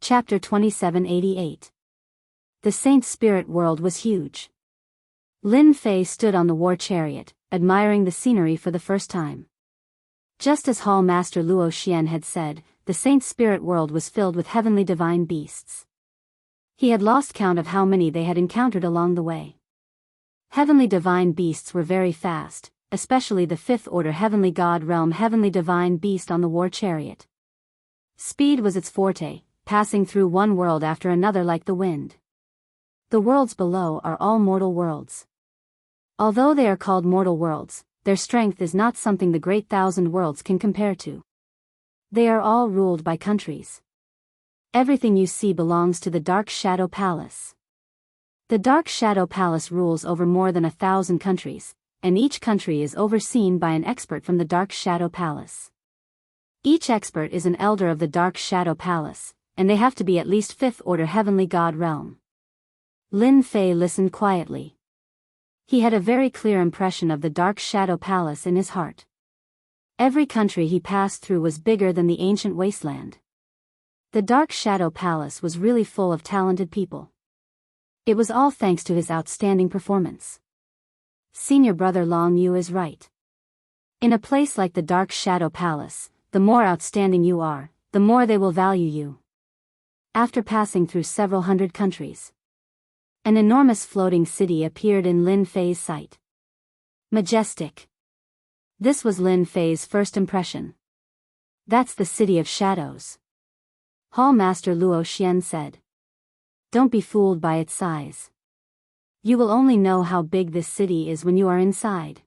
Chapter 2788. The Saint's spirit world was huge. Lin Fei stood on the war chariot, admiring the scenery for the first time. Just as Hall Master Luo Xian had said, the Saint's spirit world was filled with heavenly divine beasts. He had lost count of how many they had encountered along the way. Heavenly divine beasts were very fast, especially the fifth-order heavenly god realm heavenly divine beast on the war chariot. Speed was its forte, passing through one world after another like the wind. The worlds below are all mortal worlds. Although they are called mortal worlds, their strength is not something the great thousand worlds can compare to. They are all ruled by countries. Everything you see belongs to the Dark Shadow Palace. The Dark Shadow Palace rules over more than 1,000 countries, and each country is overseen by an expert from the Dark Shadow Palace. Each expert is an elder of the Dark Shadow Palace, and they have to be at least 5th-order heavenly god realm. Lin Fei listened quietly. He had a very clear impression of the Dark Shadow Palace in his heart. Every country he passed through was bigger than the ancient wasteland. The Dark Shadow Palace was really full of talented people. It was all thanks to his outstanding performance. Senior brother Long Yu is right. In a place like the Dark Shadow Palace, the more outstanding you are, the more they will value you. After passing through several hundred countries, an enormous floating city appeared in Lin Fei's sight. Majestic. This was Lin Fei's first impression. That's the City of Shadows. Hall Master Luo Xian said. Don't be fooled by its size. You will only know how big this city is when you are inside.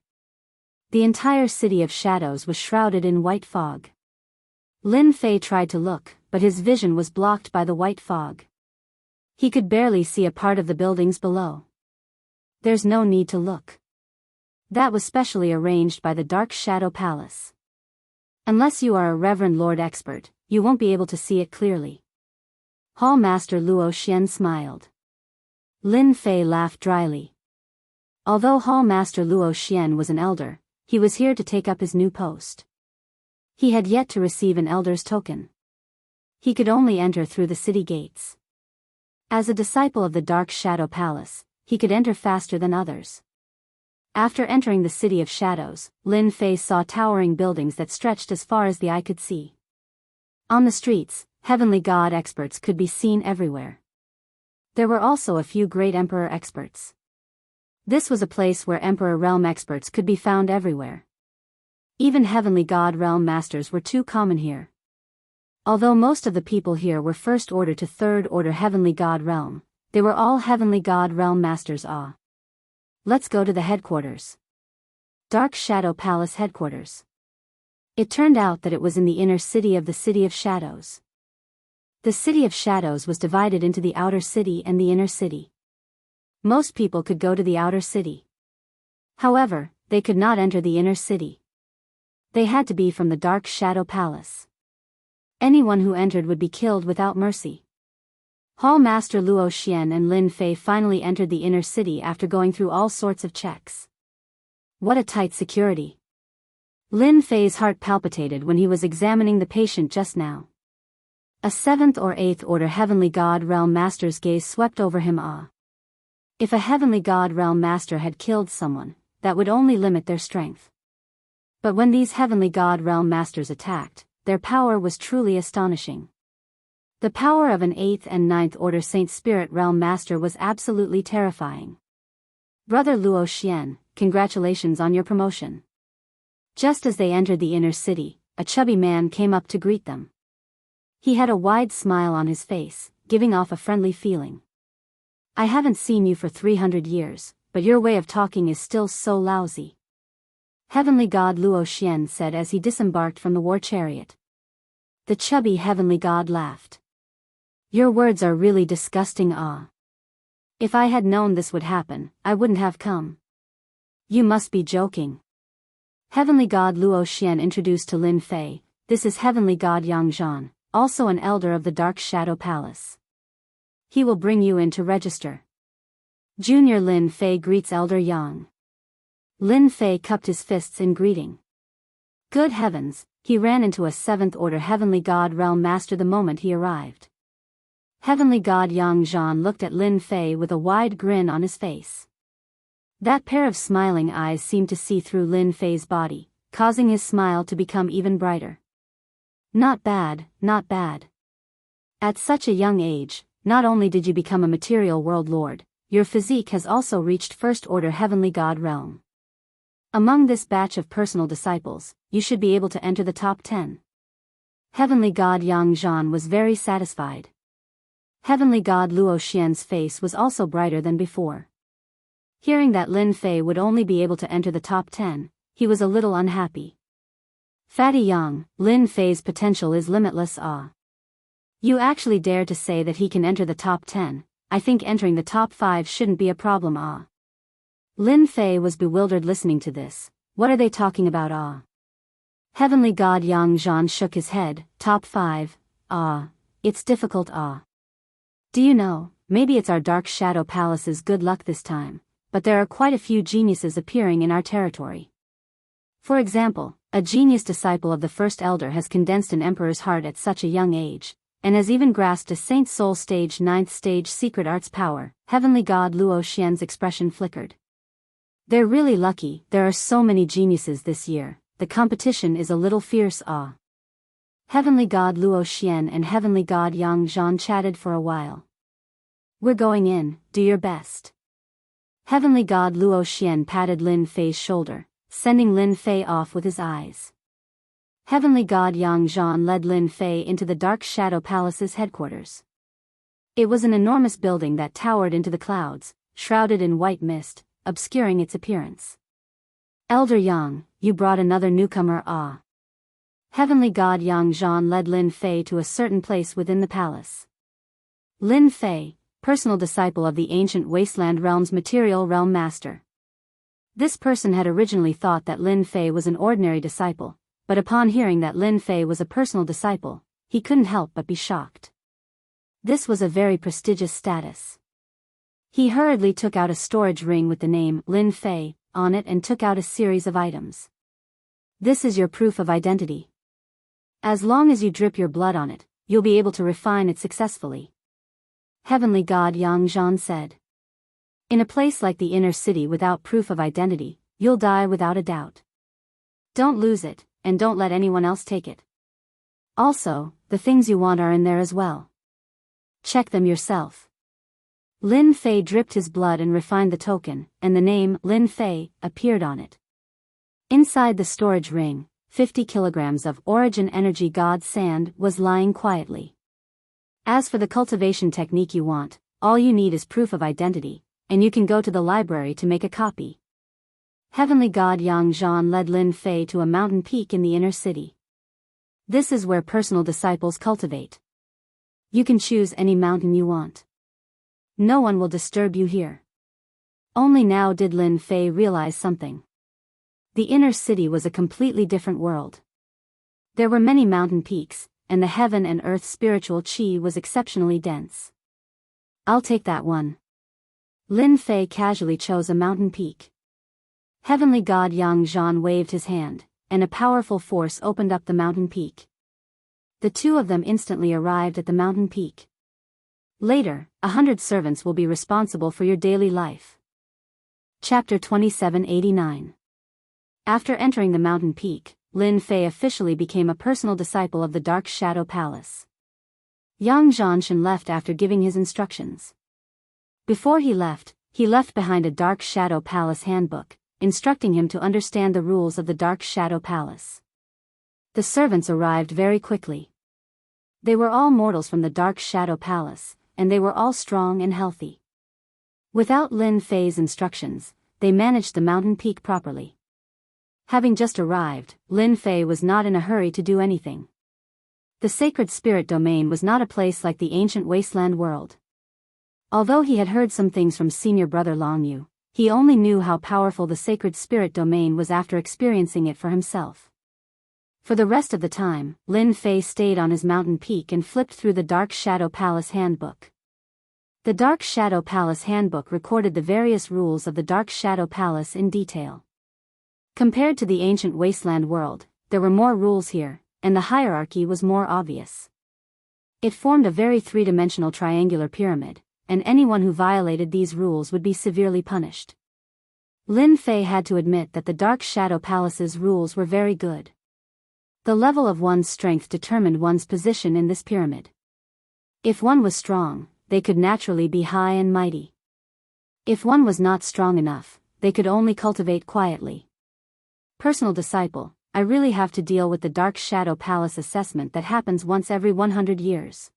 The entire City of Shadows was shrouded in white fog. Lin Fei tried to look, but his vision was blocked by the white fog. He could barely see a part of the buildings below. There's no need to look. That was specially arranged by the Dark Shadow Palace. Unless you are a Reverend Lord expert, you won't be able to see it clearly. Hall Master Luo Xian smiled. Lin Fei laughed dryly. Although Hall Master Luo Xian was an elder, he was here to take up his new post. He had yet to receive an elder's token. He could only enter through the city gates. As a disciple of the Dark Shadow Palace, he could enter faster than others. After entering the City of Shadows, Lin Fei saw towering buildings that stretched as far as the eye could see. On the streets, heavenly god experts could be seen everywhere. There were also a few great emperor experts. This was a place where emperor realm experts could be found everywhere. Even heavenly god realm masters were too common here. Although most of the people here were 1st order to 3rd order heavenly god realm, they were all heavenly god realm masters. Let's go to the headquarters. Dark Shadow Palace headquarters. It turned out that it was in the inner city of the City of Shadows. The City of Shadows was divided into the outer city and the inner city. Most people could go to the outer city. However, they could not enter the inner city. They had to be from the Dark Shadow Palace. Anyone who entered would be killed without mercy. Hall Master Luo Xian and Lin Fei finally entered the inner city after going through all sorts of checks. What a tight security. Lin Fei's heart palpitated when he was examining the patient just now. A 7th or 8th order heavenly god realm master's gaze swept over him. If a heavenly god realm master had killed someone, that would only limit their strength. But when these heavenly god realm masters attacked, their power was truly astonishing. The power of an 8th and 9th order Saint Spirit Realm Master was absolutely terrifying. Brother Luo Xian, congratulations on your promotion. Just as they entered the inner city, a chubby man came up to greet them. He had a wide smile on his face, giving off a friendly feeling. I haven't seen you for 300 years, but your way of talking is still so lousy. Heavenly God Luo Xian said as he disembarked from the war chariot. The chubby heavenly god laughed. Your words are really disgusting. If I had known this would happen, I wouldn't have come. You must be joking. Heavenly God Luo Xian introduced to Lin Fei, this is Heavenly God Yang Zhan, also an elder of the Dark Shadow Palace. He will bring you in to register. Junior Lin Fei greets Elder Yang. Lin Fei cupped his fists in greeting. Good heavens, he ran into a 7th order heavenly god realm master the moment he arrived. Heavenly God Yang Zhan looked at Lin Fei with a wide grin on his face. That pair of smiling eyes seemed to see through Lin Fei's body, causing his smile to become even brighter. Not bad, not bad. At such a young age, not only did you become a material world lord, your physique has also reached first-order heavenly god realm. Among this batch of personal disciples, you should be able to enter the top 10. Heavenly God Yang Zhan was very satisfied. Heavenly God Luo Xian's face was also brighter than before. Hearing that Lin Fei would only be able to enter the top 10, he was a little unhappy. Fatty Yang, Lin Fei's potential is limitless. You actually dare to say that he can enter the top 10, I think entering the top 5 shouldn't be a problem. Lin Fei was bewildered listening to this. What are they talking about? Heavenly God Yang Zhan shook his head. Top 5, it's difficult. Do you know, maybe it's our Dark Shadow Palace's good luck this time, but there are quite a few geniuses appearing in our territory. For example, a genius disciple of the First Elder has condensed an emperor's heart at such a young age, and has even grasped a Saint Soul Stage 9th stage secret arts power. Heavenly God Luo Xian's expression flickered. They're really lucky. There are so many geniuses this year, the competition is a little fierce. Heavenly God Luo Xian and Heavenly God Yang Zhan chatted for a while. We're going in, do your best. Heavenly God Luo Xian patted Lin Fei's shoulder, sending Lin Fei off with his eyes. Heavenly God Yang Zhan led Lin Fei into the Dark Shadow Palace's headquarters. It was an enormous building that towered into the clouds, shrouded in white mist, obscuring its appearance. Elder Yang, you brought another newcomer. Heavenly God Yang Zhan led Lin Fei to a certain place within the palace. Lin Fei, personal disciple of the ancient Wasteland Realm's Material Realm Master. This person had originally thought that Lin Fei was an ordinary disciple, but upon hearing that Lin Fei was a personal disciple, he couldn't help but be shocked. This was a very prestigious status. He hurriedly took out a storage ring with the name Lin Fei on it and took out a series of items. This is your proof of identity. As long as you drip your blood on it, you'll be able to refine it successfully. Heavenly God Yang Zhan said. In a place like the inner city without proof of identity, you'll die without a doubt. Don't lose it, and don't let anyone else take it. Also, the things you want are in there as well. Check them yourself. Lin Fei dripped his blood and refined the token, and the name Lin Fei appeared on it. Inside the storage ring, 50 kilograms of Origin Energy God Sand was lying quietly. As for the cultivation technique you want, all you need is proof of identity, and you can go to the library to make a copy. Heavenly God Yang Zhan led Lin Fei to a mountain peak in the inner city. This is where personal disciples cultivate. You can choose any mountain you want. No one will disturb you here. Only now did Lin Fei realize something. The inner city was a completely different world. There were many mountain peaks, and the heaven and earth spiritual qi was exceptionally dense. I'll take that one. Lin Fei casually chose a mountain peak. Heavenly God Yang Zhan waved his hand, and a powerful force opened up the mountain peak. The two of them instantly arrived at the mountain peak. Later, 100 servants will be responsible for your daily life. Chapter 2789. After entering the mountain peak, Lin Fei officially became a personal disciple of the Dark Shadow Palace. Yang Zhanshan left after giving his instructions. Before he left behind a Dark Shadow Palace handbook, instructing him to understand the rules of the Dark Shadow Palace. The servants arrived very quickly. They were all mortals from the Dark Shadow Palace, and they were all strong and healthy. Without Lin Fei's instructions, they managed the mountain peak properly. Having just arrived, Lin Fei was not in a hurry to do anything. The sacred spirit domain was not a place like the ancient wasteland world. Although he had heard some things from senior brother Long Yu, he only knew how powerful the sacred spirit domain was after experiencing it for himself. For the rest of the time, Lin Fei stayed on his mountain peak and flipped through the Dark Shadow Palace handbook. The Dark Shadow Palace handbook recorded the various rules of the Dark Shadow Palace in detail. Compared to the ancient wasteland world, there were more rules here, and the hierarchy was more obvious. It formed a very three-dimensional triangular pyramid, and anyone who violated these rules would be severely punished. Lin Fei had to admit that the Dark Shadow Palace's rules were very good. The level of one's strength determined one's position in this pyramid. If one was strong, they could naturally be high and mighty. If one was not strong enough, they could only cultivate quietly. Personal disciple, I really have to deal with the Dark Shadow Palace assessment that happens once every 100 years.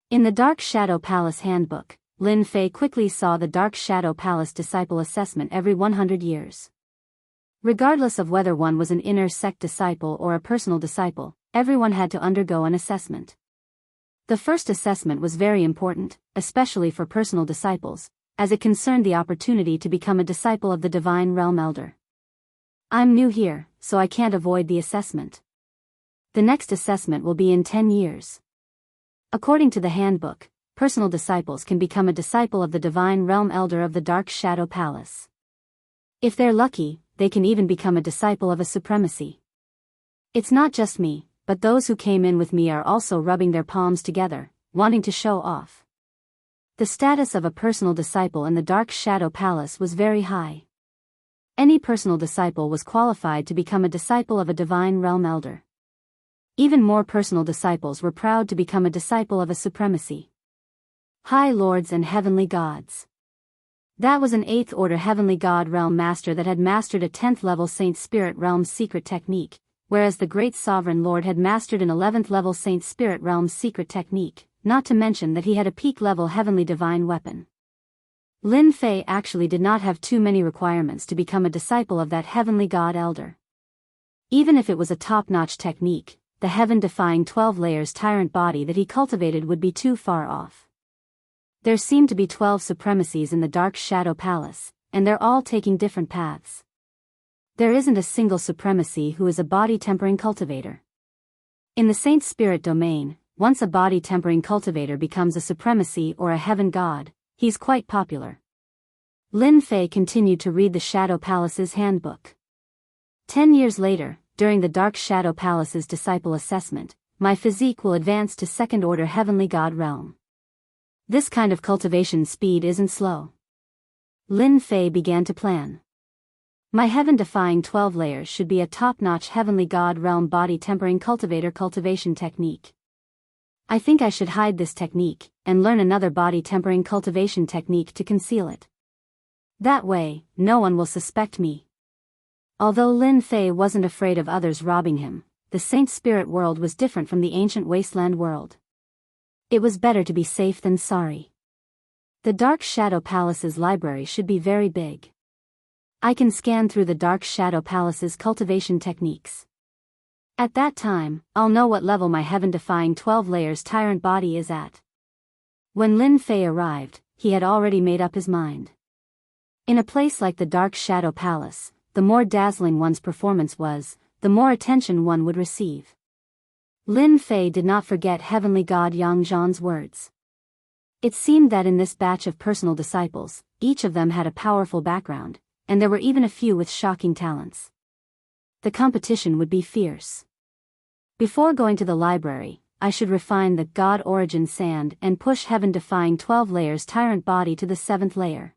In the Dark Shadow Palace handbook, Lin Fei quickly saw the Dark Shadow Palace disciple assessment every 100 years. Regardless of whether one was an inner sect disciple or a personal disciple, everyone had to undergo an assessment. The first assessment was very important, especially for personal disciples, as it concerned the opportunity to become a disciple of the Divine Realm Elder. I'm new here, so I can't avoid the assessment. The next assessment will be in 10 years. According to the handbook, personal disciples can become a disciple of the Divine Realm Elder of the Dark Shadow Palace. If they're lucky, they can even become a disciple of a supremacy. It's not just me, but those who came in with me are also rubbing their palms together, wanting to show off. The status of a personal disciple in the Dark Shadow Palace was very high. Any personal disciple was qualified to become a disciple of a Divine Realm Elder. Even more personal disciples were proud to become a disciple of a supremacy. High Lords and Heavenly Gods. That was an 8th Order Heavenly God Realm Master that had mastered a 10th level Saint Spirit Realm's secret technique, whereas the Great Sovereign Lord had mastered an 11th level Saint Spirit Realm's secret technique, not to mention that he had a peak level Heavenly Divine weapon. Lin Fei actually did not have too many requirements to become a disciple of that Heavenly God Elder. Even if it was a top-notch technique, the heaven-defying 12 layers tyrant body that he cultivated would be too far off. There seemed to be 12 supremacies in the Dark Shadow Palace, and they're all taking different paths. There isn't a single supremacy who is a body-tempering cultivator. In the Saint Spirit domain, once a body-tempering cultivator becomes a supremacy or a heaven god, he's quite popular. Lin Fei continued to read the Shadow Palace's handbook. 10 years later, during the Dark Shadow Palace's disciple assessment, my physique will advance to 2nd Order Heavenly God Realm. This kind of cultivation speed isn't slow. Lin Fei began to plan. My heaven-defying 12 layers should be a top-notch Heavenly God Realm body-tempering cultivator cultivation technique. I think I should hide this technique, and learn another body-tempering cultivation technique to conceal it. That way, no one will suspect me. Although Lin Fei wasn't afraid of others robbing him, the Saint Spirit world was different from the ancient wasteland world. It was better to be safe than sorry. The Dark Shadow Palace's library should be very big. I can scan through the Dark Shadow Palace's cultivation techniques. At that time, I'll know what level my heaven-defying 12 layers tyrant body is at. When Lin Fei arrived, he had already made up his mind. In a place like the Dark Shadow Palace, the more dazzling one's performance was, the more attention one would receive. Lin Fei did not forget Heavenly God Yang Zhan's words. It seemed that in this batch of personal disciples, each of them had a powerful background, and there were even a few with shocking talents. The competition would be fierce. Before going to the library, I should refine the God Origin Sand and push heaven-defying 12 layers tyrant body to the 7th layer.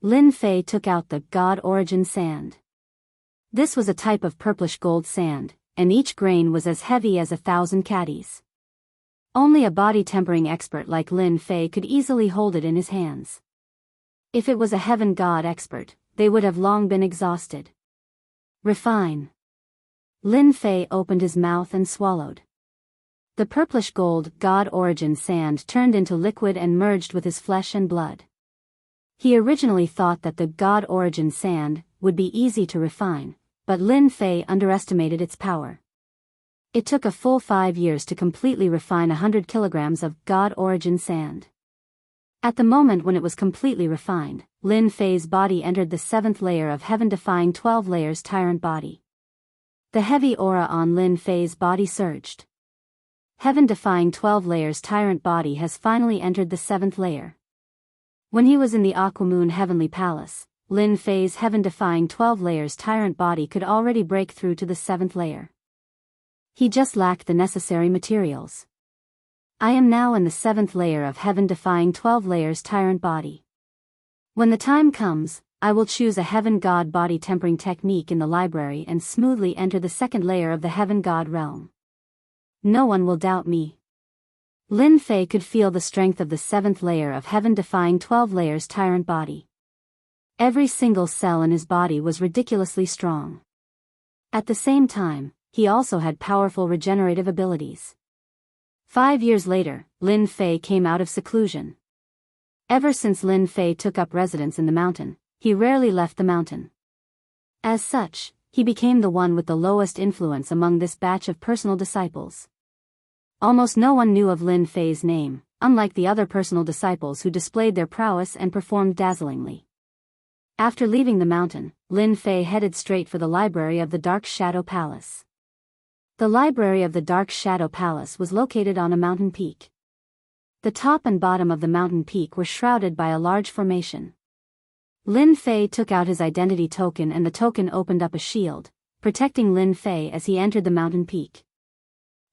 Lin Fei took out the God Origin Sand. This was a type of purplish gold sand, and each grain was as heavy as 1,000 caddies. Only a body-tempering expert like Lin Fei could easily hold it in his hands. If it was a heaven god expert, they would have long been exhausted. Refine. Lin Fei opened his mouth and swallowed. The purplish gold God Origin Sand turned into liquid and merged with his flesh and blood. He originally thought that the God Origin Sand would be easy to refine, but Lin Fei underestimated its power. It took a full 5 years to completely refine 100 kilograms of God Origin Sand. At the moment when it was completely refined, Lin Fei's body entered the 7th layer of heaven-defying 12 layers tyrant body. The heavy aura on Lin Fei's body surged. Heaven-defying 12 layers tyrant body has finally entered the 7th layer. When he was in the Aquamoon Heavenly Palace, Lin Fei's heaven-defying 12 layers tyrant body could already break through to the 7th layer. He just lacked the necessary materials. I am now in the 7th layer of heaven, defying 12 layers tyrant body. When the time comes, I will choose a heaven god body tempering technique in the library and smoothly enter the 2nd layer of the heaven god realm. No one will doubt me. Lin Fei could feel the strength of the 7th layer of heaven, defying 12 layers tyrant body. Every single cell in his body was ridiculously strong. At the same time, he also had powerful regenerative abilities. 5 years later, Lin Fei came out of seclusion. Ever since Lin Fei took up residence in the mountain, he rarely left the mountain. As such, he became the one with the lowest influence among this batch of personal disciples. Almost no one knew of Lin Fei's name, unlike the other personal disciples who displayed their prowess and performed dazzlingly. After leaving the mountain, Lin Fei headed straight for the library of the Dark Shadow Palace. The library of the Dark Shadow Palace was located on a mountain peak. The top and bottom of the mountain peak were shrouded by a large formation. Lin Fei took out his identity token and the token opened up a shield, protecting Lin Fei as he entered the mountain peak.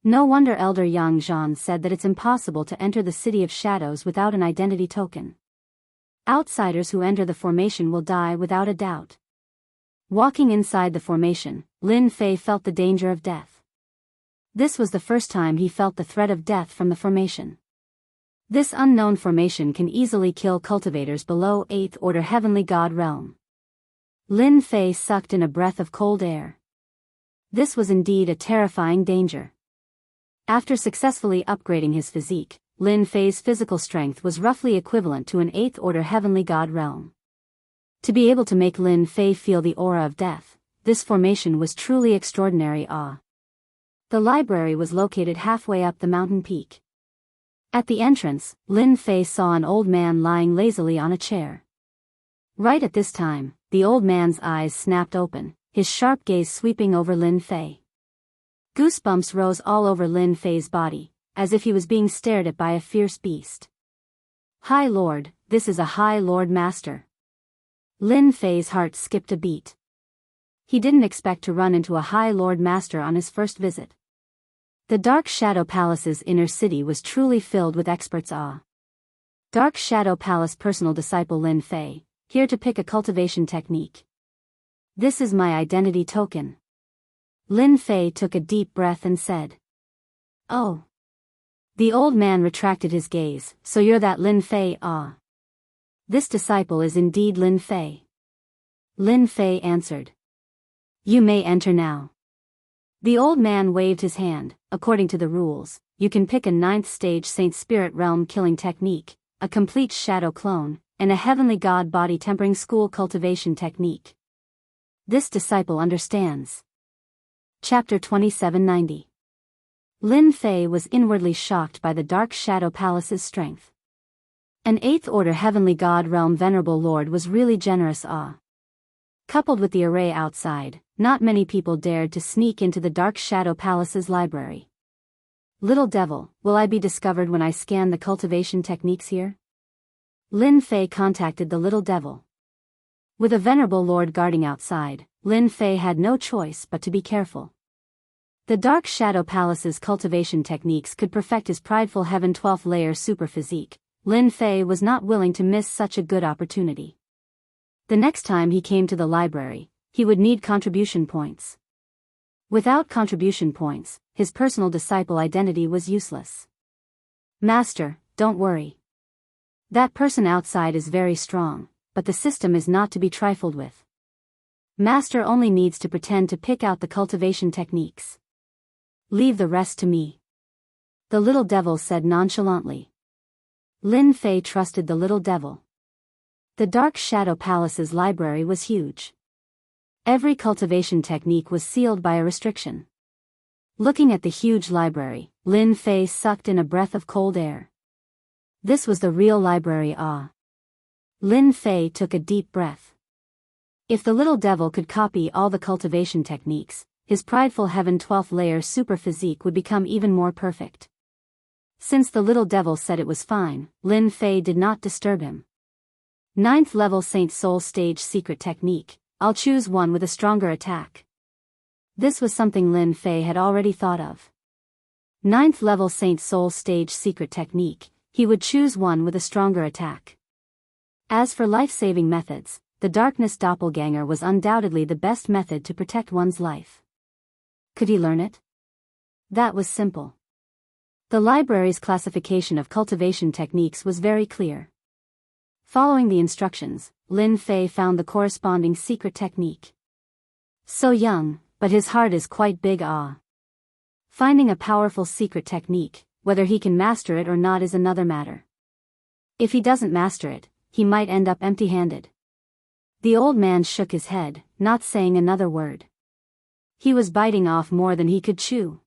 No wonder Elder Yang Zhan said that it's impossible to enter the City of Shadows without an identity token. Outsiders who enter the formation will die without a doubt. Walking inside the formation, Lin Fei felt the danger of death. This was the first time he felt the threat of death from the formation. This unknown formation can easily kill cultivators below 8th order heavenly god realm. Lin Fei sucked in a breath of cold air. This was indeed a terrifying danger. After successfully upgrading his physique, Lin Fei's physical strength was roughly equivalent to an 8th order heavenly god realm. To be able to make Lin Fei feel the aura of death, this formation was truly extraordinary awe. The library was located halfway up the mountain peak. At the entrance, Lin Fei saw an old man lying lazily on a chair. Right at this time, the old man's eyes snapped open, his sharp gaze sweeping over Lin Fei. Goosebumps rose all over Lin Fei's body, as if he was being stared at by a fierce beast. High Lord, this is a High Lord Master. Lin Fei's heart skipped a beat. He didn't expect to run into a High Lord Master on his first visit. The Dark Shadow Palace's inner city was truly filled with experts' awe. Dark Shadow Palace personal disciple Lin Fei, here to pick a cultivation technique. This is my identity token. Lin Fei took a deep breath and said. Oh. The old man retracted his gaze, so you're that Lin Fei? Ah. This disciple is indeed Lin Fei. Lin Fei answered. You may enter now. The old man waved his hand. According to the rules, you can pick a 9th stage Saint Spirit realm killing technique, a complete shadow clone, and a heavenly god body tempering school cultivation technique. This disciple understands. Chapter 2790. Lin Fei was inwardly shocked by the Dark Shadow Palace's strength. An 8th order heavenly god realm venerable lord was really generous awe. Coupled with the array outside, not many people dared to sneak into the Dark Shadow Palace's library. Little devil, will I be discovered when I scan the cultivation techniques here? Lin Fei contacted the little devil. With a venerable lord guarding outside, Lin Fei had no choice but to be careful. The Dark Shadow Palace's cultivation techniques could perfect his prideful heaven 12th layer super physique. Lin Fei was not willing to miss such a good opportunity. The next time he came to the library, he would need contribution points. Without contribution points, his personal disciple identity was useless. Master, don't worry. That person outside is very strong, but the system is not to be trifled with. Master only needs to pretend to pick out the cultivation techniques. Leave the rest to me. The little devil said nonchalantly. Lin Fei trusted the little devil. The Dark Shadow Palace's library was huge. Every cultivation technique was sealed by a restriction. Looking at the huge library, Lin Fei sucked in a breath of cold air. This was the real library awe. Lin Fei took a deep breath. If the little devil could copy all the cultivation techniques, his prideful heaven 12th layer super physique would become even more perfect. Since the little devil said it was fine, Lin Fei did not disturb him. 9th level Saint Soul stage secret technique, I'll choose one with a stronger attack. This was something Lin Fei had already thought of. Ninth level Saint Soul stage secret technique, he would choose one with a stronger attack. As for life-saving methods, the darkness doppelganger was undoubtedly the best method to protect one's life. Could he learn it? That was simple. The library's classification of cultivation techniques was very clear. Following the instructions, Lin Fei found the corresponding secret technique. So young, but his heart is quite big. Finding a powerful secret technique, whether he can master it or not is another matter. If he doesn't master it, he might end up empty-handed. The old man shook his head, not saying another word. He was biting off more than he could chew.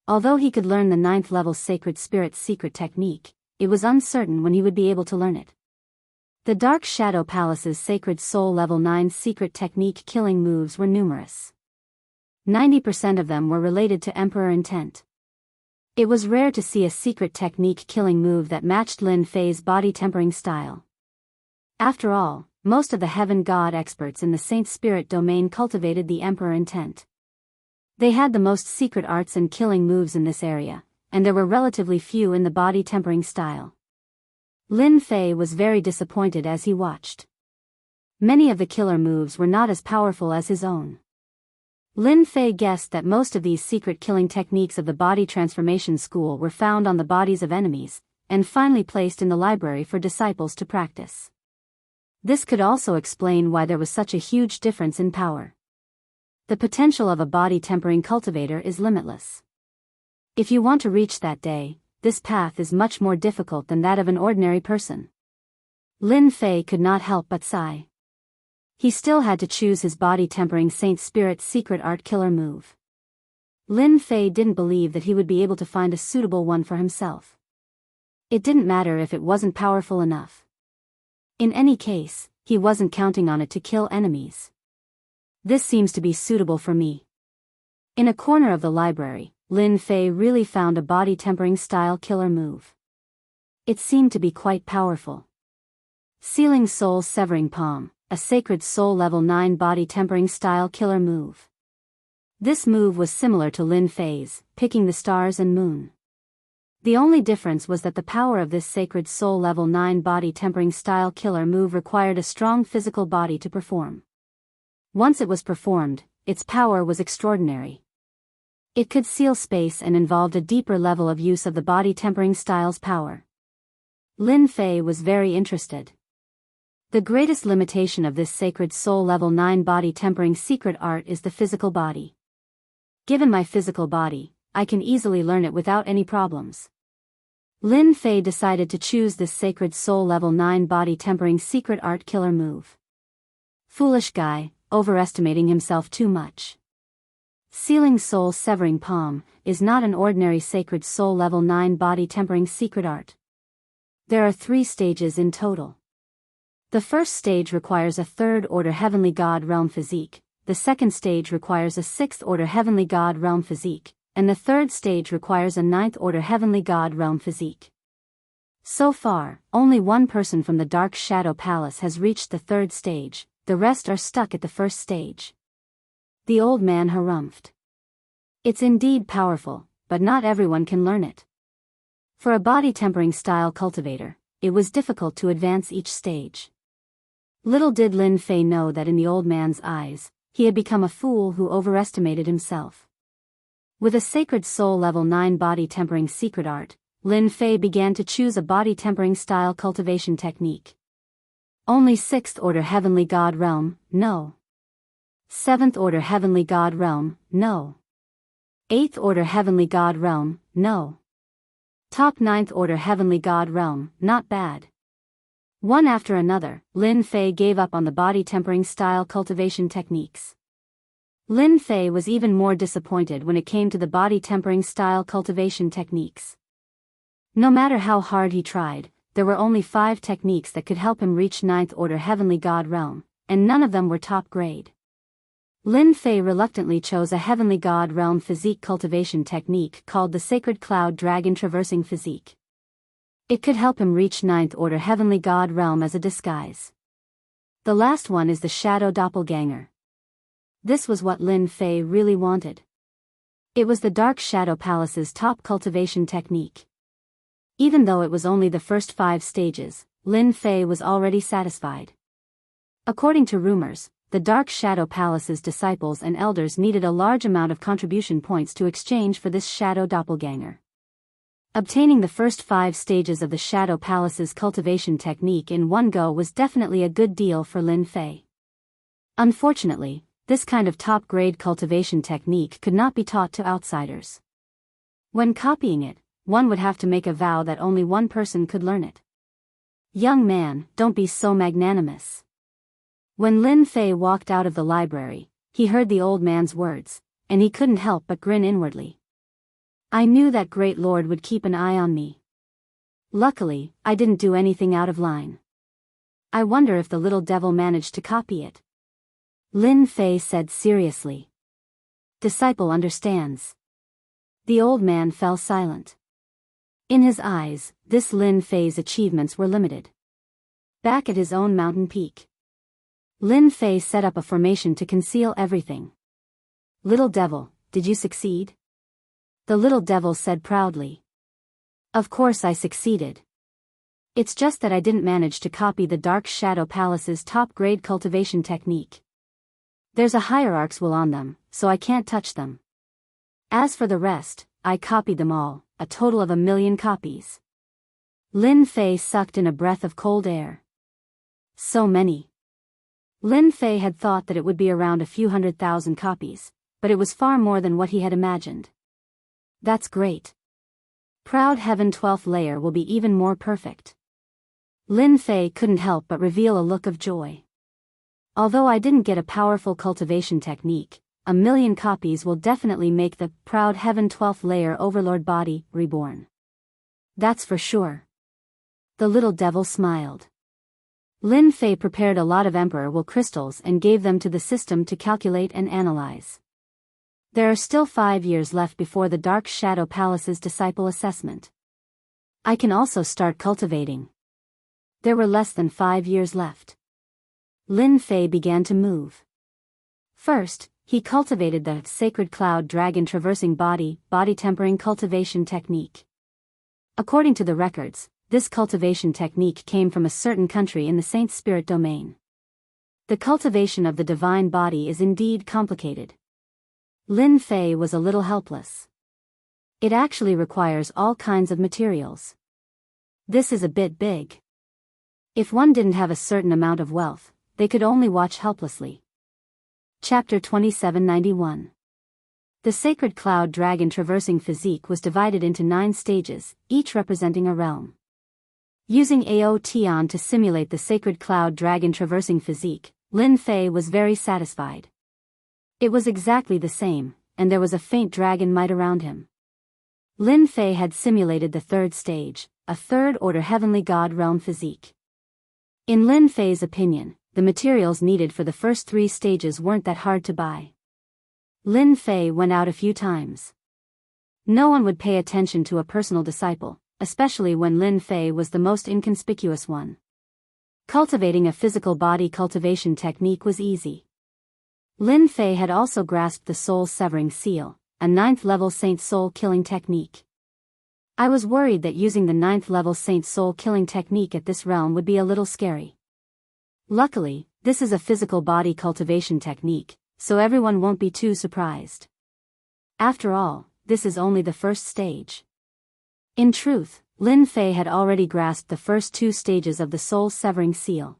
Although he could learn the ninth level Sacred Spirit's secret technique, it was uncertain when he would be able to learn it. The Dark Shadow Palace's Sacred Soul Level 9 secret technique killing moves were numerous. 90% of them were related to Emperor intent. It was rare to see a secret technique killing move that matched Lin Fei's body tempering style. After all, most of the Heaven God experts in the Saint Spirit domain cultivated the Emperor intent. They had the most secret arts and killing moves in this area, and there were relatively few in the body tempering style. Lin Fei was very disappointed as he watched. Many of the killer moves were not as powerful as his own. Lin Fei guessed that most of these secret killing techniques of the body transformation school were found on the bodies of enemies, and finally placed in the library for disciples to practice. This could also explain why there was such a huge difference in power. The potential of a body tempering cultivator is limitless. If you want to reach that day, this path is much more difficult than that of an ordinary person. Lin Fei could not help but sigh. He still had to choose his body tempering Saint Spirit's secret art killer move. Lin Fei didn't believe that he would be able to find a suitable one for himself. It didn't matter if it wasn't powerful enough. In any case, he wasn't counting on it to kill enemies. This seems to be suitable for me. In a corner of the library, Lin Fei really found a body tempering style killer move. It seemed to be quite powerful. Sealing Soul Severing Palm, a Sacred Soul Level 9 body tempering style killer move. This move was similar to Lin Fei's, picking the stars and moon. The only difference was that the power of this Sacred Soul Level 9 body tempering style killer move required a strong physical body to perform. Once it was performed, its power was extraordinary. It could seal space and involved a deeper level of use of the body tempering style's power. Lin Fei was very interested. The greatest limitation of this Sacred Soul Level 9 body tempering secret art is the physical body. Given my physical body, I can easily learn it without any problems. Lin Fei decided to choose this Sacred Soul Level 9 body tempering secret art killer move. Foolish guy, overestimating himself too much. Sealing Soul Severing Palm is not an ordinary Sacred Soul Level 9 body tempering secret art. There are 3 stages in total. The first stage requires a 3rd order Heavenly God realm physique, the second stage requires a 6th order Heavenly God realm physique, and the third stage requires a 9th order Heavenly God realm physique. So far, only one person from the Dark Shadow Palace has reached the 3rd stage, the rest are stuck at the 1st stage. The old man harumphed. It's indeed powerful, but not everyone can learn it. For a body tempering style cultivator, it was difficult to advance each stage. Little did Lin Fei know that in the old man's eyes, he had become a fool who overestimated himself. With a Sacred Soul Level 9 body tempering secret art, Lin Fei began to choose a body tempering style cultivation technique. Only 6th order Heavenly God realm, no. 7th order Heavenly God realm, no. 8th order Heavenly God realm, no. Top 9th order Heavenly God realm, not bad. One after another, Lin Fei gave up on the body tempering style cultivation techniques. Lin Fei was even more disappointed when it came to the body tempering style cultivation techniques. No matter how hard he tried, there were only 5 techniques that could help him reach 9th order Heavenly God realm, and none of them were top grade. Lin Fei reluctantly chose a Heavenly God realm physique cultivation technique called the Sacred Cloud Dragon Traversing Physique. It could help him reach 9th order Heavenly God realm as a disguise. The last one is the Shadow Doppelganger. This was what Lin Fei really wanted. It was the Dark Shadow Palace's top cultivation technique. Even though it was only the first 5 stages, Lin Fei was already satisfied. According to rumors, the Dark Shadow Palace's disciples and elders needed a large amount of contribution points to exchange for this shadow doppelganger. Obtaining the first 5 stages of the Shadow Palace's cultivation technique in one go was definitely a good deal for Lin Fei. Unfortunately, this kind of top-grade cultivation technique could not be taught to outsiders. When copying it, one would have to make a vow that only one person could learn it. Young man, don't be so magnanimous. When Lin Fei walked out of the library, he heard the old man's words, and he couldn't help but grin inwardly. I knew that great lord would keep an eye on me. Luckily, I didn't do anything out of line. I wonder if the little devil managed to copy it. Lin Fei said seriously. Disciple understands. The old man fell silent. In his eyes, this Lin Fei's achievements were limited. Back at his own mountain peak, Lin Fei set up a formation to conceal everything. Little devil, did you succeed? The little devil said proudly. Of course I succeeded. It's just that I didn't manage to copy the Dark Shadow Palace's top-grade cultivation technique. There's a hierarch's will on them, so I can't touch them. As for the rest, I copied them all, a total of 1,000,000 copies. Lin Fei sucked in a breath of cold air. So many. Lin Fei had thought that it would be around a few 100,000 copies, but it was far more than what he had imagined. That's great. Proud Heaven 12th layer will be even more perfect. Lin Fei couldn't help but reveal a look of joy. Although I didn't get a powerful cultivation technique, 1,000,000 copies will definitely make the Proud Heaven 12th layer overlord body reborn. That's for sure. The little devil smiled. Lin Fei prepared a lot of Emperor Will crystals and gave them to the system to calculate and analyze. There are still 5 years left before the Dark Shadow Palace's disciple assessment. I can also start cultivating. There were less than 5 years left. Lin Fei began to move. First, he cultivated the Sacred Cloud Dragon Traversing Body Tempering Cultivation Technique. According to the records, this cultivation technique came from a certain country in the Saint Spirit domain. The cultivation of the divine body is indeed complicated. Lin Fei was a little helpless. It actually requires all kinds of materials. This is a bit big. If one didn't have a certain amount of wealth, they could only watch helplessly. Chapter 2791. The Sacred Cloud Dragon Traversing Physique was divided into 9 stages, each representing a realm. Using Aotion to simulate the Sacred Cloud Dragon Traversing Physique, Lin Fei was very satisfied. It was exactly the same, and there was a faint dragon might around him. Lin Fei had simulated the 3rd stage, a 3rd-order heavenly god realm physique. In Lin Fei's opinion, the materials needed for the first 3 stages weren't that hard to buy. Lin Fei went out a few times. No one would pay attention to a personal disciple, especially when Lin Fei was the most inconspicuous one. Cultivating a physical body cultivation technique was easy. Lin Fei had also grasped the Soul Severing Seal, a 9th-level Saint Soul Killing technique. I was worried that using the 9th-level Saint Soul Killing technique at this realm would be a little scary. Luckily, this is a physical body cultivation technique, so everyone won't be too surprised. After all, this is only the 1st stage. In truth, Lin Fei had already grasped the first 2 stages of the Soul Severing Seal.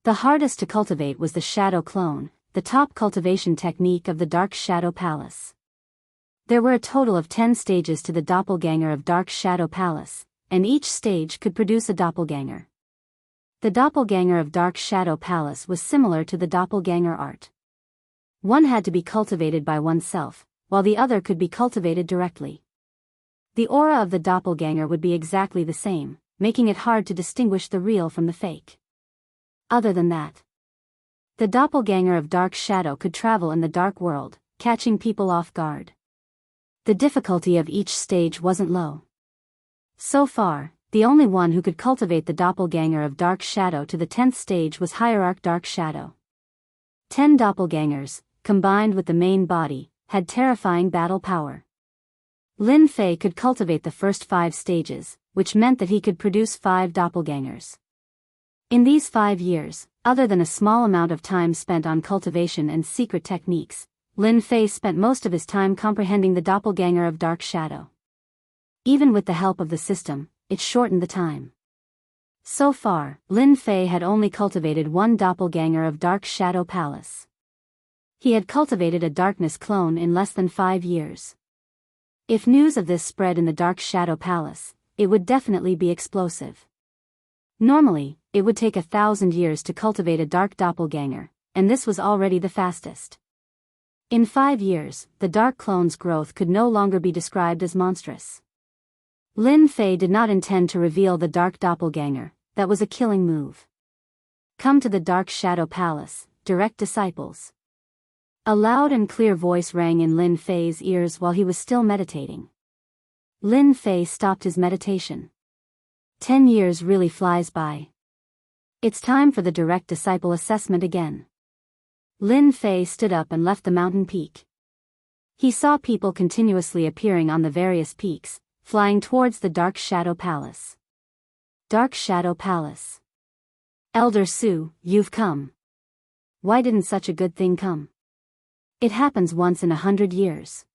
The hardest to cultivate was the Shadow Clone, the top cultivation technique of the Dark Shadow Palace. There were a total of 10 stages to the doppelganger of Dark Shadow Palace, and each stage could produce a doppelganger. The doppelganger of Dark Shadow Palace was similar to the doppelganger art. One had to be cultivated by oneself, while the other could be cultivated directly. The aura of the doppelganger would be exactly the same, making it hard to distinguish the real from the fake. Other than that, the doppelganger of Dark Shadow could travel in the dark world, catching people off guard. The difficulty of each stage wasn't low. So far, the only one who could cultivate the doppelganger of Dark Shadow to the 10th stage was Hierarch Dark Shadow. 10 doppelgangers, combined with the main body, had terrifying battle power. Lin Fei could cultivate the first 5 stages, which meant that he could produce 5 doppelgangers. In these 5 years, other than a small amount of time spent on cultivation and secret techniques, Lin Fei spent most of his time comprehending the doppelganger of Dark Shadow. Even with the help of the system, it shortened the time. So far, Lin Fei had only cultivated 1 doppelganger of Dark Shadow Palace. He had cultivated a darkness clone in less than 5 years. If news of this spread in the Dark Shadow Palace, it would definitely be explosive. Normally, it would take 1,000 years to cultivate a dark doppelganger, and this was already the fastest. In 5 years, the dark clone's growth could no longer be described as monstrous. Lin Fei did not intend to reveal the dark doppelganger. That was a killing move. Come to the Dark Shadow Palace, direct disciples. A loud and clear voice rang in Lin Fei's ears while he was still meditating. Lin Fei stopped his meditation. 10 years really flies by. It's time for the direct disciple assessment again. Lin Fei stood up and left the mountain peak. He saw people continuously appearing on the various peaks, flying towards the Dark Shadow Palace. Dark Shadow Palace. Elder Su, you've come. Why didn't such a good thing come? It happens once in 100 years.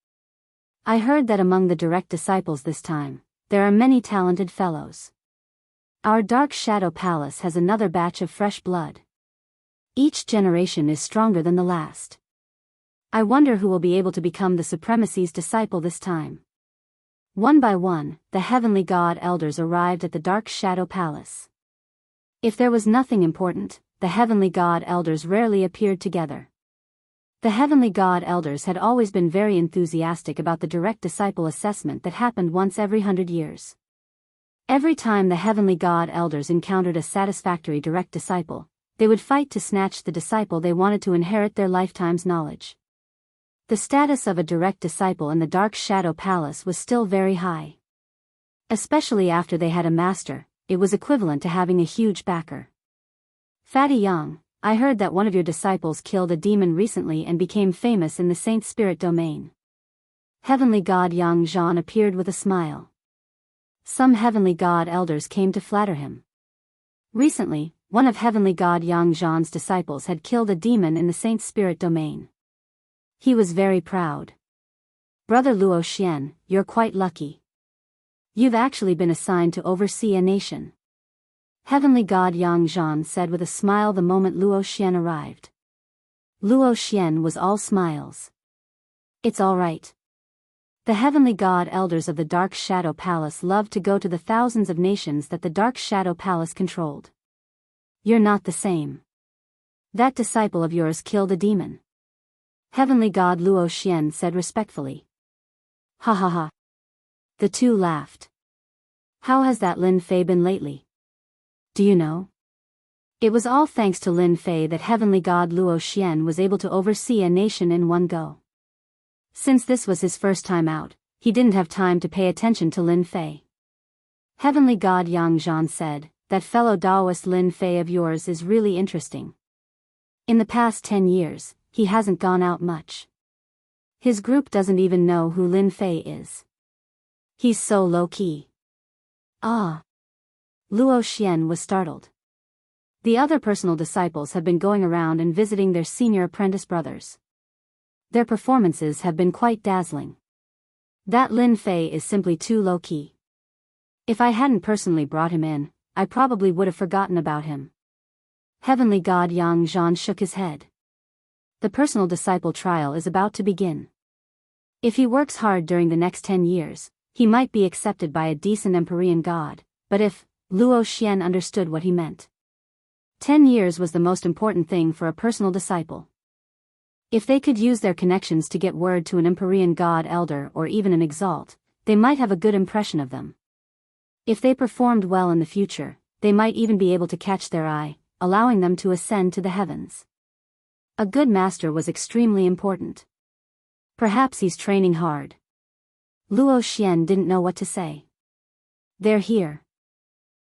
I heard that among the direct disciples this time, there are many talented fellows. Our Dark Shadow Palace has another batch of fresh blood. Each generation is stronger than the last. I wonder who will be able to become the Supremacy's disciple this time. One by one, the Heavenly God Elders arrived at the Dark Shadow Palace. If there was nothing important, the Heavenly God Elders rarely appeared together. The Heavenly God Elders had always been very enthusiastic about the direct disciple assessment that happened once every 100 years. Every time the Heavenly God Elders encountered a satisfactory direct disciple, they would fight to snatch the disciple they wanted to inherit their lifetime's knowledge. The status of a direct disciple in the Dark Shadow Palace was still very high. Especially after they had a master, it was equivalent to having a huge backer. Fatty Yang, I heard that one of your disciples killed a demon recently and became famous in the Saint Spirit domain. Heavenly God Yang Zhan appeared with a smile. Some Heavenly God Elders came to flatter him. Recently, one of Heavenly God Yang Zhan's disciples had killed a demon in the Saint Spirit domain. He was very proud. Brother Luo Xian, you're quite lucky. You've actually been assigned to oversee a nation. Heavenly God Yang Zhan said with a smile the moment Luo Xian arrived. Luo Xian was all smiles. It's all right. The Heavenly God Elders of the Dark Shadow Palace loved to go to the thousands of nations that the Dark Shadow Palace controlled. You're not the same. That disciple of yours killed a demon. Heavenly God Luo Xian said respectfully. Ha ha ha. The two laughed. How has that Lin Fei been lately? Do you know? It was all thanks to Lin Fei that Heavenly God Luo Xian was able to oversee a nation in one go. Since this was his first time out, he didn't have time to pay attention to Lin Fei. Heavenly God Yang Zhan said, that fellow Taoist Lin Fei of yours is really interesting. In the past 10 years, he hasn't gone out much. His group doesn't even know who Lin Fei is. He's so low-key. Ah. Luo Xian was startled. The other personal disciples have been going around and visiting their senior apprentice brothers. Their performances have been quite dazzling. That Lin Fei is simply too low-key. If I hadn't personally brought him in, I probably would have forgotten about him. Heavenly God Yang Zhan shook his head. The personal disciple trial is about to begin. If he works hard during the next 10 years, he might be accepted by a decent Empyrean god, but if, Luo Xian understood what he meant. 10 years was the most important thing for a personal disciple. If they could use their connections to get word to an Empyrean god elder or even an exalt, they might have a good impression of them. If they performed well in the future, they might even be able to catch their eye, allowing them to ascend to the heavens. A good master was extremely important. Perhaps he's training hard. Luo Xian didn't know what to say. They're here.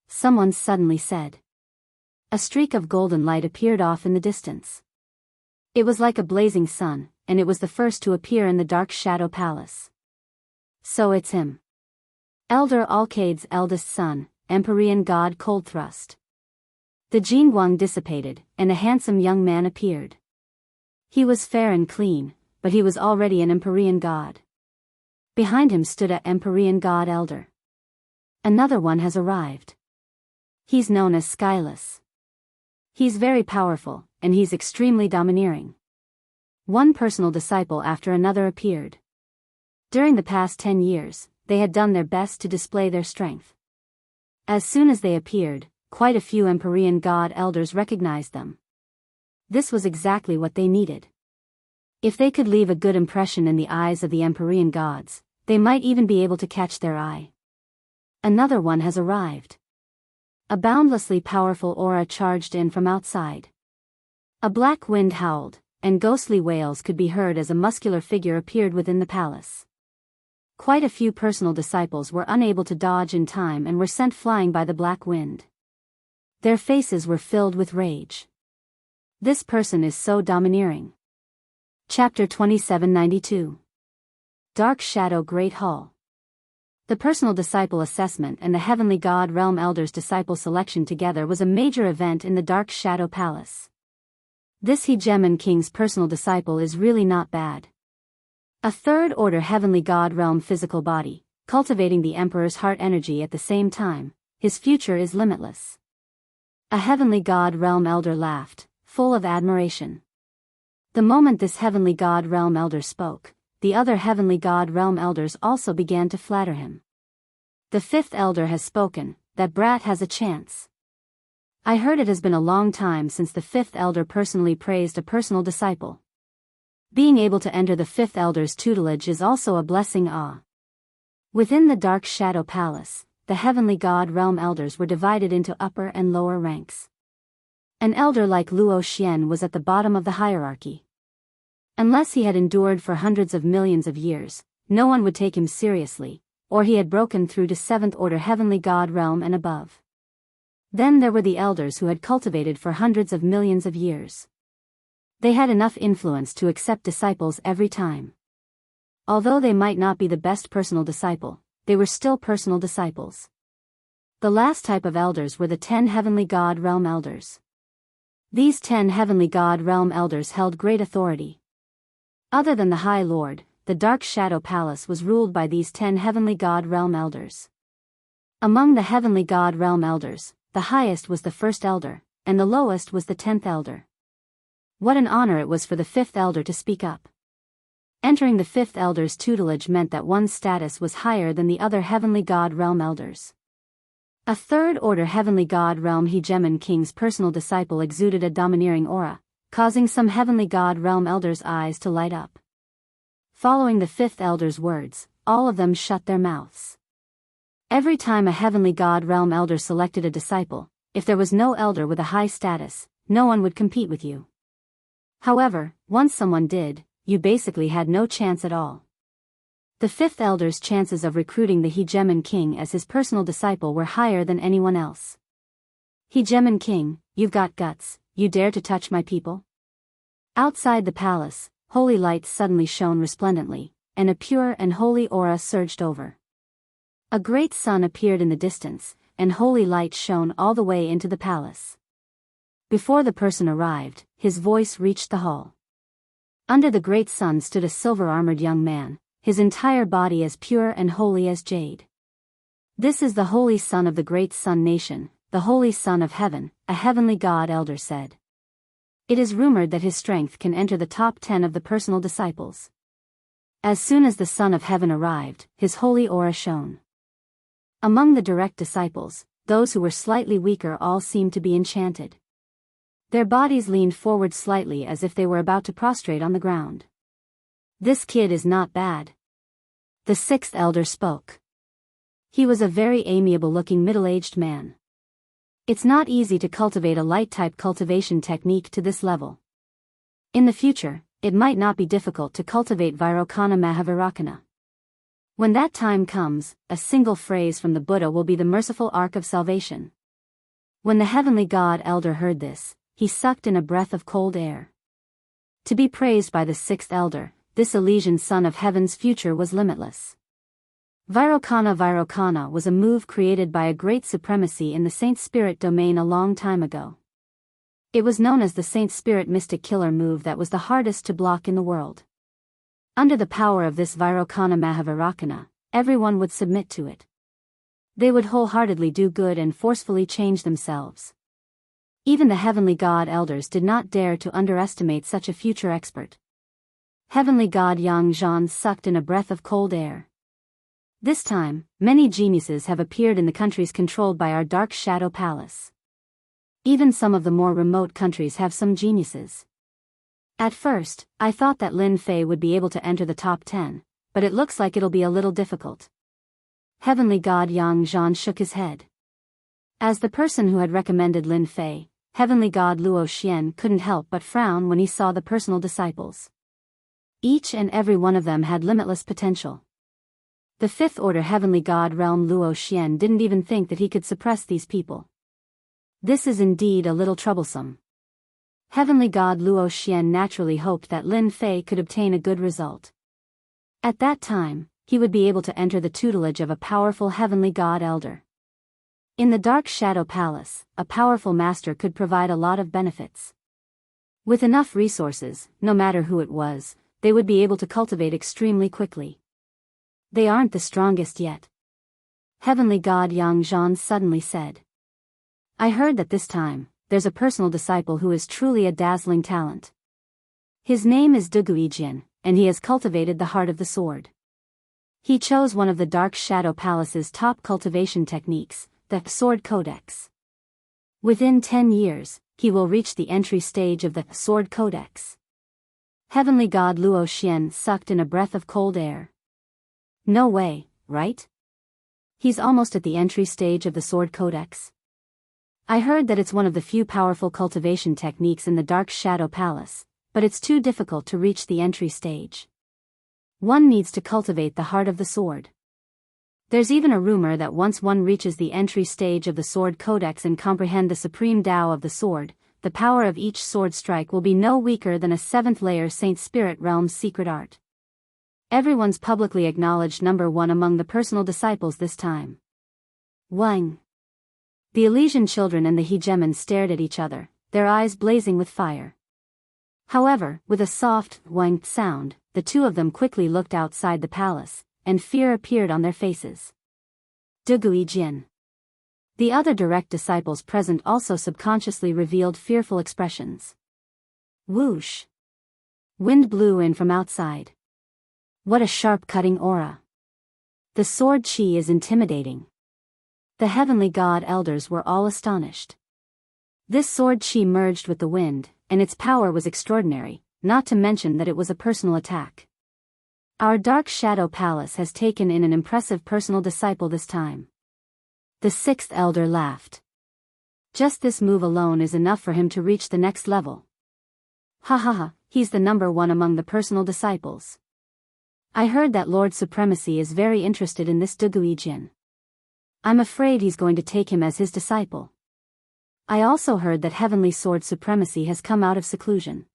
Someone suddenly said. A streak of golden light appeared off in the distance. It was like a blazing sun, and it was the first to appear in the Dark Shadow Palace. So it's him. Elder Alcade's eldest son, Empyrean God Coldthrust. The Jinguang dissipated, and a handsome young man appeared. He was fair and clean, but he was already an Empyrean God. Behind him stood a Empyrean God Elder. Another one has arrived. He's known as Skyless. He's very powerful, and he's extremely domineering. One personal disciple after another appeared. During the past 10 years, they had done their best to display their strength. As soon as they appeared, quite a few Empyrean God Elders recognized them. This was exactly what they needed. If they could leave a good impression in the eyes of the Empyrean gods, they might even be able to catch their eye. Another one has arrived. A boundlessly powerful aura charged in from outside. A black wind howled, and ghostly wails could be heard as a muscular figure appeared within the palace. Quite a few personal disciples were unable to dodge in time and were sent flying by the black wind. Their faces were filled with rage. This person is so domineering. Chapter 2792. Dark Shadow Great Hall. The personal disciple assessment and the Heavenly God Realm Elders disciple selection together was a major event in the Dark Shadow Palace. This Hegemon King's personal disciple is really not bad. A third-order Heavenly God Realm physical body, cultivating the Emperor's heart energy at the same time, his future is limitless. A Heavenly God Realm Elder laughed, full of admiration. The moment this Heavenly God Realm Elder spoke, the other Heavenly God Realm Elders also began to flatter him. The fifth Elder has spoken, that brat has a chance. I heard it has been a long time since the fifth Elder personally praised a personal disciple. Being able to enter the fifth Elder's tutelage is also a blessing. Within the Dark Shadow Palace, the Heavenly God Realm Elders were divided into upper and lower ranks. An elder like Luo Xian was at the bottom of the hierarchy. Unless he had endured for hundreds of millions of years, no one would take him seriously, or he had broken through to 7th order Heavenly God Realm and above. Then there were the elders who had cultivated for hundreds of millions of years. They had enough influence to accept disciples every time. Although they might not be the best personal disciple, they were still personal disciples. The last type of elders were the 10 Heavenly God Realm Elders. These 10 Heavenly God Realm Elders held great authority. Other than the High Lord, the Dark Shadow Palace was ruled by these 10 Heavenly God Realm Elders. Among the Heavenly God Realm Elders, the highest was the first Elder, and the lowest was the 10th Elder. What an honor it was for the 5th Elder to speak up. Entering the 5th Elder's tutelage meant that one's status was higher than the other Heavenly God Realm Elders. A third-order Heavenly God Realm Hegemon King's personal disciple exuded a domineering aura, causing some Heavenly God Realm Elders' eyes to light up. Following the 5th Elder's words, all of them shut their mouths. Every time a Heavenly God Realm Elder selected a disciple, if there was no Elder with a high status, no one would compete with you. However, once someone did, you basically had no chance at all. The 5th Elder's chances of recruiting the Hegemon King as his personal disciple were higher than anyone else. Hegemon King, you've got guts, you dare to touch my people? Outside the palace, holy light suddenly shone resplendently, and a pure and holy aura surged over. A great sun appeared in the distance, and holy light shone all the way into the palace. Before the person arrived, his voice reached the hall. Under the great sun stood a silver-armored young man, his entire body as pure and holy as jade. This is the holy son of the great sun nation, the holy son of heaven, a Heavenly God Elder said. It is rumored that his strength can enter the top 10 of the personal disciples. As soon as the Son of Heaven arrived, his holy aura shone. Among the direct disciples, those who were slightly weaker all seemed to be enchanted. Their bodies leaned forward slightly as if they were about to prostrate on the ground. This kid is not bad. The 6th Elder spoke. He was a very amiable-looking middle-aged man. It's not easy to cultivate a light-type cultivation technique to this level. In the future, it might not be difficult to cultivate Virokana Mahavirakana. When that time comes, a single phrase from the Buddha will be the merciful arc of salvation. When the Heavenly God Elder heard this, he sucked in a breath of cold air. To be praised by the sixth elder, this Elysian son of heaven's future was limitless. Vairocana was a move created by a great supremacy in the Saint Spirit domain a long time ago. It was known as the Saint Spirit Mystic Killer move that was the hardest to block in the world. Under the power of this Vairocana Mahavirakana, everyone would submit to it. They would wholeheartedly do good and forcefully change themselves. Even the Heavenly God Elders did not dare to underestimate such a future expert. Heavenly God Yang Zhan sucked in a breath of cold air. This time, many geniuses have appeared in the countries controlled by our Dark Shadow Palace. Even some of the more remote countries have some geniuses. At first, I thought that Lin Fei would be able to enter the top 10, but it looks like it'll be a little difficult. Heavenly God Yang Zhan shook his head. As the person who had recommended Lin Fei, Heavenly God Luo Xian couldn't help but frown when he saw the personal disciples. Each and every one of them had limitless potential. The fifth order Heavenly God Realm Luo Xian didn't even think that he could suppress these people. This is indeed a little troublesome. Heavenly God Luo Xian naturally hoped that Lin Fei could obtain a good result. At that time, he would be able to enter the tutelage of a powerful Heavenly God Elder. In the Dark Shadow Palace, a powerful master could provide a lot of benefits. With enough resources, no matter who it was, they would be able to cultivate extremely quickly. They aren't the strongest yet. Heavenly God Yang Zhan suddenly said. I heard that this time, there's a personal disciple who is truly a dazzling talent. His name is Duguijian, and he has cultivated the heart of the sword. He chose one of the Dark Shadow Palace's top cultivation techniques, the Sword Codex. Within 10 years, he will reach the entry stage of the Sword Codex. Heavenly God Luo Xian sucked in a breath of cold air. No way, right? He's almost at the entry stage of the Sword Codex. I heard that it's one of the few powerful cultivation techniques in the Dark Shadow Palace, but it's too difficult to reach the entry stage. One needs to cultivate the heart of the sword. There's even a rumor that once one reaches the entry stage of the Sword Codex and comprehend the supreme Tao of the sword, the power of each sword strike will be no weaker than a 7th layer Saint Spirit Realm's secret art. Everyone's publicly acknowledged number one among the personal disciples this time. Wang. The Elysian children and the hegemon stared at each other, their eyes blazing with fire. However, with a soft, wang sound, the two of them quickly looked outside the palace, and fear appeared on their faces. Duguijian. The other direct disciples present also subconsciously revealed fearful expressions. Whoosh. Wind blew in from outside. What a sharp cutting aura. The sword chi is intimidating. The Heavenly God Elders were all astonished. This sword chi merged with the wind, and its power was extraordinary, not to mention that it was a personal attack. Our Dark Shadow Palace has taken in an impressive personal disciple this time. The sixth elder laughed. Just this move alone is enough for him to reach the next level. Ha ha ha, he's the number one among the personal disciples. I heard that Lord Supremacy is very interested in this Duguijian. I'm afraid he's going to take him as his disciple. I also heard that Heavenly Sword Supremacy has come out of seclusion.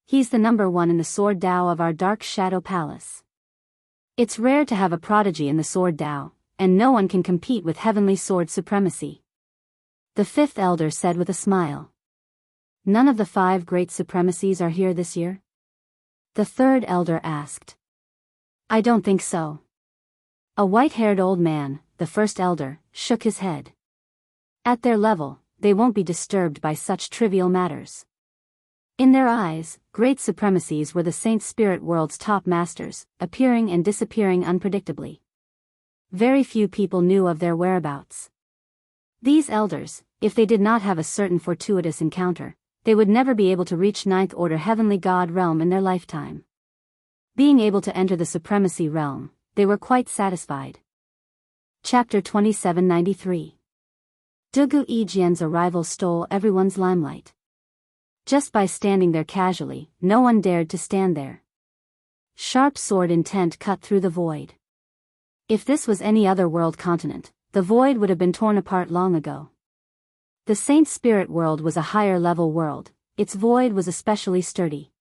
He's the number one in the Sword Tao of our Dark Shadow Palace. It's rare to have a prodigy in the Sword Tao, and no one can compete with Heavenly Sword Supremacy. The fifth elder said with a smile. None of the 5 great supremacies are here this year? The third elder asked. I don't think so. A white-haired old man, the first elder, shook his head. At their level, they won't be disturbed by such trivial matters. In their eyes, great supremacies were the Saint Spirit world's top masters, appearing and disappearing unpredictably. Very few people knew of their whereabouts. These elders, if they did not have a certain fortuitous encounter, they would never be able to reach 9th order Heavenly God realm in their lifetime. Being able to enter the Supremacy realm, they were quite satisfied. Chapter 2793. Duguijian's arrival stole everyone's limelight. Just by standing there casually, no one dared to stand there. Sharp sword intent cut through the void. If this was any other world continent, the void would have been torn apart long ago. The Saint Spirit world was a higher level world, its void was especially sturdy.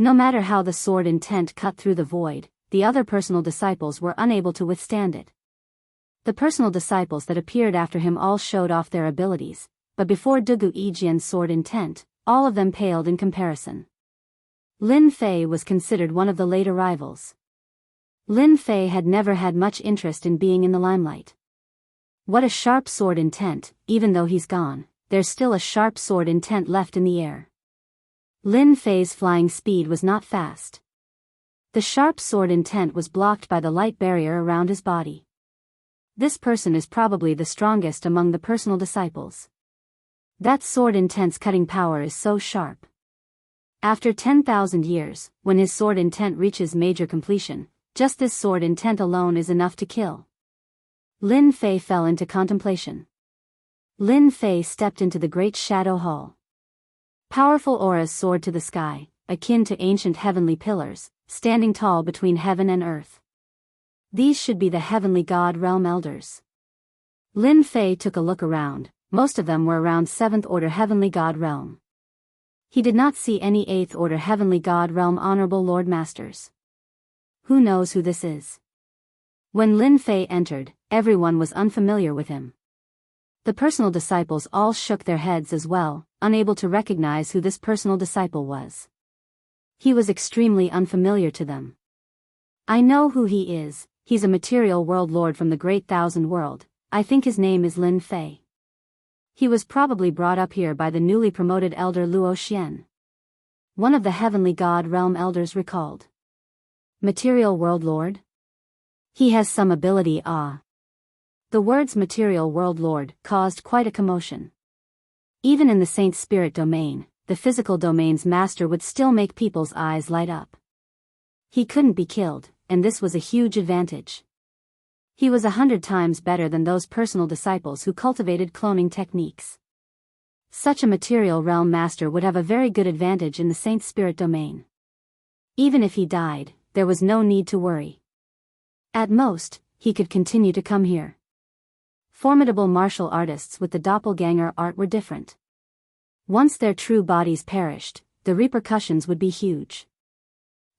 No matter how the sword intent cut through the void, the other personal disciples were unable to withstand it. The personal disciples that appeared after him all showed off their abilities, but before Dugu Yijian's sword intent, all of them paled in comparison. Lin Fei was considered one of the late arrivals. Lin Fei had never had much interest in being in the limelight. What a sharp sword intent, even though he's gone, there's still a sharp sword intent left in the air. Lin Fei's flying speed was not fast. The sharp sword intent was blocked by the light barrier around his body. This person is probably the strongest among the personal disciples. That sword intent's cutting power is so sharp. After 10,000 years, when his sword intent reaches major completion, just this sword intent alone is enough to kill. Lin Fei fell into contemplation. Lin Fei stepped into the great shadow hall. Powerful auras soared to the sky, akin to ancient heavenly pillars, standing tall between heaven and earth. These should be the heavenly god realm elders. Lin Fei took a look around. Most of them were around 7th order heavenly god realm. He did not see any 8th order heavenly god realm honorable lord masters. Who knows who this is? When Lin Fei entered, everyone was unfamiliar with him. The personal disciples all shook their heads as well, unable to recognize who this personal disciple was. He was extremely unfamiliar to them. I know who he is, he's a material world lord from the Great Thousand World. I think his name is Lin Fei. He was probably brought up here by the newly promoted elder Luo Xian. One of the heavenly god realm elders recalled. Material world lord? He has some ability. The words material world lord caused quite a commotion. Even in the saint spirit domain, the physical domain's master would still make people's eyes light up. He couldn't be killed, and this was a huge advantage. He was 100 times better than those personal disciples who cultivated cloning techniques. Such a material realm master would have a very good advantage in the saint spirit domain. Even if he died, there was no need to worry. At most, he could continue to come here. Formidable martial artists with the doppelganger art were different. Once their true bodies perished, the repercussions would be huge.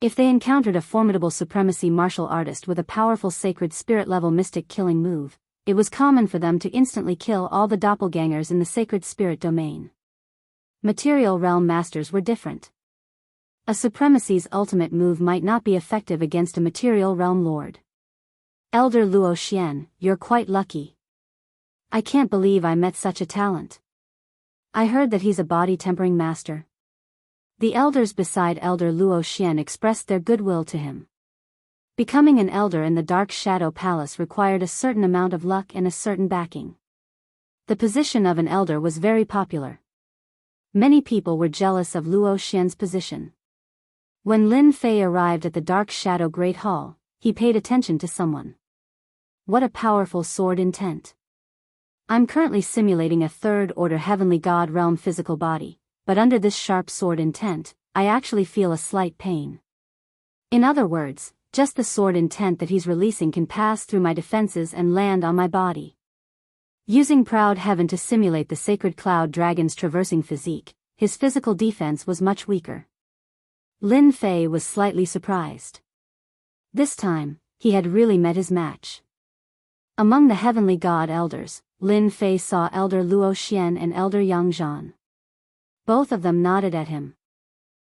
If they encountered a formidable supremacy martial artist with a powerful sacred spirit-level mystic killing move, it was common for them to instantly kill all the doppelgangers in the sacred spirit domain. Material realm masters were different. A supremacy's ultimate move might not be effective against a material realm lord. Elder Luo Xian, you're quite lucky. I can't believe I met such a talent. I heard that he's a body-tempering master. The elders beside Elder Luo Xian expressed their goodwill to him. Becoming an elder in the Dark Shadow Palace required a certain amount of luck and a certain backing. The position of an elder was very popular. Many people were jealous of Luo Xian's position. When Lin Fei arrived at the Dark Shadow Great Hall, he paid attention to someone. What a powerful sword intent. I'm currently simulating a 3rd order heavenly god realm physical body. But under this sharp sword intent, I actually feel a slight pain. In other words, just the sword intent that he's releasing can pass through my defenses and land on my body. Using proud heaven to simulate the sacred cloud dragon's traversing physique, his physical defense was much weaker. Lin Fei was slightly surprised. This time, he had really met his match. Among the heavenly god elders, Lin Fei saw Elder Luo Xian and Elder Yang Zhan. Both of them nodded at him.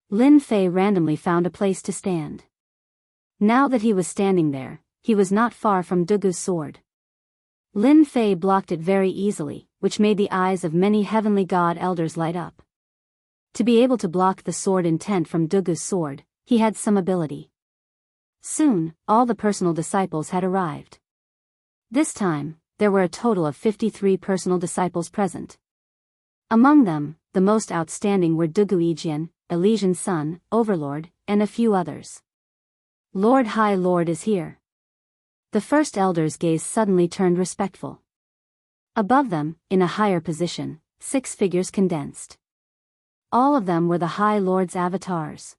Lin Fei randomly found a place to stand. Now that he was standing there, he was not far from Dugu's sword. Lin Fei blocked it very easily, which made the eyes of many heavenly god elders light up. To be able to block the sword intent from Dugu's sword, he had some ability. Soon, all the personal disciples had arrived. This time, there were a total of 53 personal disciples present. Among them, the most outstanding were Dugu Yijian, Elysian Sun, Overlord, and a few others. Lord High Lord is here. The first elder's gaze suddenly turned respectful. Above them, in a higher position, 6 figures condensed. All of them were the High Lord's avatars.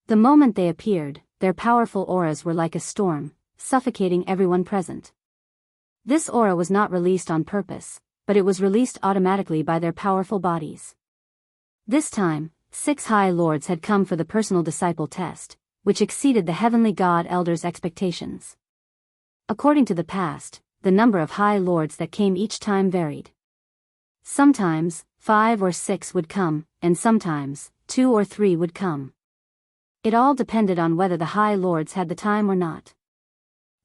The moment they appeared, their powerful auras were like a storm, suffocating everyone present. This aura was not released on purpose, but it was released automatically by their powerful bodies. This time, 6 High Lords had come for the personal disciple test, which exceeded the heavenly God Elders' expectations. According to the past, the number of High Lords that came each time varied. Sometimes, 5 or 6 would come, and sometimes, 2 or 3 would come. It all depended on whether the High Lords had the time or not.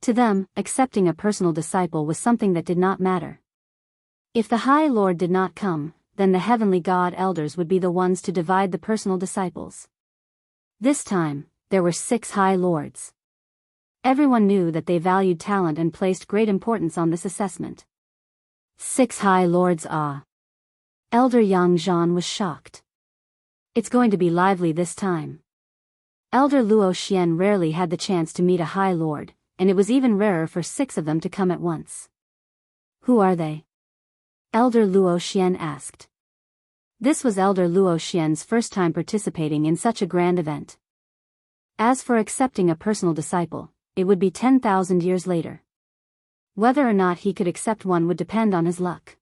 To them, accepting a personal disciple was something that did not matter. If the High Lord did not come, then the heavenly God Elders would be the ones to divide the personal disciples. This time, there were 6 High Lords. Everyone knew that they valued talent and placed great importance on this assessment. 6 High Lords. Elder Yang Zhan was shocked. It's going to be lively this time. Elder Luo Xian rarely had the chance to meet a High Lord, and it was even rarer for 6 of them to come at once. Who are they? Elder Luo Xian asked. This was Elder Luo Xian's first time participating in such a grand event. As for accepting a personal disciple, it would be 10,000 years later. Whether or not he could accept one would depend on his luck.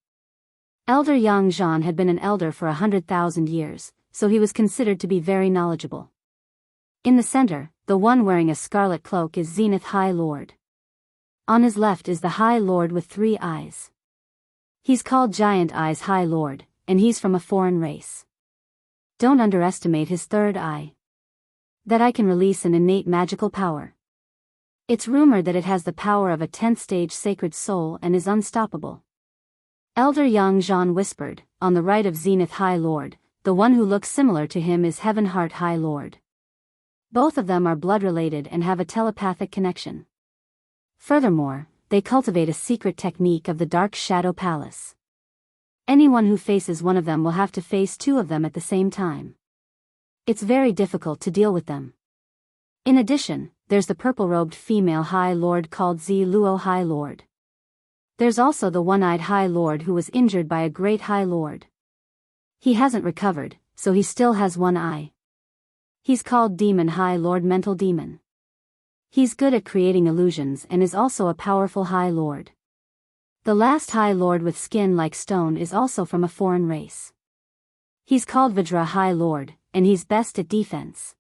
Elder Yang Zhan had been an elder for 100,000 years, so he was considered to be very knowledgeable. In the center, the one wearing a scarlet cloak is Zenith High Lord. On his left is the High Lord with 3 eyes. He's called Giant Eyes High Lord, and he's from a foreign race. Don't underestimate his 3rd eye. That eye can release an innate magical power. It's rumored that it has the power of a 10th stage sacred soul and is unstoppable. Elder Yang Zhan whispered, on the right of Zenith High Lord, the one who looks similar to him is Heaven Heart High Lord. Both of them are blood-related and have a telepathic connection. Furthermore, they cultivate a secret technique of the Dark Shadow Palace. Anyone who faces one of them will have to face 2 of them at the same time. It's very difficult to deal with them. In addition, there's the purple-robed female High Lord called Zi Luo High Lord. There's also the one-eyed High Lord who was injured by a great High Lord. He hasn't recovered, so he still has 1 eye. He's called Demon High Lord Mental Demon. He's good at creating illusions and is also a powerful High Lord. The last High Lord with skin like stone is also from a foreign race. He's called Vajra High Lord, and he's best at defense.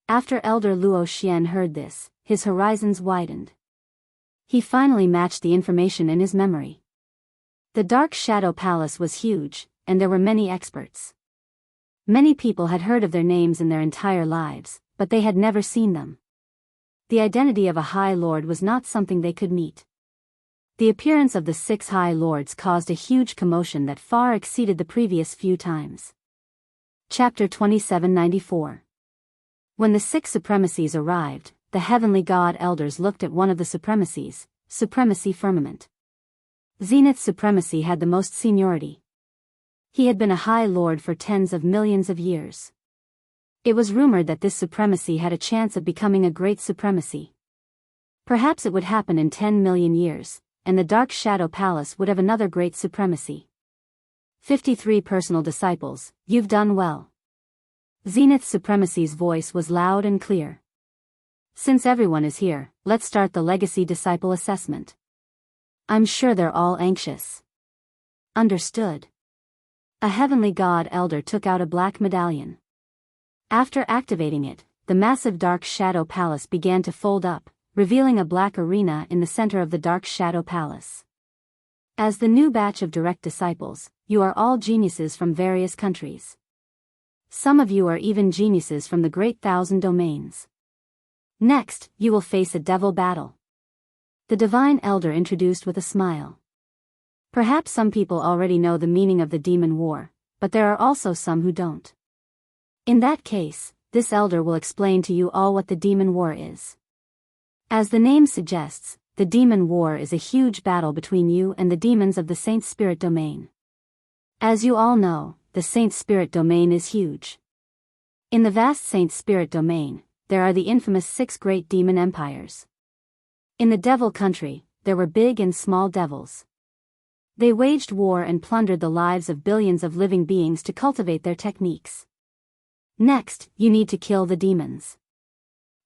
After Elder Luo Xian heard this, his horizons widened. He finally matched the information in his memory. The Dark Shadow Palace was huge, and there were many experts. Many people had heard of their names in their entire lives, but they had never seen them. The identity of a High Lord was not something they could meet. The appearance of the 6 High Lords caused a huge commotion that far exceeded the previous few times. Chapter 2794. When the 6 supremacies arrived, the heavenly God Elders looked at one of the supremacies, Supremacy Firmament. Zenith's supremacy had the most seniority. He had been a High Lord for tens of millions of years. It was rumored that this supremacy had a chance of becoming a great supremacy. Perhaps it would happen in 10 million years, and the Dark Shadow Palace would have another great supremacy. 53 personal disciples, you've done well. Zenith's supremacy's voice was loud and clear. Since everyone is here, let's start the Legacy Disciple Assessment. I'm sure they're all anxious. Understood. A heavenly God Elder took out a black medallion. After activating it, the massive Dark Shadow Palace began to fold up, revealing a black arena in the center of the Dark Shadow Palace. As the new batch of direct disciples, you are all geniuses from various countries. Some of you are even geniuses from the Great Thousand Domains. Next, you will face a devil battle. The Divine Elder introduced with a smile. Perhaps some people already know the meaning of the demon war, but there are also some who don't. In that case, this Elder will explain to you all what the demon war is. As the name suggests, the demon war is a huge battle between you and the demons of the Saint Spirit Domain. As you all know, the Saint Spirit Domain is huge. In the vast Saint Spirit Domain, there are the infamous 6 great demon empires. In the Devil Country, there were big and small devils. They waged war and plundered the lives of billions of living beings to cultivate their techniques. Next, you need to kill the demons.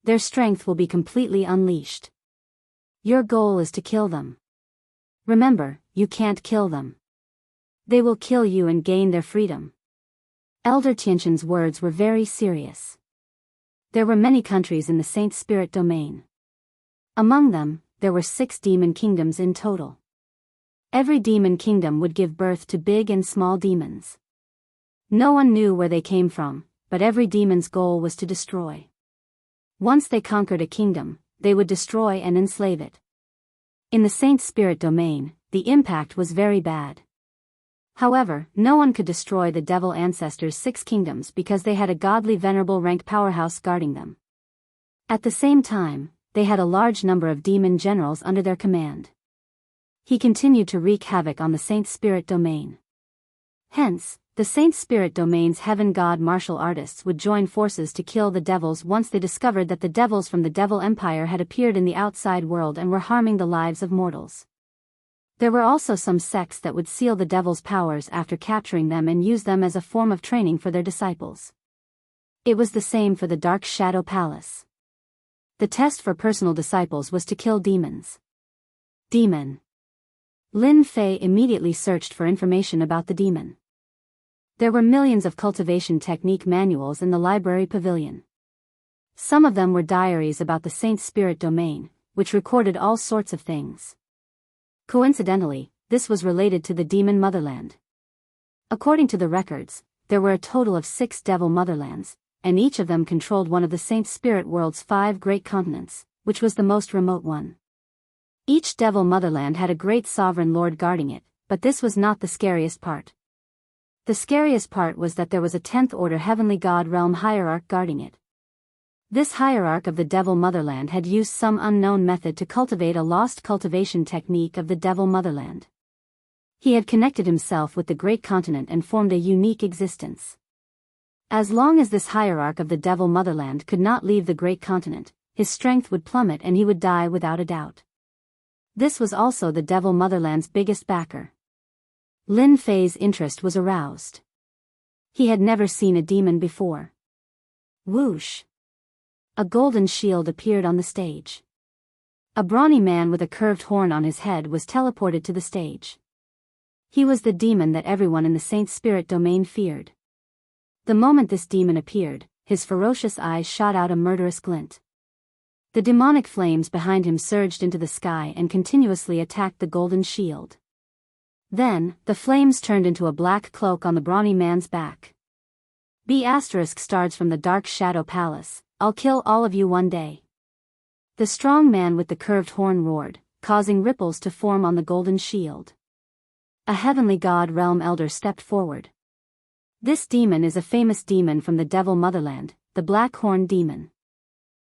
Their strength will be completely unleashed. Your goal is to kill them. Remember, you can't kill them. They will kill you and gain their freedom. Elder Tianqian's words were very serious. There were many countries in the Saint Spirit domain. Among them, there were 6 demon kingdoms in total. Every demon kingdom would give birth to big and small demons. No one knew where they came from, but every demon's goal was to destroy. Once they conquered a kingdom, they would destroy and enslave it. In the Saint Spirit domain, the impact was very bad. However, no one could destroy the devil ancestors' 6 kingdoms because they had a godly venerable rank powerhouse guarding them. At the same time, they had a large number of demon generals under their command. He continued to wreak havoc on the Saint Spirit domain. Hence, the Saint Spirit domain's heaven god martial artists would join forces to kill the devils once they discovered that the devils from the Devil Empire had appeared in the outside world and were harming the lives of mortals. There were also some sects that would seal the devil's powers after capturing them and use them as a form of training for their disciples. It was the same for the Dark Shadow Palace. The test for personal disciples was to kill demons. Demon. Lin Fei immediately searched for information about the demon. There were millions of cultivation technique manuals in the library pavilion. Some of them were diaries about the Saint Spirit domain, which recorded all sorts of things. Coincidentally, this was related to the demon motherland. According to the records, there were a total of 6 devil motherlands, and each of them controlled one of the Saint Spirit world's 5 great continents, which was the most remote one. Each devil motherland had a great sovereign lord guarding it, but this was not the scariest part. The scariest part was that there was a 10th order heavenly god realm hierarch guarding it. This hierarch of the devil motherland had used some unknown method to cultivate a lost cultivation technique of the devil motherland. He had connected himself with the great continent and formed a unique existence. As long as this hierarch of the devil motherland could not leave the great continent, his strength would plummet and he would die without a doubt. This was also the devil motherland's biggest backer. Lin Fei's interest was aroused. He had never seen a demon before. Whoosh! A golden shield appeared on the stage. A brawny man with a curved horn on his head was teleported to the stage. He was the demon that everyone in the Saint Spirit domain feared. The moment this demon appeared, his ferocious eyes shot out a murderous glint. The demonic flames behind him surged into the sky and continuously attacked the golden shield. Then, the flames turned into a black cloak on the brawny man's back. **stars from the Dark Shadow Palace, I'll kill all of you one day." The strong man with the curved horn roared, causing ripples to form on the golden shield. A heavenly god realm elder stepped forward. This demon is a famous demon from the devil motherland, the Black Horn Demon.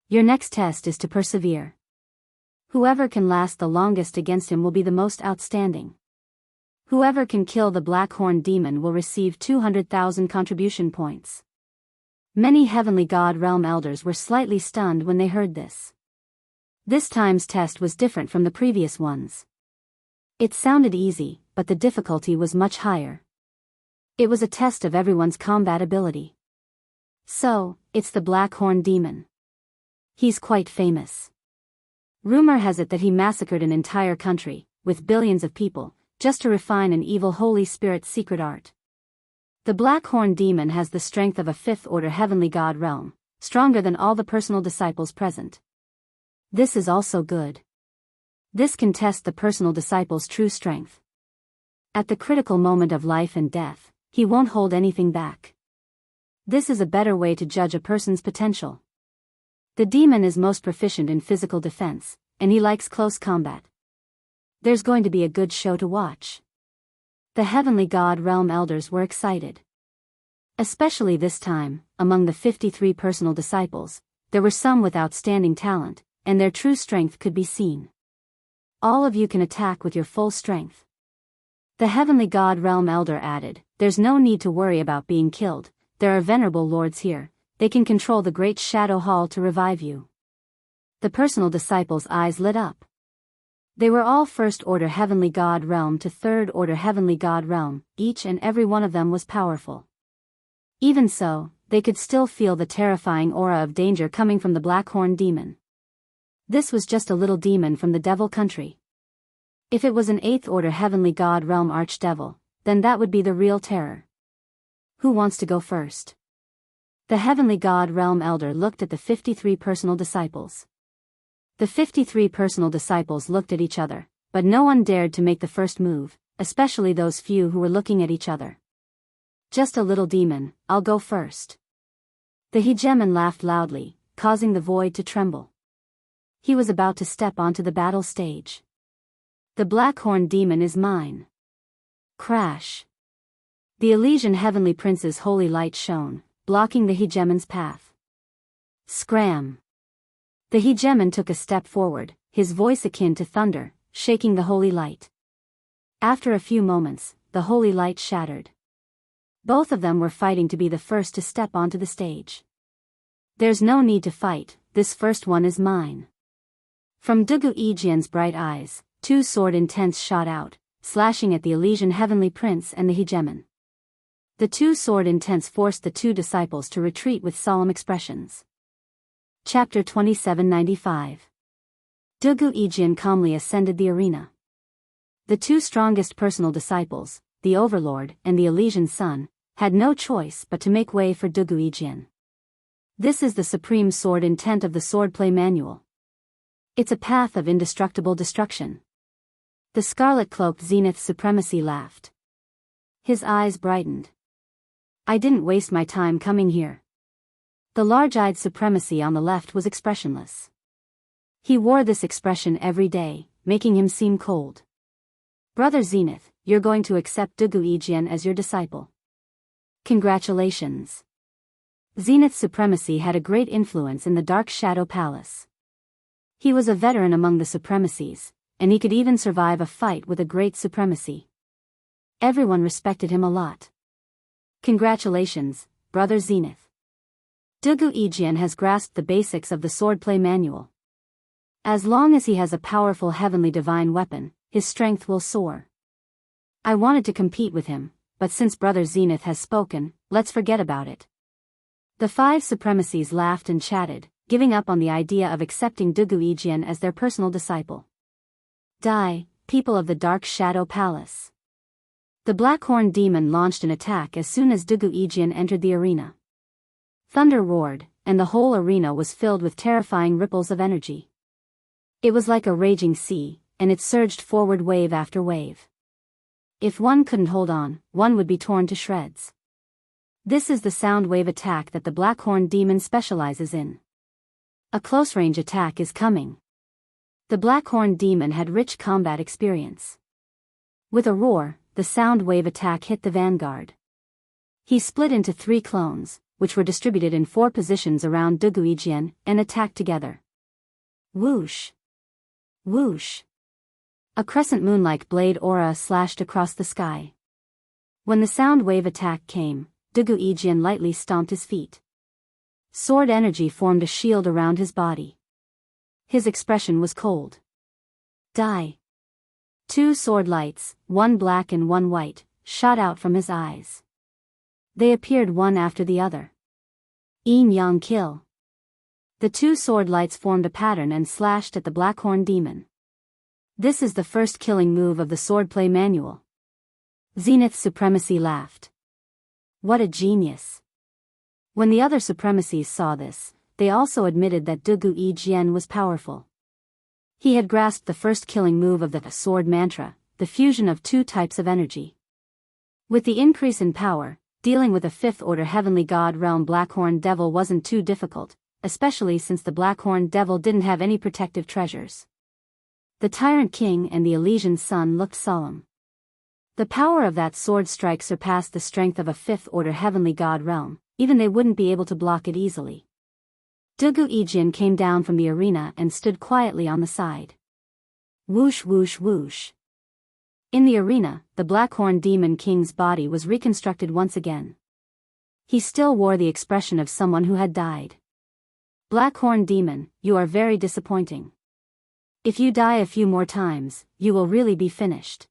Your next test is to persevere. Whoever can last the longest against him will be the most outstanding. Whoever can kill the Black Horn Demon will receive 200,000 contribution points. Many heavenly god realm elders were slightly stunned when they heard this. This time's test was different from the previous ones. It sounded easy, but the difficulty was much higher. It was a test of everyone's combat ability. So, it's the Black Horn Demon. He's quite famous. Rumor has it that he massacred an entire country, with billions of people, just to refine an evil Holy Spirit's secret art. The Black Horn Demon has the strength of a 5th-order heavenly god realm, stronger than all the personal disciples present. This is also good. This can test the personal disciple's true strength. At the critical moment of life and death, he won't hold anything back. This is a better way to judge a person's potential. The demon is most proficient in physical defense, and he likes close combat. There's going to be a good show to watch. The heavenly god realm elders were excited. Especially this time, among the 53 personal disciples, there were some with outstanding talent, and their true strength could be seen. All of you can attack with your full strength. The heavenly god realm elder added, "There's no need to worry about being killed, there are venerable lords here, they can control the great shadow hall to revive you." The personal disciples' eyes lit up. They were all 1st-order heavenly god realm to 3rd-order heavenly god realm, each and every one of them was powerful. Even so, they could still feel the terrifying aura of danger coming from the Black Horn Demon. This was just a little demon from the devil country. If it was an 8th-order heavenly god realm archdevil, then that would be the real terror. Who wants to go first? The heavenly god realm elder looked at the 53 personal disciples. The 53 personal disciples looked at each other, but no one dared to make the first move, especially those few who were looking at each other. Just a little demon, I'll go first. The hegemon laughed loudly, causing the void to tremble. He was about to step onto the battle stage. The black horned demon is mine. Crash. The Elysian heavenly prince's holy light shone, blocking the hegemon's path. Scram. The hegemon took a step forward, his voice akin to thunder, shaking the holy light. After a few moments, the holy light shattered. Both of them were fighting to be the first to step onto the stage. There's no need to fight, this first one is mine. From Dugu Ejian's bright eyes, two sword intents shot out, slashing at the Elysian heavenly prince and the hegemon. The two sword intents forced the two disciples to retreat with solemn expressions. Chapter 2795. Dugu Ejian calmly ascended the arena. The two strongest personal disciples, the Overlord and the Elysian Sun, had no choice but to make way for Dugu Ejian. This is the supreme sword intent of the swordplay manual. It's a path of indestructible destruction. The scarlet-cloaked Zenith Supremacy laughed. His eyes brightened. I didn't waste my time coming here. The large-eyed Supremacy on the left was expressionless. He wore this expression every day, making him seem cold. Brother Zenith, you're going to accept Dugu Ejian as your disciple. Congratulations. Zenith Supremacy had a great influence in the Dark Shadow Palace. He was a veteran among the Supremacies, and he could even survive a fight with a great Supremacy. Everyone respected him a lot. Congratulations, Brother Zenith. Dugu Ejian has grasped the basics of the swordplay manual. As long as he has a powerful heavenly divine weapon, his strength will soar. I wanted to compete with him, but since Brother Zenith has spoken, let's forget about it. The 5 Supremacies laughed and chatted, giving up on the idea of accepting Dugu Ejian as their personal disciple. Die, people of the Dark Shadow Palace. The Blackhorn Demon launched an attack as soon as Dugu Ejian entered the arena. Thunder roared, and the whole arena was filled with terrifying ripples of energy. It was like a raging sea, and it surged forward wave after wave. If one couldn't hold on, one would be torn to shreds. This is the sound wave attack that the Blackhorn Demon specializes in. A close-range attack is coming. The Blackhorn Demon had rich combat experience. With a roar, the sound wave attack hit the vanguard. He split into 3 clones, which were distributed in 4 positions around Dugu Ejian, and attacked together. Whoosh! Whoosh! A crescent moon-like blade aura slashed across the sky. When the sound wave attack came, Dugu Ejian lightly stomped his feet. Sword energy formed a shield around his body. His expression was cold. Die! 2 sword lights, one black and one white, shot out from his eyes. They appeared one after the other. Yin-yang kill. The 2 sword lights formed a pattern and slashed at the Blackhorn Demon. This is the first killing move of the swordplay manual. Zenith Supremacy laughed. What a genius. When the other Supremacies saw this, they also admitted that Dugu Ejian was powerful. He had grasped the first killing move of the sword mantra, the fusion of 2 types of energy. With the increase in power, dealing with a 5th-order heavenly god realm Blackhorn Devil wasn't too difficult, especially since the Blackhorn Devil didn't have any protective treasures. The Tyrant King and the Elysian Sun looked solemn. The power of that sword strike surpassed the strength of a 5th-order heavenly god realm, even they wouldn't be able to block it easily. Dugu Ejian came down from the arena and stood quietly on the side. Whoosh whoosh whoosh. In the arena, the Blackhorn Demon King's body was reconstructed once again. He still wore the expression of someone who had died. Blackhorn Demon, you are very disappointing. If you die a few more times, you will really be finished.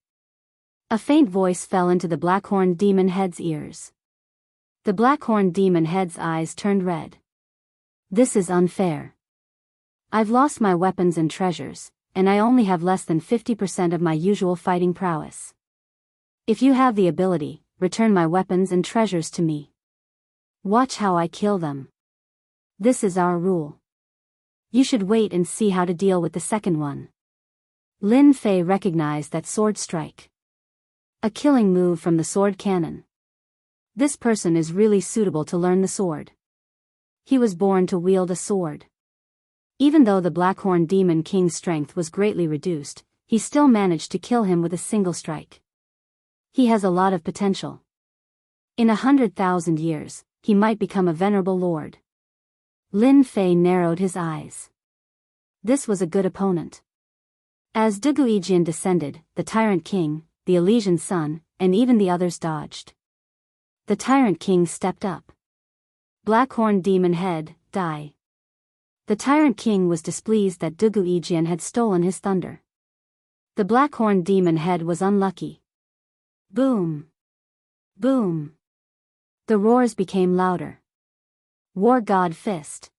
A faint voice fell into the Blackhorn Demon Head's ears. The Blackhorn Demon Head's eyes turned red. This is unfair. I've lost my weapons and treasures, and I only have less than 50% of my usual fighting prowess. If you have the ability, return my weapons and treasures to me. Watch how I kill them. This is our rule. You should wait and see how to deal with the second one. Lin Fei recognized that sword strike. A killing move from the sword cannon. This person is really suitable to learn the sword. He was born to wield a sword. Even though the Blackhorn Demon King's strength was greatly reduced, he still managed to kill him with a single strike. He has a lot of potential. In 100,000 years, he might become a venerable lord. Lin Fei narrowed his eyes. This was a good opponent. As Duguijian descended, the Tyrant King, the Elysian Sun, and even the others dodged. The Tyrant King stepped up. Blackhorn Demon Head, die. The Tyrant King was displeased that Duguijian had stolen his thunder. The Blackhorn Demon Head was unlucky. Boom! Boom! The roars became louder. War God Fist.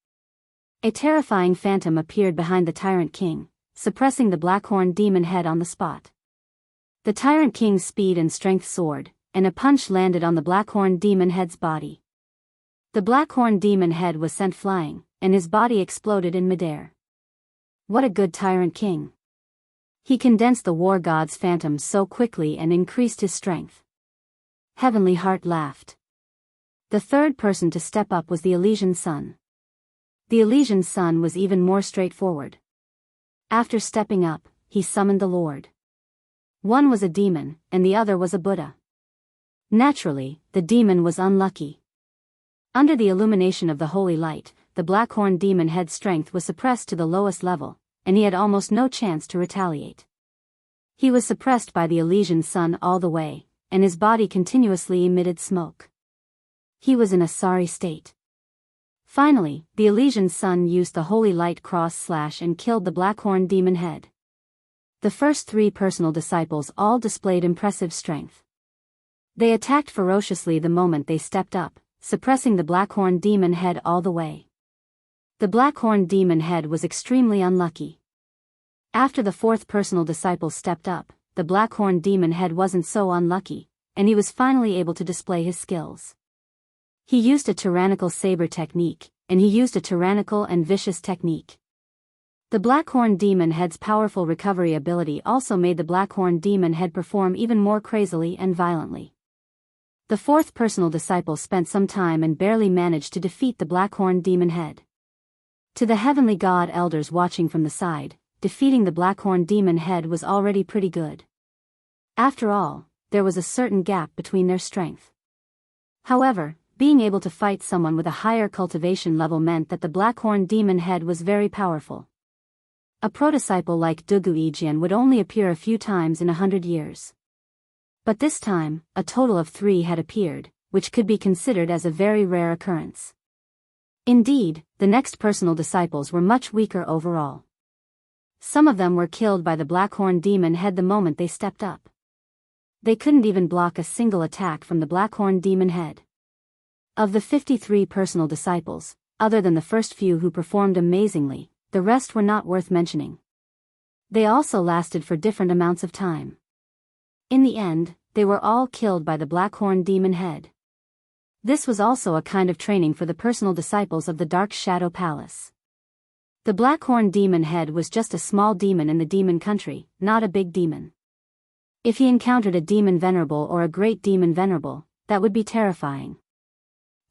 A terrifying phantom appeared behind the Tyrant King, suppressing the Blackhorn Demon Head on the spot. The Tyrant King's speed and strength soared, and a punch landed on the Blackhorn Demon Head's body. The Blackhorn Demon Head was sent flying, and his body exploded in midair. What a good Tyrant King. He condensed the War God's phantom so quickly and increased his strength. Heavenly Heart laughed. The third person to step up was the Elysian Sun. The Elysian Sun was even more straightforward. After stepping up, he summoned the Lord. One was a demon, and the other was a Buddha. Naturally, the demon was unlucky. Under the illumination of the holy light, the Blackhorn Demon Head's strength was suppressed to the lowest level, and he had almost no chance to retaliate. He was suppressed by the Elysian Sun all the way, and his body continuously emitted smoke. He was in a sorry state. Finally, the Elysian Sun used the holy light cross slash and killed the Blackhorn Demon Head. The first three personal disciples all displayed impressive strength. They attacked ferociously the moment they stepped up, suppressing the Blackhorn Demon Head all the way. The Blackhorn Demon Head was extremely unlucky. After the fourth personal disciple stepped up, the Blackhorn Demon Head wasn't so unlucky, and he was finally able to display his skills. He used a tyrannical saber technique, and he used a tyrannical and vicious technique. The Blackhorn Demon Head's powerful recovery ability also made the Blackhorn Demon Head perform even more crazily and violently. The fourth personal disciple spent some time and barely managed to defeat the Blackhorn Demon Head. To the heavenly god elders watching from the side, defeating the Blackhorn Demon Head was already pretty good. After all, there was a certain gap between their strength. However, being able to fight someone with a higher cultivation level meant that the Blackhorn Demon Head was very powerful. A protodisciple like Duguijian would only appear a few times in 100 years. But this time, a total of 3 had appeared, which could be considered as a very rare occurrence. Indeed, the next personal disciples were much weaker overall. Some of them were killed by the Blackhorn Demon Head the moment they stepped up. They couldn't even block a single attack from the Blackhorn Demon Head. Of the 53 personal disciples, other than the first few who performed amazingly, the rest were not worth mentioning. They also lasted for different amounts of time. In the end, they were all killed by the Blackhorn Demon Head. This was also a kind of training for the personal disciples of the Dark Shadow Palace. The Blackhorn Demon Head was just a small demon in the demon country, not a big demon. If he encountered a demon venerable or a great demon venerable, that would be terrifying.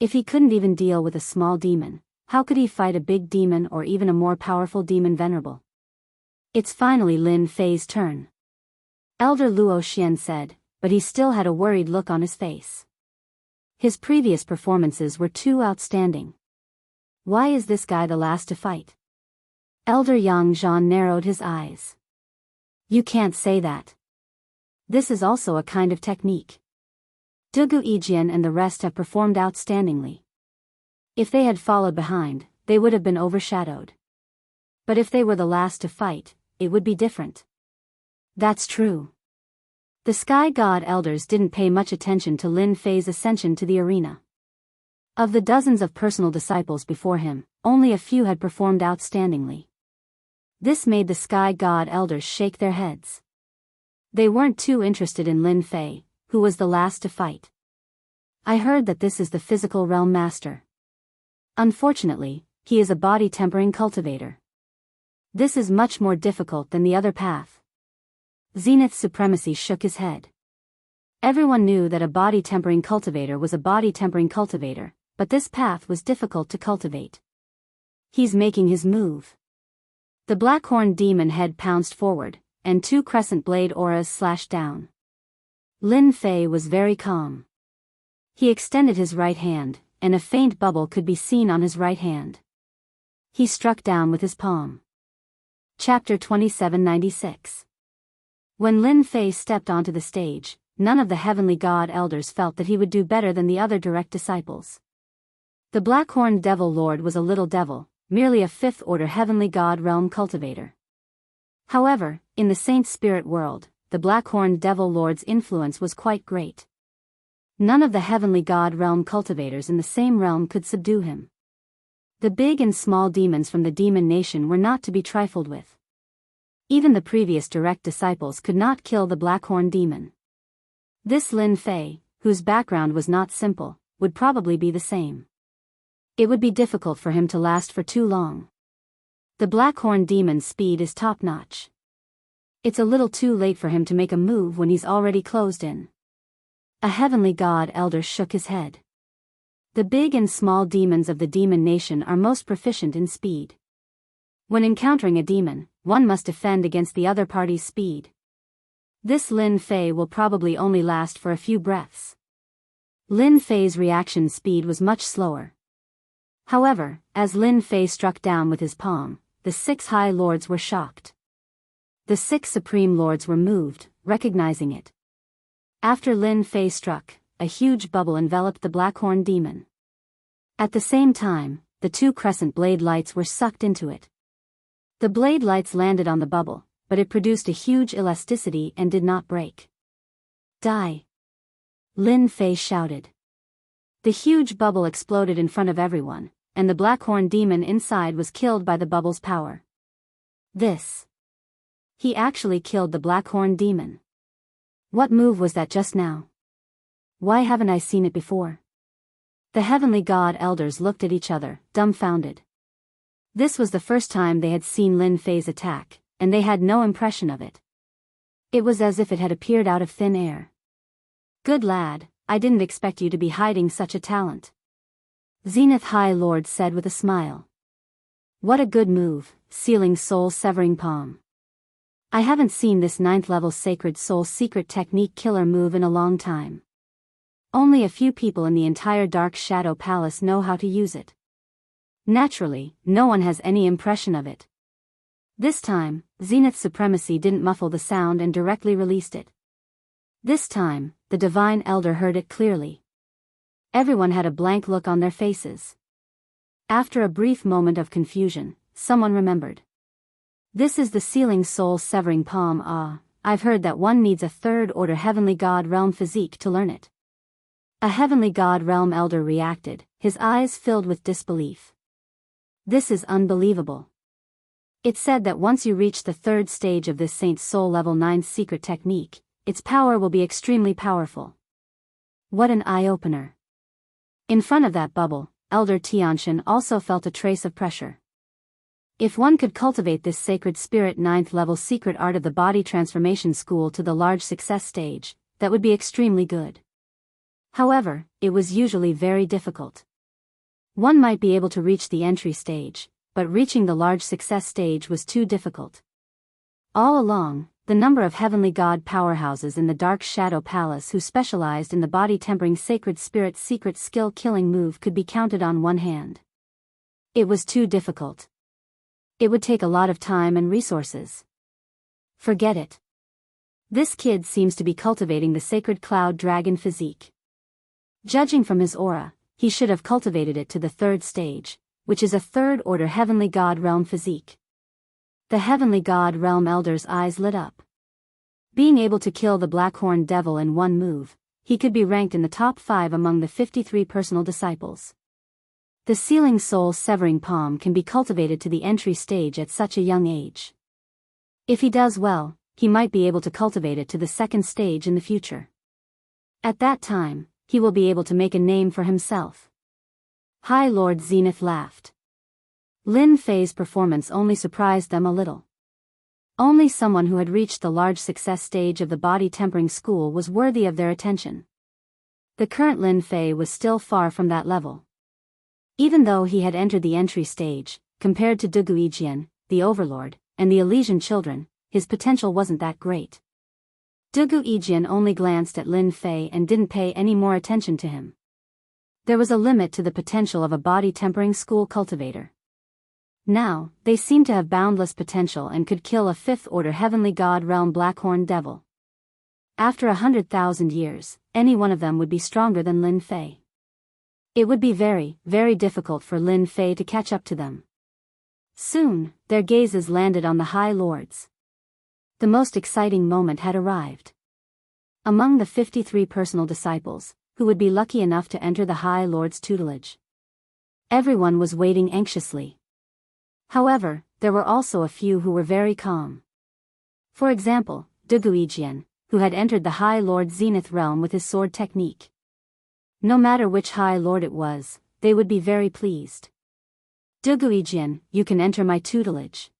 If he couldn't even deal with a small demon, how could he fight a big demon or even a more powerful demon venerable? It's finally Lin Fei's turn. Elder Luo Xian said, but he still had a worried look on his face. His previous performances were too outstanding. Why is this guy the last to fight? Elder Yang Zhan narrowed his eyes. You can't say that. This is also a kind of technique. Duguijian and the rest have performed outstandingly. If they had followed behind, they would have been overshadowed. But if they were the last to fight, it would be different. That's true. The Sky God elders didn't pay much attention to Lin Fei's ascension to the arena. Of the dozens of personal disciples before him, only a few had performed outstandingly. This made the Sky God elders shake their heads. They weren't too interested in Lin Fei, who was the last to fight. I heard that this is the physical realm master. Unfortunately, he is a body-tempering cultivator. This is much more difficult than the other path. Zenith's supremacy shook his head. Everyone knew that a body-tempering cultivator was a body-tempering cultivator, but this path was difficult to cultivate. He's making his move. The Blackhorn demon head pounced forward, and 2 crescent blade auras slashed down. Lin Fei was very calm. He extended his right hand, and a faint bubble could be seen on his right hand. He struck down with his palm. Chapter 2796. When Lin Fei stepped onto the stage, none of the heavenly god elders felt that he would do better than the other direct disciples. The Blackhorn Devil Lord was a little devil, merely a 5th-order heavenly god realm cultivator. However, in the Saint Spirit world, the Blackhorn Devil Lord's influence was quite great. None of the heavenly god realm cultivators in the same realm could subdue him. The big and small demons from the demon nation were not to be trifled with. Even the previous direct disciples could not kill the Blackhorn demon. This Lin Fei, whose background was not simple, would probably be the same. It would be difficult for him to last for too long. The Blackhorn demon's speed is top-notch. It's a little too late for him to make a move when he's already closed in. A heavenly god elder shook his head. The big and small demons of the demon nation are most proficient in speed. When encountering a demon, one must defend against the other party's speed. This Lin Fei will probably only last for a few breaths. Lin Fei's reaction speed was much slower. However, as Lin Fei struck down with his palm, the 6 High Lords were shocked. The 6 Supreme Lords were moved, recognizing it. After Lin Fei struck, a huge bubble enveloped the Blackhorn demon. At the same time, the 2 crescent blade lights were sucked into it. The blade lights landed on the bubble, but it produced a huge elasticity and did not break. Die! Lin Fei shouted. The huge bubble exploded in front of everyone, and the Blackhorn demon inside was killed by the bubble's power. He actually killed the Blackhorn demon. What move was that just now? Why haven't I seen it before? The heavenly god elders looked at each other, dumbfounded. This was the first time they had seen Lin Fei's attack, and they had no impression of it. It was as if it had appeared out of thin air. Good lad, I didn't expect you to be hiding such a talent. Zenith High Lord said with a smile. What a good move, Sealing Soul Severing Palm. I haven't seen this 9th-level Sacred Soul Secret Technique killer move in a long time. Only a few people in the entire Dark Shadow Palace know how to use it. Naturally, no one has any impression of it. This time, Zenith's supremacy didn't muffle the sound and directly released it. This time, the Divine Elder heard it clearly. Everyone had a blank look on their faces. After a brief moment of confusion, someone remembered. This is the Sealing Soul Severing Palm. I've heard that one needs a 3rd-order Heavenly God Realm physique to learn it. A Heavenly God Realm Elder reacted, his eyes filled with disbelief. This is unbelievable. It's said that once you reach the 3rd stage of this Saint Soul Level 9 secret technique, its power will be extremely powerful. What an eye-opener. In front of that bubble, Elder Tianxian also felt a trace of pressure. If one could cultivate this sacred spirit 9th-level secret art of the body transformation school to the large success stage, that would be extremely good. However, it was usually very difficult. One might be able to reach the entry stage, but reaching the large success stage was too difficult. All along, the number of heavenly god powerhouses in the Dark Shadow Palace who specialized in the body-tempering sacred spirit secret skill killing move could be counted on one hand. It was too difficult. It would take a lot of time and resources. Forget it. This kid seems to be cultivating the sacred cloud dragon physique. Judging from his aura, he should have cultivated it to the 3rd stage, which is a 3rd-order heavenly god realm physique. The heavenly god realm elder's eyes lit up. Being able to kill the Blackhorn Devil in one move, he could be ranked in the top 5 among the 53 personal disciples. The Sealing Soul Severing Palm can be cultivated to the entry stage at such a young age. If he does well, he might be able to cultivate it to the 2nd stage in the future. At that time, he will be able to make a name for himself. High Lord Zenith laughed. Lin Fei's performance only surprised them a little. Only someone who had reached the large success stage of the body tempering school was worthy of their attention. The current Lin Fei was still far from that level. Even though he had entered the entry stage, compared to Duguijian, the Overlord, and the Elysian children, his potential wasn't that great. Duguijian only glanced at Lin Fei and didn't pay any more attention to him. There was a limit to the potential of a body tempering school cultivator. Now, they seemed to have boundless potential and could kill a fifth-order heavenly god realm Blackhorn Devil. After 100,000 years, any one of them would be stronger than Lin Fei. It would be very, very difficult for Lin Fei to catch up to them. Soon, their gazes landed on the High Lords. The most exciting moment had arrived. Among the 53 personal disciples, who would be lucky enough to enter the High Lord's tutelage, everyone was waiting anxiously. However, there were also a few who were very calm. For example, Duguijian, who had entered the High Lord Zenith realm with his sword technique. No matter which High Lord it was, they would be very pleased. Duguijian, you can enter my tutelage.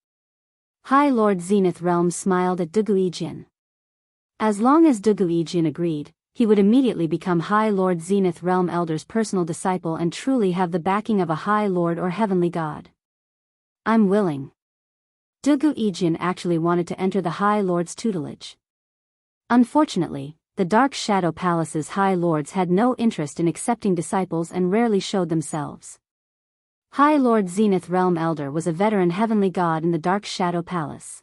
High Lord Zenith realm smiled at Duguijian. As long as Duguijian agreed, he would immediately become High Lord Zenith realm elder's personal disciple and truly have the backing of a High Lord or heavenly god. I'm willing. Duguijian actually wanted to enter the High Lord's tutelage. Unfortunately, the Dark Shadow Palace's High Lords had no interest in accepting disciples and rarely showed themselves. High Lord Zenith Realm Elder was a veteran heavenly god in the Dark Shadow Palace.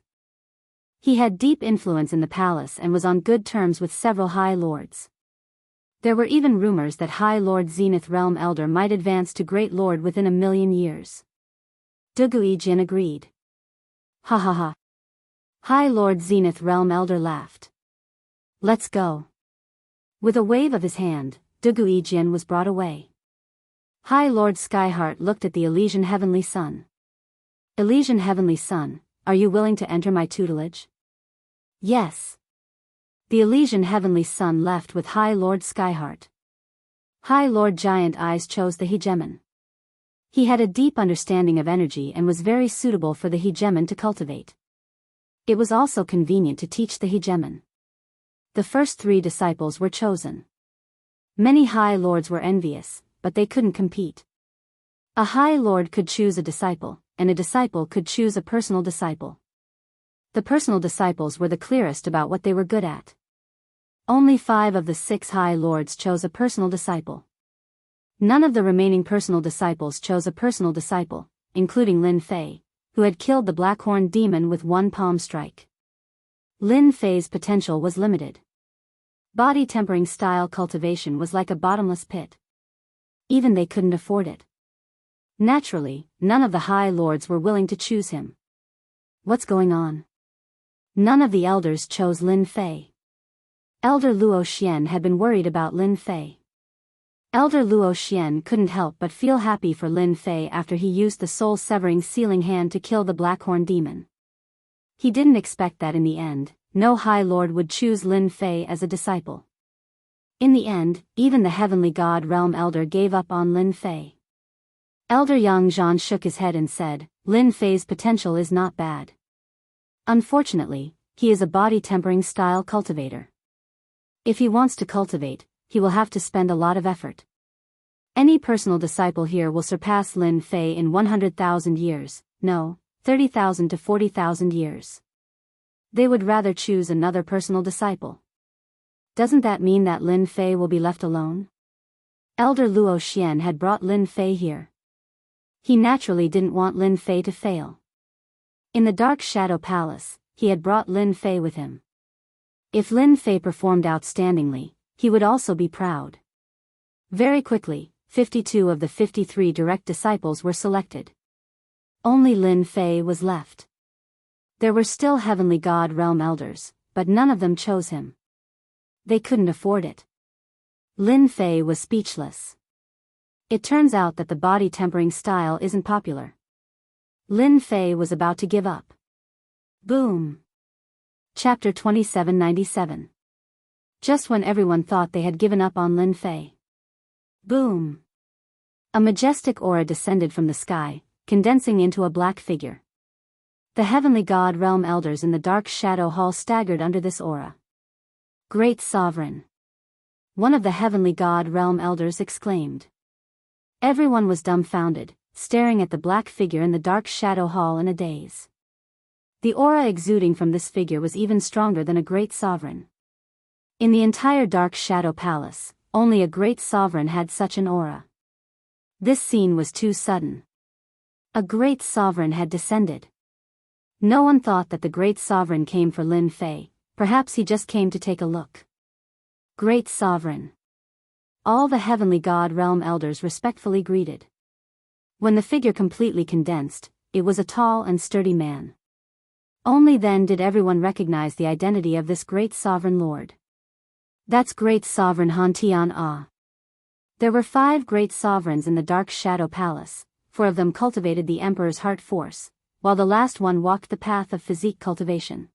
He had deep influence in the palace and was on good terms with several High Lords. There were even rumors that High Lord Zenith Realm Elder might advance to Great Lord within 1,000,000 years. Duguijian agreed. Ha ha ha. High Lord Zenith Realm Elder laughed. Let's go. With a wave of his hand, Duguijian was brought away. High Lord Skyheart looked at the Elysian Heavenly Son. Elysian Heavenly Son, are you willing to enter my tutelage? Yes. The Elysian Heavenly Son left with High Lord Skyheart. High Lord Giant Eyes chose the hegemon. He had a deep understanding of energy and was very suitable for the hegemon to cultivate. It was also convenient to teach the hegemon. The first 3 disciples were chosen. Many High Lords were envious, but they couldn't compete. A High Lord could choose a disciple, and a disciple could choose a personal disciple. The personal disciples were the clearest about what they were good at. Only 5 of the 6 High Lords chose a personal disciple. None of the remaining personal disciples chose a personal disciple, including Lin Fei, who had killed the Blackhorn demon with 1 palm strike. Lin Fei's potential was limited. Body tempering style cultivation was like a bottomless pit. Even they couldn't afford it. Naturally, none of the High Lords were willing to choose him. What's going on? None of the elders chose Lin Fei. Elder Luo Xian had been worried about Lin Fei. Elder Luo Xian couldn't help but feel happy for Lin Fei after he used the soul-severing sealing hand to kill the Blackhorn demon. He didn't expect that in the end, no High Lord would choose Lin Fei as a disciple. In the end, even the Heavenly God Realm Elder gave up on Lin Fei. Elder Yang Zhan shook his head and said, Lin Fei's potential is not bad. Unfortunately, he is a body tempering style cultivator. If he wants to cultivate, he will have to spend a lot of effort. Any personal disciple here will surpass Lin Fei in 100,000 years, no, 30,000 to 40,000 years. They would rather choose another personal disciple. Doesn't that mean that Lin Fei will be left alone? Elder Luo Xian had brought Lin Fei here. He naturally didn't want Lin Fei to fail. In the Dark Shadow Palace, he had brought Lin Fei with him. If Lin Fei performed outstandingly, he would also be proud. Very quickly, 52 of the 53 direct disciples were selected. Only Lin Fei was left. There were still Heavenly God Realm Elders, but none of them chose him. They couldn't afford it. Lin Fei was speechless. It turns out that the body tempering style isn't popular. Lin Fei was about to give up. Boom. Chapter 2797. Just when everyone thought they had given up on Lin Fei, Boom! A majestic aura descended from the sky, condensing into a black figure. The heavenly god realm elders in the dark shadow hall staggered under this aura. Great Sovereign! One of the heavenly god realm elders exclaimed. Everyone was dumbfounded, staring at the black figure in the dark shadow hall in a daze. The aura exuding from this figure was even stronger than a great sovereign. In the entire dark shadow palace, only a great sovereign had such an aura. This scene was too sudden. A great sovereign had descended. No one thought that the great sovereign came for Lin Fei, perhaps he just came to take a look. Great Sovereign! All the heavenly god realm elders respectfully greeted. When the figure completely condensed, it was a tall and sturdy man. Only then did everyone recognize the identity of this great sovereign lord. That's great sovereign Han Tian Ah. There were 5 great sovereigns in the dark shadow palace, 4 of them cultivated the emperor's heart force, while the last one walked the path of physique cultivation.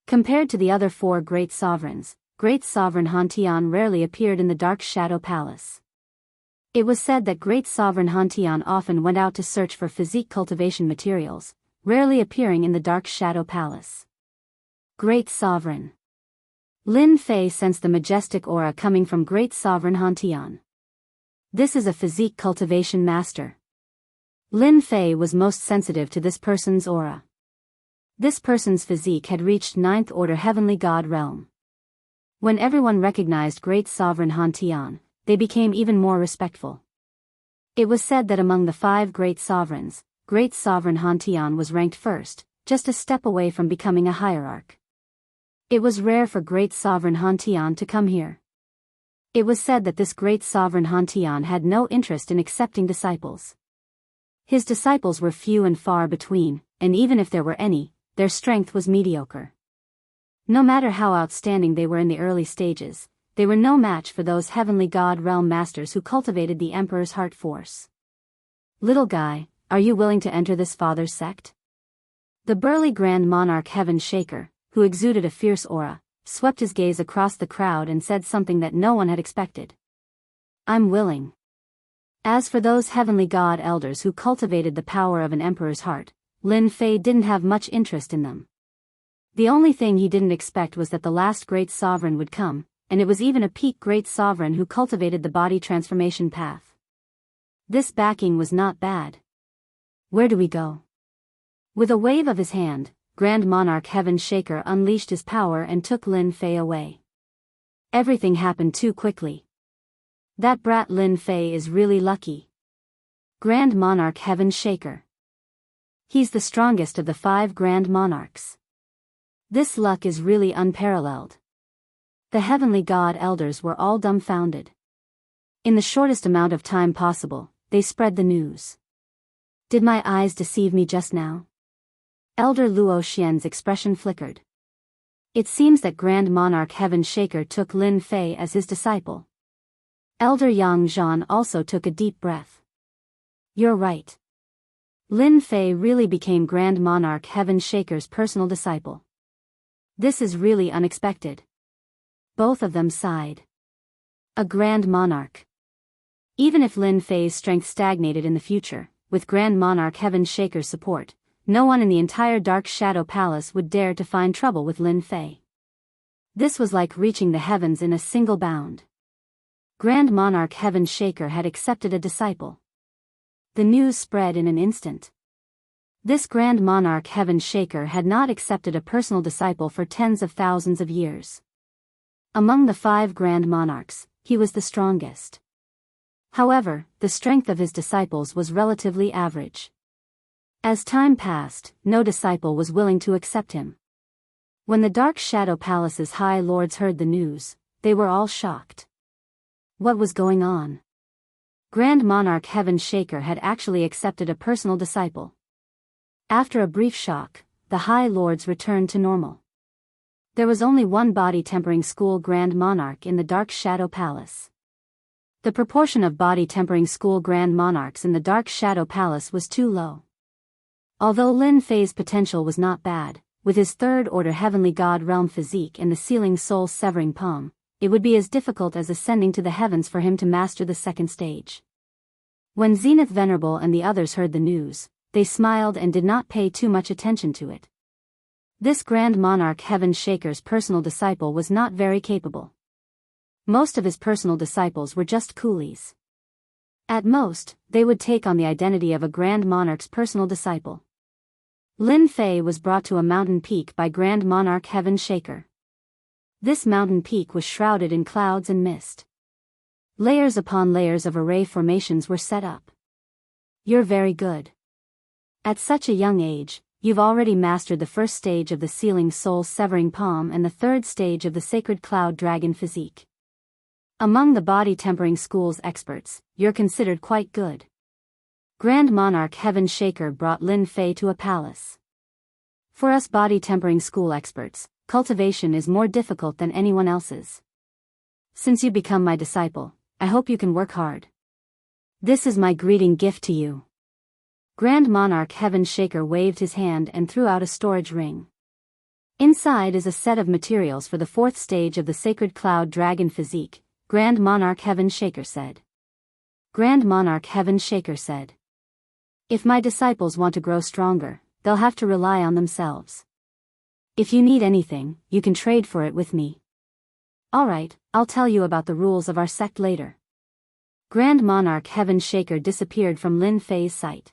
Compared to the other 4 great sovereigns, great sovereign Han Tian rarely appeared in the dark shadow palace. It was said that great sovereign Han Tian often went out to search for physique cultivation materials, rarely appearing in the dark shadow palace. Great Sovereign! Lin Fei sensed the majestic aura coming from great sovereign Han Tian. This is a physique cultivation master. Lin Fei was most sensitive to this person's aura. This person's physique had reached 9th order heavenly god realm. When everyone recognized great sovereign Han Tian, they became even more respectful. It was said that among the 5 great sovereigns, great sovereign Han Tian was ranked first, just a step away from becoming a hierarch. It was rare for great sovereign Han Tian to come here. It was said that this great sovereign Han Tian had no interest in accepting disciples. His disciples were few and far between, and even if there were any, their strength was mediocre. No matter how outstanding they were in the early stages, they were no match for those heavenly god realm masters who cultivated the emperor's heart force. Little guy, are you willing to enter this father's sect? The burly Grand Monarch Heaven Shaker, who exuded a fierce aura, swept his gaze across the crowd and said something that no one had expected. I'm willing. As for those heavenly god elders who cultivated the power of an emperor's heart, Lin Fei didn't have much interest in them. The only thing he didn't expect was that the last great sovereign would come, and it was even a peak great sovereign who cultivated the body transformation path. This backing was not bad. Where do we go? With a wave of his hand, Grand Monarch Heaven Shaker unleashed his power and took Lin Fei away. Everything happened too quickly. That brat Lin Fei is really lucky. Grand Monarch Heaven Shaker. He's the strongest of the 5 Grand Monarchs. This luck is really unparalleled. The heavenly god elders were all dumbfounded. In the shortest amount of time possible, they spread the news. Did my eyes deceive me just now? Elder Luo Xian's expression flickered. It seems that Grand Monarch Heaven Shaker took Lin Fei as his disciple. Elder Yang Zhan also took a deep breath. You're right. Lin Fei really became Grand Monarch Heaven Shaker's personal disciple. This is really unexpected. Both of them sighed. A Grand Monarch. Even if Lin Fei's strength stagnated in the future, with Grand Monarch Heaven Shaker's support, no one in the entire Dark Shadow Palace would dare to find trouble with Lin Fei. This was like reaching the heavens in a single bound. Grand Monarch Heaven Shaker had accepted a disciple. The news spread in an instant. This Grand Monarch Heaven Shaker had not accepted a personal disciple for tens of thousands of years. Among the 5 Grand Monarchs, he was the strongest. However, the strength of his disciples was relatively average. As time passed, no disciple was willing to accept him. When the Dark Shadow Palace's high lords heard the news, they were all shocked. What was going on? Grand Monarch Heaven Shaker had actually accepted a personal disciple. After a brief shock, the high lords returned to normal. There was only one body tempering school Grand Monarch in the Dark Shadow Palace. The proportion of body tempering school Grand Monarchs in the Dark Shadow Palace was too low. Although Lin Fei's potential was not bad, with his 3rd order heavenly god realm physique and the sealing soul severing palm, it would be as difficult as ascending to the heavens for him to master the second stage. When Zenith Venerable and the others heard the news, they smiled and did not pay too much attention to it. This Grand Monarch Heaven Shaker's personal disciple was not very capable. Most of his personal disciples were just coolies. At most, they would take on the identity of a Grand Monarch's personal disciple. Lin Fei was brought to a mountain peak by Grand Monarch Heaven Shaker. This mountain peak was shrouded in clouds and mist. Layers upon layers of array formations were set up. You're very good. At such a young age, you've already mastered the first stage of the Sealing Soul Severing Palm and the third stage of the Sacred Cloud Dragon Physique. Among the Body Tempering School's experts, you're considered quite good. Grand Monarch Heaven Shaker brought Lin Fei to a palace. For us Body Tempering School experts, cultivation is more difficult than anyone else's. Since you become my disciple, I hope you can work hard. This is my greeting gift to you. Grand Monarch Heaven Shaker waved his hand and threw out a storage ring. Inside is a set of materials for the fourth stage of the Sacred Cloud Dragon Physique, Grand Monarch Heaven Shaker said. Grand Monarch Heaven Shaker said. If my disciples want to grow stronger, they'll have to rely on themselves. If you need anything, you can trade for it with me. Alright, I'll tell you about the rules of our sect later. Grand Monarch Heaven Shaker disappeared from Lin Fei's sight.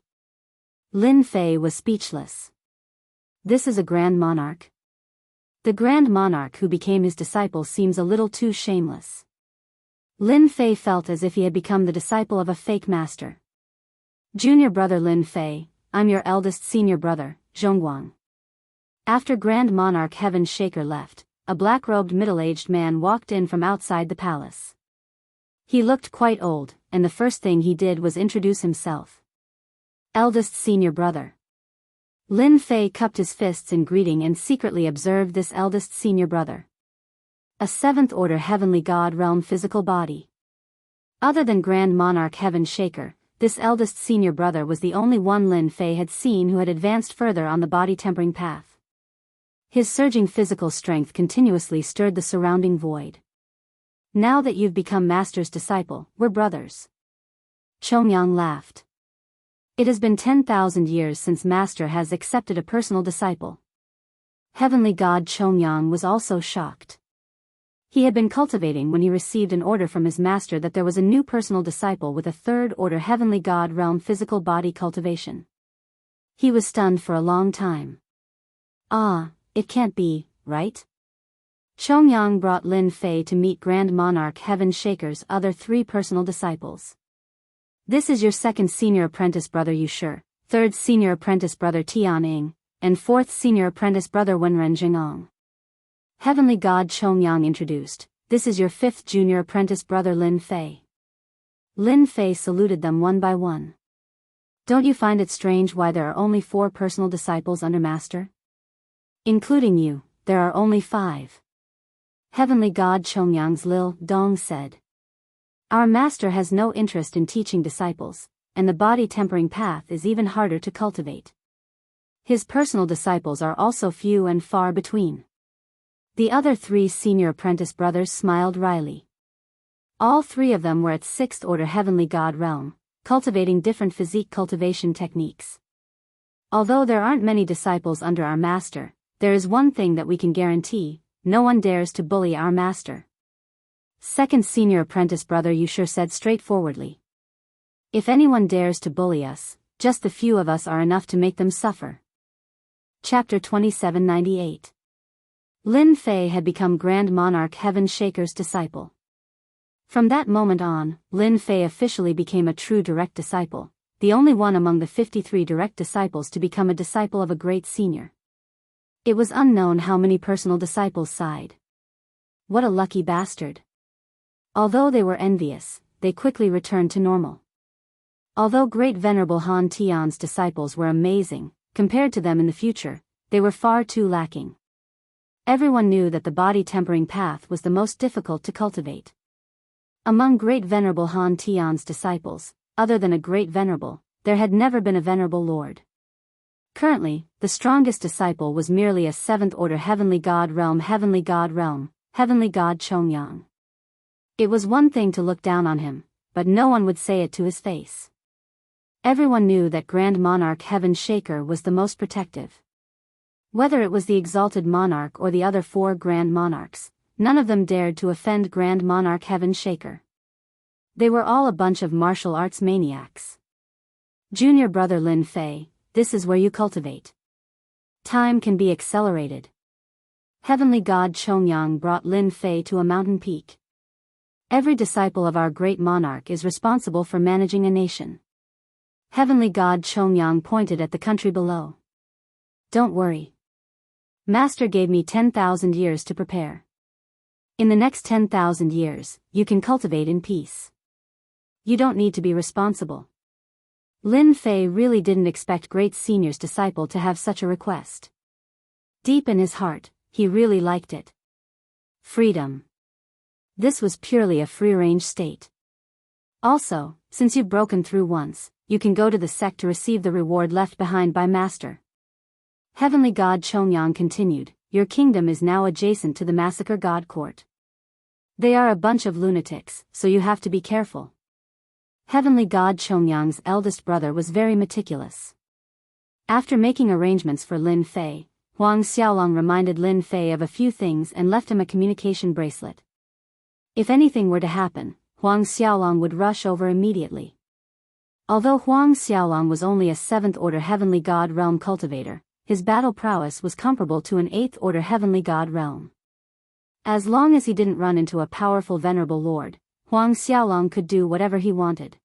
Lin Fei was speechless. This is a Grand Monarch? The Grand Monarch who became his disciple seems a little too shameless. Lin Fei felt as if he had become the disciple of a fake master. Junior brother Lin Fei, I'm your eldest senior brother, Zhongguang. After Grand Monarch Heaven Shaker left, a black-robed middle-aged man walked in from outside the palace. He looked quite old, and the first thing he did was introduce himself. Eldest senior brother. Lin Fei cupped his fists in greeting and secretly observed this eldest senior brother. A seventh-order heavenly god realm physical body. Other than Grand Monarch Heaven Shaker, this eldest senior brother was the only one Lin Fei had seen who had advanced further on the body tempering path. His surging physical strength continuously stirred the surrounding void. Now that you've become Master's disciple, we're brothers. Chongyang laughed. It has been 10,000 years since Master has accepted a personal disciple. Heavenly God Chongyang was also shocked. He had been cultivating when he received an order from his master that there was a new personal disciple with a third-order heavenly god realm physical body cultivation. He was stunned for a long time. Ah, it can't be, right? Chongyang brought Lin Fei to meet Grand Monarch Heaven Shaker's other three personal disciples. This is your second senior apprentice brother Yushur, third senior apprentice brother Tianying, and fourth senior apprentice brother Wenren Jingong. Heavenly God Chongyang introduced, this is your fifth junior apprentice brother Lin Fei. Lin Fei saluted them one by one. Don't you find it strange why there are only 4 personal disciples under Master? Including you, there are only 5. Heavenly God Chongyang's Lil Dong said. Our Master has no interest in teaching disciples, and the body tempering path is even harder to cultivate. His personal disciples are also few and far between. The other 3 senior apprentice brothers smiled wryly. All 3 of them were at 6th order heavenly god realm, cultivating different physique cultivation techniques. Although there aren't many disciples under our Master, there is one thing that we can guarantee: no one dares to bully our Master. Second senior apprentice brother Yushur said straightforwardly. If anyone dares to bully us, just the few of us are enough to make them suffer. Chapter 2798. Lin Fei had become Grand Monarch Heaven Shaker's disciple. From that moment on, Lin Fei officially became a true direct disciple, the only one among the 53 direct disciples to become a disciple of a great senior. It was unknown how many personal disciples sighed. What a lucky bastard. Although they were envious, they quickly returned to normal. Although Great Venerable Han Tian's disciples were amazing, compared to them in the future, they were far too lacking. Everyone knew that the body tempering path was the most difficult to cultivate. Among Great Venerable Han Tian's disciples, other than a Great Venerable, there had never been a Venerable Lord. Currently, the strongest disciple was merely a 7th order heavenly god realm Heavenly God Chongyang. It was one thing to look down on him, but no one would say it to his face. Everyone knew that Grand Monarch Heaven Shaker was the most protective. Whether it was the exalted monarch or the other 4 Grand Monarchs, none of them dared to offend Grand Monarch Heaven Shaker. They were all a bunch of martial arts maniacs. Junior brother Lin Fei, this is where you cultivate. Time can be accelerated. Heavenly God Chongyang brought Lin Fei to a mountain peak. Every disciple of our great monarch is responsible for managing a nation. Heavenly God Chongyang pointed at the country below. Don't worry. Master gave me 10,000 years to prepare. In the next 10,000 years, you can cultivate in peace. You don't need to be responsible. Lin Fei really didn't expect great senior's disciple to have such a request. Deep in his heart, he really liked it. Freedom. This was purely a free-range state. Also, since you've broken through once, you can go to the sect to receive the reward left behind by Master. Heavenly God Chongyang continued, your kingdom is now adjacent to the Massacre God Court. They are a bunch of lunatics, so you have to be careful. Heavenly God Chongyang's eldest brother was very meticulous. After making arrangements for Lin Fei, Huang Xiaolong reminded Lin Fei of a few things and left him a communication bracelet. If anything were to happen, Huang Xiaolong would rush over immediately. Although Huang Xiaolong was only a 7th-order Heavenly God Realm cultivator, his battle prowess was comparable to an 8th-order Heavenly God Realm. As long as he didn't run into a powerful venerable lord, Huang Xiaolong could do whatever he wanted.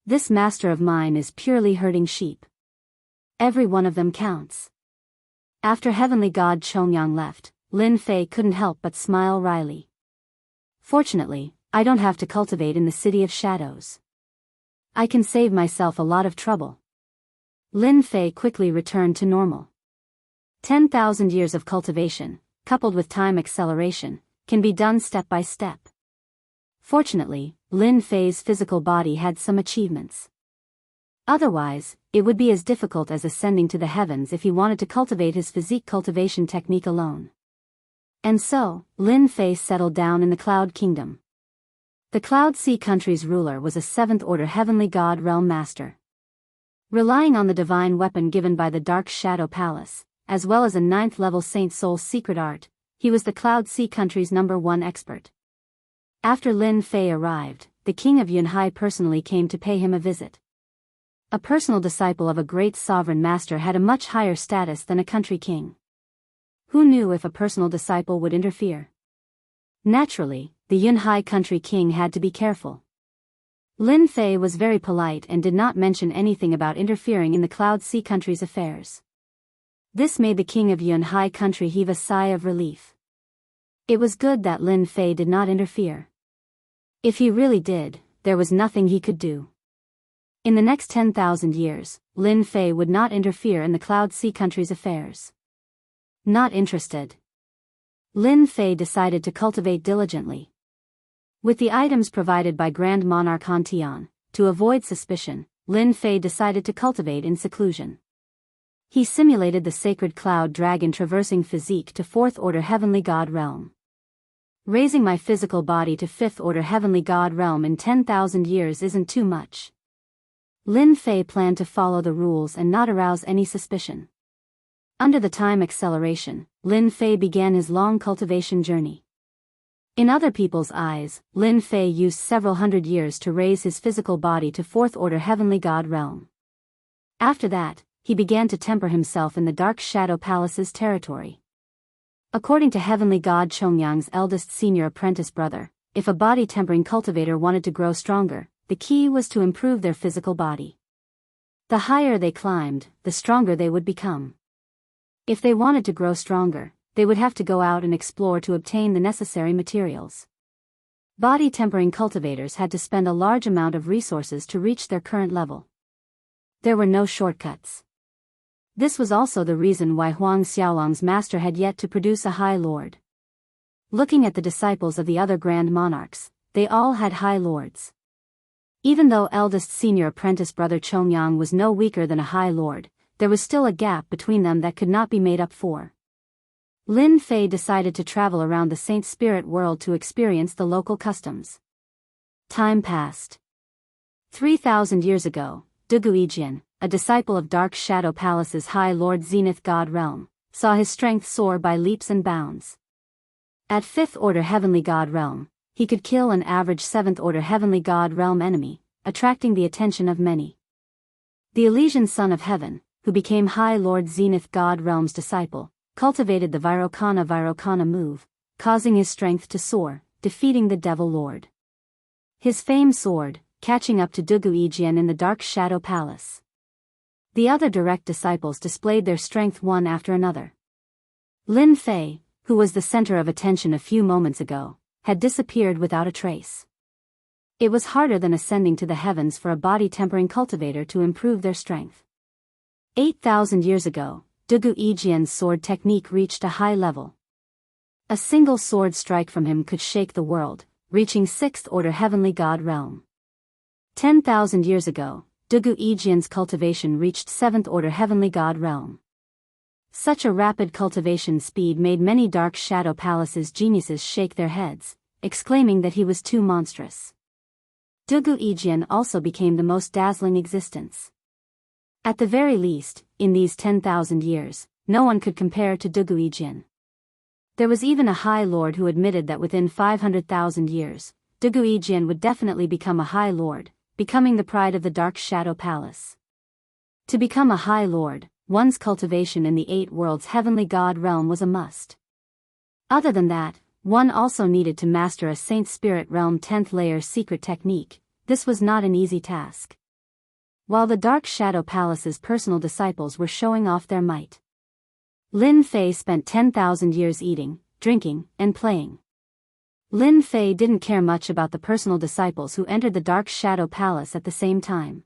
This master of mine is purely herding sheep. Every one of them counts. After Heavenly God Chongyang left, Lin Fei couldn't help but smile wryly. Fortunately, I don't have to cultivate in the City of Shadows. I can save myself a lot of trouble. Lin Fei quickly returned to normal. 10,000 years of cultivation, coupled with time acceleration, can be done step by step. Fortunately, Lin Fei's physical body had some achievements. Otherwise, it would be as difficult as ascending to the heavens if he wanted to cultivate his physique cultivation technique alone. And so, Lin Fei settled down in the Cloud Kingdom. The Cloud Sea country's ruler was a 7th-order Heavenly God Realm Master. Relying on the divine weapon given by the Dark Shadow Palace, as well as a 9th-level Saint Soul's secret art, he was the Cloud Sea country's #1 expert. After Lin Fei arrived, the king of Yunhai personally came to pay him a visit. A personal disciple of a great sovereign master had a much higher status than a country king. Who knew if a personal disciple would interfere? Naturally, the Yunhai country king had to be careful. Lin Fei was very polite and did not mention anything about interfering in the Cloud Sea country's affairs. This made the king of Yunhai country heave a sigh of relief. It was good that Lin Fei did not interfere. If he really did, there was nothing he could do. In the next 10,000 years, Lin Fei would not interfere in the Cloud Sea country's affairs. Not interested. Lin Fei decided to cultivate diligently. With the items provided by Grand Monarch Han Tian, to avoid suspicion, Lin Fei decided to cultivate in seclusion. He simulated the sacred cloud dragon traversing physique to 4th-order Heavenly God Realm. Raising my physical body to 5th-order Heavenly God Realm in 10,000 years isn't too much. Lin Fei planned to follow the rules and not arouse any suspicion. Under the time acceleration, Lin Fei began his long cultivation journey. In other people's eyes, Lin Fei used several hundred years to raise his physical body to 4th-order Heavenly God Realm. After that, he began to temper himself in the Dark Shadow Palace's territory. According to Heavenly God Chongyang's eldest senior apprentice brother, if a body-tempering cultivator wanted to grow stronger, the key was to improve their physical body. The higher they climbed, the stronger they would become. If they wanted to grow stronger, they would have to go out and explore to obtain the necessary materials. Body-tempering cultivators had to spend a large amount of resources to reach their current level. There were no shortcuts. This was also the reason why Huang Xiaolong's master had yet to produce a High Lord. Looking at the disciples of the other Grand Monarchs, they all had High Lords. Even though eldest senior apprentice brother Chongyang was no weaker than a High Lord, there was still a gap between them that could not be made up for. Lin Fei decided to travel around the Saint Spirit world to experience the local customs. Time passed. 3,000 years ago, Duguijian, a disciple of Dark Shadow Palace's High Lord Zenith God Realm, saw his strength soar by leaps and bounds. At 5th Order Heavenly God Realm, he could kill an average 7th Order Heavenly God Realm enemy, attracting the attention of many. The Elysian Son of Heaven, who became High Lord Zenith God Realm's disciple, cultivated the Virokana move, causing his strength to soar, defeating the Devil Lord. His fame soared, catching up to Duguijian in the Dark Shadow Palace. The other direct disciples displayed their strength one after another. Lin Fei, who was the center of attention a few moments ago, had disappeared without a trace. It was harder than ascending to the heavens for a body-tempering cultivator to improve their strength. 8,000 years ago, Duguijian's sword technique reached a high level. A single sword strike from him could shake the world, reaching 6th Order Heavenly God Realm. 10,000 years ago, Duguijian's cultivation reached 7th Order Heavenly God Realm. Such a rapid cultivation speed made many Dark Shadow Palace's geniuses shake their heads, exclaiming that he was too monstrous. Duguijian also became the most dazzling existence. At the very least, in these 10,000 years, no one could compare to Duguijian. There was even a High Lord who admitted that within 500,000 years, Duguijian would definitely become a High Lord, becoming the pride of the Dark Shadow Palace. To become a High Lord, one's cultivation in the 8 worlds Heavenly God Realm was a must. Other than that, one also needed to master a Saint Spirit Realm 10th layer secret technique. This was not an easy task. While the Dark Shadow Palace's personal disciples were showing off their might, Lin Fei spent 10,000 years eating, drinking, and playing. Lin Fei didn't care much about the personal disciples who entered the Dark Shadow Palace at the same time.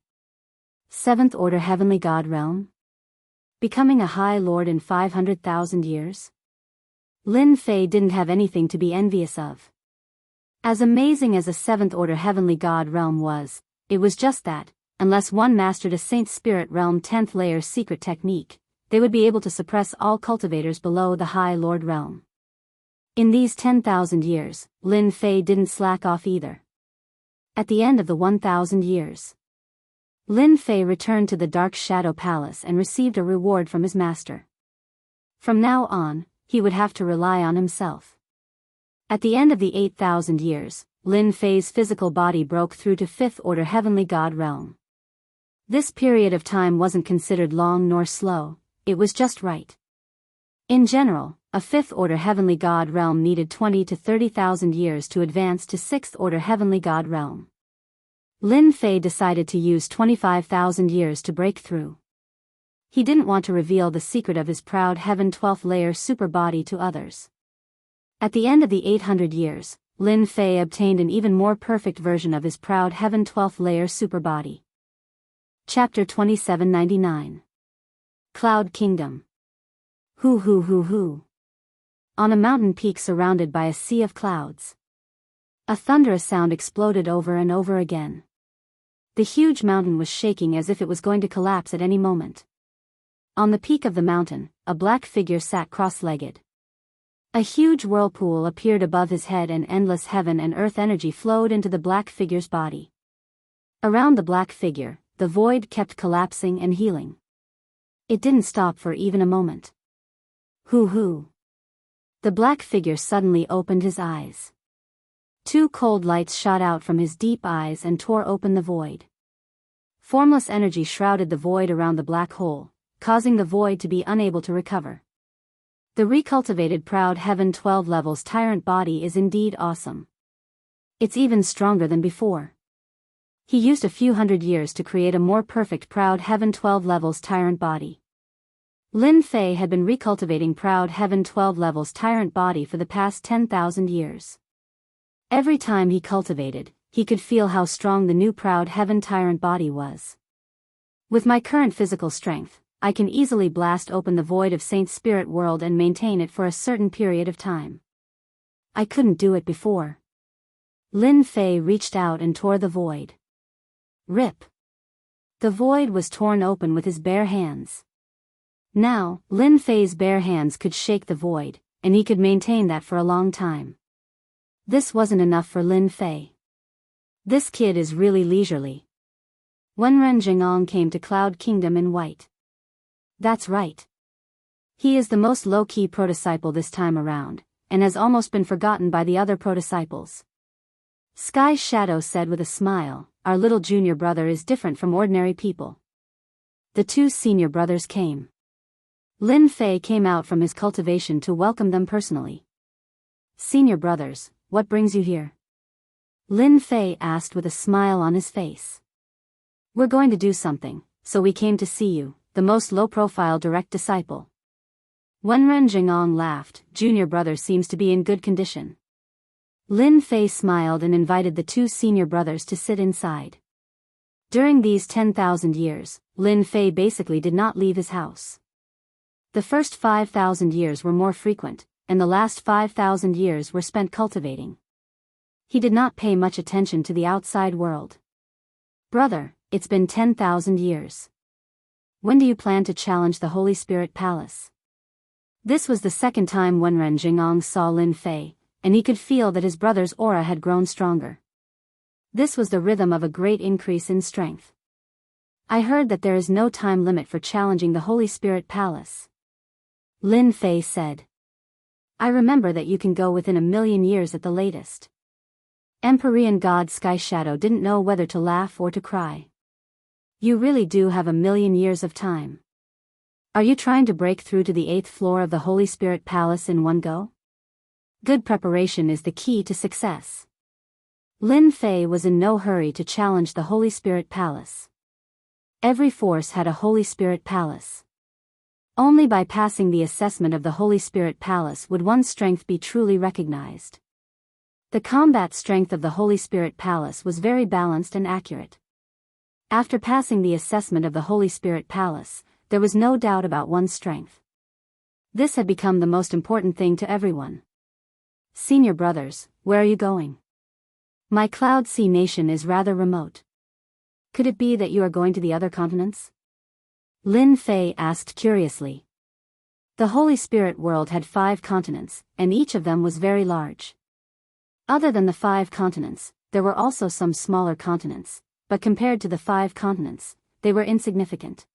7th Order Heavenly God Realm? Becoming a High Lord in 500,000 years? Lin Fei didn't have anything to be envious of. As amazing as a 7th Order Heavenly God Realm was, it was just that, unless one mastered a Saint Spirit Realm 10th layer secret technique, they would be able to suppress all cultivators below the High Lord Realm. In these 10,000 years, Lin Fei didn't slack off either. At the end of the 1,000 years, Lin Fei returned to the Dark Shadow Palace and received a reward from his master. From now on, he would have to rely on himself. At the end of the 8,000 years, Lin Fei's physical body broke through to 5th Order Heavenly God Realm. This period of time wasn't considered long nor slow, it was just right. In general, a 5th Order Heavenly God Realm needed 20 to 30,000 years to advance to 6th Order Heavenly God Realm. Lin Fei decided to use 25,000 years to break through. He didn't want to reveal the secret of his proud Heaven 12th layer super body to others. At the end of the 800 years, Lin Fei obtained an even more perfect version of his proud Heaven 12th layer super body. Chapter 2799. Cloud Kingdom. Hoo. On a mountain peak surrounded by a sea of clouds, a thunderous sound exploded over and over again. The huge mountain was shaking as if it was going to collapse at any moment. On the peak of the mountain, a black figure sat cross-legged. A huge whirlpool appeared above his head and endless heaven and earth energy flowed into the black figure's body. Around the black figure, the void kept collapsing and healing. It didn't stop for even a moment. Hoo. The black figure suddenly opened his eyes. 2 cold lights shot out from his deep eyes and tore open the void. Formless energy shrouded the void around the black hole, causing the void to be unable to recover. The recultivated proud Heaven 12 levels tyrant body is indeed awesome. It's even stronger than before. He used a few hundred years to create a more perfect proud Heaven 12 levels tyrant body. Lin Fei had been recultivating proud Heaven 12 levels tyrant body for the past 10,000 years. Every time he cultivated, he could feel how strong the new proud Heaven tyrant body was. With my current physical strength, I can easily blast open the void of Saint Spirit World and maintain it for a certain period of time. I couldn't do it before. Lin Fei reached out and tore the void. Rip. The void was torn open with his bare hands. Now, Lin Fei's bare hands could shake the void, and he could maintain that for a long time. This wasn't enough for Lin Fei. This kid is really leisurely. Wenren Jingong came to Cloud Kingdom in white. That's right. He is the most low-key protodisciple this time around, and has almost been forgotten by the other protodisciples. Sky Shadow said with a smile, our little junior brother is different from ordinary people. The two senior brothers came. Lin Fei came out from his cultivation to welcome them personally. Senior brothers, what brings you here? Lin Fei asked with a smile on his face. We're going to do something, so we came to see you, the most low-profile direct disciple. Wenren Jingong laughed, junior brother seems to be in good condition. Lin Fei smiled and invited the two senior brothers to sit inside. During these 10,000 years, Lin Fei basically did not leave his house. The first 5,000 years were more frequent, and the last 5,000 years were spent cultivating. He did not pay much attention to the outside world. Brother, it's been 10,000 years. When do you plan to challenge the Holy Spirit Palace? This was the second time Wenren Jingong saw Lin Fei, and he could feel that his brother's aura had grown stronger. This was the rhythm of a great increase in strength. I heard that there is no time limit for challenging the Holy Spirit Palace. Lin Fei said. I remember that you can go within 1,000,000 years at the latest. Empyrean God Sky Shadow didn't know whether to laugh or to cry. You really do have 1,000,000 years of time. Are you trying to break through to the 8th floor of the Holy Spirit Palace in one go? Good preparation is the key to success. Lin Fei was in no hurry to challenge the Holy Spirit Palace. Every force had a Holy Spirit Palace. Only by passing the assessment of the Holy Spirit Palace would one's strength be truly recognized. The combat strength of the Holy Spirit Palace was very balanced and accurate. After passing the assessment of the Holy Spirit Palace, there was no doubt about one's strength. This had become the most important thing to everyone. Senior brothers, where are you going? My Cloud Sea nation is rather remote. Could it be that you are going to the other continents? Lin Fei asked curiously. The Holy Spirit world had 5 continents, and each of them was very large. Other than the 5 continents, there were also some smaller continents, but compared to the 5 continents, they were insignificant.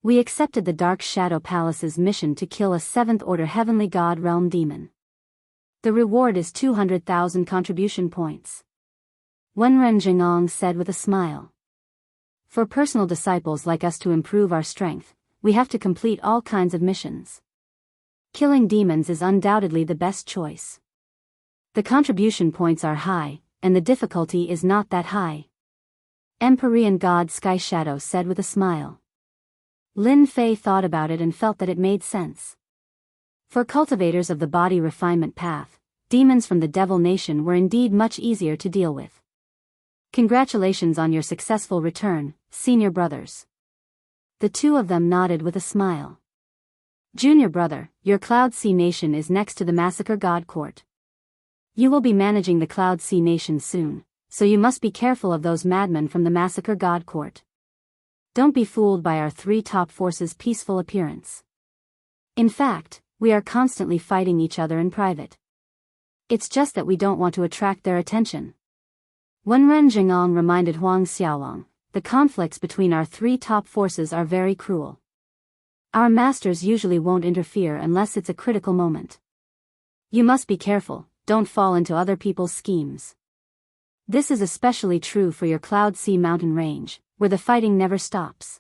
We accepted the Dark Shadow Palace's mission to kill a 7th-order Heavenly God Realm demon. The reward is 200,000 contribution points. Wenren Jingong said with a smile. For personal disciples like us to improve our strength, we have to complete all kinds of missions. Killing demons is undoubtedly the best choice. The contribution points are high, and the difficulty is not that high. Empyrean God Sky Shadow said with a smile. Lin Fei thought about it and felt that it made sense. For cultivators of the body refinement path, demons from the Devil Nation were indeed much easier to deal with. Congratulations on your successful return, senior brothers. The two of them nodded with a smile. Junior brother, your Cloud Sea Nation is next to the Massacre God Court. You will be managing the Cloud Sea Nation soon, so you must be careful of those madmen from the Massacre God Court. Don't be fooled by our 3 top forces' peaceful appearance. In fact, we are constantly fighting each other in private. It's just that we don't want to attract their attention. Wenren Jingong reminded Huang Xiaolong, the conflicts between our 3 top forces are very cruel. Our masters usually won't interfere unless it's a critical moment. You must be careful, don't fall into other people's schemes. This is especially true for your Cloud Sea mountain range, where the fighting never stops.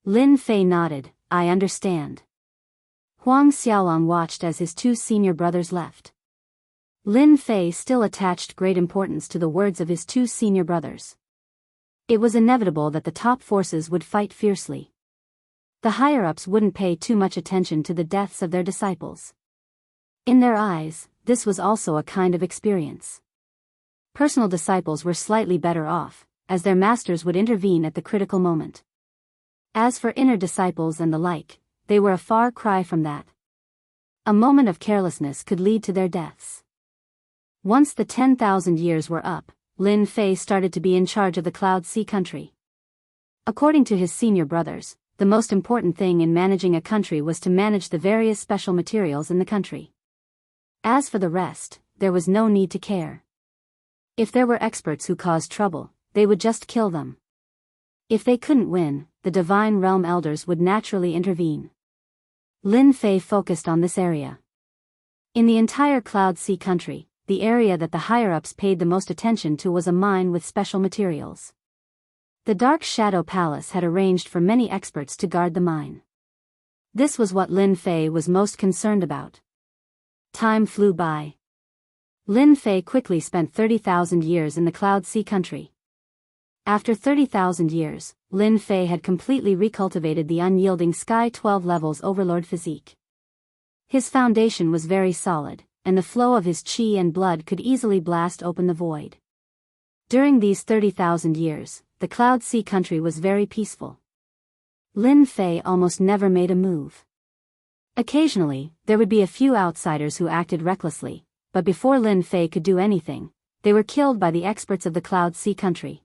Lin Fei nodded, I understand. Huang Xiaolong watched as his 2 senior brothers left. Lin Fei still attached great importance to the words of his 2 senior brothers. It was inevitable that the top forces would fight fiercely. The higher-ups wouldn't pay too much attention to the deaths of their disciples. In their eyes, this was also a kind of experience. Personal disciples were slightly better off, as their masters would intervene at the critical moment. As for inner disciples and the like, they were a far cry from that. A moment of carelessness could lead to their deaths. Once the 10,000 years were up, Lin Fei started to be in charge of the Cloud Sea country. According to his senior brothers, the most important thing in managing a country was to manage the various special materials in the country. As for the rest, there was no need to care. If there were experts who caused trouble, they would just kill them. If they couldn't win, the Divine Realm Elders would naturally intervene. Lin Fei focused on this area. In the entire Cloud Sea country, the area that the higher-ups paid the most attention to was a mine with special materials. The Dark Shadow Palace had arranged for many experts to guard the mine. This was what Lin Fei was most concerned about. Time flew by. Lin Fei quickly spent 30,000 years in the Cloud Sea country. After 30,000 years, Lin Fei had completely recultivated the unyielding Sky 12 levels Overlord physique. His foundation was very solid, and the flow of his qi and blood could easily blast open the void. During these 30,000 years, the Cloud Sea country was very peaceful. Lin Fei almost never made a move. Occasionally, there would be a few outsiders who acted recklessly, but before Lin Fei could do anything, they were killed by the experts of the Cloud Sea country.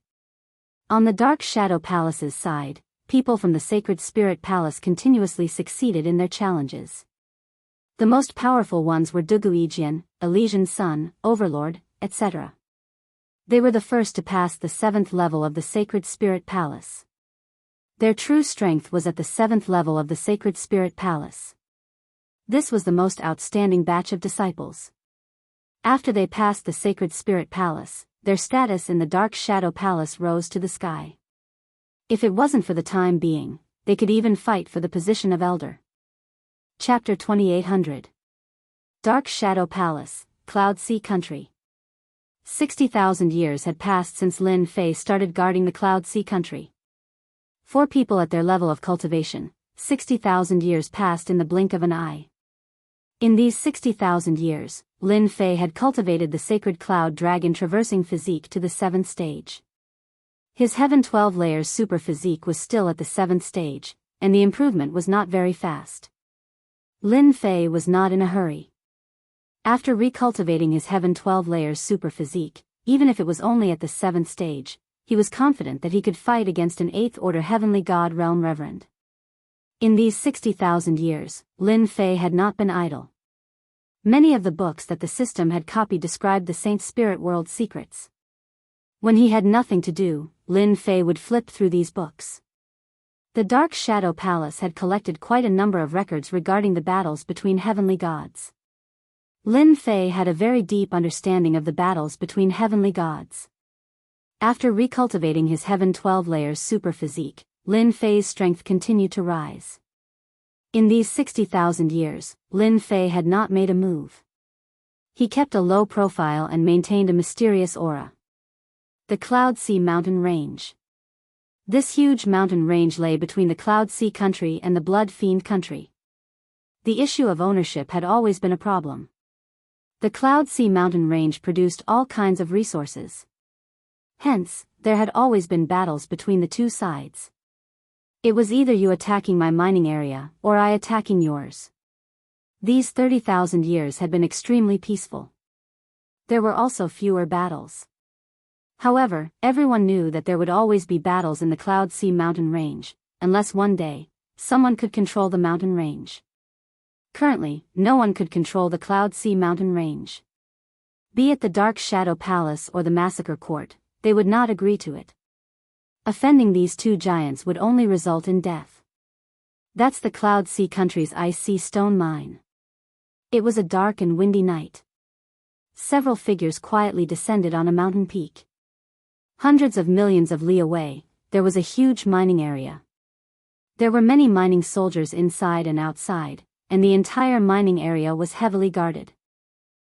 On the Dark Shadow Palace's side, people from the Sacred Spirit Palace continuously succeeded in their challenges. The most powerful ones were Duguijian, Elysian Sun, Overlord, etc. They were the first to pass the 7th level of the Sacred Spirit Palace. Their true strength was at the 7th level of the Sacred Spirit Palace. This was the most outstanding batch of disciples. After they passed the Sacred Spirit Palace, their status in the Dark Shadow Palace rose to the sky. If it wasn't for the time being, they could even fight for the position of Elder. Chapter 2800. Dark Shadow Palace, Cloud Sea Country. 60,000 years had passed since Lin Fei started guarding the Cloud Sea country. For people at their level of cultivation, 60,000 years passed in the blink of an eye. In these 60,000 years, Lin Fei had cultivated the sacred cloud dragon traversing physique to the 7th stage. His Heaven 12 layers super physique was still at the 7th stage, and the improvement was not very fast. Lin Fei was not in a hurry. After recultivating his Heaven 12 layers super physique, even if it was only at the 7th stage, he was confident that he could fight against an 8th order heavenly god realm reverend. In these 60,000 years, Lin Fei had not been idle. Many of the books that the system had copied described the Saint Spirit world secrets. When he had nothing to do, Lin Fei would flip through these books. The Dark Shadow Palace had collected quite a number of records regarding the battles between heavenly gods. Lin Fei had a very deep understanding of the battles between heavenly gods. After recultivating his Heaven 12 layers super physique, Lin Fei's strength continued to rise. In these 60,000 years, Lin Fei had not made a move. He kept a low profile and maintained a mysterious aura. The Cloud Sea mountain range. This huge mountain range lay between the Cloud Sea country and the Blood Fiend country. The issue of ownership had always been a problem. The Cloud Sea mountain range produced all kinds of resources. Hence, there had always been battles between the two sides. It was either you attacking my mining area, or I attacking yours. These 30,000 years had been extremely peaceful. There were also fewer battles. However, everyone knew that there would always be battles in the Cloud Sea mountain range, unless one day, someone could control the mountain range. Currently, no one could control the Cloud Sea mountain range. Be it the Dark Shadow Palace or the Massacre Court, they would not agree to it. Offending these two giants would only result in death. That's the Cloud Sea country's Ice Sea Stone Mine. It was a dark and windy night. Several figures quietly descended on a mountain peak. Hundreds of millions of li away, there was a huge mining area. There were many mining soldiers inside and outside, and the entire mining area was heavily guarded.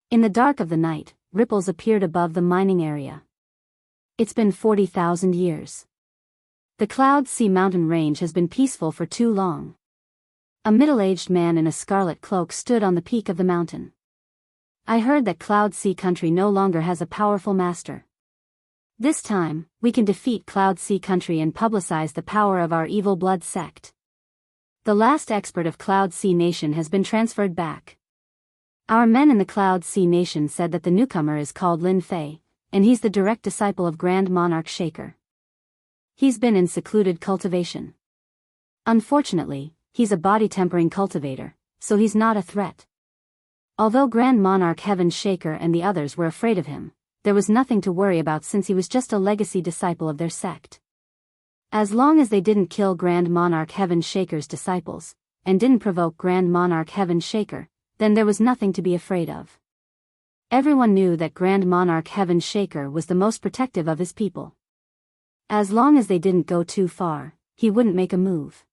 In the dark of the night, ripples appeared above the mining area. It's been 40,000 years. The Cloud Sea mountain range has been peaceful for too long. A middle-aged man in a scarlet cloak stood on the peak of the mountain. I heard that Cloud Sea country no longer has a powerful master. This time, we can defeat Cloud Sea country and publicize the power of our evil blood sect. The last expert of Cloud Sea Nation has been transferred back. Our men in the Cloud Sea Nation said that the newcomer is called Lin Fei, and he's the direct disciple of Grand Monarch Shaker. He's been in secluded cultivation. Unfortunately, he's a body-tempering cultivator, so he's not a threat. Although Grand Monarch Heaven Shaker and the others were afraid of him, there was nothing to worry about since he was just a legacy disciple of their sect. As long as they didn't kill Grand Monarch Heaven Shaker's disciples, and didn't provoke Grand Monarch Heaven Shaker, then there was nothing to be afraid of. Everyone knew that Grand Monarch Heaven Shaker was the most protective of his people. As long as they didn't go too far, he wouldn't make a move.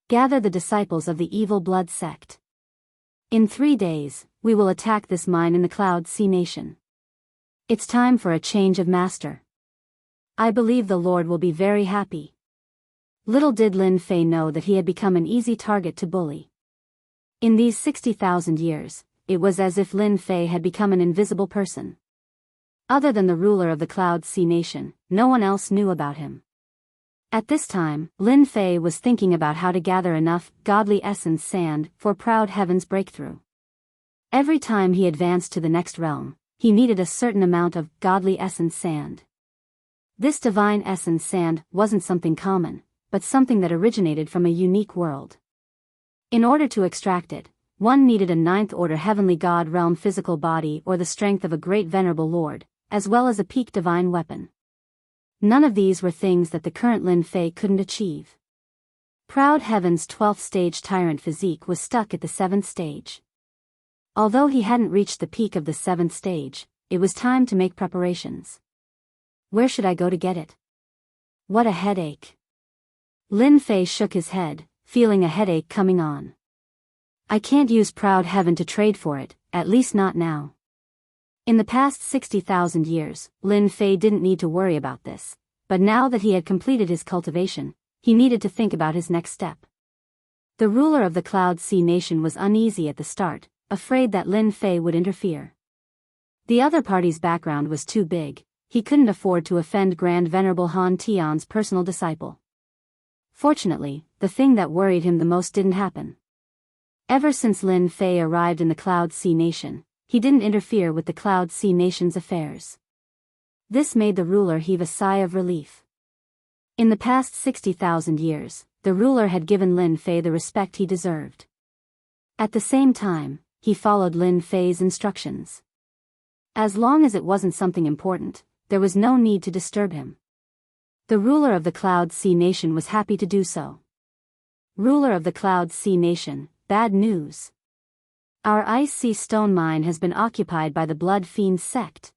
Gather the disciples of the Evil Blood sect. In 3 days, we will attack this mine in the Cloud Sea Nation. It's time for a change of master. I believe the Lord will be very happy. Little did Lin Fei know that he had become an easy target to bully. In these 60,000 years, it was as if Lin Fei had become an invisible person. Other than the ruler of the Cloud Sea Nation, no one else knew about him. At this time, Lin Fei was thinking about how to gather enough godly essence sand for Proud Heaven's breakthrough. Every time he advanced to the next realm, he needed a certain amount of godly essence sand. This divine essence sand wasn't something common, but something that originated from a unique world. In order to extract it, one needed a 9th order heavenly god realm physical body or the strength of a great venerable lord, as well as a peak divine weapon. None of these were things that the current Lin Fei couldn't achieve. Proud Heaven's 12th stage tyrant physique was stuck at the 7th stage. Although he hadn't reached the peak of the 7th stage, it was time to make preparations. Where should I go to get it? What a headache. Lin Fei shook his head, feeling a headache coming on. I can't use Proud Heaven to trade for it, at least not now. In the past 60,000 years, Lin Fei didn't need to worry about this, but now that he had completed his cultivation, he needed to think about his next step. The ruler of the Cloud Sea Nation was uneasy at the start, afraid that Lin Fei would interfere. The other party's background was too big. He couldn't afford to offend Grand Venerable Han Tian's personal disciple. Fortunately, the thing that worried him the most didn't happen. Ever since Lin Fei arrived in the Cloud Sea Nation, he didn't interfere with the Cloud Sea Nation's affairs. This made the ruler heave a sigh of relief. In the past 60,000 years, the ruler had given Lin Fei the respect he deserved. At the same time, he followed Lin Fei's instructions. As long as it wasn't something important, there was no need to disturb him. The ruler of the Cloud Sea Nation was happy to do so. Ruler of the Cloud Sea Nation, bad news. Our Ice Sea Stone Mine has been occupied by the Blood Fiend sect.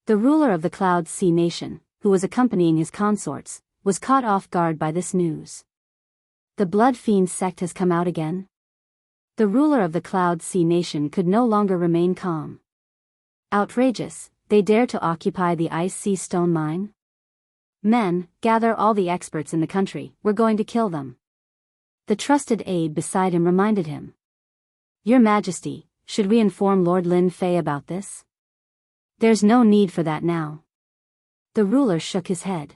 The ruler of the Cloud Sea Nation, who was accompanying his consorts, was caught off guard by this news. The Blood Fiend sect has come out again? The ruler of the Cloud Sea Nation could no longer remain calm. Outrageous, they dare to occupy the Ice Sea Stone Mine? Men, gather all the experts in the country, we're going to kill them. The trusted aide beside him reminded him. Your Majesty, should we inform Lord Lin Fei about this? There's no need for that now. The ruler shook his head.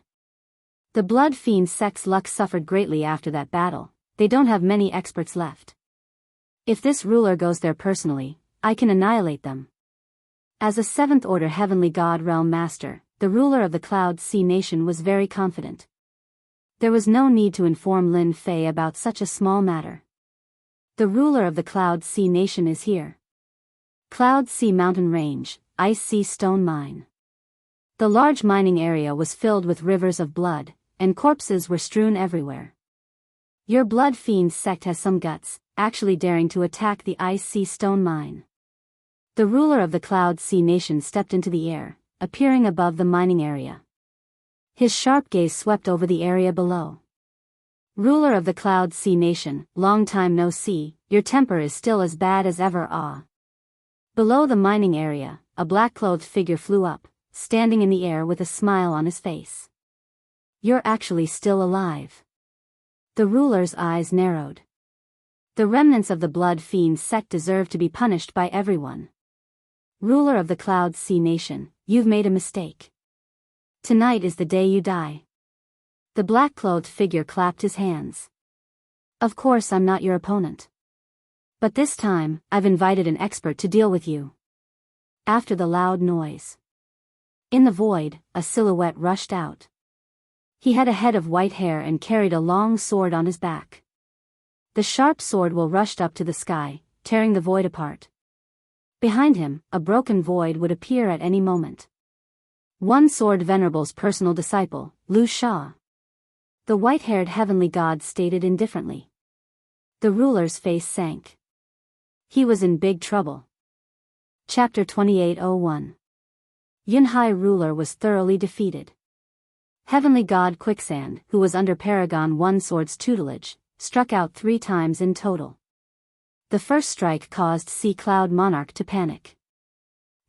The Blood Fiend sect's luck suffered greatly after that battle, they don't have many experts left. If this ruler goes there personally, I can annihilate them. As a 7th order heavenly god realm master, the ruler of the Cloud Sea Nation was very confident. There was no need to inform Lin Fei about such a small matter. The ruler of the Cloud Sea Nation is here. Cloud Sea Mountain Range, Ice Sea Stone Mine. The large mining area was filled with rivers of blood, and corpses were strewn everywhere. Your Blood Fiend sect has some guts, actually daring to attack the Ice Sea Stone Mine. The ruler of the Cloud Sea Nation stepped into the air, appearing above the mining area. His sharp gaze swept over the area below. Ruler of the Cloud Sea Nation, long time no see, your temper is still as bad as ever. Below the mining area, a black-clothed figure flew up, standing in the air with a smile on his face. You're actually still alive. The ruler's eyes narrowed. The remnants of the Blood Fiend sect deserve to be punished by everyone. Ruler of the Cloud Sea Nation, you've made a mistake. Tonight is the day you die. The black-clothed figure clapped his hands. Of course I'm not your opponent. But this time, I've invited an expert to deal with you. After the loud noise. In the void, a silhouette rushed out. He had a head of white hair and carried a long sword on his back. The sharp sword will rushed up to the sky, tearing the void apart. Behind him, a broken void would appear at any moment. One Sword Venerable's personal disciple, Lu Sha. The white-haired heavenly god stated indifferently. The ruler's face sank. He was in big trouble. Chapter 2801. Yunhai ruler was thoroughly defeated. Heavenly god Quicksand, who was under Paragon One Sword's tutelage, struck out 3 times in total. The first strike caused Sea Cloud Monarch to panic.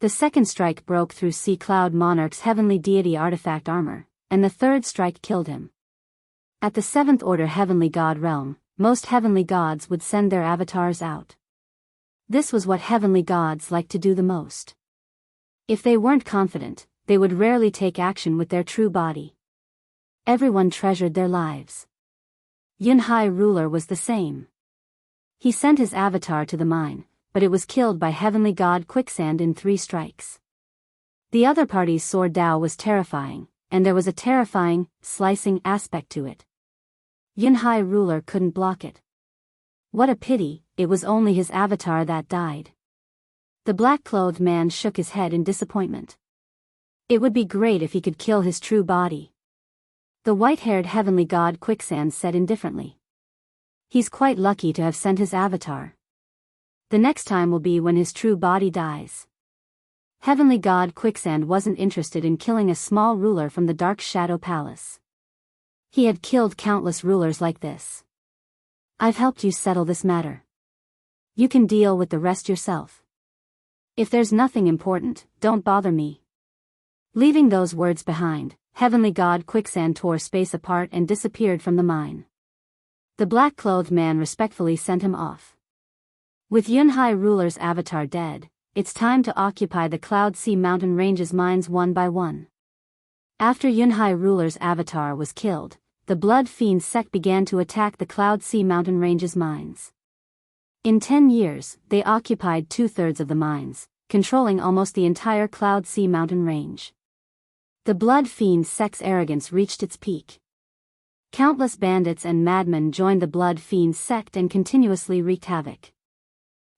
The second strike broke through Sea Cloud Monarch's heavenly deity artifact armor, and the third strike killed him. At the 7th Order Heavenly God realm, most heavenly gods would send their avatars out. This was what heavenly gods liked to do the most. If they weren't confident, they would rarely take action with their true body. Everyone treasured their lives. Yunhai ruler was the same. He sent his avatar to the mine, but it was killed by heavenly god Quicksand in 3 strikes. The other party's sword Dao was terrifying, and there was a terrifying, slicing aspect to it. Yunhai ruler couldn't block it. What a pity, it was only his avatar that died. The black-clothed man shook his head in disappointment. It would be great if he could kill his true body. The white-haired heavenly god Quicksand said indifferently. He's quite lucky to have sent his avatar. The next time will be when his true body dies. Heavenly god Quicksand wasn't interested in killing a small ruler from the Dark Shadow Palace. He had killed countless rulers like this. I've helped you settle this matter. You can deal with the rest yourself. If there's nothing important, don't bother me. Leaving those words behind, heavenly god Quicksand tore space apart and disappeared from the mine. The black-clothed man respectfully sent him off. With Yunhai ruler's avatar dead, it's time to occupy the Cloud Sea mountain ranges mines one by one. After Yunhai ruler's avatar was killed, the Blood Fiend sect began to attack the Cloud Sea mountain ranges mines. In 10 years, they occupied 2/3 of the mines, controlling almost the entire Cloud Sea mountain range. The Blood Fiend sect's arrogance reached its peak. Countless bandits and madmen joined the Blood Fiend sect and continuously wreaked havoc.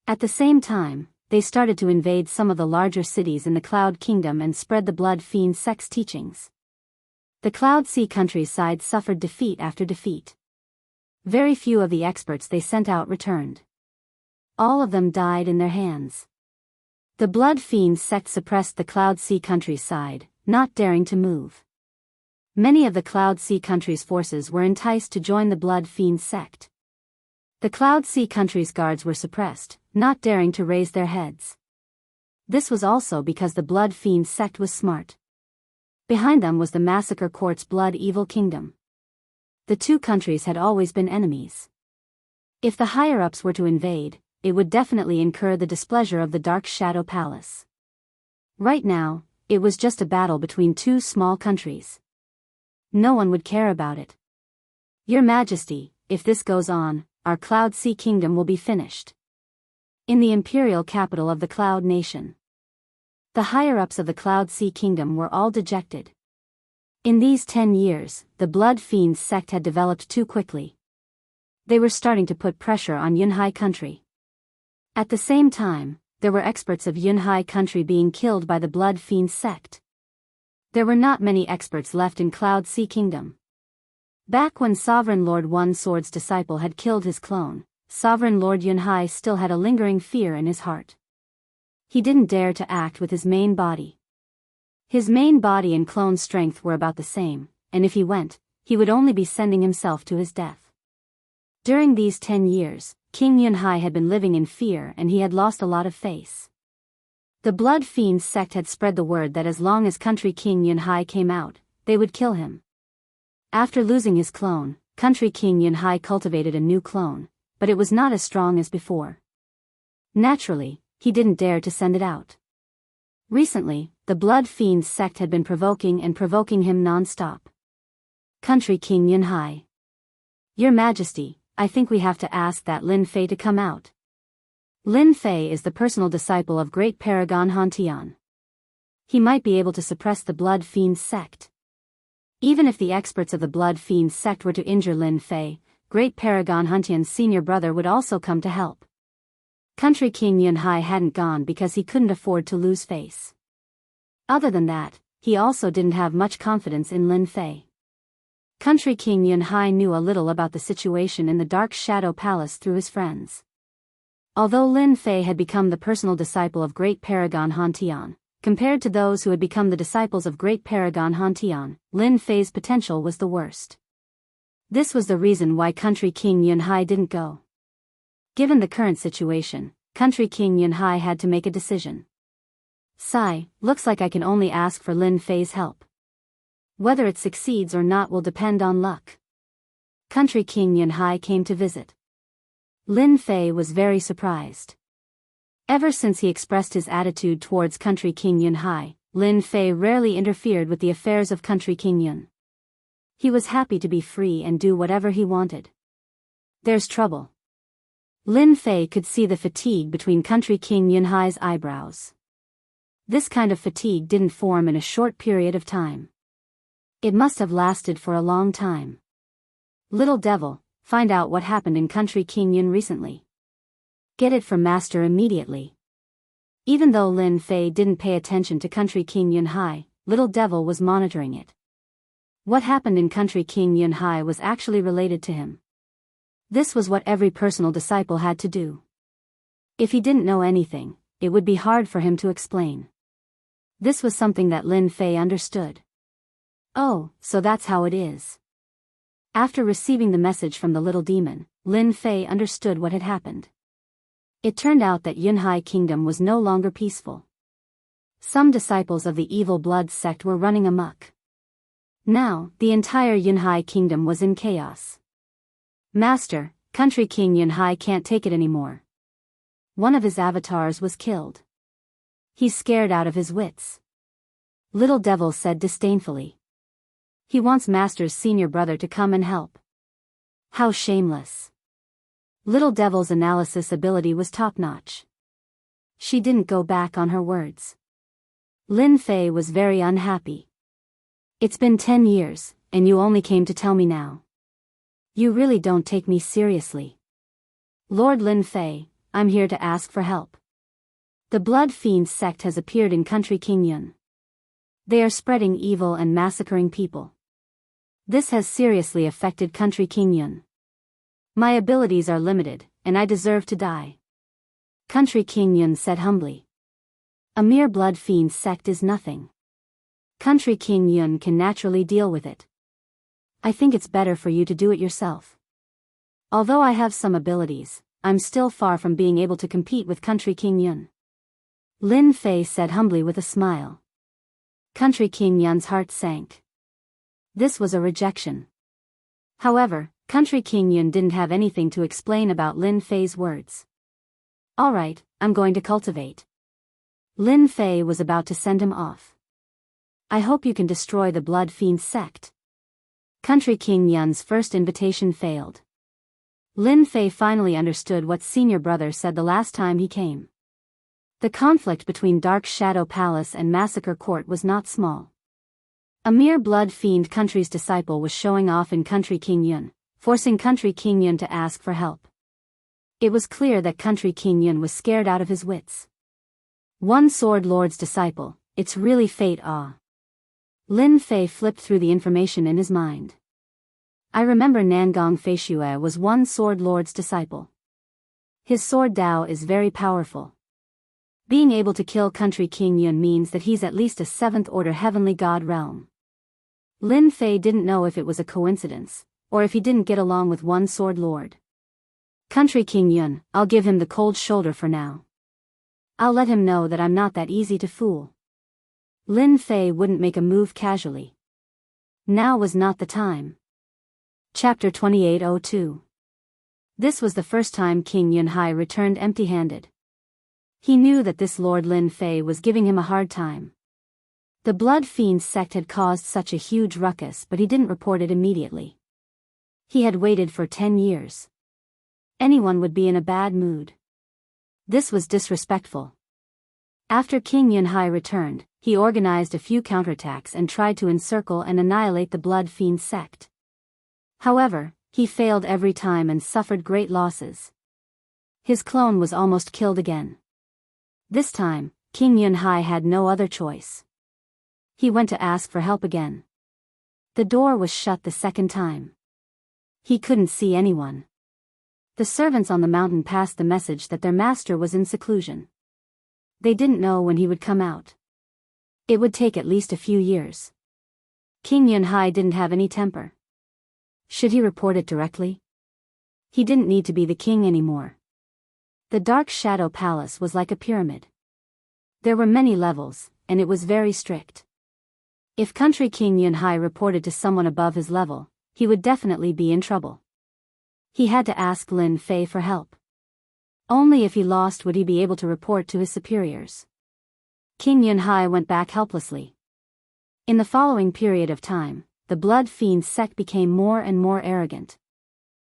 At the same time, they started to invade some of the larger cities in the Cloud Kingdom and spread the Blood Fiend sect's teachings. The Cloud Sea countryside suffered defeat after defeat. Very few of the experts they sent out returned. All of them died in their hands. The Blood Fiend sect suppressed the Cloud Sea countryside, not daring to move. Many of the Cloud Sea country's forces were enticed to join the Blood Fiend sect. The Cloud Sea country's guards were suppressed, not daring to raise their heads. This was also because the Blood Fiend sect was smart. Behind them was the Massacre Court's Blood Evil Kingdom. The 2 countries had always been enemies. If the higher-ups were to invade, it would definitely incur the displeasure of the Dark Shadow Palace. Right now, it was just a battle between 2 small countries. No one would care about it. Your Majesty, if this goes on, our Cloud Sea Kingdom will be finished. In the imperial capital of the Cloud Nation. The higher-ups of the Cloud Sea Kingdom were all dejected. In these 10 years, the Blood Fiend sect had developed too quickly. They were starting to put pressure on Yunhai country. At the same time, there were experts of Yunhai country being killed by the Blood Fiend sect. There were not many experts left in Cloud Sea Kingdom. Back when Sovereign Lord One Sword's disciple had killed his clone, Sovereign Lord Yunhai still had a lingering fear in his heart. He didn't dare to act with his main body. His main body and clone strength were about the same, and if he went, he would only be sending himself to his death. During these 10 years, King Yunhai had been living in fear and he had lost a lot of face. The Blood Fiend sect had spread the word that as long as Country King Yunhai came out, they would kill him. After losing his clone, Country King Yunhai cultivated a new clone, but it was not as strong as before. Naturally, he didn't dare to send it out. Recently, the Blood Fiend sect had been provoking him non-stop. Country King Yunhai. Your Majesty, I think we have to ask that Lin Fei to come out. Lin Fei is the personal disciple of Great Paragon Han Tian. He might be able to suppress the Blood Fiend sect. Even if the experts of the Blood Fiend sect were to injure Lin Fei, Great Paragon Huntian's senior brother would also come to help. Country King Yunhai hadn't gone because he couldn't afford to lose face. Other than that, he also didn't have much confidence in Lin Fei. Country King Yunhai knew a little about the situation in the Dark Shadow Palace through his friends. Although Lin Fei had become the personal disciple of Great Paragon Huntian, compared to those who had become the disciples of Great Paragon Huntian, Lin Fei's potential was the worst. This was the reason why Country King Yunhai didn't go. Given the current situation, Country King Yunhai had to make a decision. Sigh, looks like I can only ask for Lin Fei's help. Whether it succeeds or not will depend on luck. Country King Yunhai came to visit. Lin Fei was very surprised. Ever since he expressed his attitude towards Country King Yunhai, Lin Fei rarely interfered with the affairs of Country King Yun. He was happy to be free and do whatever he wanted. There's trouble. Lin Fei could see the fatigue between Country King Yunhai's eyebrows. This kind of fatigue didn't form in a short period of time. It must have lasted for a long time. Little devil, find out what happened in Country King Yun recently. Get it from Master immediately. Even though Lin Fei didn't pay attention to Country King Yunhai, Little Devil was monitoring it. What happened in Country King Yunhai was actually related to him. This was what every personal disciple had to do. If he didn't know anything, it would be hard for him to explain. This was something that Lin Fei understood. Oh, so that's how it is. After receiving the message from the little demon, Lin Fei understood what had happened. It turned out that Yunhai Kingdom was no longer peaceful. Some disciples of the evil blood sect were running amok. Now, the entire Yunhai Kingdom was in chaos. Master, Country King Yunhai can't take it anymore. One of his avatars was killed. He's scared out of his wits. Little Devil said disdainfully. He wants Master's senior brother to come and help. How shameless. Little Devil's analysis ability was top-notch. She didn't go back on her words. Lin Fei was very unhappy. It's been 10 years, and you only came to tell me now. You really don't take me seriously. Lord Lin Fei, I'm here to ask for help. The Blood Fiend sect has appeared in Country King Yun. They are spreading evil and massacring people. This has seriously affected Country King Yun. My abilities are limited, and I deserve to die. Country King Yun said humbly. A mere Blood Fiend sect is nothing. Country King Yun can naturally deal with it. I think it's better for you to do it yourself. Although I have some abilities, I'm still far from being able to compete with Country King Yun. Lin Fei said humbly with a smile. Country King Yun's heart sank. This was a rejection. However, Country King Yun didn't have anything to explain about Lin Fei's words. Alright, I'm going to cultivate. Lin Fei was about to send him off. I hope you can destroy the Blood Fiend sect. Country King Yun's first invitation failed. Lin Fei finally understood what senior brother said the last time he came. The conflict between Dark Shadow Palace and Massacre Court was not small. A mere Blood Fiend country's disciple was showing off in Country King Yun, forcing Country King Yun to ask for help. It was clear that Country King Yun was scared out of his wits. One Sword Lord's disciple, it's really fate. Lin Fei flipped through the information in his mind. I remember Nangong Feishue was one Sword Lord's disciple. His sword Dao is very powerful. Being able to kill Country King Yun means that he's at least a 7th order heavenly god realm. Lin Fei didn't know if it was a coincidence, or if he didn't get along with one Sword Lord. Country King Yun, I'll give him the cold shoulder for now. I'll let him know that I'm not that easy to fool. Lin Fei wouldn't make a move casually. Now was not the time. Chapter 2802. This was the first time King Yunhai returned empty-handed. He knew that this Lord Lin Fei was giving him a hard time. The Blood Fiend sect had caused such a huge ruckus, but he didn't report it immediately. He had waited for 10 years. Anyone would be in a bad mood. This was disrespectful. After King Yunhai returned, He organized a few counterattacks and tried to encircle and annihilate the Blood Fiend sect. However, he failed every time and suffered great losses. His clone was almost killed again. This time, King Yunhai had no other choice. He went to ask for help again. The door was shut the second time. He couldn't see anyone. The servants on the mountain passed the message that their master was in seclusion. They didn't know when he would come out. It would take at least a few years. King Yunhai didn't have any temper. Should he report it directly? He didn't need to be the king anymore. The Dark Shadow Palace was like a pyramid. There were many levels, and it was very strict. If Country King Yunhai reported to someone above his level, he would definitely be in trouble. He had to ask Lin Fei for help. Only if he lost would he be able to report to his superiors. King Yunhai went back helplessly. In the following period of time, the Blood Fiend sect became more and more arrogant.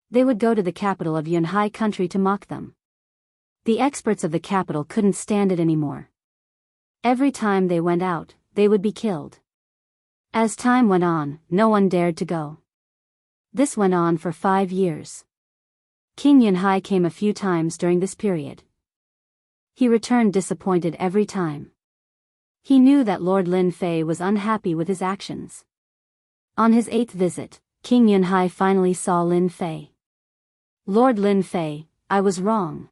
They would go to the capital of Yunhai country to mock them. The experts of the capital couldn't stand it anymore. Every time they went out, they would be killed. As time went on, no one dared to go. This went on for 5 years. King Yunhai came a few times during this period. He returned disappointed every time. He knew that Lord Lin Fei was unhappy with his actions. On his 8th visit, King Yunhai finally saw Lin Fei. Lord Lin Fei, I was wrong.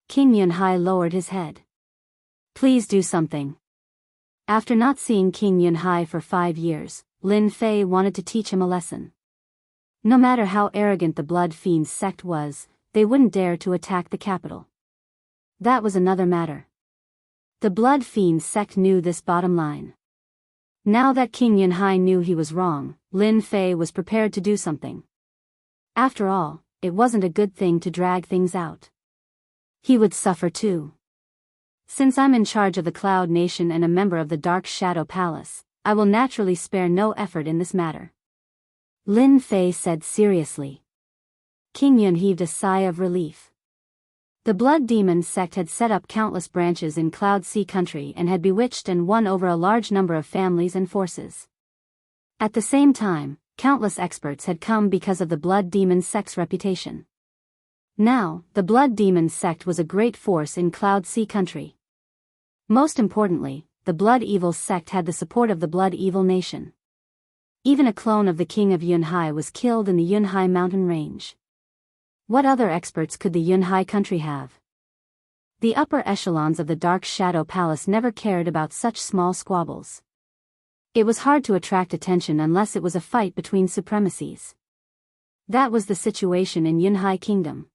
King Yunhai lowered his head. Please do something. After not seeing King Yunhai for 5 years, Lin Fei wanted to teach him a lesson. No matter how arrogant the Blood Fiend sect was, they wouldn't dare to attack the capital. That was another matter. The Blood Fiend sect knew this bottom line. Now that King Yunhai knew he was wrong, Lin Fei was prepared to do something. After all, it wasn't a good thing to drag things out. He would suffer too. Since I'm in charge of the Cloud Nation and a member of the Dark Shadow Palace, I will naturally spare no effort in this matter. Lin Fei said seriously. King Yun heaved a sigh of relief. The Blood Demon sect had set up countless branches in Cloud Sea country and had bewitched and won over a large number of families and forces. At the same time, countless experts had come because of the Blood Demon sect's reputation. Now, the Blood Demon sect was a great force in Cloud Sea country. Most importantly, the Blood Evil sect had the support of the Blood Evil Nation. Even a clone of the King of Yunhai was killed in the Yunhai mountain range. What other experts could the Yunhai country have? The upper echelons of the Dark Shadow Palace never cared about such small squabbles. It was hard to attract attention unless it was a fight between supremacies. That was the situation in Yunhai Kingdom.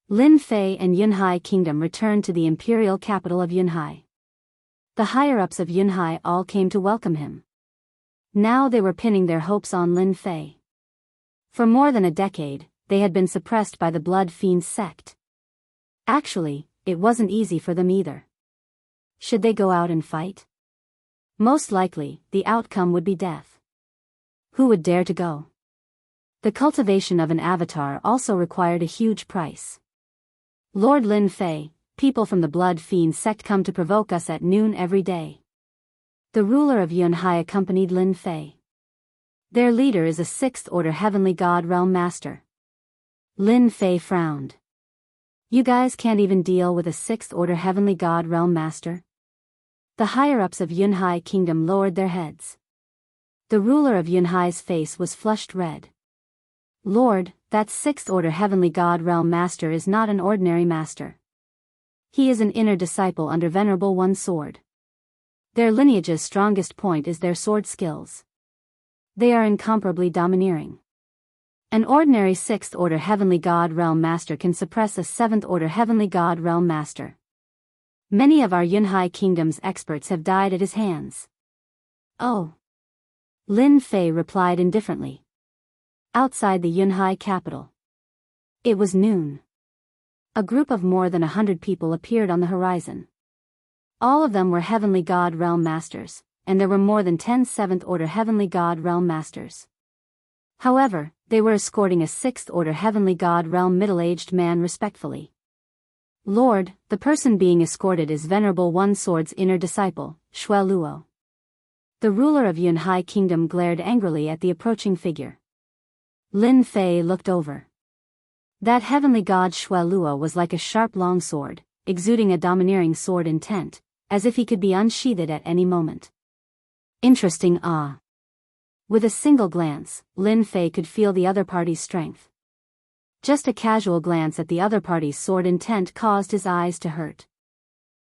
Lin Fei and Yunhai Kingdom returned to the imperial capital of Yunhai. The higher-ups of Yunhai all came to welcome him. Now they were pinning their hopes on Lin Fei. For more than a decade, they had been suppressed by the Blood Fiend sect. Actually, it wasn't easy for them either. Should they go out and fight? Most likely, the outcome would be death. Who would dare to go? The cultivation of an avatar also required a huge price. Lord Lin Fei, people from the Blood Fiend sect come to provoke us at noon every day. The ruler of Yunhai accompanied Lin Fei. Their leader is a 6th Order Heavenly God Realm Master. Lin Fei frowned. You guys can't even deal with a 6th Order Heavenly God Realm Master? The higher-ups of Yunhai Kingdom lowered their heads. The ruler of Yunhai's face was flushed red. Lord, that 6th Order Heavenly God Realm Master is not an ordinary master. He is an inner disciple under Venerable One's sword. Their lineage's strongest point is their sword skills. They are incomparably domineering. An ordinary 6th Order Heavenly God Realm Master can suppress a 7th Order Heavenly God Realm Master. Many of our Yunhai Kingdom's experts have died at his hands. Oh. Lin Fei replied indifferently. Outside the Yunhai capital. It was noon. A group of more than 100 people appeared on the horizon. All of them were Heavenly God Realm Masters, and there were more than 10 7th Order Heavenly God Realm Masters. However, they were escorting a 6th Order Heavenly God Realm middle-aged man respectfully. Lord, the person being escorted is Venerable One Sword's inner disciple, Shui Luo. The ruler of Yunhai Kingdom glared angrily at the approaching figure. Lin Fei looked over. That heavenly god Shui Luo was like a sharp long sword, exuding a domineering sword intent, as if he could be unsheathed at any moment. Interesting. With a single glance, Lin Fei could feel the other party's strength. Just a casual glance at the other party's sword intent caused his eyes to hurt.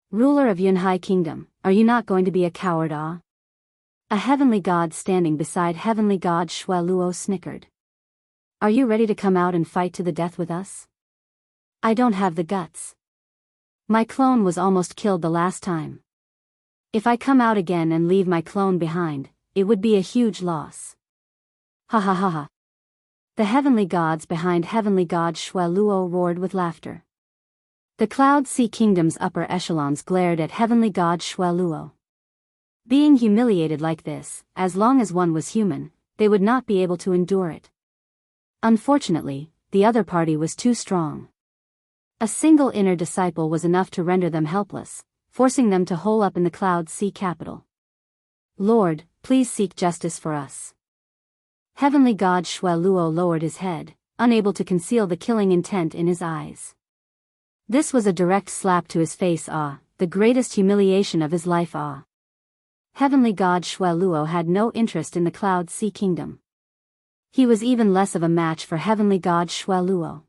Ruler of Yunhai Kingdom, are you not going to be a coward? A heavenly god standing beside heavenly god Shui Luo snickered. Are you ready to come out and fight to the death with us? I don't have the guts. My clone was almost killed the last time. If I come out again and leave my clone behind, it would be a huge loss. Ha ha ha ha. The heavenly gods behind heavenly god Shui Luo roared with laughter. The Cloud Sea Kingdom's upper echelons glared at heavenly god Shui Luo. Being humiliated like this, as long as one was human, they would not be able to endure it. Unfortunately, the other party was too strong. A single inner disciple was enough to render them helpless, forcing them to hole up in the Cloud Sea capital. Lord, please seek justice for us. Heavenly god Shui Luo lowered his head, unable to conceal the killing intent in his eyes. This was a direct slap to his face. The greatest humiliation of his life. Heavenly god Shui Luo had no interest in the Cloud Sea Kingdom. He was even less of a match for heavenly god Shui Luo.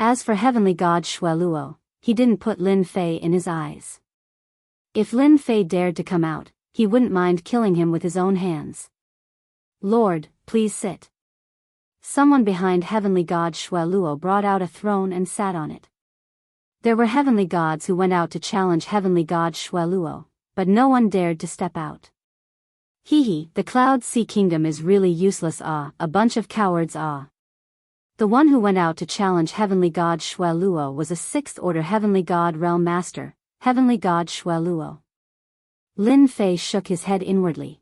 As for heavenly god Shui Luo, he didn't put Lin Fei in his eyes. If Lin Fei dared to come out, he wouldn't mind killing him with his own hands. Lord, please sit. Someone behind heavenly god Shui Luo brought out a throne and sat on it. There were heavenly gods who went out to challenge heavenly god Shui Luo, but no one dared to step out. The Cloud Sea Kingdom is really useless. A bunch of cowards. The one who went out to challenge heavenly god Shui Luo was a 6th order heavenly god realm master, heavenly god Shui Luo. Lin Fei shook his head inwardly.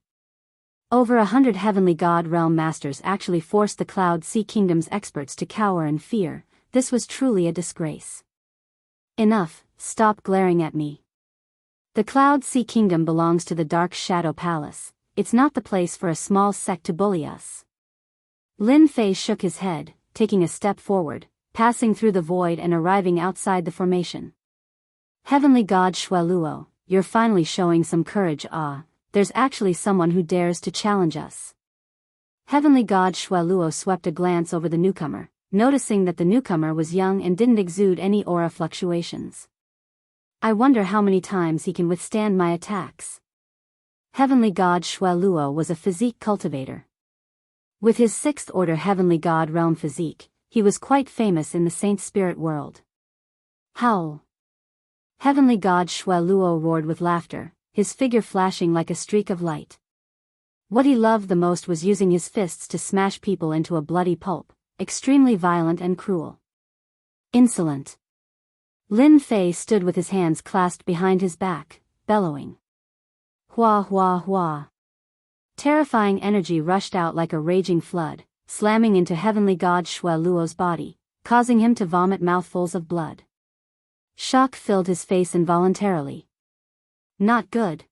Over 100 heavenly god realm masters actually forced the Cloud Sea Kingdom's experts to cower in fear. This was truly a disgrace. Enough, stop glaring at me. The Cloud Sea Kingdom belongs to the Dark Shadow Palace. It's not the place for a small sect to bully us. Lin Fei shook his head, taking a step forward, passing through the void and arriving outside the formation. Heavenly god Shui Luo, you're finally showing some courage. There's actually someone who dares to challenge us. Heavenly god Shui Luo swept a glance over the newcomer, noticing that the newcomer was young and didn't exude any aura fluctuations. I wonder how many times he can withstand my attacks. Heavenly god Shui Luo was a physique cultivator. With his 6th order heavenly god realm physique, he was quite famous in the saint spirit world. Howl! Heavenly god Shui Luo roared with laughter, his figure flashing like a streak of light. What he loved the most was using his fists to smash people into a bloody pulp, extremely violent and cruel. Insolent! Lin Fei stood with his hands clasped behind his back, bellowing. Hua hua hua. Terrifying energy rushed out like a raging flood, slamming into heavenly god Shui Luo's body, causing him to vomit mouthfuls of blood. Shock filled his face involuntarily. Not good.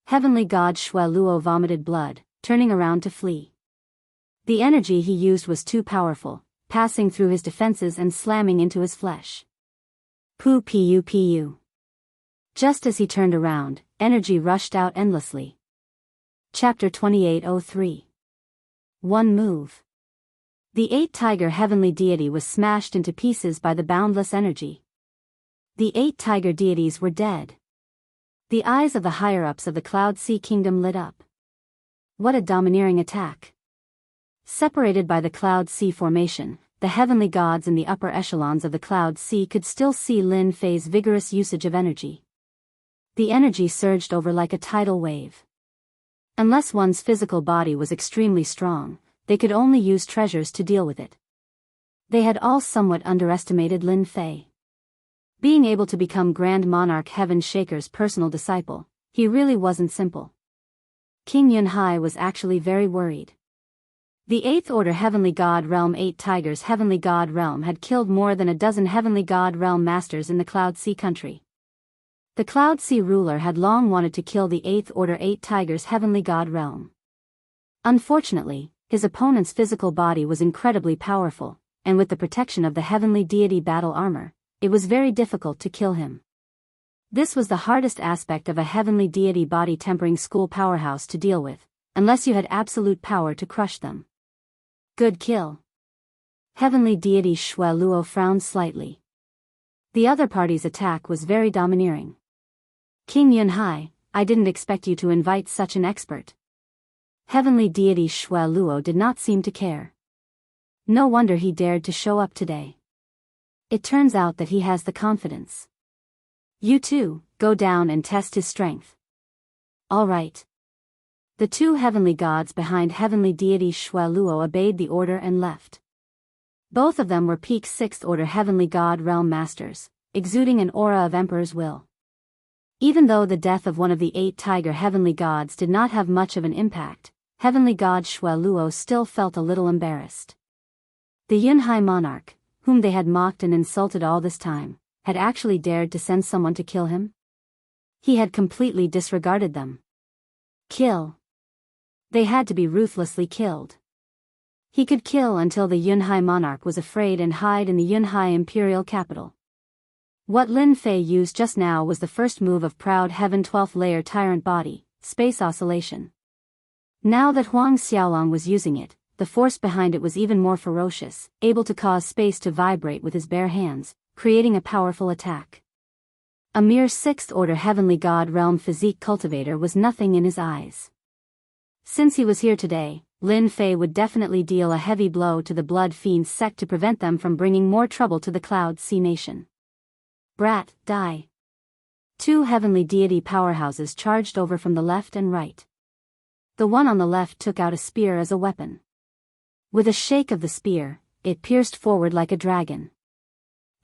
Heavenly god Shui Luo vomited blood, turning around to flee. The energy he used was too powerful, passing through his defenses and slamming into his flesh. Pu pu pu. Just as he turned around, energy rushed out endlessly. Chapter 2803. One move. The 8-tiger heavenly deity was smashed into pieces by the boundless energy. The 8 tiger deities were dead. The eyes of the higher-ups of the Cloud Sea Kingdom lit up. What a domineering attack. Separated by the Cloud Sea formation, the heavenly gods in the upper echelons of the Cloud Sea could still see Lin Fei's vigorous usage of energy. The energy surged over like a tidal wave. Unless one's physical body was extremely strong, they could only use treasures to deal with it. They had all somewhat underestimated Lin Fei. Being able to become Grand Monarch Heaven Shaker's personal disciple, he really wasn't simple. King Yunhai was actually very worried. The 8th Order Heavenly God Realm 8 Tigers Heavenly God Realm had killed more than a dozen Heavenly God Realm Masters in the Cloud Sea country. The Cloud Sea ruler had long wanted to kill the 8th Order 8 Tigers Heavenly God Realm. Unfortunately, his opponent's physical body was incredibly powerful, and with the protection of the Heavenly Deity battle armor, it was very difficult to kill him. This was the hardest aspect of a Heavenly Deity body tempering school powerhouse to deal with, unless you had absolute power to crush them. Good kill. Heavenly Deity Shui Luo frowned slightly. The other party's attack was very domineering. King Yunhai, I didn't expect you to invite such an expert. Heavenly Deity Shui Luo did not seem to care. No wonder he dared to show up today. It turns out that he has the confidence. You too, go down and test his strength. All right. The two heavenly gods behind Heavenly Deity Shui Luo obeyed the order and left. Both of them were peak 6th Order Heavenly God Realm Masters, exuding an aura of Emperor's will. Even though the death of one of the 8 Tiger Heavenly Gods did not have much of an impact, Heavenly God Shui Luo still felt a little embarrassed. The Yunhai monarch, whom they had mocked and insulted all this time, had actually dared to send someone to kill him? He had completely disregarded them. Kill. They had to be ruthlessly killed. He could kill until the Yunhai monarch was afraid and hide in the Yunhai imperial capital. What Lin Fei used just now was the first move of Proud Heaven 12th layer tyrant body, space oscillation. Now that Huang Xiaolong was using it, the force behind it was even more ferocious, able to cause space to vibrate with his bare hands, creating a powerful attack. A mere 6th Order Heavenly God Realm physique cultivator was nothing in his eyes. Since he was here today, Lin Fei would definitely deal a heavy blow to the Blood Fiends sect to prevent them from bringing more trouble to the Cloud Sea Nation. Brat, die. Two Heavenly Deity powerhouses charged over from the left and right. The one on the left took out a spear as a weapon. With a shake of the spear, it pierced forward like a dragon.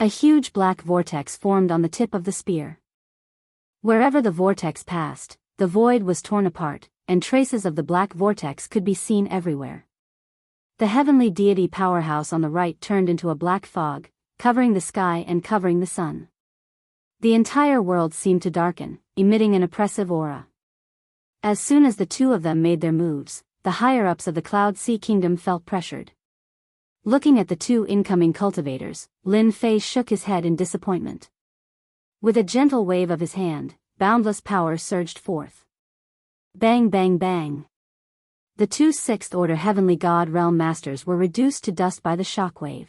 A huge black vortex formed on the tip of the spear. Wherever the vortex passed, the void was torn apart, and traces of the black vortex could be seen everywhere. The Heavenly Deity powerhouse on the right turned into a black fog, covering the sky and covering the sun. The entire world seemed to darken, emitting an oppressive aura. As soon as the two of them made their moves, the higher-ups of the Cloud Sea Kingdom felt pressured. Looking at the two incoming cultivators, Lin Fei shook his head in disappointment. With a gentle wave of his hand, boundless power surged forth. Bang bang bang. The two 6th Order Heavenly God Realm Masters were reduced to dust by the shockwave.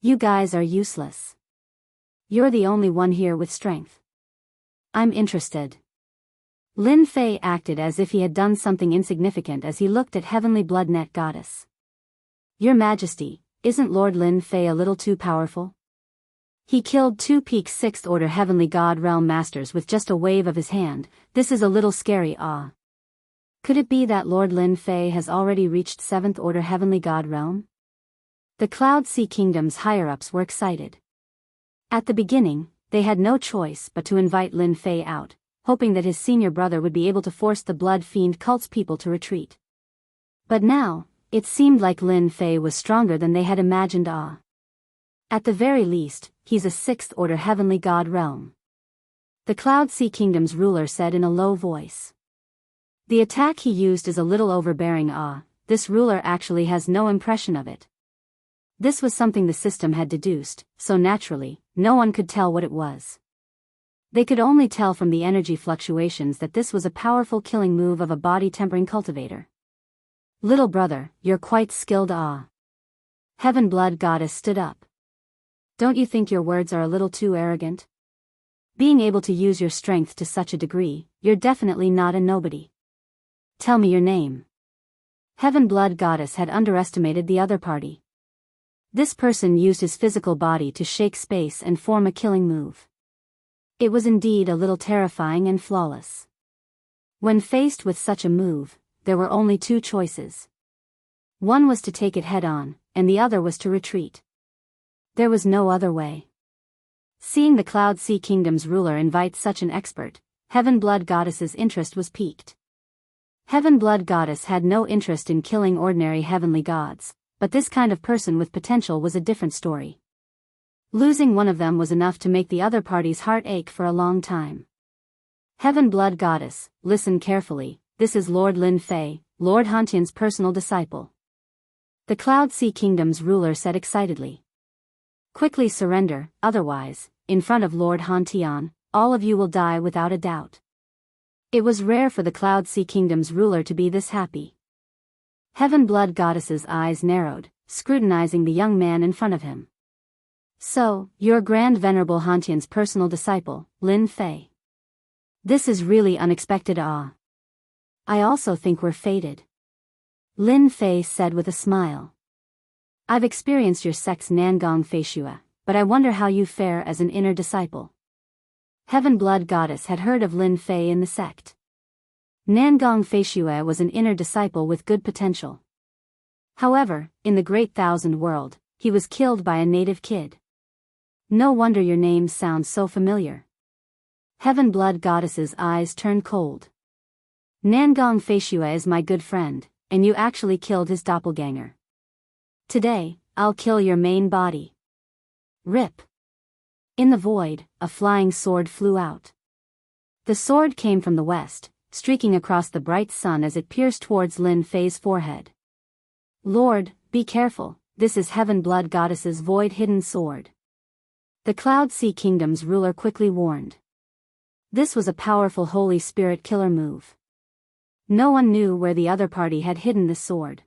You guys are useless. You're the only one here with strength. I'm interested. Lin Fei acted as if he had done something insignificant as he looked at Heavenly Bloodnet Goddess. Your Majesty, isn't Lord Lin Fei a little too powerful? He killed two peak 6th Order Heavenly God Realm Masters with just a wave of his hand. This is a little scary. Could it be that Lord Lin Fei has already reached 7th Order Heavenly God Realm? The Cloud Sea Kingdom's higher-ups were excited. At the beginning, they had no choice but to invite Lin Fei out, hoping that his senior brother would be able to force the Blood Fiend cult's people to retreat. But now, it seemed like Lin Fei was stronger than they had imagined. At the very least, he's a 6th Order Heavenly God Realm. The Cloud Sea Kingdom's ruler said in a low voice. The attack he used is a little overbearing. This ruler actually has no impression of it. This was something the system had deduced, so naturally, no one could tell what it was. They could only tell from the energy fluctuations that this was a powerful killing move of a body-tempering cultivator. Little brother, you're quite skilled. Heaven Blood Goddess stood up. Don't you think your words are a little too arrogant? Being able to use your strength to such a degree, you're definitely not a nobody. Tell me your name. Heaven Blood Goddess had underestimated the other party. This person used his physical body to shake space and form a killing move. It was indeed a little terrifying and flawless. When faced with such a move, there were only two choices. One was to take it head-on, and the other was to retreat. There was no other way. Seeing the Cloud Sea Kingdom's ruler invite such an expert, Heaven Blood Goddess's interest was piqued. Heaven Blood Goddess had no interest in killing ordinary heavenly gods, but this kind of person with potential was a different story. Losing one of them was enough to make the other party's heart ache for a long time. Heaven Blood Goddess, listen carefully, this is Lord Lin Fei, Lord Hantian's personal disciple. The Cloud Sea Kingdom's ruler said excitedly. Quickly surrender, otherwise, in front of Lord Hantian, all of you will die without a doubt. It was rare for the Cloud Sea Kingdom's ruler to be this happy. Heaven Blood Goddess's eyes narrowed, scrutinizing the young man in front of him. So, you're Grand Venerable Hantian's personal disciple, Lin Fei. This is really unexpected. I also think we're fated. Lin Fei said with a smile. I've experienced your sect's Nangong Feishua, but I wonder how you fare as an inner disciple. Heaven Blood Goddess had heard of Lin Fei in the sect. Nangong Feishua was an inner disciple with good potential. However, in the Great Thousand World, he was killed by a native kid. No wonder your name sounds so familiar. Heaven Blood Goddess's eyes turned cold. Nangong Feishua is my good friend, and you actually killed his doppelganger. Today, I'll kill your main body. Rip. In the void, a flying sword flew out. The sword came from the west, streaking across the bright sun as it pierced towards Lin Fei's forehead. Lord, be careful, this is Heaven Blood Goddess's void-hidden sword. The Cloud Sea Kingdom's ruler quickly warned. This was a powerful Holy Spirit killer move. No one knew where the other party had hidden the sword.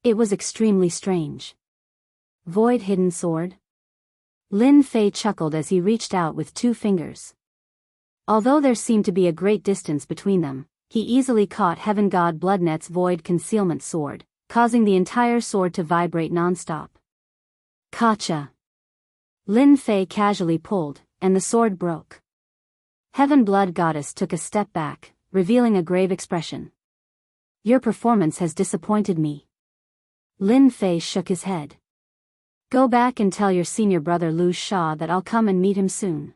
It was extremely strange. Void-hidden sword? Lin Fei chuckled as he reached out with 2 fingers. Although there seemed to be a great distance between them, he easily caught Heaven God Bloodnet's void concealment sword, causing the entire sword to vibrate non-stop. Gotcha! Lin Fei casually pulled, and the sword broke. Heaven Blood Goddess took a step back, revealing a grave expression. Your performance has disappointed me. Lin Fei shook his head. Go back and tell your senior brother Lu Sha that I'll come and meet him soon.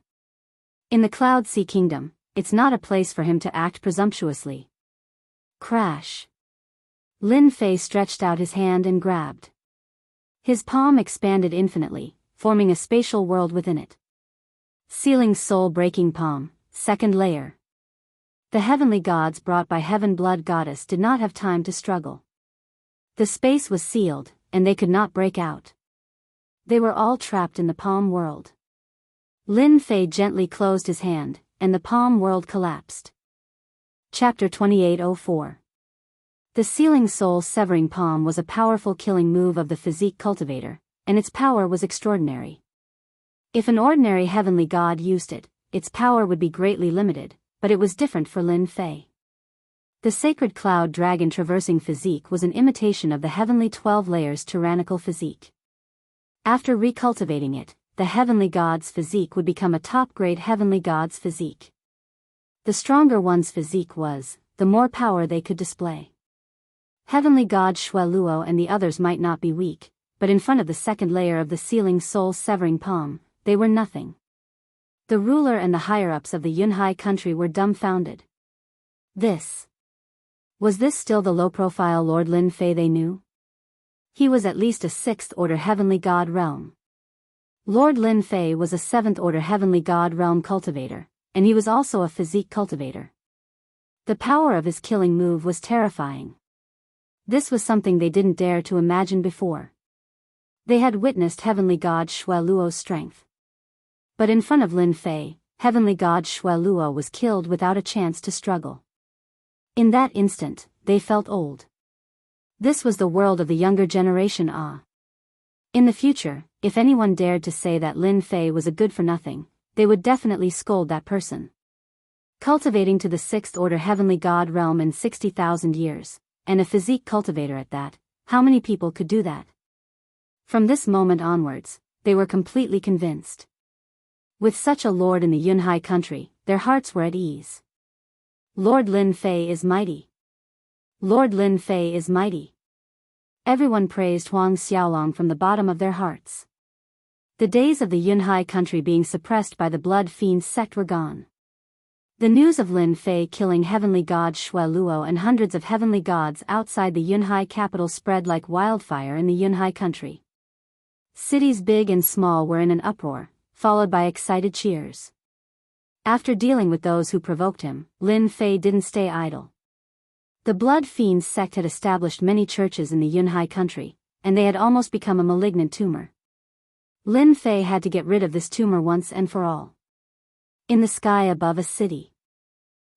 In the Cloud Sea Kingdom, it's not a place for him to act presumptuously. Crash. Lin Fei stretched out his hand and grabbed. His palm expanded infinitely, forming a spatial world within it. Sealing soul-breaking palm, second layer. The heavenly gods brought by Heaven Blood Goddess did not have time to struggle. The space was sealed, and they could not break out. They were all trapped in the palm world. Lin Fei gently closed his hand, and the palm world collapsed. Chapter 2804. The sealing soul-severing palm was a powerful killing move of the physique cultivator, and its power was extraordinary. If an ordinary heavenly god used it, its power would be greatly limited, but it was different for Lin Fei. The sacred cloud dragon traversing physique was an imitation of the heavenly 12 layers tyrannical physique. After recultivating it, the heavenly god's physique would become a top-grade heavenly god's physique. The stronger one's physique was, the more power they could display. Heavenly god Shueluo and the others might not be weak, but in front of the second layer of the sealing soul-severing palm, they were nothing. The ruler and the higher-ups of the Yunhai country were dumbfounded. Was this still the low-profile Lord Lin Fei they knew? He was at least a 6th-order heavenly god realm. Lord Lin Fei was a 7th-order heavenly god realm cultivator, and he was also a physique cultivator. The power of his killing move was terrifying. This was something they didn't dare to imagine before. They had witnessed heavenly god Shueluo's strength. But in front of Lin Fei, heavenly god Shueluo was killed without a chance to struggle. In that instant, they felt old. This was the world of the younger generation. In the future, if anyone dared to say that Lin Fei was a good-for-nothing, they would definitely scold that person. Cultivating to the 6th-order heavenly god realm in 60,000 years, and a physique cultivator at that, how many people could do that? From this moment onwards, they were completely convinced. With such a lord in the Yunhai country, their hearts were at ease. Lord Lin Fei is mighty. Lord Lin Fei is mighty. Everyone praised Huang Xiaolong from the bottom of their hearts. The days of the Yunhai country being suppressed by the Blood Fiend sect were gone. The news of Lin Fei killing heavenly god Shui Luo and hundreds of heavenly gods outside the Yunhai capital spread like wildfire in the Yunhai country. Cities big and small were in an uproar, followed by excited cheers. After dealing with those who provoked him, Lin Fei didn't stay idle. The Blood Fiends sect had established many churches in the Yunhai country, and they had almost become a malignant tumor. Lin Fei had to get rid of this tumor once and for all. In the sky above a city,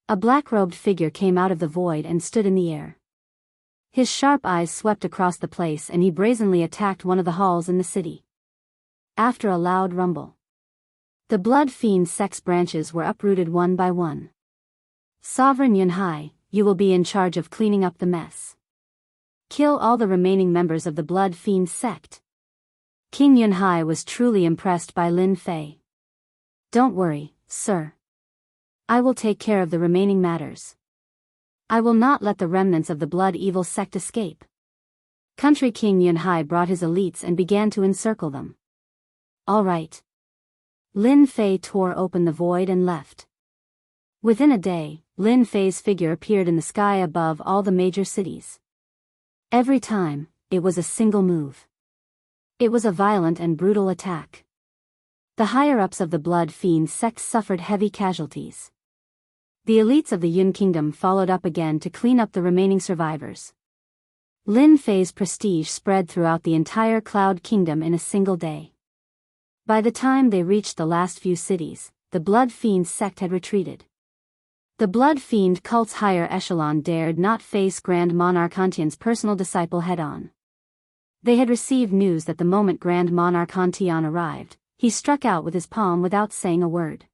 a black-robed figure came out of the void and stood in the air. His sharp eyes swept across the place and he brazenly attacked one of the halls in the city. After a loud rumble, the Blood Fiend sect's branches were uprooted one by one. Sovereign Yunhai, you will be in charge of cleaning up the mess. Kill all the remaining members of the Blood Fiend sect. King Yunhai was truly impressed by Lin Fei. Don't worry, sir. I will take care of the remaining matters. I will not let the remnants of the Blood Evil sect escape. Country King Yunhai brought his elites and began to encircle them. All right. Lin Fei tore open the void and left. Within a day, Lin Fei's figure appeared in the sky above all the major cities. Every time, it was a single move. It was a violent and brutal attack. The higher-ups of the Blood Fiend sect suffered heavy casualties. The elites of the Yun Kingdom followed up again to clean up the remaining survivors. Lin Fei's prestige spread throughout the entire Cloud Kingdom in a single day. By the time they reached the last few cities, the Blood Fiend sect had retreated. The Blood Fiend cult's higher echelon dared not face Grand Monarch Antian's personal disciple head-on. They had received news that the moment Grand Monarch Antian arrived, he struck out with his palm without saying a word.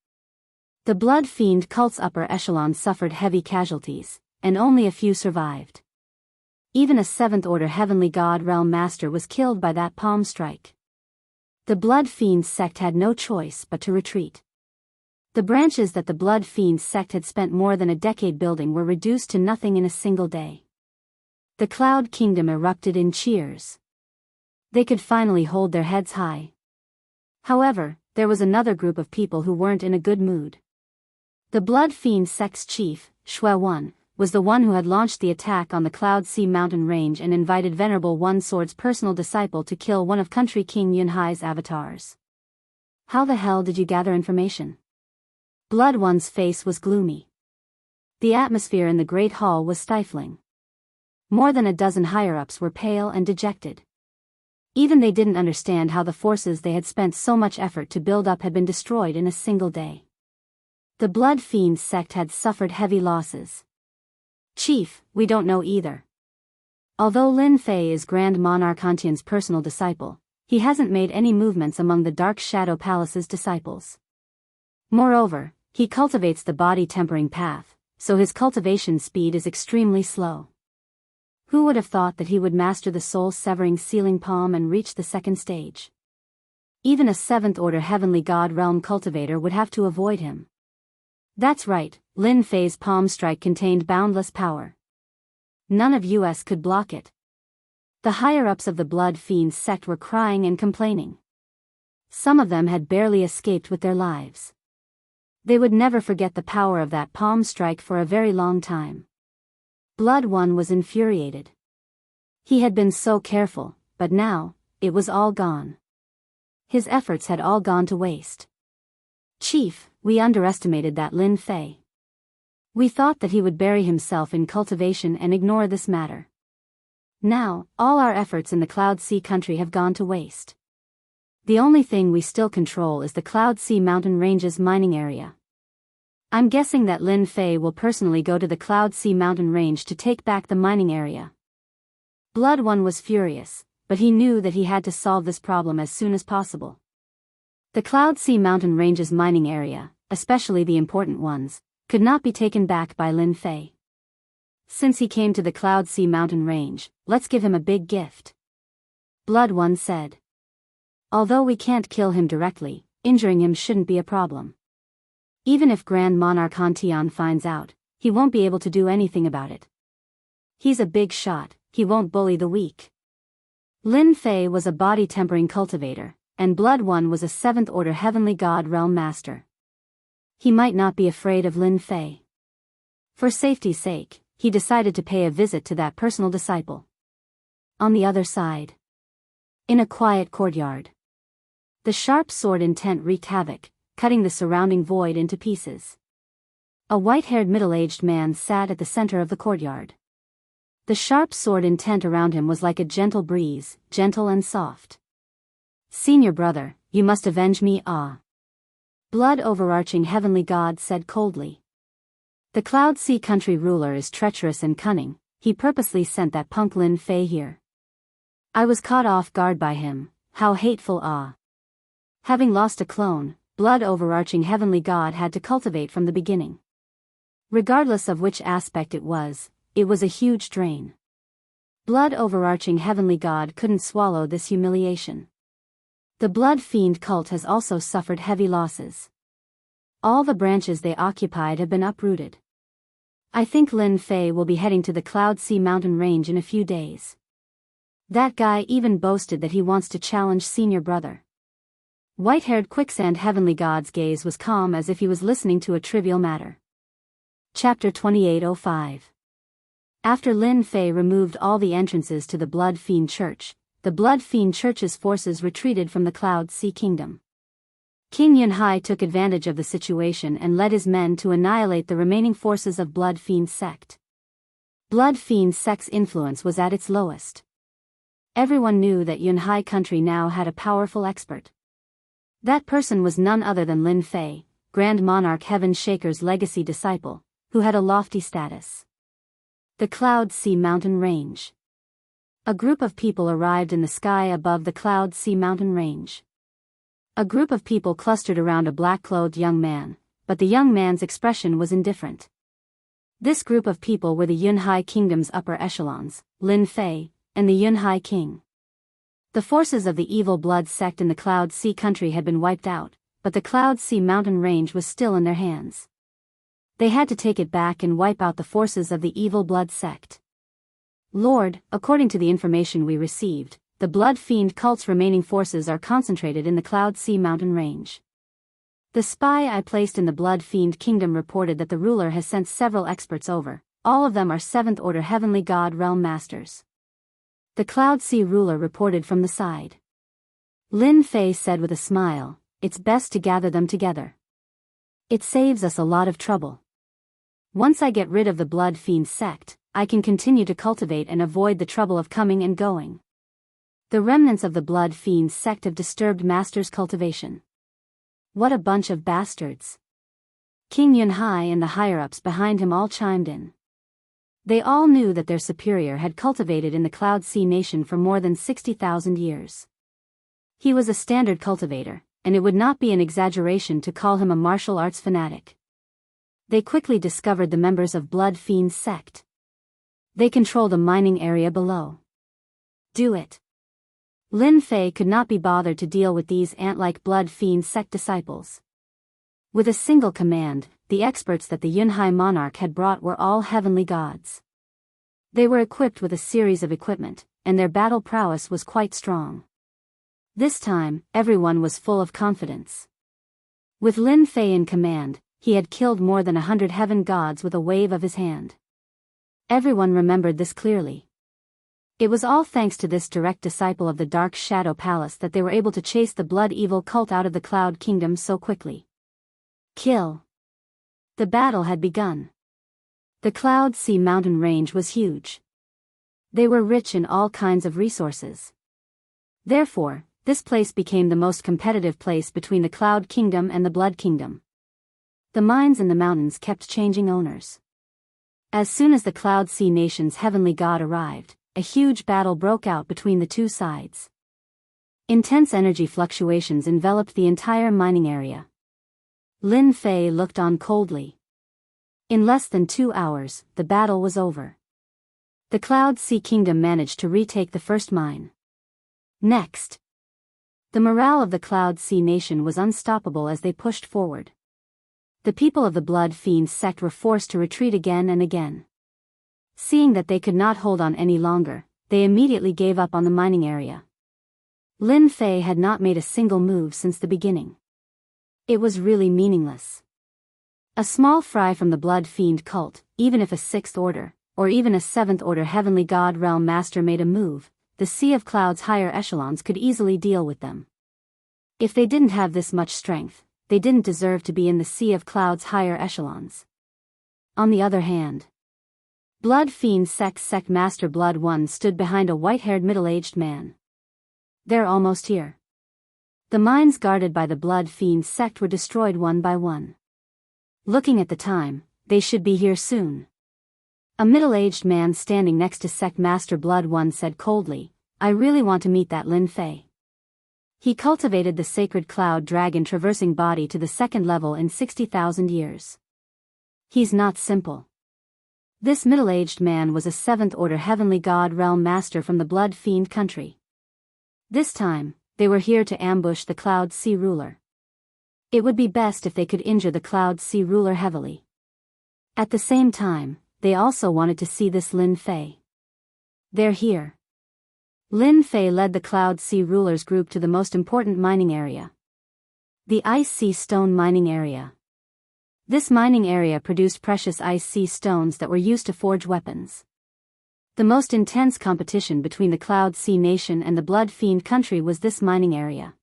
The Blood Fiend cult's upper echelon suffered heavy casualties, and only a few survived. Even a 7th-order Heavenly God Realm Master was killed by that palm strike. The Blood Fiend sect had no choice but to retreat. The branches that the Blood Fiend sect had spent more than a decade building were reduced to nothing in a single day. The Cloud Kingdom erupted in cheers. They could finally hold their heads high. However, there was another group of people who weren't in a good mood. The Blood Fiend sect's chief, Shui Wan, was the one who had launched the attack on the Cloud Sea mountain range and invited Venerable One Sword's personal disciple to kill one of Country King Yunhai's avatars. How the hell did you gather information? Blood One's face was gloomy. The atmosphere in the Great Hall was stifling. More than a dozen higher-ups were pale and dejected. Even they didn't understand how the forces they had spent so much effort to build up had been destroyed in a single day. The Blood Fiend sect had suffered heavy losses. Chief, we don't know either. Although Lin Fei is Grand Monarch Antian's personal disciple, he hasn't made any movements among the Dark Shadow Palace's disciples. Moreover, he cultivates the body tempering path, so his cultivation speed is extremely slow. Who would have thought that he would master the soul-severing sealing palm and reach the second stage? Even a 7th-order Heavenly God Realm cultivator would have to avoid him. That's right, Lin Fei's palm strike contained boundless power. None of us could block it. The higher-ups of the Blood Fiend sect were crying and complaining. Some of them had barely escaped with their lives. They would never forget the power of that palm strike for a very long time. Blood One was infuriated. He had been so careful, but now, it was all gone. His efforts had all gone to waste. Chief, we underestimated that Lin Fei. We thought that he would bury himself in cultivation and ignore this matter. Now, all our efforts in the Cloud Sea country have gone to waste. The only thing we still control is the Cloud Sea mountain range's mining area. I'm guessing that Lin Fei will personally go to the Cloud Sea mountain range to take back the mining area. Blood One was furious, but he knew that he had to solve this problem as soon as possible. The Cloud Sea mountain range's mining area, especially the important ones, could not be taken back by Lin Fei. Since he came to the Cloud Sea mountain range, let's give him a big gift. Blood One said. Although we can't kill him directly, injuring him shouldn't be a problem. Even if Grand Monarch Antian finds out, he won't be able to do anything about it. He's a big shot, he won't bully the weak. Lin Fei was a body-tempering cultivator, and Blood One was a 7th-order Heavenly God Realm Master. He might not be afraid of Lin Fei. For safety's sake, he decided to pay a visit to that personal disciple. On the other side, in a quiet courtyard, the sharp sword intent wreaked havoc, cutting the surrounding void into pieces. A white-haired middle-aged man sat at the center of the courtyard. The sharp sword intent around him was like a gentle breeze, gentle and soft. "Senior brother, you must avenge me, ah." Blood overarching heavenly God said coldly. "The Cloud Sea country ruler is treacherous and cunning, he purposely sent that punk Lin Fei here. I was caught off guard by him, how hateful, ah." Having lost a clone, blood overarching heavenly God had to cultivate from the beginning. Regardless of which aspect it was a huge drain. Blood overarching heavenly God couldn't swallow this humiliation. The Blood Fiend cult has also suffered heavy losses. All the branches they occupied have been uprooted. I think Lin Fei will be heading to the Cloud Sea mountain range in a few days. That guy even boasted that he wants to challenge senior brother. White-haired quicksand heavenly God's gaze was calm as if he was listening to a trivial matter. Chapter 2805. After Lin Fei removed all the entrances to the Blood Fiend Church, the Blood Fiend Church's forces retreated from the Cloud Sea Kingdom. King Yunhai took advantage of the situation and led his men to annihilate the remaining forces of Blood Fiend sect. Blood Fiend sect's influence was at its lowest. Everyone knew that Yunhai country now had a powerful expert. That person was none other than Lin Fei, Grand Monarch Heaven Shaker's legacy disciple, who had a lofty status. The Cloud Sea mountain range. A group of people arrived in the sky above the Cloud Sea mountain range. A group of people clustered around a black-clothed young man, but the young man's expression was indifferent. This group of people were the Yunhai Kingdom's upper echelons, Lin Fei, and the Yunhai King. The forces of the evil blood sect in the Cloud Sea country had been wiped out, but the Cloud Sea mountain range was still in their hands. They had to take it back and wipe out the forces of the evil blood sect. Lord, according to the information we received, the Blood Fiend cult's remaining forces are concentrated in the Cloud Sea mountain range. The spy I placed in the Blood Fiend Kingdom reported that the ruler has sent several experts over, all of them are 7th Order Heavenly God Realm Masters. The Cloud Sea ruler reported from the side. Lin Fei said with a smile, "It's best to gather them together. It saves us a lot of trouble. Once I get rid of the Blood Fiend sect, I can continue to cultivate and avoid the trouble of coming and going. The remnants of the Blood Fiend sect have disturbed Master's cultivation. What a bunch of bastards." King Yunhai and the higher-ups behind him all chimed in. They all knew that their superior had cultivated in the Cloud Sea nation for more than 60,000 years. He was a standard cultivator, and it would not be an exaggeration to call him a martial arts fanatic. They quickly discovered the members of Blood Fiend's sect. They controlled a mining area below. Do it. Lin Fei could not be bothered to deal with these ant-like Blood Fiend sect disciples. With a single command, the experts that the Yunhai monarch had brought were all heavenly gods. They were equipped with a series of equipment, and their battle prowess was quite strong. This time, everyone was full of confidence. With Lin Fei in command, he had killed more than 100 heaven gods with a wave of his hand. Everyone remembered this clearly. It was all thanks to this direct disciple of the Dark Shadow Palace that they were able to chase the Blood Evil cult out of the Cloud Kingdom so quickly. Kill. The battle had begun. The Cloud Sea mountain range was huge. They were rich in all kinds of resources. Therefore, this place became the most competitive place between the Cloud Kingdom and the Blood Kingdom. The mines in the mountains kept changing owners. As soon as the Cloud Sea nation's heavenly god arrived, a huge battle broke out between the two sides. Intense energy fluctuations enveloped the entire mining area. Lin Fei looked on coldly. In less than 2 hours, the battle was over. The Cloud Sea Kingdom managed to retake the first mine. Next. The morale of the Cloud Sea nation was unstoppable as they pushed forward. The people of the Blood Fiend sect were forced to retreat again and again. Seeing that they could not hold on any longer, they immediately gave up on the mining area. Lin Fei had not made a single move since the beginning. It was really meaningless. A small fry from the Blood Fiend cult, even if a 6th order, or even a 7th order Heavenly God Realm Master made a move, the Sea of Cloud's higher echelons could easily deal with them. If they didn't have this much strength, they didn't deserve to be in the Sea of Cloud's higher echelons. On the other hand, Blood Fiend Sect Master Blood One stood behind a white-haired middle-aged man. They're almost here. The mines guarded by the Blood Fiend sect were destroyed one by one. Looking at the time, they should be here soon. A middle-aged man standing next to Sect Master Blood One said coldly, "I really want to meet that Lin Fei." He cultivated the sacred cloud dragon traversing body to the 2nd level in 60,000 years. He's not simple. This middle-aged man was a 7th order Heavenly God Realm Master from the Blood Fiend country. This time, they were here to ambush the Cloud Sea Ruler. It would be best if they could injure the Cloud Sea Ruler heavily. At the same time, they also wanted to see this Lin Fei. They're here. Lin Fei led the Cloud Sea Ruler's group to the most important mining area. The Ice Sea Stone Mining Area. This mining area produced precious ice sea stones that were used to forge weapons. The most intense competition between the Cloud Sea Nation and the Blood Fiend country was this mining area.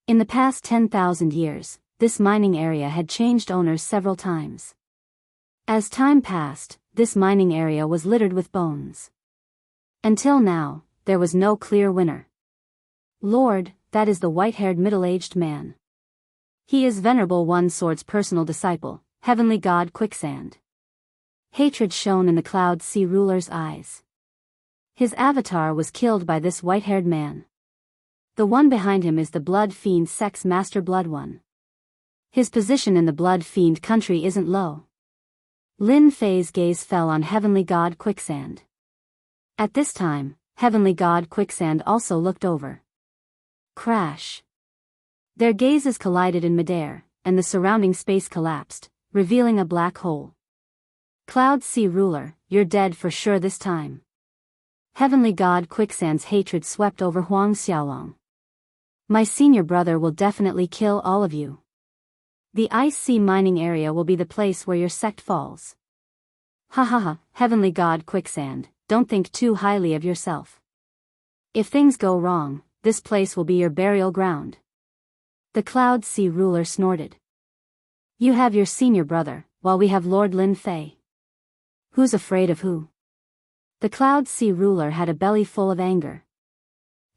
In the past 10,000 years, this mining area had changed owners several times. As time passed, this mining area was littered with bones. Until now, there was no clear winner. Lord, that is the white-haired middle-aged man. He is Venerable One Sword's personal disciple, Heavenly God Quicksand. Hatred shone in the Cloud Sea Ruler's eyes. His avatar was killed by this white-haired man. The one behind him is the Blood Fiend Sect's Master Blood One. His position in the Blood Fiend country isn't low. Lin Fei's gaze fell on Heavenly God Quicksand. At this time, Heavenly God Quicksand also looked over. Crash. Their gazes collided in midair, and the surrounding space collapsed, revealing a black hole. Cloud Sea Ruler, you're dead for sure this time. Heavenly God Quicksand's hatred swept over Huang Xiaolong. My senior brother will definitely kill all of you. The Ice Sea mining area will be the place where your sect falls. Ha ha ha, Heavenly God Quicksand, don't think too highly of yourself. If things go wrong, this place will be your burial ground. The Cloud Sea Ruler snorted. You have your senior brother, while we have Lord Lin Fei. Who's afraid of who? The Cloud Sea Ruler had a belly full of anger.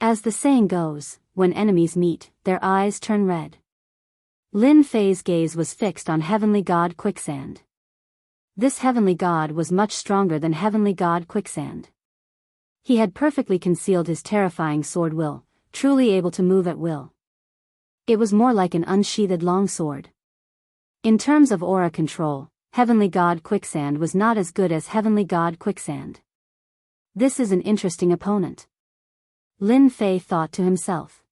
As the saying goes, when enemies meet, their eyes turn red. Lin Fei's gaze was fixed on Heavenly God Quicksand. This Heavenly God was much stronger than Heavenly God Quicksand. He had perfectly concealed his terrifying sword will, truly able to move at will. It was more like an unsheathed longsword. In terms of aura control, Heavenly God Quicksand was not as good as Heavenly God Quicksand. This is an interesting opponent. Lin Fei thought to himself.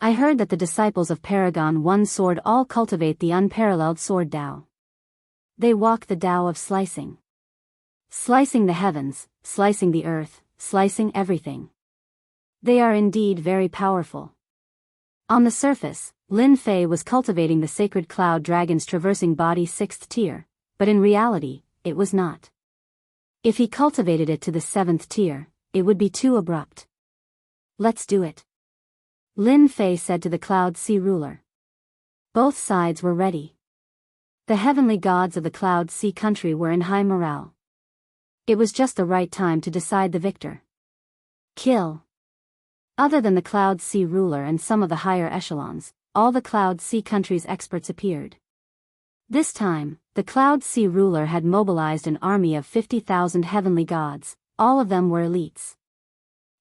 I heard that the disciples of Paragon One Sword all cultivate the unparalleled sword Tao. They walk the Tao of slicing. Slicing the heavens, slicing the earth, slicing everything. They are indeed very powerful. On the surface, Lin Fei was cultivating the sacred cloud dragon's traversing body 6th tier, but in reality, it was not. If he cultivated it to the 7th tier, it would be too abrupt. Let's do it. Lin Fei said to the Cloud Sea Ruler. Both sides were ready. The heavenly gods of the Cloud Sea country were in high morale. It was just the right time to decide the victor. Kill. Other than the Cloud Sea Ruler and some of the higher echelons, all the Cloud Sea country's experts appeared. This time, the Cloud Sea Ruler had mobilized an army of 50,000 heavenly gods, all of them were elites.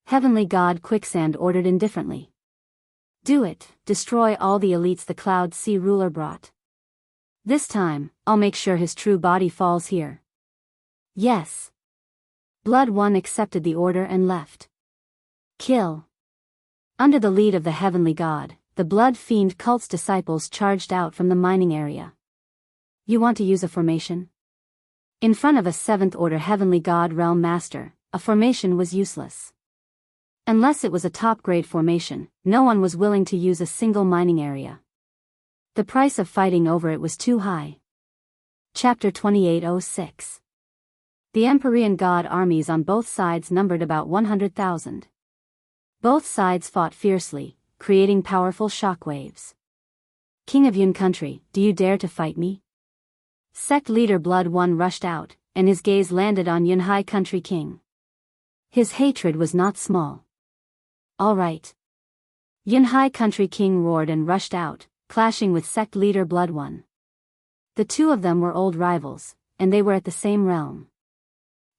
Heavenly God Quicksand ordered indifferently. Do it, destroy all the elites the Cloud Sea Ruler brought. This time, I'll make sure his true body falls here. Yes. Blood One accepted the order and left. Kill. Under the lead of the heavenly god, the Blood Fiend cult's disciples charged out from the mining area. You want to use a formation? In front of a 7th order heavenly god realm master, a formation was useless. Unless it was a top-grade formation, no one was willing to use a single mining area. The price of fighting over it was too high. Chapter 2806. The Empyrean god armies on both sides numbered about 100,000. Both sides fought fiercely, creating powerful shockwaves. King of Yun country, do you dare to fight me? Sect leader Blood One rushed out, and his gaze landed on Yunhai country king. His hatred was not small. All right. Yunhai country king roared and rushed out, clashing with sect leader Blood One. The two of them were old rivals, and they were at the same realm.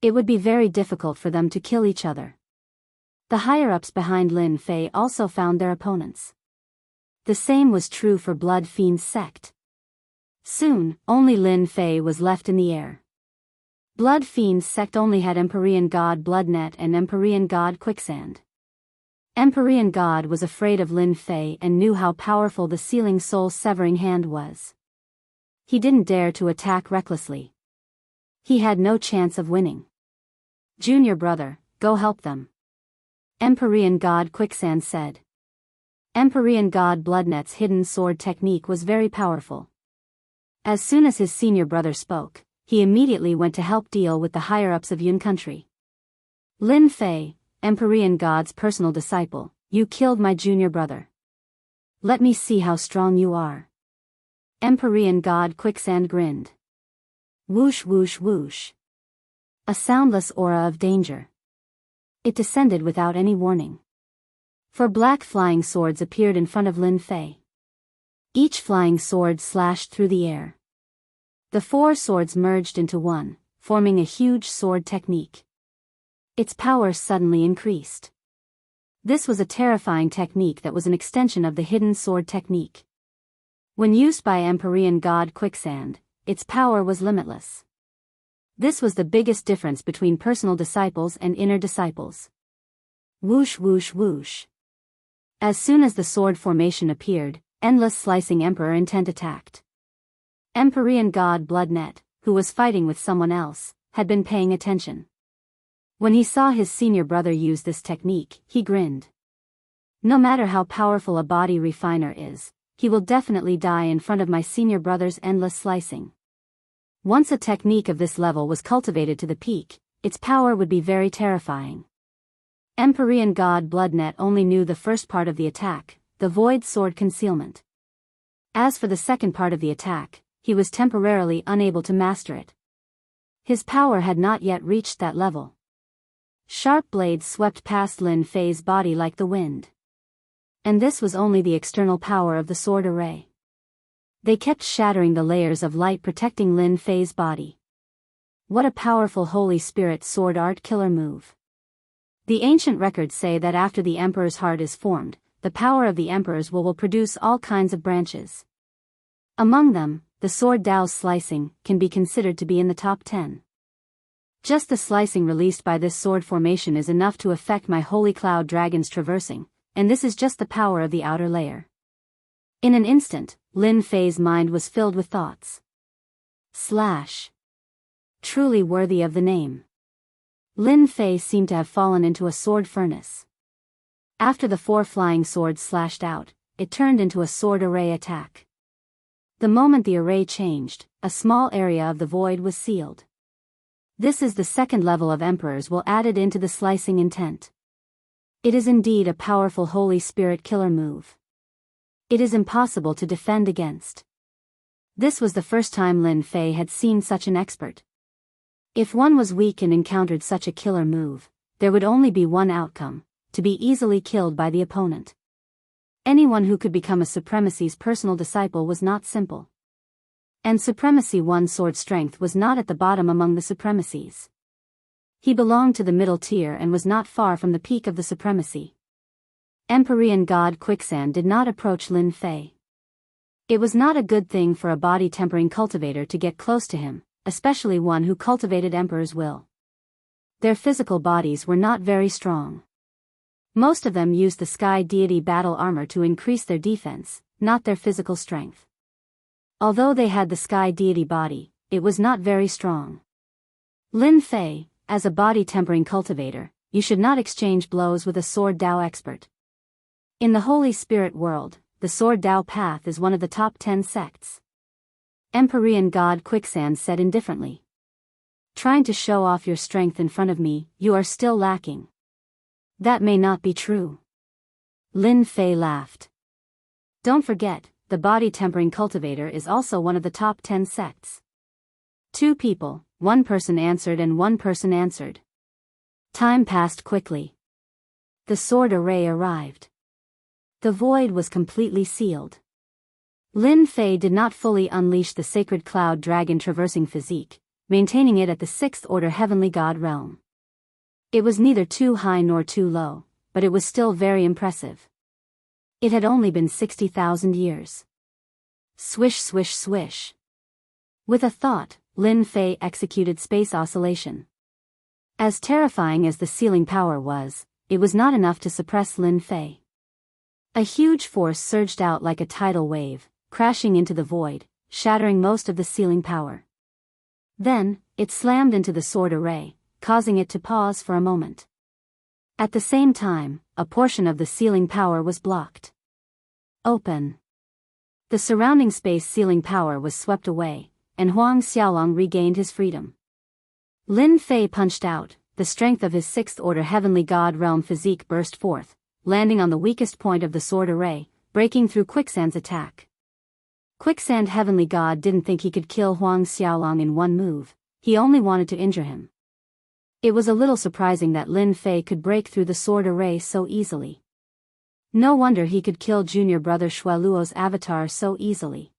It would be very difficult for them to kill each other. The higher-ups behind Lin Fei also found their opponents. The same was true for Blood Fiend's sect. Soon, only Lin Fei was left in the air. Blood Fiend's sect only had Empyrean god Bloodnet and Empyrean god Quicksand. Empyrean god was afraid of Lin Fei and knew how powerful the sealing soul-severing hand was. He didn't dare to attack recklessly. He had no chance of winning. Junior brother, go help them. Empyrean god Quicksand said. Empyrean god Bloodnet's hidden sword technique was very powerful. As soon as his senior brother spoke, he immediately went to help deal with the higher-ups of Yun country. Lin Fei, Empyrean god's personal disciple, you killed my junior brother. Let me see how strong you are. Empyrean god Quicksand grinned. Whoosh whoosh whoosh. A soundless aura of danger. It descended without any warning. 4 black flying swords appeared in front of Lin Fei. Each flying sword slashed through the air. The 4 swords merged into one, forming a huge sword technique. Its power suddenly increased. This was a terrifying technique that was an extension of the hidden sword technique. When used by Empyrean god Quicksand, its power was limitless. This was the biggest difference between personal disciples and inner disciples. Whoosh whoosh whoosh. As soon as the sword formation appeared, endless slicing Emperor intent attacked. Empyrean god Bloodnet, who was fighting with someone else, had been paying attention. When he saw his senior brother use this technique, he grinned. No matter how powerful a body refiner is, he will definitely die in front of my senior brother's endless slicing. Once a technique of this level was cultivated to the peak, its power would be very terrifying. Empyrean god Bloodnet only knew the first part of the attack, the void sword concealment. As for the second part of the attack, he was temporarily unable to master it. His power had not yet reached that level. Sharp blades swept past Lin Fei's body like the wind. And this was only the external power of the sword array. They kept shattering the layers of light protecting Lin Fei's body. What a powerful Holy Spirit sword art killer move. The ancient records say that after the Emperor's heart is formed, the power of the Emperor's will produce all kinds of branches. Among them, the sword Dao's slicing can be considered to be in the top 10. Just the slicing released by this sword formation is enough to affect my holy cloud dragon's traversing, and this is just the power of the outer layer. In an instant, Lin Fei's mind was filled with thoughts. Slash. Truly worthy of the name. Lin Fei seemed to have fallen into a sword furnace. After the 4 flying swords slashed out, it turned into a sword array attack. The moment the array changed, a small area of the void was sealed. This is the second level of Emperor's will added into the slicing intent. It is indeed a powerful Holy Spirit killer move. It is impossible to defend against. This was the first time Lin Fei had seen such an expert. If one was weak and encountered such a killer move, there would only be one outcome, to be easily killed by the opponent. Anyone who could become a Supremacy's personal disciple was not simple. And Supremacy 1 sword strength was not at the bottom among the Supremacies. He belonged to the middle tier and was not far from the peak of the Supremacy. Empyrean god Quicksand did not approach Lin Fei. It was not a good thing for a body-tempering cultivator to get close to him, especially one who cultivated Emperor's will. Their physical bodies were not very strong. Most of them used the Sky Deity battle armor to increase their defense, not their physical strength. Although they had the Sky Deity body, it was not very strong. Lin Fei, as a body-tempering cultivator, you should not exchange blows with a Sword Dao expert. In the Holy Spirit world, the Sword Dao path is one of the top 10 sects. Empyrean God Quicksand said indifferently. Trying to show off your strength in front of me, you are still lacking. That may not be true. Lin Fei laughed. Don't forget, the body tempering cultivator is also one of the top 10 sects. 2 people, 1 person answered and 1 person answered. Time passed quickly. The sword array arrived. The void was completely sealed. Lin Fei did not fully unleash the sacred cloud dragon traversing physique, maintaining it at the 6th order heavenly god realm. It was neither too high nor too low, but it was still very impressive. It had only been 60,000 years. Swish swish swish. With a thought, Lin Fei executed space oscillation. As terrifying as the sealing power was, it was not enough to suppress Lin Fei. A huge force surged out like a tidal wave, crashing into the void, shattering most of the sealing power. Then, it slammed into the sword array, causing it to pause for a moment. At the same time, a portion of the sealing power was blocked. Open. The surrounding space sealing power was swept away, and Huang Xiaolong regained his freedom. Lin Fei punched out, the strength of his 6th order heavenly god realm physique burst forth, landing on the weakest point of the sword array, breaking through Quicksand's attack. Quicksand heavenly god didn't think he could kill Huang Xiaolong in one move, he only wanted to injure him. It was a little surprising that Lin Fei could break through the sword array so easily. No wonder he could kill junior brother Shueluo's avatar so easily.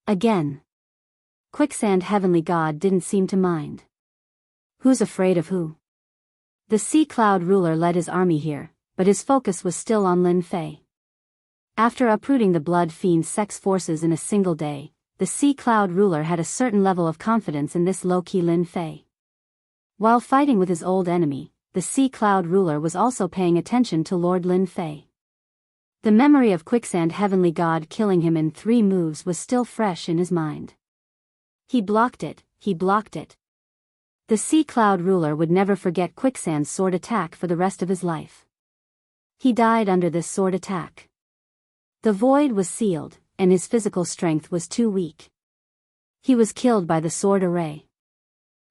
Again. Quicksand heavenly god didn't seem to mind. Who's afraid of who? The Sea Cloud ruler led his army here, but his focus was still on Lin Fei. After uprooting the Blood Fiend's sex forces in a single day, the Sea Cloud ruler had a certain level of confidence in this low-key Lin Fei. While fighting with his old enemy, the Sea Cloud ruler was also paying attention to Lord Lin Fei. The memory of Quicksand heavenly god killing him in 3 moves was still fresh in his mind. He blocked it, he blocked it. The Sea Cloud ruler would never forget Quicksand's sword attack for the rest of his life. He died under this sword attack. The void was sealed, and his physical strength was too weak. He was killed by the sword array.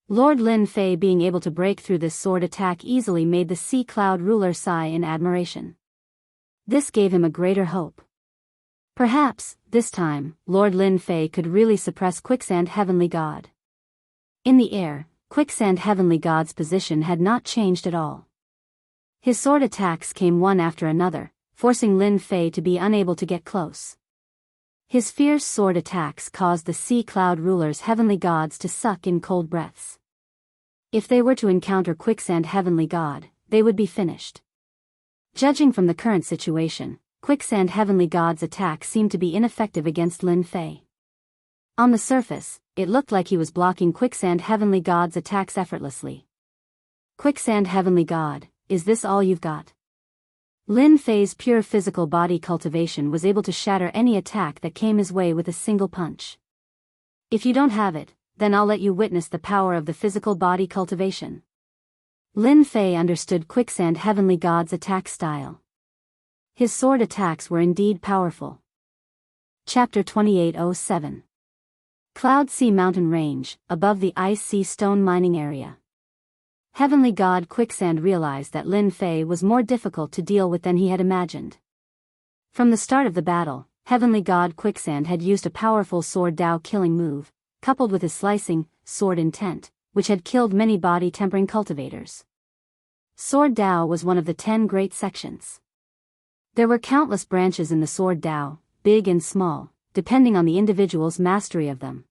Lord Lin Fei being able to break through this sword attack easily made the Sea Cloud ruler sigh in admiration. This gave him a greater hope. Perhaps, this time, Lord Lin Fei could really suppress Quicksand heavenly god. In the air, Quicksand heavenly god's position had not changed at all. His sword attacks came one after another, forcing Lin Fei to be unable to get close. His fierce sword attacks caused the Sea Cloud ruler's heavenly gods to suck in cold breaths. If they were to encounter Quicksand heavenly god, they would be finished. Judging from the current situation, Quicksand heavenly god's attack seemed to be ineffective against Lin Fei. On the surface, it looked like he was blocking Quicksand heavenly god's attacks effortlessly. Quicksand heavenly god, is this all you've got? Lin Fei's pure physical body cultivation was able to shatter any attack that came his way with a single punch. If you don't have it, then I'll let you witness the power of the physical body cultivation. Lin Fei understood Quicksand heavenly god's attack style. His sword attacks were indeed powerful. Chapter 2807. Cloud Sea Mountain Range, above the Ice Sea Stone Mining Area. Heavenly God Quicksand realized that Lin Fei was more difficult to deal with than he had imagined. From the start of the battle, Heavenly God Quicksand had used a powerful sword Dao killing move, coupled with his slicing, sword intent, which had killed many body tempering cultivators. Sword Dao was one of the 10 great sections. There were countless branches in the Sword Dao, big and small, depending on the individual's mastery of them.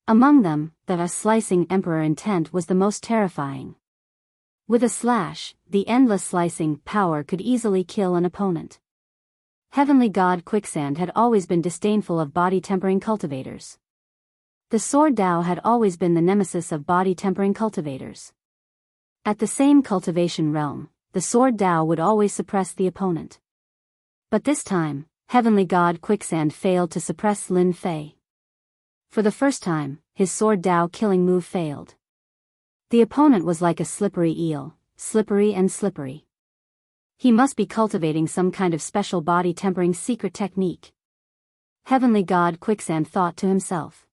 Among them, the slicing Emperor intent was the most terrifying. With a slash, the endless slicing power could easily kill an opponent. Heavenly God Quicksand had always been disdainful of body tempering cultivators. The Sword Dao had always been the nemesis of body tempering cultivators. At the same cultivation realm, the Sword Dao would always suppress the opponent. But this time, Heavenly God Quicksand failed to suppress Lin Fei. For the first time, his Sword Dao killing move failed. The opponent was like a slippery eel, slippery and slippery. He must be cultivating some kind of special body tempering secret technique. Heavenly God Quicksand thought to himself.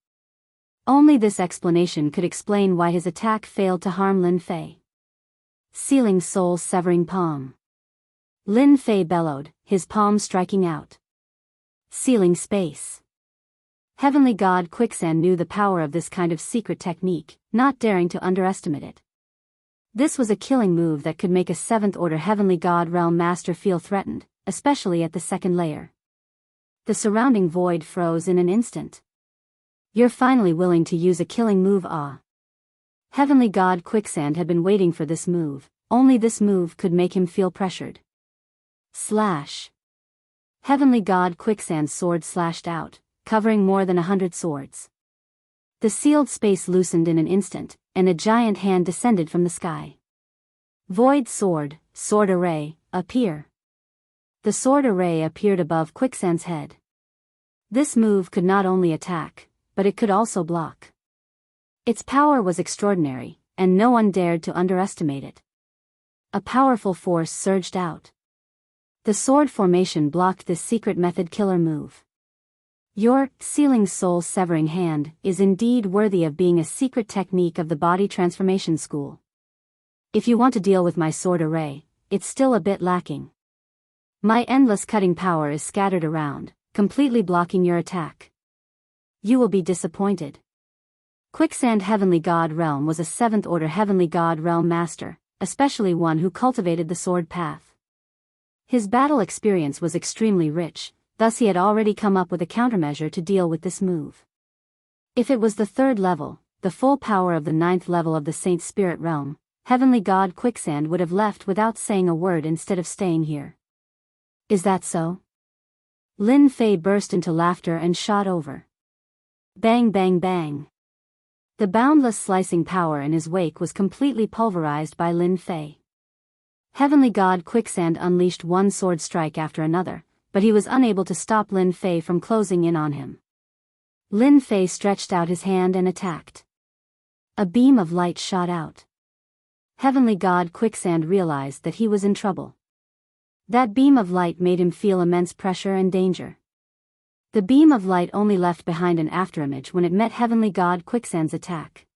Only this explanation could explain why his attack failed to harm Lin Fei. Sealing soul-severing palm. Lin Fei bellowed, his palm striking out. Sealing space. Heavenly God Quicksand knew the power of this kind of secret technique, not daring to underestimate it. This was a killing move that could make a 7th-order Heavenly God Realm Master feel threatened, especially at the second layer. The surrounding void froze in an instant. You're finally willing to use a killing move, ah. Heavenly God Quicksand had been waiting for this move, only this move could make him feel pressured. Slash. Heavenly God Quicksand's sword slashed out, covering more than 100 swords. The sealed space loosened in an instant, and a giant hand descended from the sky. Void sword, sword array, appear. The sword array appeared above Quicksand's head. This move could not only attack, but it could also block. Its power was extraordinary, and no one dared to underestimate it. A powerful force surged out. The sword formation blocked this secret method killer move. Your sealing soul-severing hand is indeed worthy of being a secret technique of the body transformation school. If you want to deal with my sword array, it's still a bit lacking. My endless cutting power is scattered around, completely blocking your attack. You will be disappointed. Quicksand Heavenly God Realm was a 7th-order Heavenly God Realm Master, especially one who cultivated the sword path. His battle experience was extremely rich, thus he had already come up with a countermeasure to deal with this move. If it was the 3rd level, the full power of the 9th level of the Saint Spirit Realm, Heavenly God Quicksand would have left without saying a word instead of staying here. Is that so? Lin Fei burst into laughter and shot over. Bang bang bang. The boundless slicing power in his wake was completely pulverized by Lin Fei. Heavenly God Quicksand unleashed one sword strike after another, but he was unable to stop Lin Fei from closing in on him. Lin Fei stretched out his hand and attacked. A beam of light shot out. Heavenly God Quicksand realized that he was in trouble. That beam of light made him feel immense pressure and danger. The beam of light only left behind an afterimage when it met Heavenly God Quicksand's attack.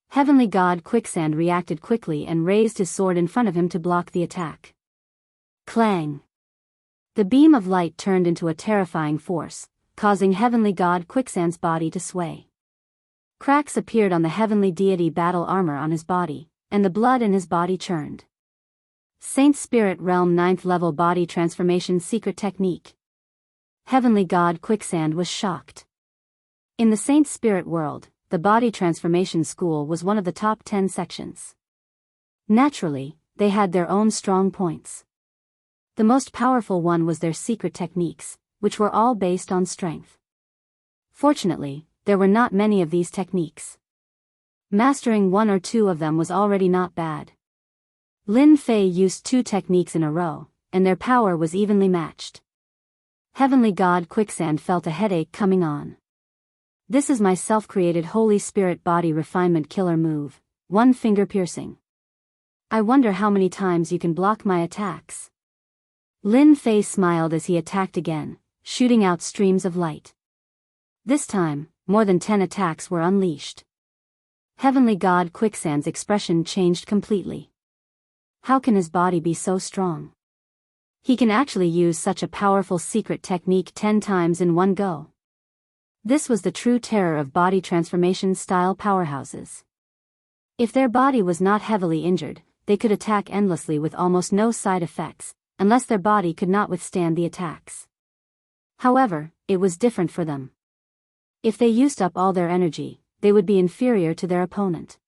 Heavenly God Quicksand reacted quickly and raised his sword in front of him to block the attack. Clang! The beam of light turned into a terrifying force, causing Heavenly God Quicksand's body to sway. Cracks appeared on the Heavenly Deity battle armor on his body, and the blood in his body churned. Saint Spirit Realm 9th level body transformation secret technique. Heavenly God Quicksand was shocked. In the Saint Spirit world, the body transformation school was one of the top 10 sections. Naturally, they had their own strong points. The most powerful one was their secret techniques, which were all based on strength. Fortunately, there were not many of these techniques. Mastering 1 or 2 of them was already not bad. Lin Fei used 2 techniques in a row, and their power was evenly matched. Heavenly God Quicksand felt a headache coming on. This is my self-created Holy Spirit body refinement killer move, 1 finger piercing. I wonder how many times you can block my attacks. Lin Fei smiled as he attacked again, shooting out streams of light. This time, more than 10 attacks were unleashed. Heavenly God Quicksand's expression changed completely. How can his body be so strong? He can actually use such a powerful secret technique 10 times in one go. This was the true terror of body transformation style powerhouses. If their body was not heavily injured, they could attack endlessly with almost no side effects, unless their body could not withstand the attacks. However, it was different for them. If they used up all their energy, they would be inferior to their opponent.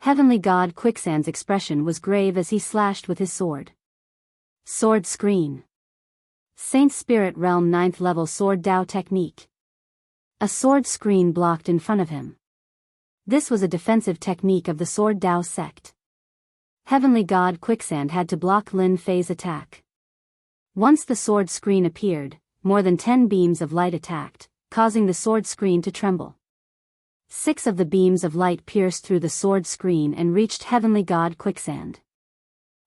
Heavenly God Quicksand's expression was grave as he slashed with his sword. Sword screen. Saint Spirit Realm 9th level sword Dao technique. A sword screen blocked in front of him. This was a defensive technique of the sword Dao sect. Heavenly God Quicksand had to block Lin Fei's attack. Once the sword screen appeared, more than 10 beams of light attacked, causing the sword screen to tremble. 6 of the beams of light pierced through the sword screen and reached Heavenly God Quicksand.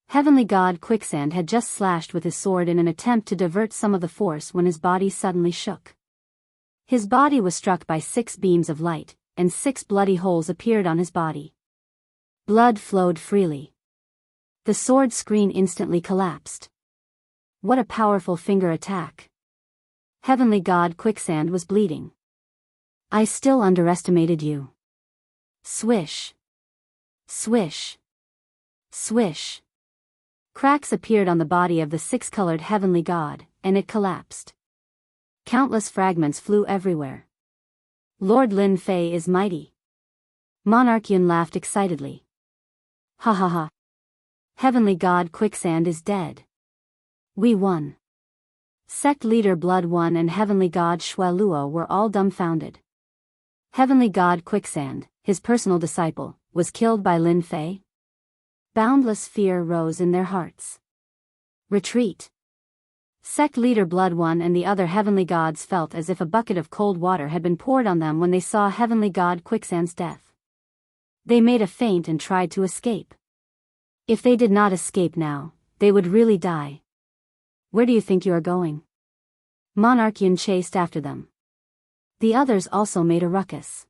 Heavenly God Quicksand had just slashed with his sword in an attempt to divert some of the force when his body suddenly shook. His body was struck by 6 beams of light, and 6 bloody holes appeared on his body. Blood flowed freely. The sword screen instantly collapsed. What a powerful finger attack. Heavenly God Quicksand was bleeding. I still underestimated you. Swish. Swish. Swish. Cracks appeared on the body of the 6-colored heavenly god, and it collapsed. Countless fragments flew everywhere. Lord Lin Fei is mighty. Monarch Yun laughed excitedly. Ha ha ha. Heavenly God Quicksand is dead. We won. Sect leader Blood One and Heavenly God Shui Luo were all dumbfounded. Heavenly God Quicksand, his personal disciple, was killed by Lin Fei? Boundless fear rose in their hearts. Retreat. Sect leader Blood One and the other heavenly gods felt as if a bucket of cold water had been poured on them when they saw Heavenly God Quicksand's death. They made a feint and tried to escape. If they did not escape now, they would really die. Where do you think you are going? Monarch Yun chased after them. The others also made a ruckus.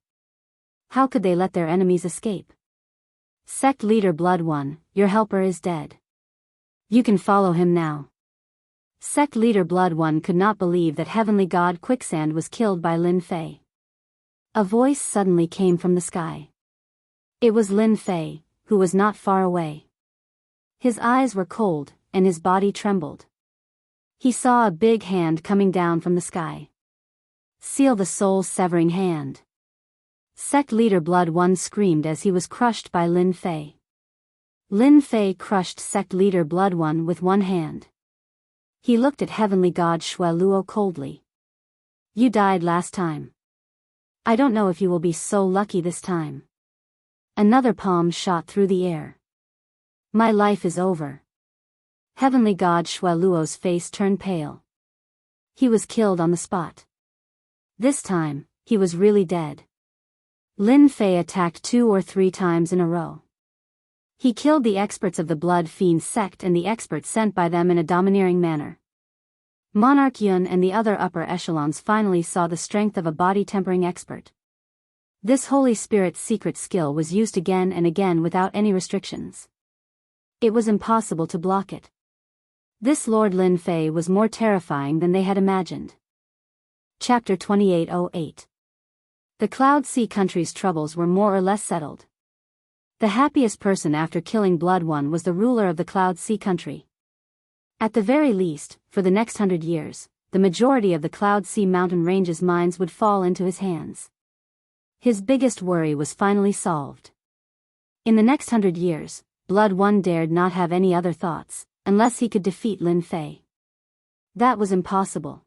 How could they let their enemies escape? Sect leader Blood One, your helper is dead. You can follow him now. Sect leader Blood One could not believe that Heavenly God Quicksand was killed by Lin Fei. A voice suddenly came from the sky. It was Lin Fei, who was not far away. His eyes were cold, and his body trembled. He saw a big hand coming down from the sky. Seal the soul-severing hand. Sect leader Blood One screamed as he was crushed by Lin Fei. Lin Fei crushed sect leader Blood One with one hand. He looked at Heavenly God Shui Luo coldly. You died last time. I don't know if you will be so lucky this time. Another palm shot through the air. My life is over. Heavenly God Shui Luo's face turned pale. He was killed on the spot. This time, he was really dead. Lin Fei attacked 2 or 3 times in a row. He killed the experts of the Blood Fiend sect and the experts sent by them in a domineering manner. Monarch Yun and the other upper echelons finally saw the strength of a body-tempering expert. This Holy Spirit's secret skill was used again and again without any restrictions. It was impossible to block it. This Lord Lin Fei was more terrifying than they had imagined. Chapter 2808. The Cloud Sea country's troubles were more or less settled. The happiest person after killing Blood One was the ruler of the Cloud Sea country. At the very least, for the next 100 years, the majority of the Cloud Sea mountain range's mines would fall into his hands. His biggest worry was finally solved. In the next 100 years, Blood One dared not have any other thoughts, unless he could defeat Lin Fei. That was impossible.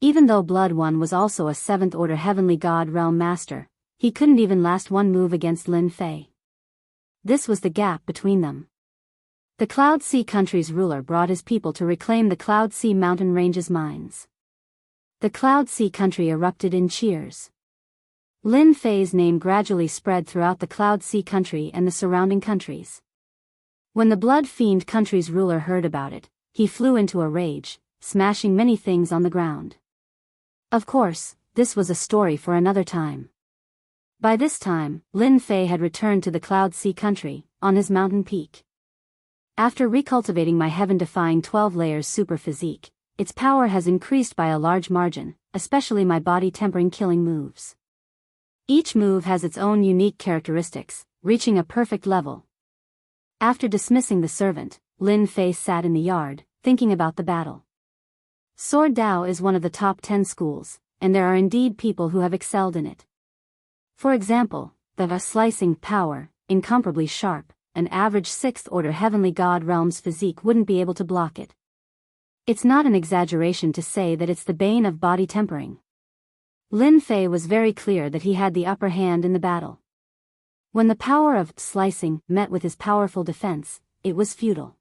Even though Blood One was also a 7th-order Heavenly God Realm Master, he couldn't even last one move against Lin Fei. This was the gap between them. The Cloud Sea country's ruler brought his people to reclaim the Cloud Sea mountain range's mines. The Cloud Sea country erupted in cheers. Lin Fei's name gradually spread throughout the Cloud Sea country and the surrounding countries. When the Blood Fiend country's ruler heard about it, he flew into a rage, smashing many things on the ground. Of course, this was a story for another time. By this time, Lin Fei had returned to the Cloud Sea country, on his mountain peak. After recultivating my heaven-defying 12 layers super physique, its power has increased by a large margin, especially my body-tempering killing moves. Each move has its own unique characteristics, reaching a perfect level. After dismissing the servant, Lin Fei sat in the yard, thinking about the battle. Sword Dao is one of the top 10 schools, and there are indeed people who have excelled in it. For example, the slicing power, incomparably sharp, an average 6th-order Heavenly God Realm's physique wouldn't be able to block it. It's not an exaggeration to say that it's the bane of body tempering. Lin Fei was very clear that he had the upper hand in the battle. When the power of slicing met with his powerful defense, it was futile.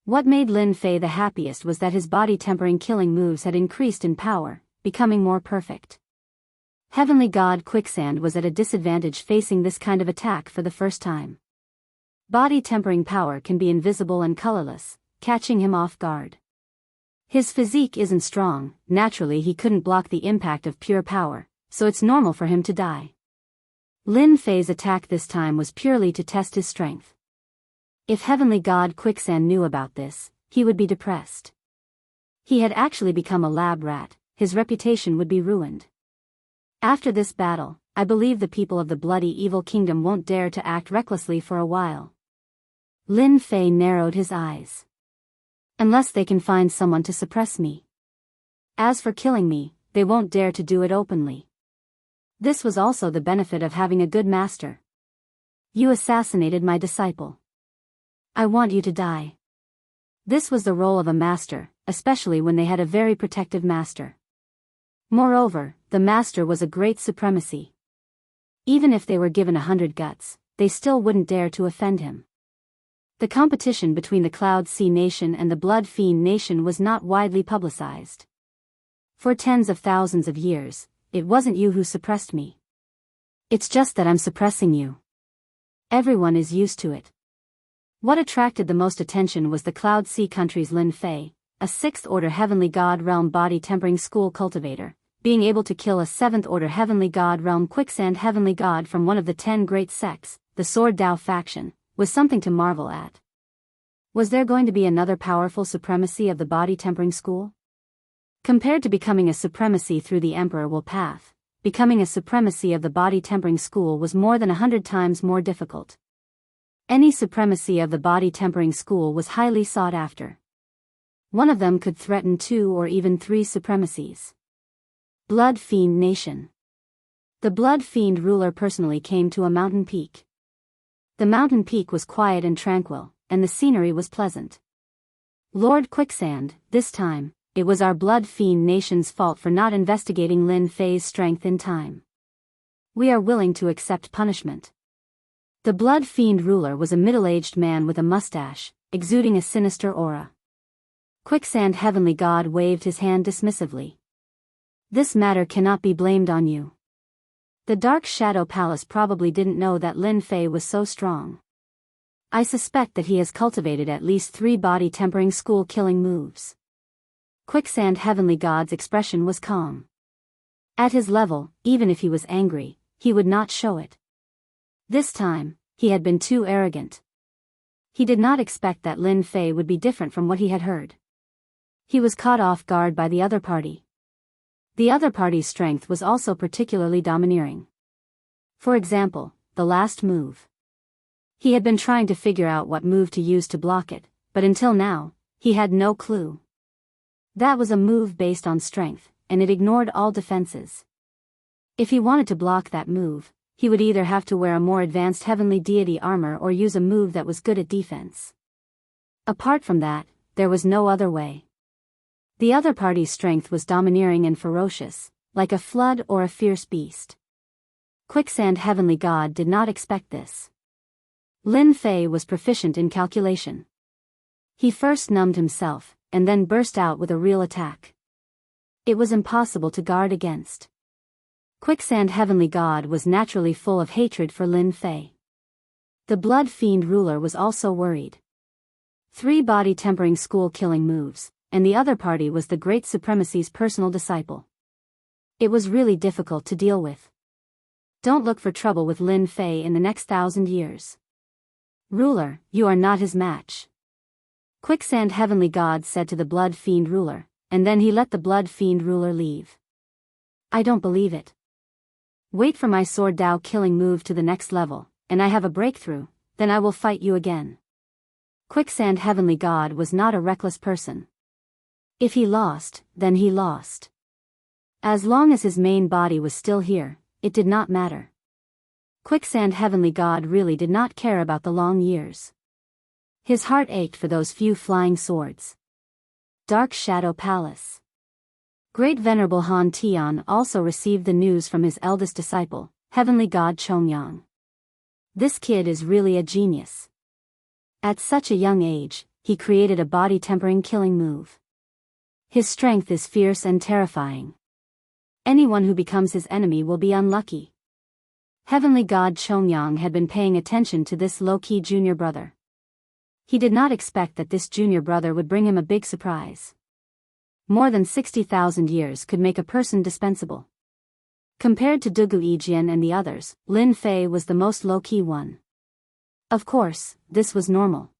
What made Lin Fei the happiest was that his body-tempering killing moves had increased in power, becoming more perfect. Heavenly God Quicksand was at a disadvantage facing this kind of attack for the first time. Body-tempering power can be invisible and colorless, catching him off guard. His physique isn't strong, naturally he couldn't block the impact of pure power, so it's normal for him to die. Lin Fei's attack this time was purely to test his strength. If Heavenly God Quicksand knew about this, he would be depressed. He had actually become a lab rat, his reputation would be ruined. After this battle, I believe the people of the bloody evil kingdom won't dare to act recklessly for a while. Lin Fei narrowed his eyes. Unless they can find someone to suppress me. As for killing me, they won't dare to do it openly. This was also the benefit of having a good master. You assassinated my disciple. I want you to die. This was the role of a master, especially when they had a very protective master. Moreover, the master was a great supremacy. Even if they were given 100 guts, they still wouldn't dare to offend him. The competition between the Cloud Sea Nation and the Blood Fiend Nation was not widely publicized. For tens of thousands of years, it wasn't you who suppressed me. It's just that I'm suppressing you. Everyone is used to it. What attracted the most attention was the Cloud Sea country's Lin Fei, a 6th Order Heavenly God Realm Body Tempering School cultivator, being able to kill a 7th Order Heavenly God Realm Quicksand Heavenly God from one of the 10 great sects, the Sword Dao faction, was something to marvel at. Was there going to be another powerful supremacy of the Body Tempering School? Compared to becoming a supremacy through the Emperor Will path, becoming a supremacy of the Body Tempering School was more than 100 times more difficult. Any supremacy of the Body Tempering School was highly sought after. One of them could threaten 2 or even 3 supremacies. Blood Fiend Nation. The Blood Fiend ruler personally came to a mountain peak. The mountain peak was quiet and tranquil, and the scenery was pleasant. Lord Quicksand, this time, it was our Blood Fiend Nation's fault for not investigating Lin Fei's strength in time. We are willing to accept punishment. The Blood Fiend ruler was a middle-aged man with a mustache, exuding a sinister aura. Quicksand Heavenly God waved his hand dismissively. This matter cannot be blamed on you. The Dark Shadow Palace probably didn't know that Lin Fei was so strong. I suspect that he has cultivated at least 3 body tempering school killing moves. Quicksand Heavenly God's expression was calm. At his level, even if he was angry, he would not show it. This time, he had been too arrogant. He did not expect that Lin Fei would be different from what he had heard. He was caught off guard by the other party. The other party's strength was also particularly domineering. For example, the last move. He had been trying to figure out what move to use to block it, but until now, he had no clue. That was a move based on strength, and it ignored all defenses. If he wanted to block that move, he would either have to wear a more advanced heavenly deity armor or use a move that was good at defense. Apart from that, there was no other way. The other party's strength was domineering and ferocious, like a flood or a fierce beast. Quicksand Heavenly God did not expect this. Lin Fei was proficient in calculation. He first numbed himself, and then burst out with a real attack. It was impossible to guard against. Quicksand Heavenly God was naturally full of hatred for Lin Fei. The Blood Fiend ruler was also worried. 3 body tempering school killing moves, and the other party was the Great Supremacy's personal disciple. It was really difficult to deal with. Don't look for trouble with Lin Fei in the next 1,000 years. Ruler, you are not his match. Quicksand Heavenly God said to the Blood Fiend ruler, and then he let the Blood Fiend ruler leave. I don't believe it. Wait for my Sword Dao killing move to the next level, and I have a breakthrough, then I will fight you again. Quicksand Heavenly God was not a reckless person. If he lost, then he lost. As long as his main body was still here, it did not matter. Quicksand Heavenly God really did not care about the long years. His heart ached for those few flying swords. Dark Shadow Palace. Great Venerable Han Tian also received the news from his eldest disciple, Heavenly God Chongyang. This kid is really a genius. At such a young age, he created a body tempering killing move. His strength is fierce and terrifying. Anyone who becomes his enemy will be unlucky. Heavenly God Chongyang had been paying attention to this low-key junior brother. He did not expect that this junior brother would bring him a big surprise. More than 60,000 years could make a person dispensable. Compared to Dugu Yijian and the others, Lin Fei was the most low-key one. Of course, this was normal.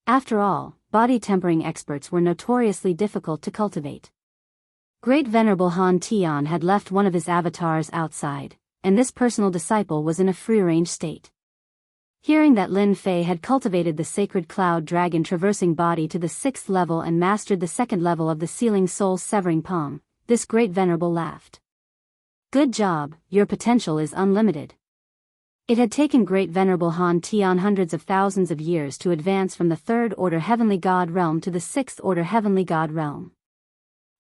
After all, body tempering experts were notoriously difficult to cultivate. Great Venerable Han Tian had left one of his avatars outside, and this personal disciple was in a free-range state. Hearing that Lin Fei had cultivated the sacred cloud dragon traversing body to the 6th level and mastered the 2nd level of the sealing soul severing palm, this great venerable laughed. Good job, your potential is unlimited. It had taken great venerable Han Tian hundreds of thousands of years to advance from the 3rd order heavenly god realm to the 6th order heavenly god realm.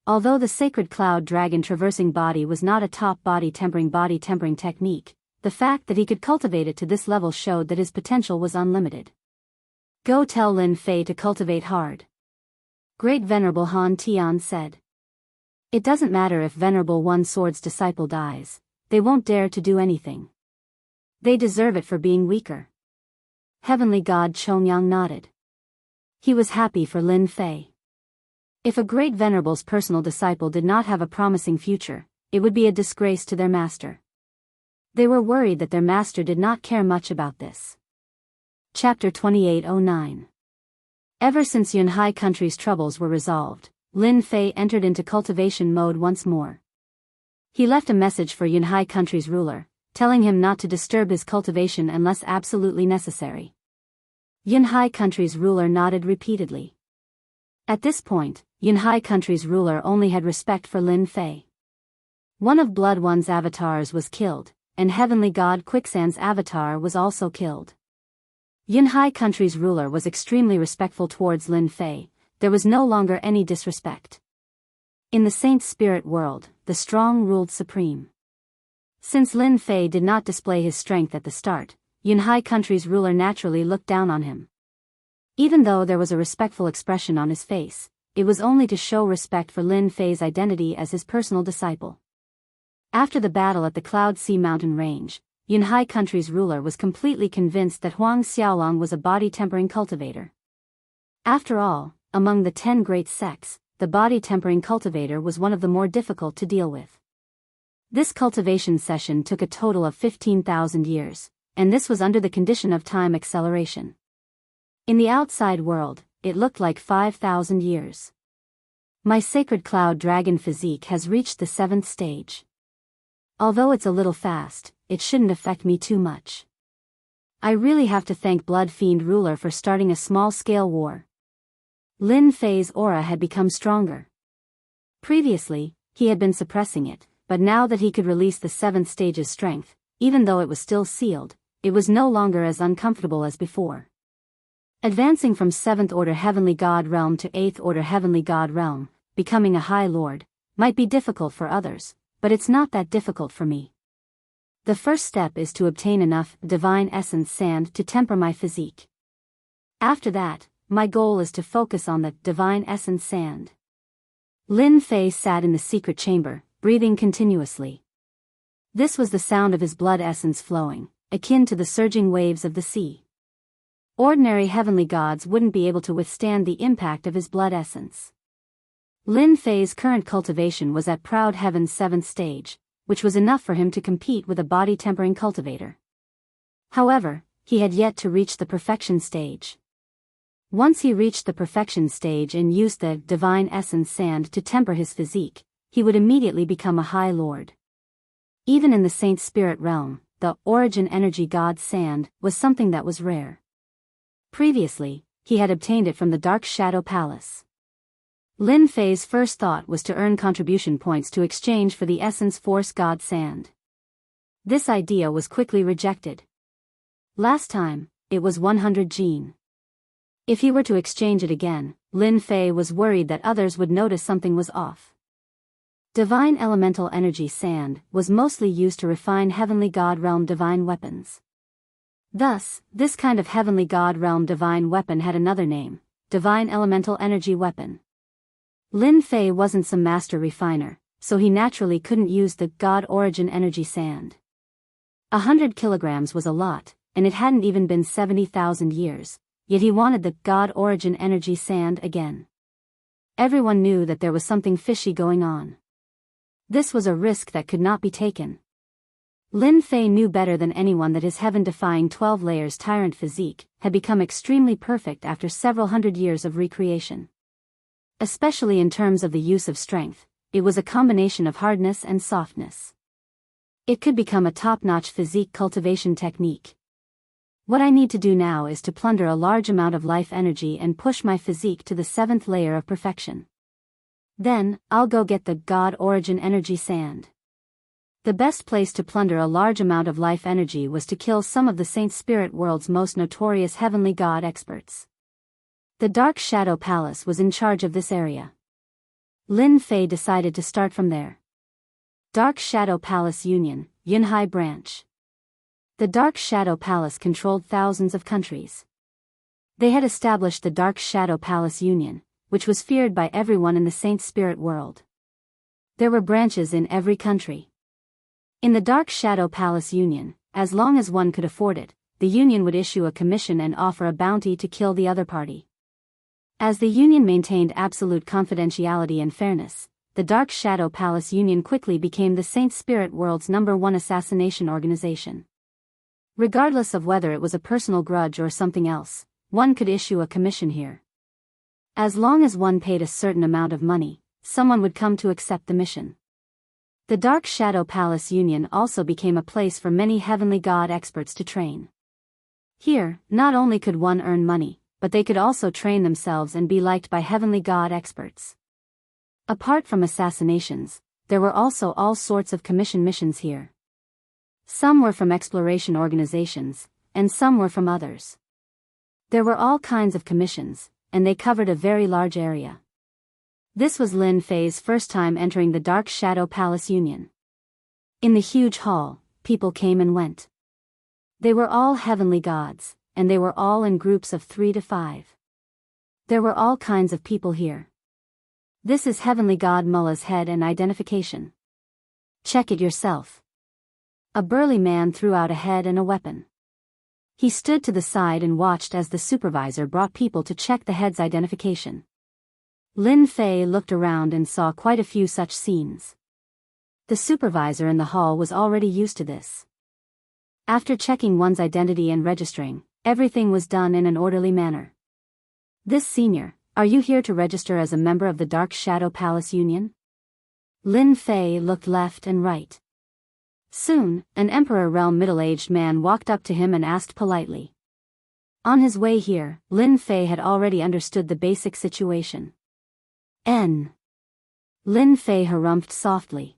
Although the sacred cloud dragon traversing body was not a top body tempering technique, the fact that he could cultivate it to this level showed that his potential was unlimited. Go tell Lin Fei to cultivate hard. Great Venerable Han Tian said. It doesn't matter if Venerable One Sword's disciple dies, they won't dare to do anything. They deserve it for being weaker. Heavenly God Chongyang nodded. He was happy for Lin Fei. If a great Venerable's personal disciple did not have a promising future, it would be a disgrace to their master. They were worried that their master did not care much about this. Chapter 2809. Ever since Yunhai country's troubles were resolved, Lin Fei entered into cultivation mode once more. He left a message for Yunhai country's ruler, telling him not to disturb his cultivation unless absolutely necessary. Yunhai country's ruler nodded repeatedly. At this point, Yunhai country's ruler only had respect for Lin Fei. One of Blood One's avatars was killed, and Heavenly God Quicksand's avatar was also killed. Yunhai country's ruler was extremely respectful towards Lin Fei. There was no longer any disrespect. In the Saint Spirit world, the strong ruled supreme. Since Lin Fei did not display his strength at the start, Yunhai country's ruler naturally looked down on him. Even though there was a respectful expression on his face, it was only to show respect for Lin Fei's identity as his personal disciple. After the battle at the Cloud Sea Mountain Range, Yunhai country's ruler was completely convinced that Huang Xiaolong was a body-tempering cultivator. After all, among the 10 great sects, the body-tempering cultivator was one of the more difficult to deal with. This cultivation session took a total of 15,000 years, and this was under the condition of time acceleration. In the outside world, it looked like 5,000 years. My sacred cloud dragon physique has reached the 7th stage. Although it's a little fast, it shouldn't affect me too much. I really have to thank Blood Fiend Ruler for starting a small-scale war. Lin Fei's aura had become stronger. Previously, he had been suppressing it, but now that he could release the 7th stage's strength, even though it was still sealed, it was no longer as uncomfortable as before. Advancing from 7th Order Heavenly God Realm to 8th Order Heavenly God Realm, becoming a High Lord, might be difficult for others, but it's not that difficult for me. The first step is to obtain enough Divine Essence Sand to temper my physique. After that, my goal is to focus on the Divine Essence Sand. Lin Fei sat in the secret chamber, breathing continuously. This was the sound of his blood essence flowing, akin to the surging waves of the sea. Ordinary heavenly gods wouldn't be able to withstand the impact of his blood essence. Lin Fei's current cultivation was at Proud Heaven's 7th stage, which was enough for him to compete with a body-tempering cultivator. However, he had yet to reach the perfection stage. Once he reached the perfection stage and used the Divine Essence Sand to temper his physique, he would immediately become a High Lord. Even in the Saint Spirit realm, the Origin Energy God Sand was something that was rare. Previously, he had obtained it from the Dark Shadow Palace. Lin Fei's first thought was to earn contribution points to exchange for the Essence Force God Sand. This idea was quickly rejected. Last time, it was 100 Gene. If he were to exchange it again, Lin Fei was worried that others would notice something was off. Divine Elemental Energy Sand was mostly used to refine Heavenly God Realm divine weapons. Thus, this kind of Heavenly God Realm divine weapon had another name, Divine Elemental Energy Weapon. Lin Fei wasn't some master refiner, so he naturally couldn't use the God Origin Energy Sand. 100 kilograms was a lot, and it hadn't even been 70,000 years, yet he wanted the God Origin Energy Sand again. Everyone knew that there was something fishy going on. This was a risk that could not be taken. Lin Fei knew better than anyone that his heaven-defying 12 layers tyrant physique had become extremely perfect after several hundred years of recreation. Especially in terms of the use of strength, it was a combination of hardness and softness. It could become a top-notch physique cultivation technique. What I need to do now is to plunder a large amount of life energy and push my physique to the 7th layer of perfection. Then, I'll go get the God Origin Energy Sand. The best place to plunder a large amount of life energy was to kill some of the Saint Spirit World's most notorious heavenly god experts. The Dark Shadow Palace was in charge of this area. Lin Fei decided to start from there. Dark Shadow Palace Union, Yunhai Branch. The Dark Shadow Palace controlled thousands of countries. They had established the Dark Shadow Palace Union, which was feared by everyone in the Saint Spirit World. There were branches in every country. In the Dark Shadow Palace Union, as long as one could afford it, the Union would issue a commission and offer a bounty to kill the other party. As the Union maintained absolute confidentiality and fairness, the Dark Shadow Palace Union quickly became the Saint Spirit World's #1 assassination organization. Regardless of whether it was a personal grudge or something else, one could issue a commission here. As long as one paid a certain amount of money, someone would come to accept the mission. The Dark Shadow Palace Union also became a place for many heavenly god experts to train. Here, not only could one earn money, but they could also train themselves and be liked by heavenly god experts. Apart from assassinations, there were also all sorts of commission missions here. Some were from exploration organizations, and some were from others. There were all kinds of commissions, and they covered a very large area. This was Lin Fei's first time entering the Dark Shadow Palace Union. In the huge hall, people came and went. They were all heavenly gods, and they were all in groups of 3 to 5. There were all kinds of people here. This is Heavenly God Mullah's head and identification. Check it yourself. A burly man threw out a head and a weapon. He stood to the side and watched as the supervisor brought people to check the head's identification. Lin Fei looked around and saw quite a few such scenes. The supervisor in the hall was already used to this. After checking one's identity and registering, everything was done in an orderly manner. "This senior, are you here to register as a member of the Dark Shadow Palace Union?" Lin Fei looked left and right. Soon, an Emperor Realm middle-aged man walked up to him and asked politely. On his way here, Lin Fei had already understood the basic situation. Lin Fei harumphed softly.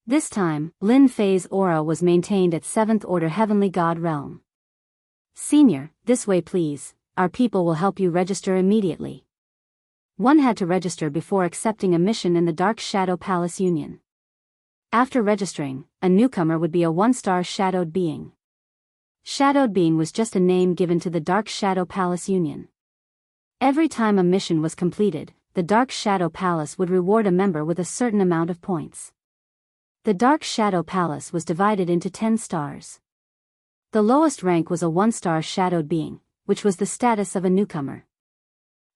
This time, Lin Fei's aura was maintained at 7th Order Heavenly God Realm. "Senior, this way please, our people will help you register immediately." One had to register before accepting a mission in the Dark Shadow Palace Union. After registering, a newcomer would be a 1-star Shadowed Being. Shadowed Being was just a name given to the Dark Shadow Palace Union. Every time a mission was completed, the Dark Shadow Palace would reward a member with a certain amount of points. The Dark Shadow Palace was divided into 10 stars. The lowest rank was a 1-star Shadowed Being, which was the status of a newcomer.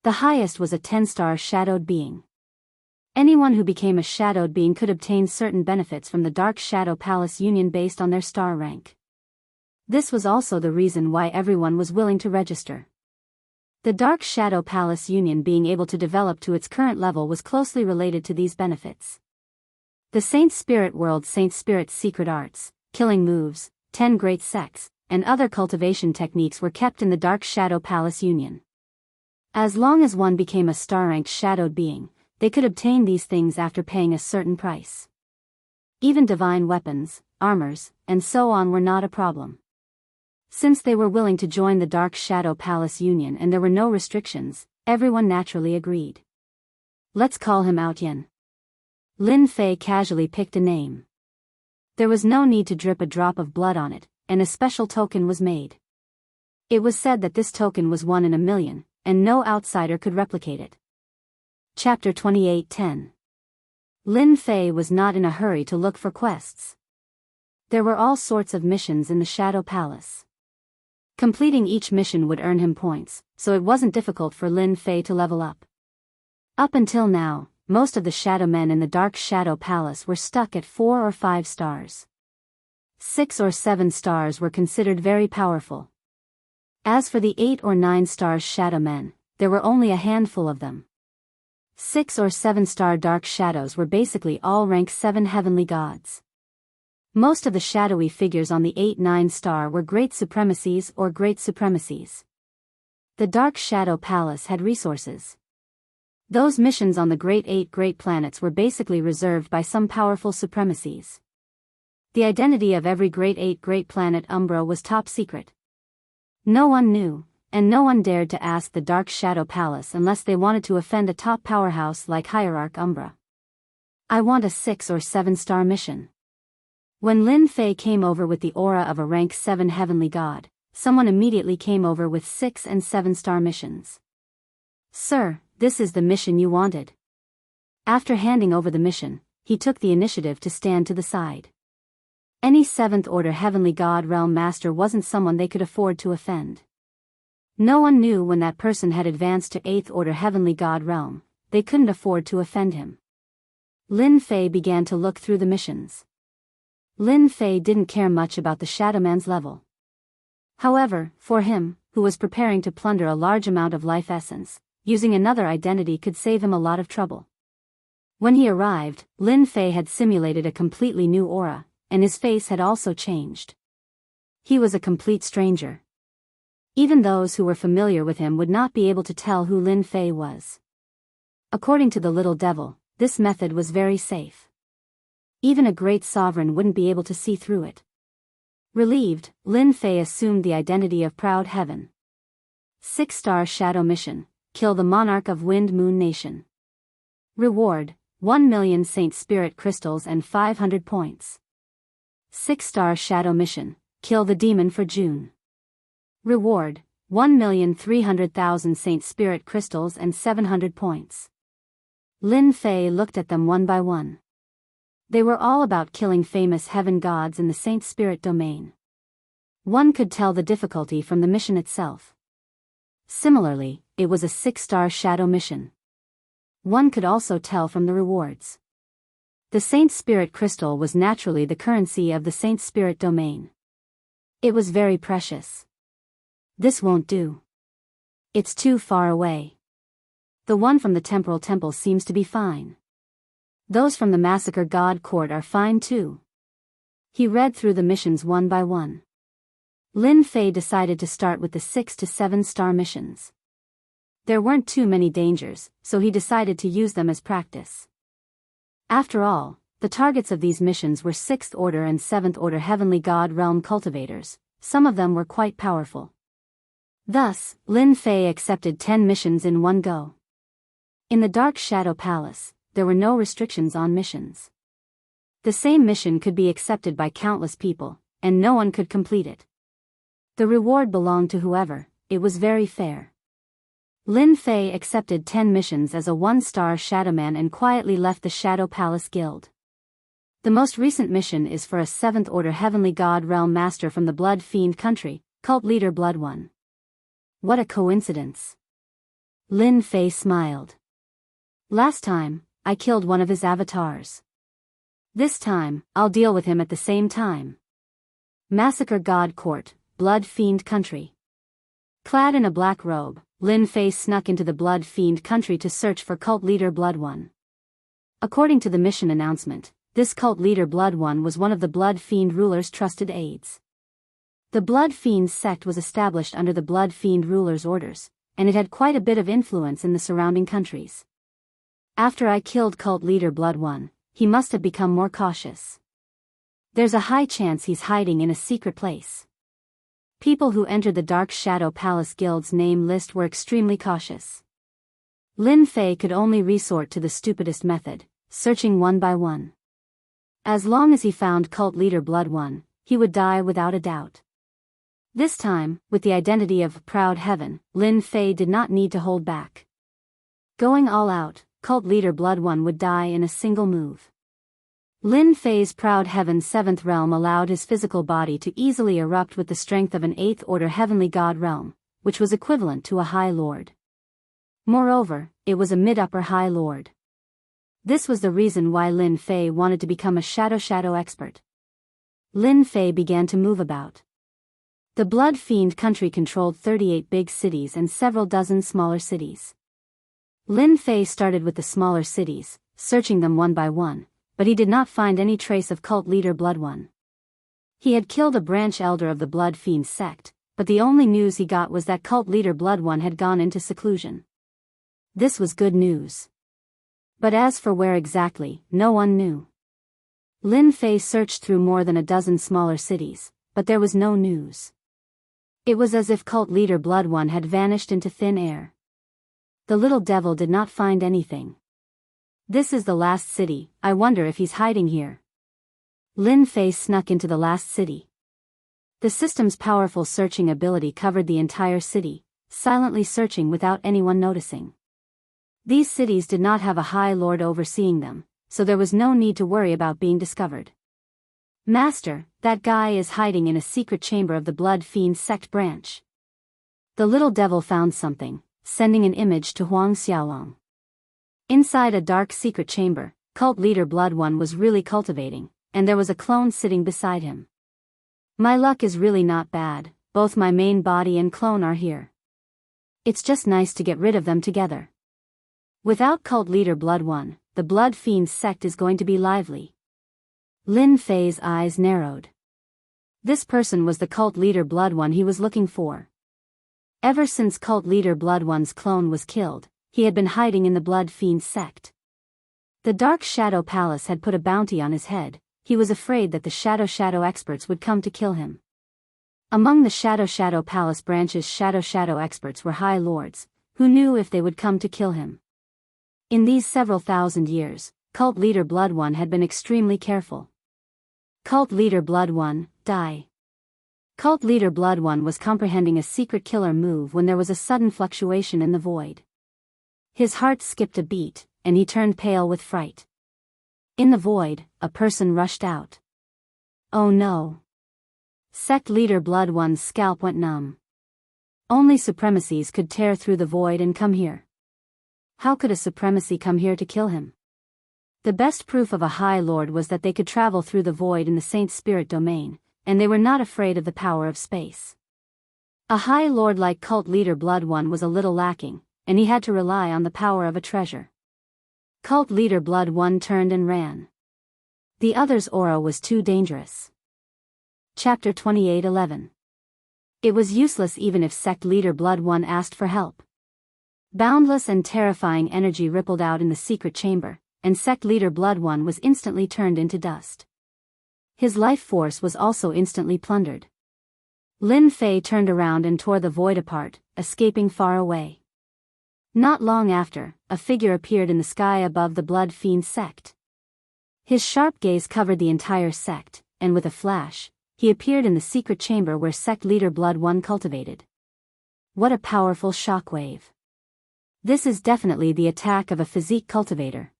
The highest was a 10-star Shadowed Being. Anyone who became a Shadowed Being could obtain certain benefits from the Dark Shadow Palace Union based on their star rank. This was also the reason why everyone was willing to register. The Dark Shadow Palace Union being able to develop to its current level was closely related to these benefits. The Saint Spirit World's Saint Spirit's secret arts, killing moves, 10 great sects, and other cultivation techniques were kept in the Dark Shadow Palace Union. As long as one became a star-ranked Shadowed Being, they could obtain these things after paying a certain price. Even divine weapons, armors, and so on were not a problem. Since they were willing to join the Dark Shadow Palace Union and there were no restrictions, everyone naturally agreed. "Let's call him out Yin." Lin Fei casually picked a name. There was no need to drip a drop of blood on it, and a special token was made. It was said that this token was 1 in a million, and no outsider could replicate it. Chapter 28:10. Lin Fei was not in a hurry to look for quests. There were all sorts of missions in the Shadow Palace. Completing each mission would earn him points, so it wasn't difficult for Lin Fei to level up. Up until now, most of the shadow men in the Dark Shadow Palace were stuck at 4 or 5 stars. 6 or 7 stars were considered very powerful. As for the 8 or 9 stars shadow men, there were only a handful of them. 6 or 7 star dark shadows were basically all rank 7 heavenly gods. Most of the shadowy figures on the 8-9 star were great supremacies or great supremacies. The Dark Shadow Palace had resources. Those missions on the Great 8 great planets were basically reserved by some powerful supremacies. The identity of every Great 8 great planet Umbra was top secret. No one knew, and no one dared to ask the Dark Shadow Palace unless they wanted to offend a top powerhouse like Hierarch Umbra. I want a 6 or 7 star mission. When Lin Fei came over with the aura of a rank 7 heavenly god, someone immediately came over with 6 and 7 star missions. Sir, this is the mission you wanted. After handing over the mission, he took the initiative to stand to the side. Any 7th order heavenly god realm master wasn't someone they could afford to offend. No one knew when that person had advanced to 8th order heavenly god realm, they couldn't afford to offend him. Lin Fei began to look through the missions. Lin Fei didn't care much about the Shadowman's level. However, for him, who was preparing to plunder a large amount of life essence, using another identity could save him a lot of trouble. When he arrived, Lin Fei had simulated a completely new aura, and his face had also changed. He was a complete stranger. Even those who were familiar with him would not be able to tell who Lin Fei was. According to the little devil, this method was very safe. Even a great sovereign wouldn't be able to see through it. Relieved, Lin Fei assumed the identity of Proud Heaven. 6-star shadow mission, kill the monarch of Wind Moon Nation. Reward, 1 million Saint Spirit crystals and 500 points. 6-star shadow mission, kill the demon for June. Reward, 1,300,000 Saint Spirit crystals and 700 points. Lin Fei looked at them one by one. They were all about killing famous heaven gods in the Saint Spirit domain. One could tell the difficulty from the mission itself. Similarly, it was a 6-star shadow mission. One could also tell from the rewards. The Saint Spirit crystal was naturally the currency of the Saint Spirit domain. It was very precious. This won't do. It's too far away. The one from the temporal temple seems to be fine. Those from the Massacre God Court are fine too. He read through the missions one by one. Lin Fei decided to start with the 6 to 7 star missions. There weren't too many dangers, so he decided to use them as practice. After all, the targets of these missions were 6th order and 7th order heavenly god realm cultivators. Some of them were quite powerful. Thus, Lin Fei accepted 10 missions in one go. In the Dark Shadow Palace, there were no restrictions on missions. The same mission could be accepted by countless people, and no one could complete it. The reward belonged to whoever. It was very fair. Lin Fei accepted 10 missions as a 1-star Shadowman and quietly left the Shadow Palace Guild. The most recent mission is for a 7th order heavenly god realm master from the Blood Fiend country, cult leader Blood One. What a coincidence. Lin Fei smiled. Last time, I killed one of his avatars. This time, I'll deal with him at the same time. Massacre God Court, Blood Fiend country. Clad in a black robe, Lin Fei snuck into the Blood Fiend country to search for cult leader Blood One. According to the mission announcement, this cult leader Blood One was one of the Blood Fiend ruler's trusted aides. The Blood Fiend sect was established under the Blood Fiend ruler's orders, and it had quite a bit of influence in the surrounding countries. After I killed cult leader Blood One, he must have become more cautious. There's a high chance he's hiding in a secret place. People who entered the Dark Shadow Palace Guild's name list were extremely cautious. Lin Fei could only resort to the stupidest method, searching one by one. As long as he found cult leader Blood One, he would die without a doubt. This time, with the identity of Proud Heaven, Lin Fei did not need to hold back. Going all out, cult leader Blood One would die in a single move. Lin Fei's Proud Heaven 7th realm allowed his physical body to easily erupt with the strength of an 8th order heavenly god realm, which was equivalent to a High Lord. Moreover, it was a mid-upper High Lord. This was the reason why Lin Fei wanted to become a shadow expert. Lin Fei began to move about. The Blood Fiend country controlled 38 big cities and several dozen smaller cities. Lin Fei started with the smaller cities, searching them one by one, but he did not find any trace of cult leader Blood One. He had killed a branch elder of the Blood Fiend sect, but the only news he got was that cult leader Blood One had gone into seclusion. This was good news. But as for where exactly, no one knew. Lin Fei searched through more than a dozen smaller cities, but there was no news. It was as if cult leader Blood One had vanished into thin air. The little devil did not find anything. This is the last city, I wonder if he's hiding here. Lin Fei snuck into the last city. The system's powerful searching ability covered the entire city, silently searching without anyone noticing. These cities did not have a high lord overseeing them, so there was no need to worry about being discovered. Master, that guy is hiding in a secret chamber of the Blood Fiend sect branch. The little devil found something, sending an image to Huang Xiaolong. Inside a dark secret chamber, cult leader Blood One was really cultivating, and there was a clone sitting beside him. My luck is really not bad, both my main body and clone are here. It's just nice to get rid of them together. Without cult leader Blood One, the Blood Fiend sect is going to be lively. Lin Fei's eyes narrowed. This person was the cult leader Blood One he was looking for. Ever since cult leader Blood One's clone was killed, he had been hiding in the Blood Fiend sect. The Dark Shadow Palace had put a bounty on his head. He was afraid that the shadow experts would come to kill him. Among the Shadow Palace branch's shadow experts were high lords, who knew if they would come to kill him. In these several thousand years, cult leader Blood One had been extremely careful. Cult leader Blood One, die. Cult leader Blood One was comprehending a secret killer move when there was a sudden fluctuation in the void. His heart skipped a beat, and he turned pale with fright. In the void, a person rushed out. Oh no. Sect leader Blood One's scalp went numb. Only supremacies could tear through the void and come here. How could a supremacy come here to kill him? The best proof of a High Lord was that they could travel through the void in the Saint Spirit domain, and they were not afraid of the power of space. A High Lord like cult leader Blood One was a little lacking, and he had to rely on the power of a treasure. Cult leader Blood One turned and ran. The other's aura was too dangerous. Chapter 28:11. It was useless even if sect leader Blood One asked for help. Boundless and terrifying energy rippled out in the secret chamber, and sect leader Blood One was instantly turned into dust. His life force was also instantly plundered. Lin Fei turned around and tore the void apart, escaping far away. Not long after, a figure appeared in the sky above the Blood Fiend sect. His sharp gaze covered the entire sect, and with a flash, he appeared in the secret chamber where sect leader Blood One cultivated. What a powerful shockwave. This is definitely the attack of a physique cultivator.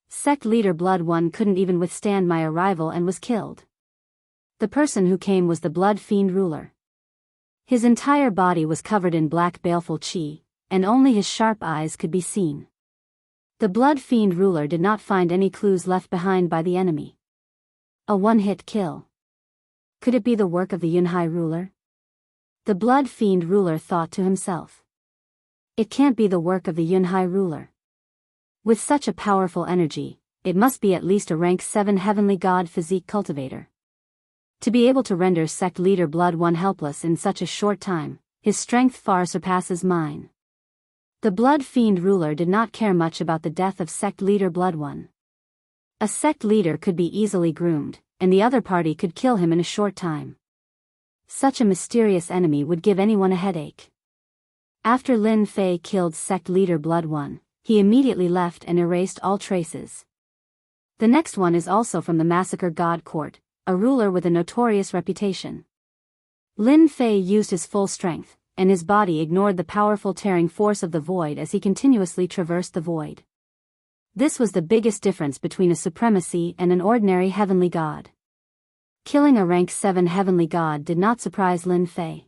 Sect leader Blood One couldn't even withstand my arrival and was killed. The person who came was the Blood Fiend ruler. His entire body was covered in black baleful chi, and only his sharp eyes could be seen. The Blood Fiend ruler did not find any clues left behind by the enemy. A one-hit kill. Could it be the work of the Yunhai ruler? The Blood Fiend ruler thought to himself. It can't be the work of the Yunhai ruler. With such a powerful energy, it must be at least a rank 7 heavenly god physique cultivator. To be able to render sect leader Blood One helpless in such a short time, his strength far surpasses mine. The Blood Fiend ruler did not care much about the death of sect leader Blood One. A sect leader could be easily groomed, and the other party could kill him in a short time. Such a mysterious enemy would give anyone a headache. After Lin Fei killed sect leader Blood One, he immediately left and erased all traces. The next one is also from the Massacre God Court, a ruler with a notorious reputation. Lin Fei used his full strength, and his body ignored the powerful tearing force of the void as he continuously traversed the void. This was the biggest difference between a supremacy and an ordinary heavenly god. Killing a rank 7 heavenly god did not surprise Lin Fei.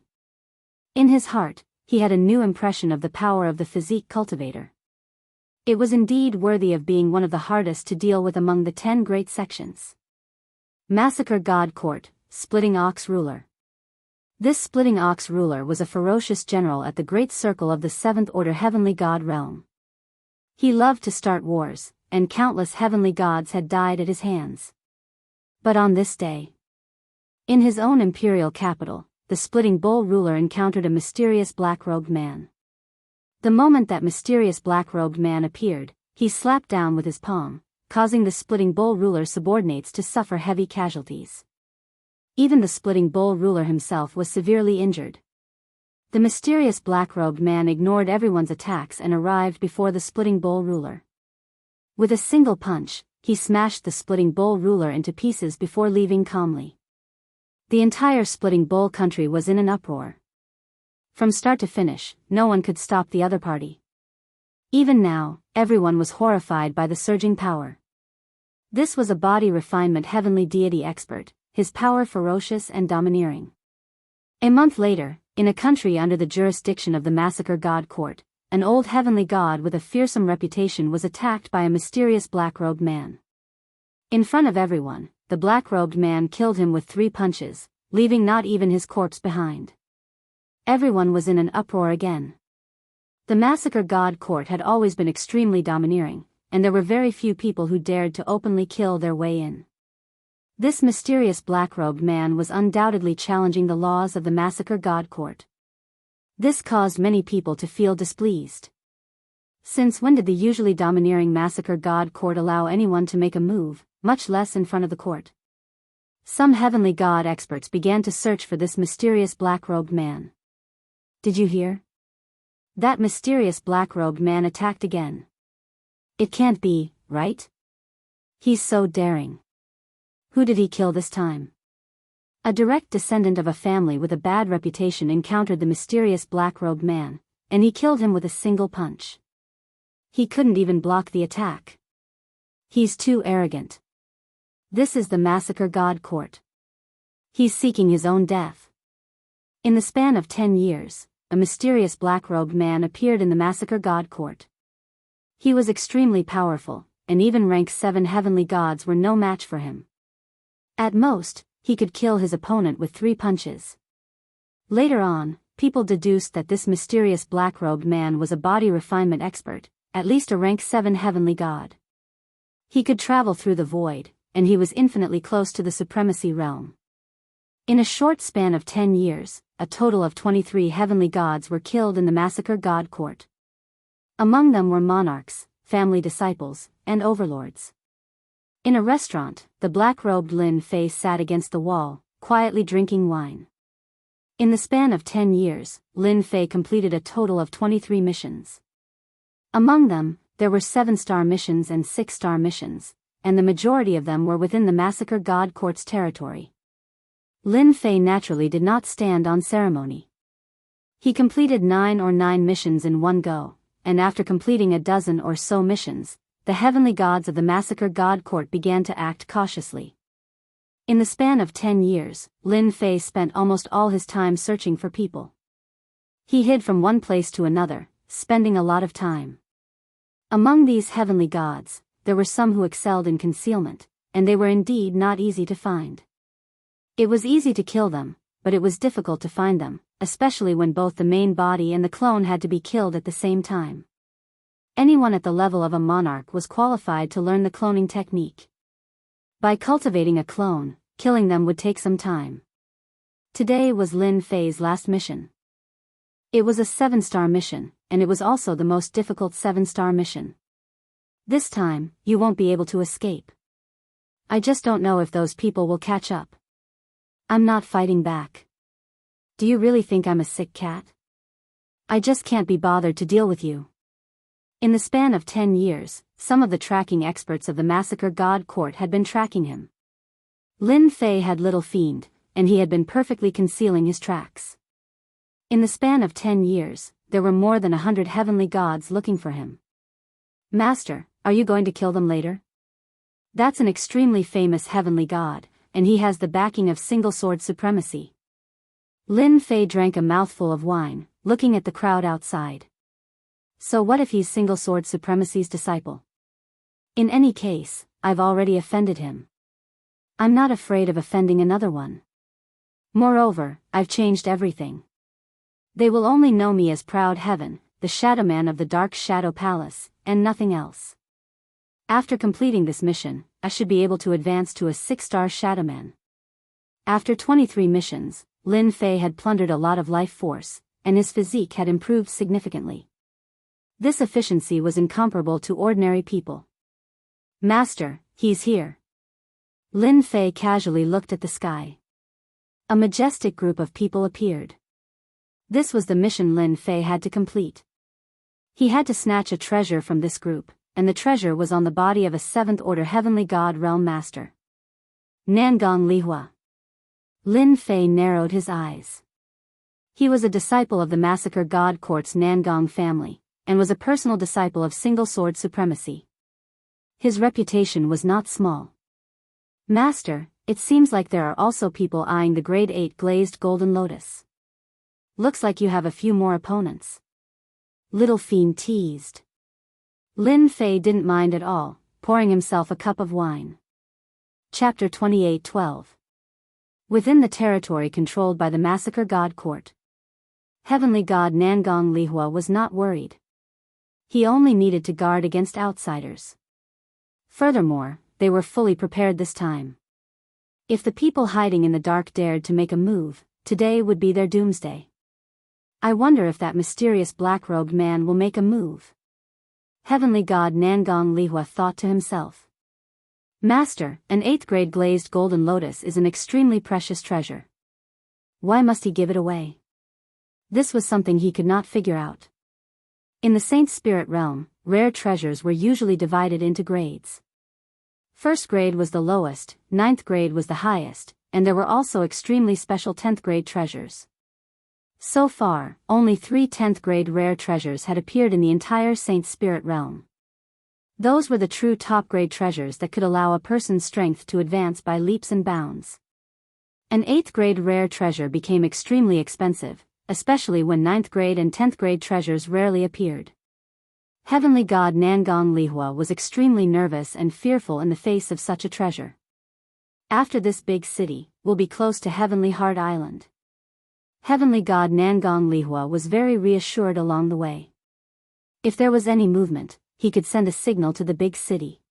In his heart, he had a new impression of the power of the physique cultivator. It was indeed worthy of being one of the hardest to deal with among the 10 great sections. Massacre God Court, Splitting Ox Ruler. This Splitting Ox ruler was a ferocious general at the Great Circle of the Seventh Order Heavenly God realm. He loved to start wars, and countless heavenly gods had died at his hands. But on this day, in his own imperial capital, the Splitting Bowl ruler encountered a mysterious black-robed man. The moment that mysterious black-robed man appeared, he slapped down with his palm, causing the Splitting Bowl ruler's subordinates to suffer heavy casualties. Even the Splitting Bowl ruler himself was severely injured. The mysterious black-robed man ignored everyone's attacks and arrived before the Splitting Bowl ruler. With a single punch, he smashed the Splitting Bowl ruler into pieces before leaving calmly. The entire Splitting Bowl country was in an uproar. From start to finish, no one could stop the other party. Even now, everyone was horrified by the surging power. This was a body refinement heavenly deity expert, his power ferocious and domineering. A month later, in a country under the jurisdiction of the Massacre God Court, an old heavenly god with a fearsome reputation was attacked by a mysterious black-robed man. In front of everyone, the black-robed man killed him with 3 punches, leaving not even his corpse behind. Everyone was in an uproar again. The Massacre God Court had always been extremely domineering, and there were very few people who dared to openly kill their way in. This mysterious black-robed man was undoubtedly challenging the laws of the Massacre God Court. This caused many people to feel displeased. Since when did the usually domineering Massacre God Court allow anyone to make a move, much less in front of the court? Some heavenly god experts began to search for this mysterious black-robed man. Did you hear? That mysterious black-robed man attacked again. It can't be, right? He's so daring. Who did he kill this time? A direct descendant of a family with a bad reputation encountered the mysterious black-robed man, and he killed him with a single punch. He couldn't even block the attack. He's too arrogant. This is the Massacre God Court. He's seeking his own death. In the span of 10 years, a mysterious black-robed man appeared in the Massacre God Court. He was extremely powerful, and even rank 7 heavenly gods were no match for him. At most, he could kill his opponent with 3 punches. Later on, people deduced that this mysterious black-robed man was a body refinement expert, at least a rank 7 heavenly god. He could travel through the void, and he was infinitely close to the supremacy realm. In a short span of 10 years, a total of 23 heavenly gods were killed in the Massacre God Court. Among them were monarchs, family disciples, and overlords. In a restaurant, the black-robed Lin Fei sat against the wall, quietly drinking wine. In the span of 10 years, Lin Fei completed a total of 23 missions. Among them, there were 7-star missions and 6-star missions, and the majority of them were within the Massacre God Court's territory. Lin Fei naturally did not stand on ceremony. He completed 9 missions in one go, and after completing a dozen or so missions, the heavenly gods of the Massacre God Court began to act cautiously. In the span of 10 years, Lin Fei spent almost all his time searching for people. He hid from one place to another, spending a lot of time. Among these heavenly gods, there were some who excelled in concealment, and they were indeed not easy to find. It was easy to kill them, but it was difficult to find them, especially when both the main body and the clone had to be killed at the same time. Anyone at the level of a monarch was qualified to learn the cloning technique. By cultivating a clone, killing them would take some time. Today was Lin Fei's last mission. It was a 7-star mission, and it was also the most difficult 7-star mission. This time, you won't be able to escape. I just don't know if those people will catch up. I'm not fighting back. Do you really think I'm a sick cat? I just can't be bothered to deal with you. In the span of 10 years, some of the tracking experts of the Massacre God Court had been tracking him. Lin Fei had little fiend, and he had been perfectly concealing his tracks. In the span of 10 years, there were more than 100 heavenly gods looking for him. Master, are you going to kill them later? That's an extremely famous heavenly god, and he has the backing of single-sword supremacy. Lin Fei drank a mouthful of wine, looking at the crowd outside. So what if he's single sword supremacy's disciple? In any case, I've already offended him. I'm not afraid of offending another one. Moreover, I've changed everything. They will only know me as Proud Heaven, the Shadowman of the Dark Shadow Palace, and nothing else. After completing this mission, I should be able to advance to a 6-star Shadowman. After 23 missions, Lin Fei had plundered a lot of life force, and his physique had improved significantly. This efficiency was incomparable to ordinary people. Master, he's here. Lin Fei casually looked at the sky. A majestic group of people appeared. This was the mission Lin Fei had to complete. He had to snatch a treasure from this group, and the treasure was on the body of a 7th-order Heavenly God Realm Master. Nangong Lihua. Lin Fei narrowed his eyes. He was a disciple of the Massacre God Court's Nangong family, and was a personal disciple of single sword supremacy. His reputation was not small. Master, it seems like there are also people eyeing the grade 8 glazed golden lotus. Looks like you have a few more opponents. Little fiend teased. Lin Fei didn't mind at all, pouring himself a cup of wine. Chapter 28:12. Within the territory controlled by the Massacre God Court, Heavenly God Nangong Lihua was not worried. He only needed to guard against outsiders. Furthermore, they were fully prepared this time. If the people hiding in the dark dared to make a move, today would be their doomsday. I wonder if that mysterious black-robed man will make a move. Heavenly God Nangong Lihua thought to himself. Master, an 8th-grade glazed golden lotus is an extremely precious treasure. Why must he give it away? This was something he could not figure out. In the Saint Spirit realm, rare treasures were usually divided into grades. 1st grade was the lowest, 9th grade was the highest, and there were also extremely special 10th grade treasures. So far, only 3 10th grade rare treasures had appeared in the entire Saint Spirit realm. Those were the true top grade treasures that could allow a person's strength to advance by leaps and bounds. An 8th grade rare treasure became extremely expensive, especially when 9th grade and 10th grade treasures rarely appeared. Heavenly God Nangong Lihua was extremely nervous and fearful in the face of such a treasure. After this big city, we'll be close to Heavenly Heart Island. Heavenly God Nangong Lihua was very reassured along the way. If there was any movement, he could send a signal to the big city.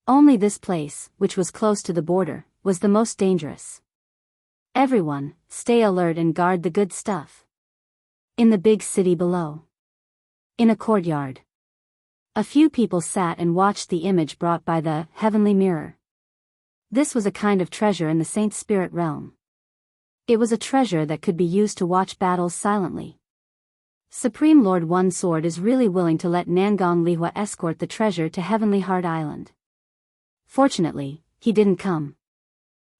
Only this place, which was close to the border, was the most dangerous. Everyone, stay alert and guard the good stuff. In the big city below. In a courtyard. A few people sat and watched the image brought by the heavenly mirror. This was a kind of treasure in the Saint Spirit realm. It was a treasure that could be used to watch battles silently. Supreme Lord One Sword is really willing to let Nangong Lihua escort the treasure to Heavenly Heart Island. Fortunately, he didn't come.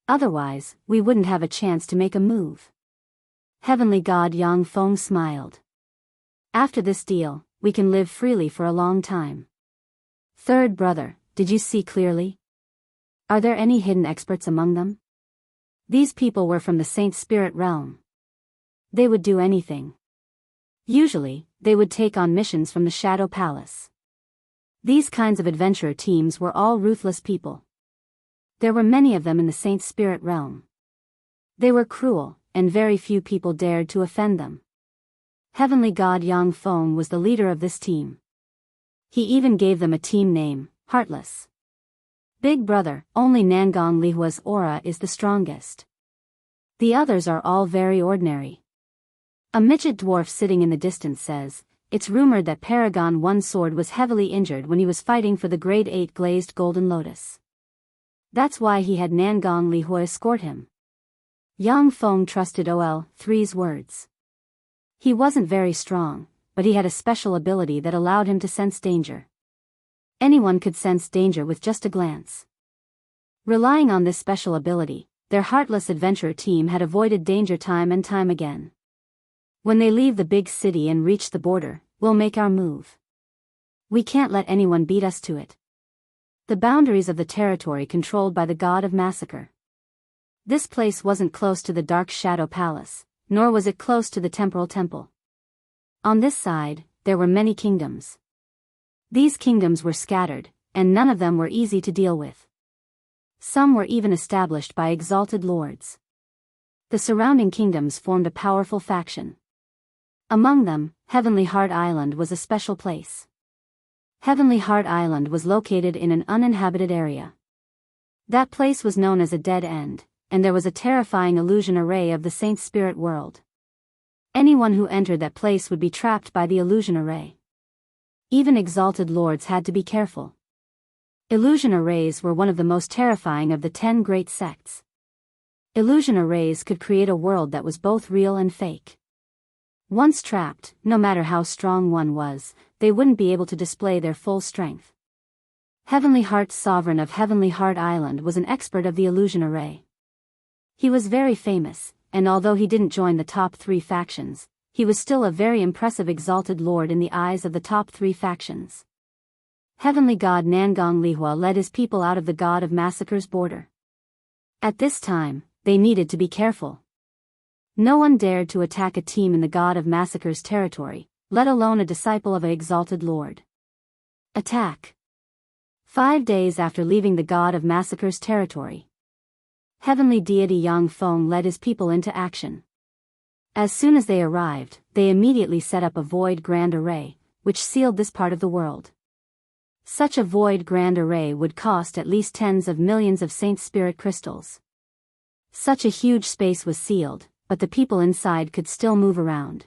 Otherwise, we wouldn't have a chance to make a move. Heavenly God Yang Feng smiled. After this deal, we can live freely for a long time. Third brother, did you see clearly? Are there any hidden experts among them? These people were from the Saint Spirit realm. They would do anything. Usually, they would take on missions from the Shadow Palace. These kinds of adventurer teams were all ruthless people. There were many of them in the Saint Spirit realm. They were cruel, and very few people dared to offend them. Heavenly God Yang Feng was the leader of this team. He even gave them a team name, Heartless. Big brother, only Nangong Lihua's aura is the strongest. The others are all very ordinary. A midget dwarf sitting in the distance says, it's rumored that Paragon One Sword was heavily injured when he was fighting for the grade 8 glazed golden lotus. That's why he had Nangong Lihua escort him. Yang Feng trusted OL3's words. He wasn't very strong, but he had a special ability that allowed him to sense danger. Anyone could sense danger with just a glance. Relying on this special ability, their heartless adventurer team had avoided danger time and time again. When they leave the big city and reach the border, we'll make our move. We can't let anyone beat us to it. The boundaries of the territory controlled by the God of Massacre. This place wasn't close to the Dark Shadow Palace, nor was it close to the Temporal Temple. On this side, there were many kingdoms. These kingdoms were scattered, and none of them were easy to deal with. Some were even established by exalted lords. The surrounding kingdoms formed a powerful faction. Among them, Heavenly Heart Island was a special place. Heavenly Heart Island was located in an uninhabited area. That place was known as a dead end, and there was a terrifying illusion array of the Saint Spirit world. Anyone who entered that place would be trapped by the illusion array. Even exalted lords had to be careful. Illusion arrays were one of the most terrifying of the 10 great sects. Illusion arrays could create a world that was both real and fake. Once trapped, no matter how strong one was, they wouldn't be able to display their full strength. Heavenly Heart's sovereign of Heavenly Heart Island was an expert of the illusion array. He was very famous, and although he didn't join the top 3 factions, he was still a very impressive exalted lord in the eyes of the top 3 factions. Heavenly God Nangong Lihua led his people out of the God of Massacre's border. At this time, they needed to be careful. No one dared to attack a team in the God of Massacre's territory, let alone a disciple of an exalted lord. Attack. 5 days after leaving the God of Massacre's territory, Heavenly Deity Yang Feng led his people into action. As soon as they arrived, they immediately set up a void grand array, which sealed this part of the world. Such a void grand array would cost at least tens of millions of Saint Spirit crystals. Such a huge space was sealed, but the people inside could still move around.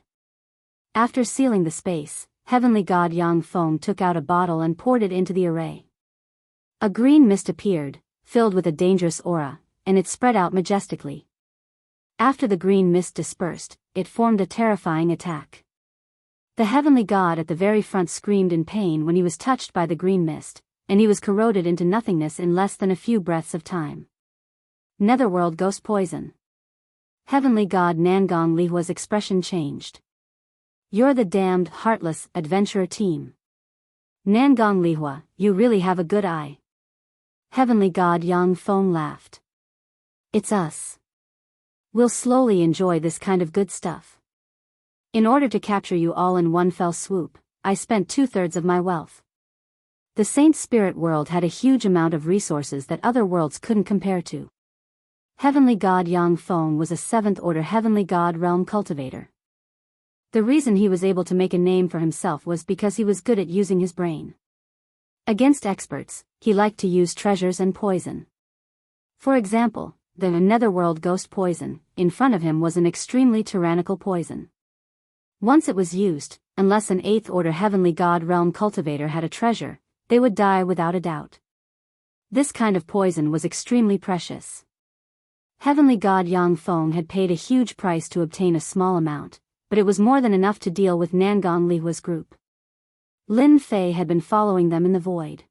After sealing the space, Heavenly God Yang Feng took out a bottle and poured it into the array. A green mist appeared, filled with a dangerous aura, and it spread out majestically. After the green mist dispersed, it formed a terrifying attack. The Heavenly God at the very front screamed in pain when he was touched by the green mist, and he was corroded into nothingness in less than a few breaths of time. Netherworld Ghost Poison. Heavenly God Nangong Lihua's expression changed. You're the damned, heartless, adventurer team. Nangong Lihua, you really have a good eye. Heavenly God Yang Feng laughed. It's us. We'll slowly enjoy this kind of good stuff. In order to capture you all in one fell swoop, I spent 2/3 of my wealth. The Saint Spirit world had a huge amount of resources that other worlds couldn't compare to. Heavenly God Yang Feng was a 7th-order Heavenly God realm cultivator. The reason he was able to make a name for himself was because he was good at using his brain. Against experts, he liked to use treasures and poison. For example, the Netherworld Ghost Poison, in front of him was an extremely tyrannical poison. Once it was used, unless an 8th-order Heavenly God realm cultivator had a treasure, they would die without a doubt. This kind of poison was extremely precious. Heavenly God Yang Feng had paid a huge price to obtain a small amount, but it was more than enough to deal with Nangong Lihua's group. Lin Fei had been following them in the void.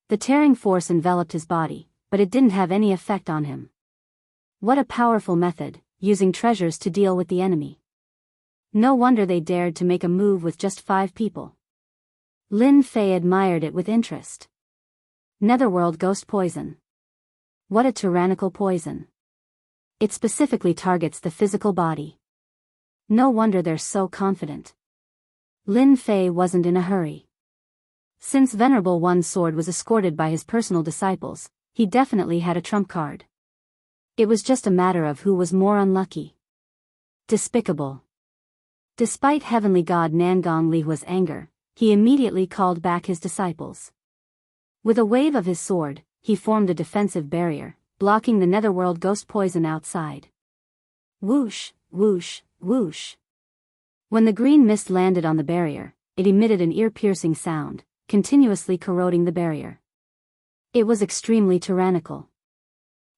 The tearing force enveloped his body, but it didn't have any effect on him. What a powerful method, using treasures to deal with the enemy. No wonder they dared to make a move with just 5 people. Lin Fei admired it with interest. Netherworld Ghost Poison. What a tyrannical poison. It specifically targets the physical body. No wonder they're so confident. Lin Fei wasn't in a hurry. Since Venerable One's sword was escorted by his personal disciples, he definitely had a trump card. It was just a matter of who was more unlucky. Despicable. Despite Heavenly God Nangong Lihua's anger, he immediately called back his disciples. With a wave of his sword, he formed a defensive barrier, blocking the Netherworld Ghost Poison outside. Whoosh, whoosh, whoosh. When the green mist landed on the barrier, it emitted an ear-piercing sound, continuously corroding the barrier. It was extremely tyrannical.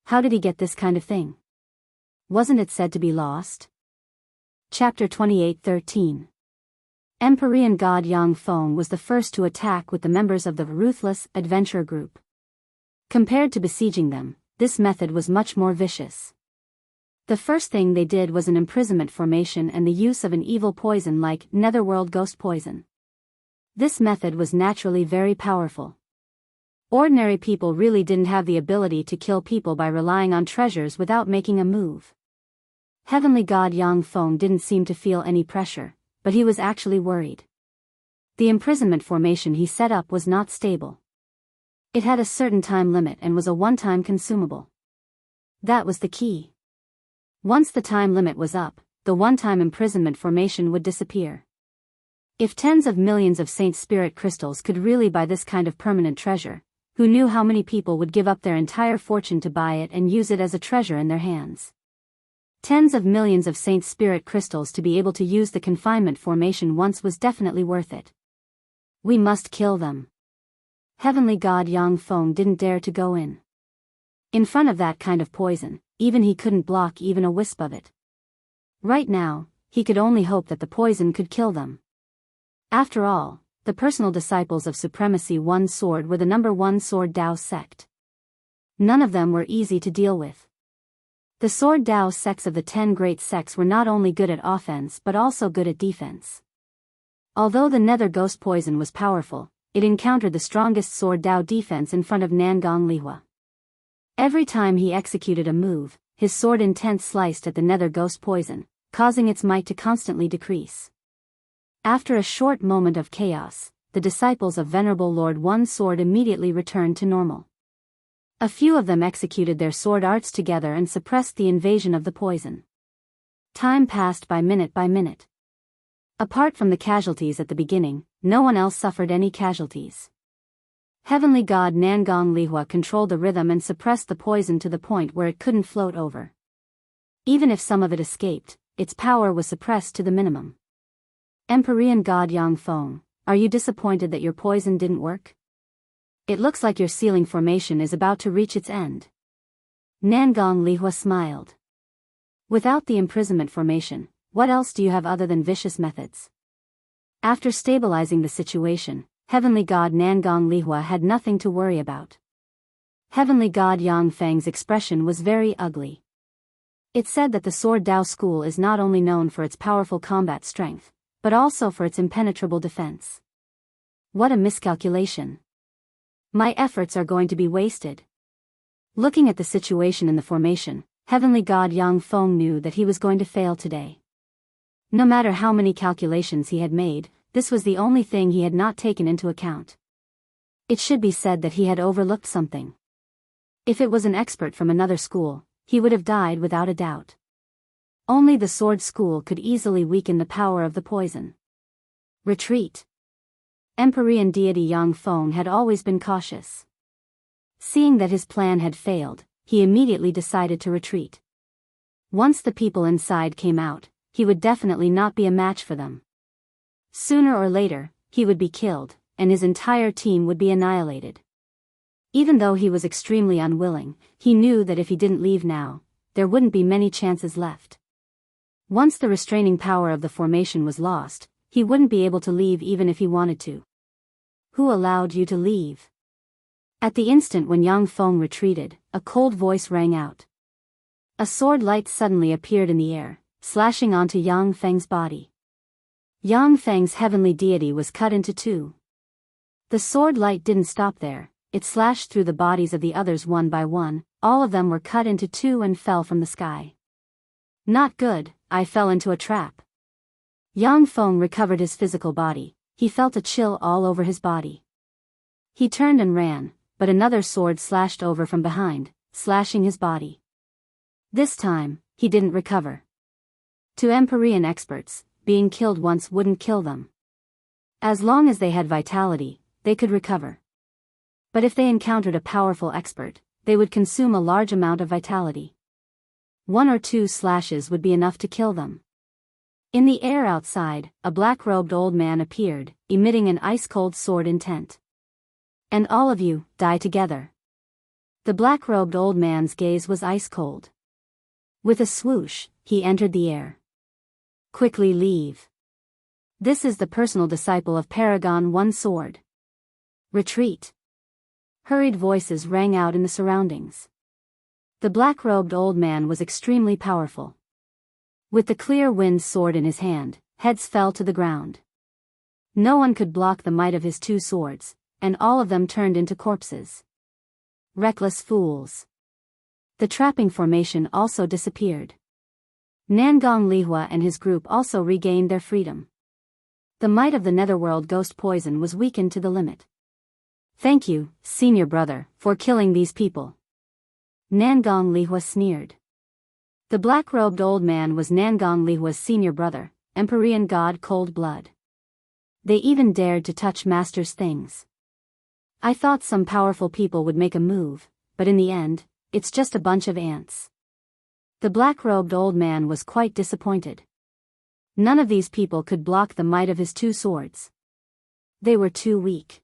How did he get this kind of thing? Wasn't it said to be lost? Chapter 28:13. Empyrean God Yang Feng was the first to attack with the members of the Ruthless Adventurer group. Compared to besieging them, this method was much more vicious. The first thing they did was an imprisonment formation and the use of an evil poison like Netherworld Ghost Poison. This method was naturally very powerful. Ordinary people really didn't have the ability to kill people by relying on treasures without making a move. Heavenly God Yang Feng didn't seem to feel any pressure, but he was actually worried. The imprisonment formation he set up was not stable. It had a certain time limit and was a one-time consumable. That was the key. Once the time limit was up, the one-time imprisonment formation would disappear. If tens of millions of Saint Spirit crystals could really buy this kind of permanent treasure, who knew how many people would give up their entire fortune to buy it and use it as a treasure in their hands? Tens of millions of Saint Spirit crystals to be able to use the confinement formation once was definitely worth it. We must kill them. Heavenly God Yang Feng didn't dare to go in front of that kind of poison, even he couldn't block even a wisp of it. Right now, he could only hope that the poison could kill them. After all, the personal disciples of Supremacy One Sword were the number one Sword Dao sect. None of them were easy to deal with. The Sword Dao sects of the 10 great sects were not only good at offense but also good at defense. Although the Nether Ghost poison was powerful, it encountered the strongest Sword Dao defense in front of Nangong Lihua. Every time he executed a move, his sword intent sliced at the Nether Ghost poison, causing its might to constantly decrease. After a short moment of chaos, the disciples of Venerable Lord One Sword immediately returned to normal. A few of them executed their sword arts together and suppressed the invasion of the poison. Time passed by minute. Apart from the casualties at the beginning, no one else suffered any casualties. Heavenly God Nangong Lihua controlled the rhythm and suppressed the poison to the point where it couldn't float over. Even if some of it escaped, its power was suppressed to the minimum. Empyrean God Yang Feng, are you disappointed that your poison didn't work? It looks like your sealing formation is about to reach its end. Nangong Lihua smiled. Without the imprisonment formation, what else do you have other than vicious methods? After stabilizing the situation, Heavenly God Nangong Lihua had nothing to worry about. Heavenly God Yang Feng's expression was very ugly. It said that the Sword Dao school is not only known for its powerful combat strength, but also for its impenetrable defense. What a miscalculation. My efforts are going to be wasted. Looking at the situation in the formation, Heavenly God Yang Feng knew that he was going to fail today. No matter how many calculations he had made, this was the only thing he had not taken into account. It should be said that he had overlooked something. If it was an expert from another school, he would have died without a doubt. Only the sword school could easily weaken the power of the poison. Retreat. Empyrean deity Yang Feng had always been cautious. Seeing that his plan had failed, he immediately decided to retreat. Once the people inside came out, he would definitely not be a match for them. Sooner or later, he would be killed, and his entire team would be annihilated. Even though he was extremely unwilling, he knew that if he didn't leave now, there wouldn't be many chances left. Once the restraining power of the formation was lost, he wouldn't be able to leave even if he wanted to. Who allowed you to leave? At the instant when Yang Feng retreated, a cold voice rang out. A sword light suddenly appeared in the air, slashing onto Yang Feng's body. Yang Feng's heavenly deity was cut into two. The sword light didn't stop there, it slashed through the bodies of the others one by one, all of them were cut into two and fell from the sky. Not good, I fell into a trap. Yang Feng recovered his physical body, he felt a chill all over his body. He turned and ran, but another sword slashed over from behind, slashing his body. This time, he didn't recover. To Empyrean experts, being killed once wouldn't kill them. As long as they had vitality, they could recover. But if they encountered a powerful expert, they would consume a large amount of vitality. 1 or 2 slashes would be enough to kill them. In the air outside, a black-robed old man appeared, emitting an ice-cold sword intent. And all of you, die together. The black-robed old man's gaze was ice-cold. With a swoosh, he entered the air. Quickly leave. This is the personal disciple of Paragon One Sword. Retreat. Hurried voices rang out in the surroundings. The black-robed old man was extremely powerful. With the clear wind sword in his hand, heads fell to the ground. No one could block the might of his 2 swords, and all of them turned into corpses. Reckless fools. The trapping formation also disappeared. Nangong Lihua and his group also regained their freedom. The might of the netherworld ghost poison was weakened to the limit. "Thank you, senior brother, for killing these people." Nangong Lihua sneered. The black-robed old man was Nangong Lihua's senior brother, Empyrean god Cold Blood. They even dared to touch Master's things. "I thought some powerful people would make a move, but in the end, it's just a bunch of ants." The black-robed old man was quite disappointed. None of these people could block the might of his two swords. They were too weak.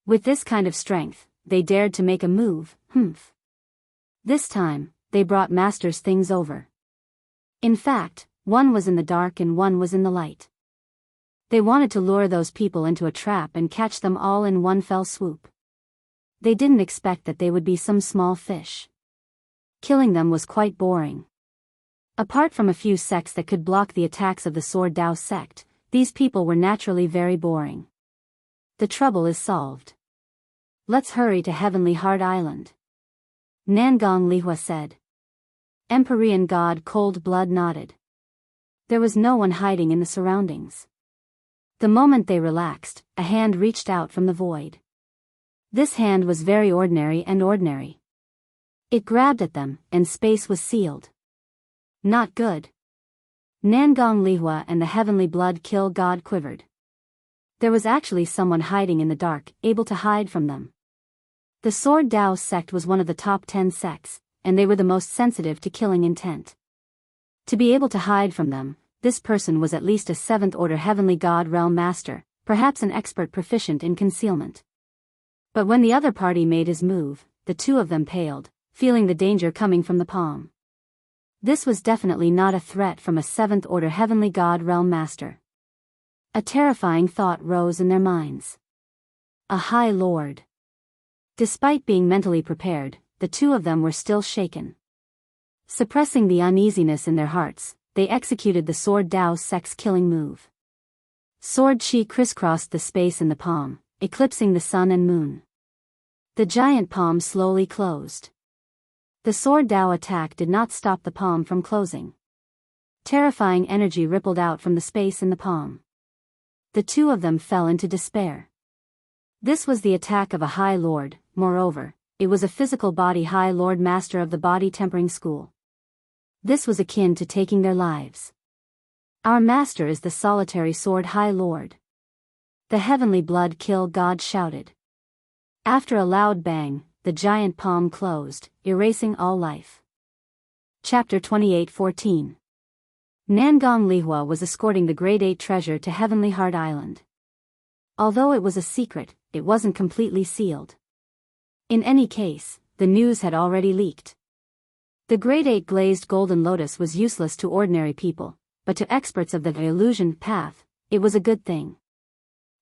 With this kind of strength, they dared to make a move, humph. This time, they brought Master's things over. In fact, one was in the dark and one was in the light. They wanted to lure those people into a trap and catch them all in one fell swoop. They didn't expect that they would be some small fish. Killing them was quite boring. Apart from a few sects that could block the attacks of the Sword Dao sect, these people were naturally very boring. The trouble is solved. "Let's hurry to Heavenly Heart Island," Nangong Lihua said. Empyrean god Cold Blood nodded. There was no one hiding in the surroundings. The moment they relaxed, a hand reached out from the void. This hand was very ordinary. It grabbed at them, and space was sealed. Not good. Nangong Lihua and the Heavenly Blood Kill God quivered. There was actually someone hiding in the dark, able to hide from them. The Sword Dao sect was one of the top 10 sects, and they were the most sensitive to killing intent. To be able to hide from them, this person was at least a 7th order Heavenly God Realm Master, perhaps an expert proficient in concealment. But when the other party made his move, the two of them paled, feeling the danger coming from the palm. This was definitely not a threat from a 7th order Heavenly God Realm Master. A terrifying thought rose in their minds. A High Lord. Despite being mentally prepared, the two of them were still shaken. Suppressing the uneasiness in their hearts, they executed the Sword Dao sect's killing move. Sword Chi crisscrossed the space in the palm, eclipsing the sun and moon. The giant palm slowly closed. The Sword Dao attack did not stop the palm from closing. Terrifying energy rippled out from the space in the palm. The two of them fell into despair. This was the attack of a High Lord. Moreover, it was a physical body High Lord Master of the Body Tempering School. This was akin to taking their lives. "Our Master is the solitary Sword High Lord," the Heavenly Blood Kill God shouted. After a loud bang, the giant palm closed, erasing all life. Chapter 28:14. Nangong Lihua was escorting the Grade 8 treasure to Heavenly Heart Island. Although it was a secret, it wasn't completely sealed. In any case, the news had already leaked. The Grade 8 glazed golden lotus was useless to ordinary people, but to experts of the illusion path, it was a good thing.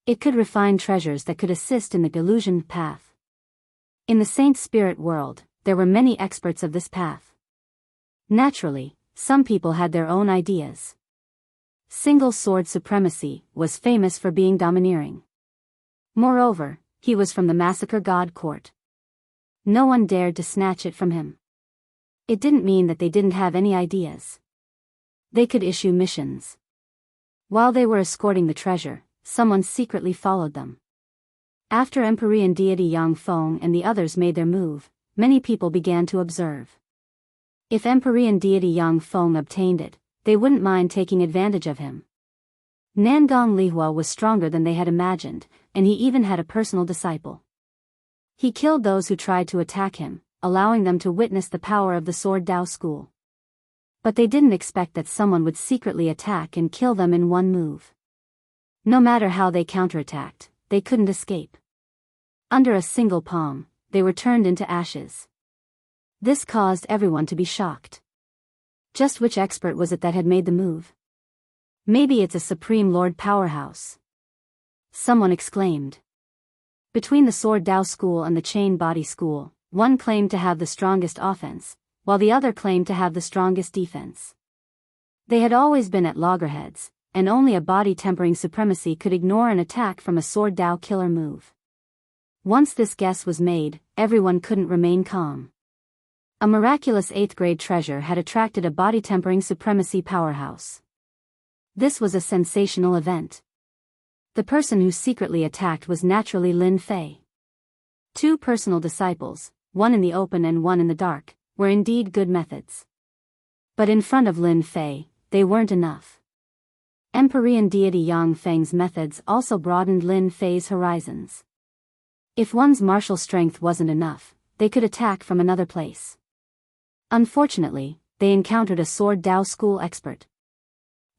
It could refine treasures that could assist in the illusion path. In the Saint Spirit world, there were many experts of this path. Naturally, some people had their own ideas. Single sword supremacy was famous for being domineering. Moreover, he was from the Massacre God Court. No one dared to snatch it from him. It didn't mean that they didn't have any ideas. They could issue missions. While they were escorting the treasure, someone secretly followed them. After Empyrean deity Yang Feng and the others made their move, many people began to observe. If Empyrean deity Yang Feng obtained it, they wouldn't mind taking advantage of him. Nangong Lihua was stronger than they had imagined, and he even had a personal disciple. He killed those who tried to attack him, allowing them to witness the power of the Sword Dao school. But they didn't expect that someone would secretly attack and kill them in one move. No matter how they counterattacked, they couldn't escape. Under a single palm, they were turned into ashes. This caused everyone to be shocked. Just which expert was it that had made the move? Maybe it's a Supreme Lord powerhouse. Someone exclaimed. Between the Sword Dao school and the Chain Body school, one claimed to have the strongest offense, while the other claimed to have the strongest defense. They had always been at loggerheads, and only a body tempering supremacy could ignore an attack from a Sword Dao killer move. Once this guess was made, everyone couldn't remain calm. A miraculous 8th grade treasure had attracted a body tempering supremacy powerhouse. This was a sensational event. The person who secretly attacked was naturally Lin Fei. 2 personal disciples, one in the open and one in the dark, were indeed good methods. But in front of Lin Fei, they weren't enough. Empyrean deity Yang Feng's methods also broadened Lin Fei's horizons. If one's martial strength wasn't enough, they could attack from another place. Unfortunately, they encountered a Sword Dao school expert.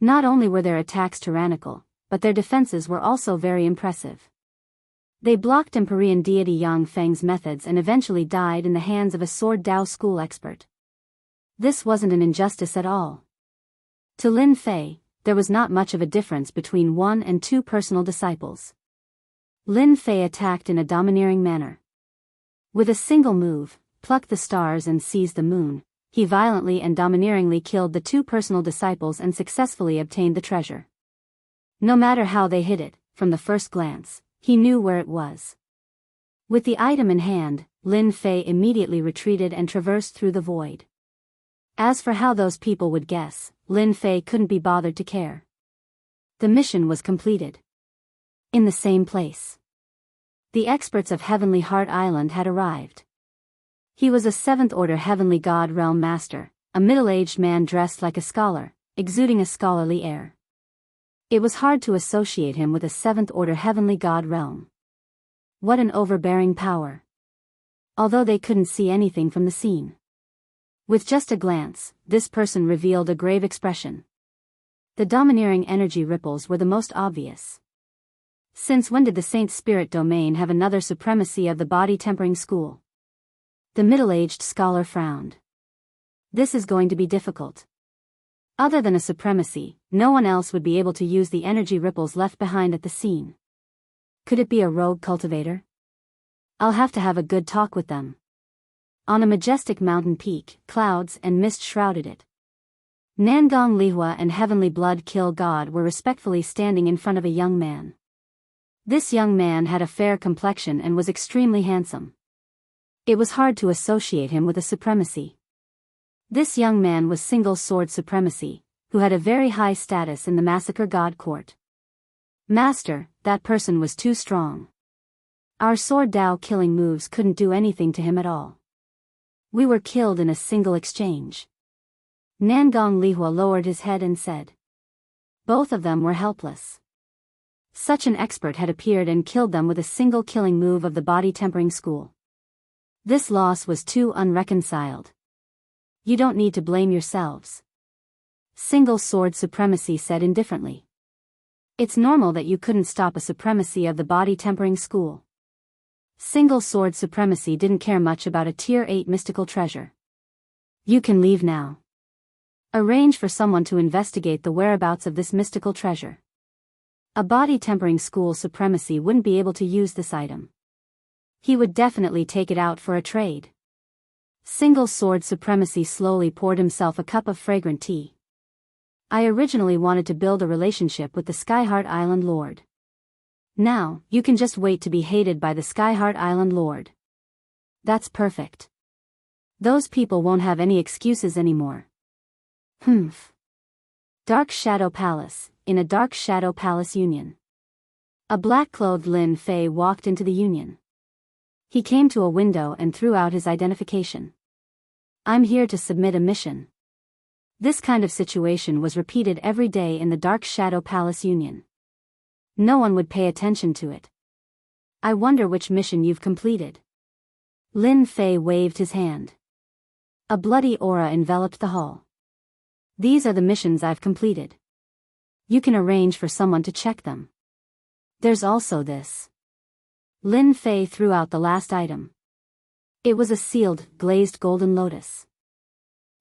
Not only were their attacks tyrannical, but their defenses were also very impressive. They blocked Empyrean deity Yang Feng's methods and eventually died in the hands of a Sword Dao school expert. This wasn't an injustice at all. To Lin Fei, there was not much of a difference between 1 and 2 personal disciples. Lin Fei attacked in a domineering manner. With a single move, plucked the stars and seized the moon, he violently and domineeringly killed the 2 personal disciples and successfully obtained the treasure. No matter how they hid it, from the first glance, he knew where it was. With the item in hand, Lin Fei immediately retreated and traversed through the void. As for how those people would guess, Lin Fei couldn't be bothered to care. The mission was completed. In the same place, the experts of Heavenly Heart Island had arrived. He was a 7th-order Heavenly God Realm Master, a middle-aged man dressed like a scholar, exuding a scholarly air. It was hard to associate him with a 7th-order Heavenly God Realm. What an overbearing power! Although they couldn't see anything from the scene. With just a glance, this person revealed a grave expression. The domineering energy ripples were the most obvious. Since when did the Saint Spirit domain have another supremacy of the body tempering school? The middle-aged scholar frowned. This is going to be difficult. Other than a supremacy, no one else would be able to use the energy ripples left behind at the scene. Could it be a rogue cultivator? I'll have to have a good talk with them. On a majestic mountain peak, clouds and mist shrouded it. Nangong Lihua and Heavenly Blood Kill God were respectfully standing in front of a young man. This young man had a fair complexion and was extremely handsome. It was hard to associate him with a supremacy. This young man was Single Sword Supremacy, who had a very high status in the Massacre God Court. Master, that person was too strong. Our Sword Dao killing moves couldn't do anything to him at all. We were killed in a single exchange. Nangong Lihua lowered his head and said. Both of them were helpless. Such an expert had appeared and killed them with a single killing move of the body tempering school. This loss was too unreconciled. You don't need to blame yourselves. Single Sword Supremacy said indifferently. It's normal that you couldn't stop a supremacy of the body tempering school. Single Sword Supremacy didn't care much about a Tier 8 mystical treasure. You can leave now. Arrange for someone to investigate the whereabouts of this mystical treasure. A body tempering school supremacy wouldn't be able to use this item. He would definitely take it out for a trade. Single Sword Supremacy slowly poured himself a cup of fragrant tea. I originally wanted to build a relationship with the Skyheart Island Lord. Now, you can just wait to be hated by the Skyheart Island Lord. That's perfect. Those people won't have any excuses anymore. Humph. Dark Shadow Palace, in a Dark Shadow Palace Union. A black-clothed Lin Fei walked into the union. He came to a window and threw out his identification. I'm here to submit a mission. This kind of situation was repeated every day in the Dark Shadow Palace Union. No one would pay attention to it. I wonder which mission you've completed. Lin Fei waved his hand. A bloody aura enveloped the hall. These are the missions I've completed. You can arrange for someone to check them. There's also this. Lin Fei threw out the last item. It was a sealed, glazed golden lotus.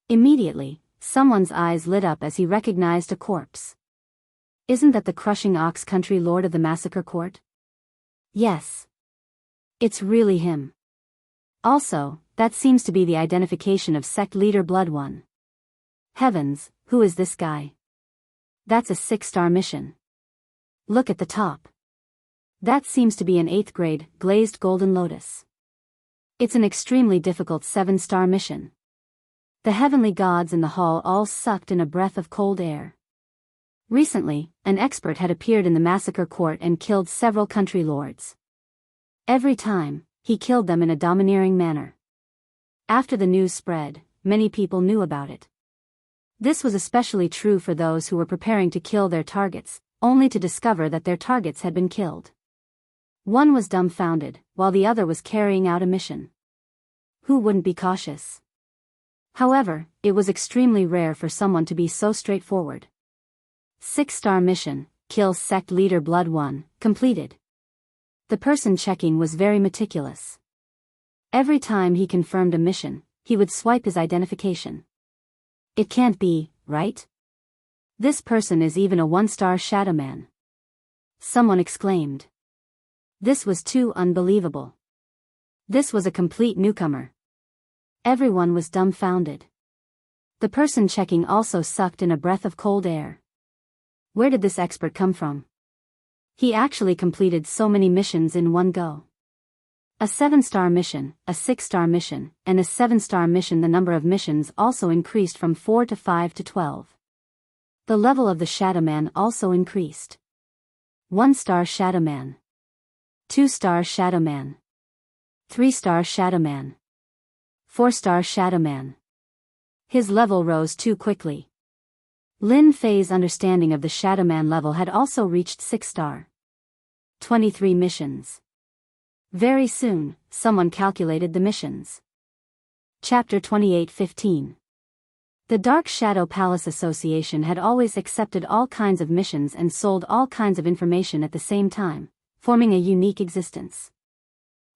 Immediately, someone's eyes lit up as he recognized a corpse. Isn't that the crushing Ox Country Lord of the Massacre Court? Yes. It's really him. Also, that seems to be the identification of Sect Leader Blood One. Heavens, who is this guy? That's a 6-star mission. Look at the top. That seems to be an 8th grade, glazed golden lotus. It's an extremely difficult 7-star mission. The heavenly gods in the hall all sucked in a breath of cold air. Recently, an expert had appeared in the massacre court and killed several country lords. Every time, he killed them in a domineering manner. After the news spread, many people knew about it. This was especially true for those who were preparing to kill their targets, only to discover that their targets had been killed. One was dumbfounded, while the other was carrying out a mission. Who wouldn't be cautious? However, it was extremely rare for someone to be so straightforward. 6-star mission, kill sect leader Blood 1, completed. The person checking was very meticulous. Every time he confirmed a mission, he would swipe his identification. It can't be, right? This person is even a 1-star shadow man. Someone exclaimed. This was too unbelievable. This was a complete newcomer. Everyone was dumbfounded. The person checking also sucked in a breath of cold air. Where did this expert come from? He actually completed so many missions in one go. A 7-star mission, a 6-star mission, and a 7-star mission. The number of missions also increased from 4 to 5 to 12. The level of the Shadow Man also increased. 1-star Shadow Man. 2-star Shadow Man. 3-star Shadow Man. 4-star Shadow Man. His level rose too quickly. Lin Fei's understanding of the Shadow Man level had also reached 6-star. 23 missions. Very soon, someone calculated the missions. Chapter 28:15. The Dark Shadow Palace Association had always accepted all kinds of missions and sold all kinds of information at the same time, forming a unique existence.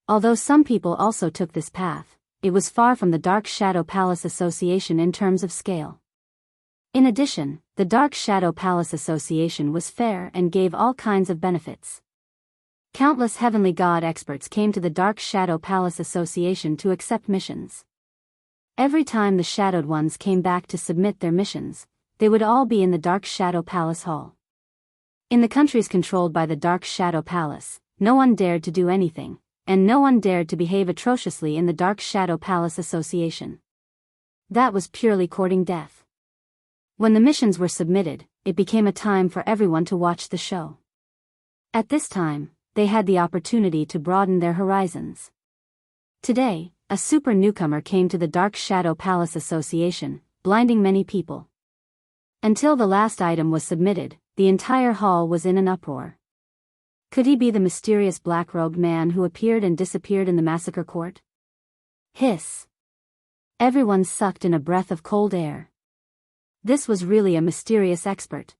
Although some people also took this path, it was far from the Dark Shadow Palace Association in terms of scale. In addition, the Dark Shadow Palace Association was fair and gave all kinds of benefits. Countless heavenly god experts came to the Dark Shadow Palace Association to accept missions. Every time the Shadowed Ones came back to submit their missions, they would all be in the Dark Shadow Palace Hall. In the countries controlled by the Dark Shadow Palace, no one dared to do anything, and no one dared to behave atrociously in the Dark Shadow Palace Association. That was purely courting death. When the missions were submitted, it became a time for everyone to watch the show. At this time, they had the opportunity to broaden their horizons. Today, a super newcomer came to the Dark Shadow Palace Association, blinding many people. Until the last item was submitted, the entire hall was in an uproar. Could he be the mysterious black-robed man who appeared and disappeared in the massacre court? Hiss. Everyone sucked in a breath of cold air. This was really a mysterious expert.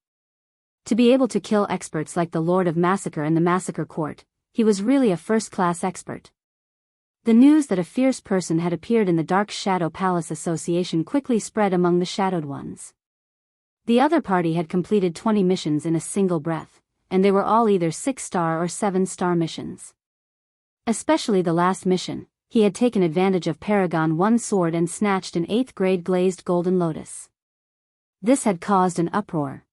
To be able to kill experts like the Lord of Massacre in the massacre court, he was really a first-class expert. The news that a fierce person had appeared in the Dark Shadow Palace Association quickly spread among the Shadowed Ones. The other party had completed 20 missions in a single breath, and they were all either 6-star or 7-star missions. Especially the last mission, he had taken advantage of Paragon 1 sword and snatched an 8th-grade glazed golden lotus. This had caused an uproar.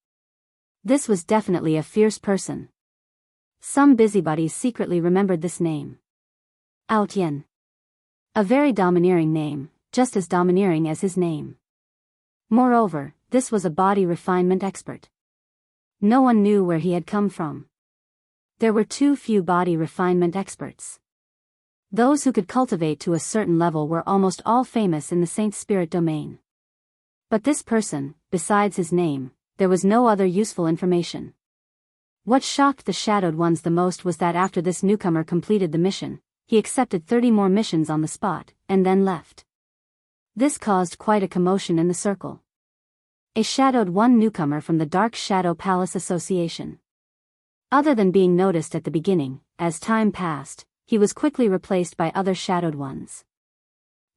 This was definitely a fierce person. Some busybodies secretly remembered this name. Ao Tian. A very domineering name, just as domineering as his name. Moreover, this was a body refinement expert. No one knew where he had come from. There were too few body refinement experts. Those who could cultivate to a certain level were almost all famous in the Saint Spirit domain. But this person, besides his name, there was no other useful information. What shocked the Shadowed Ones the most was that after this newcomer completed the mission, he accepted 30 more missions on the spot, and then left. This caused quite a commotion in the circle. A Shadowed One newcomer from the Dark Shadow Palace Association. Other than being noticed at the beginning, as time passed, he was quickly replaced by other Shadowed Ones.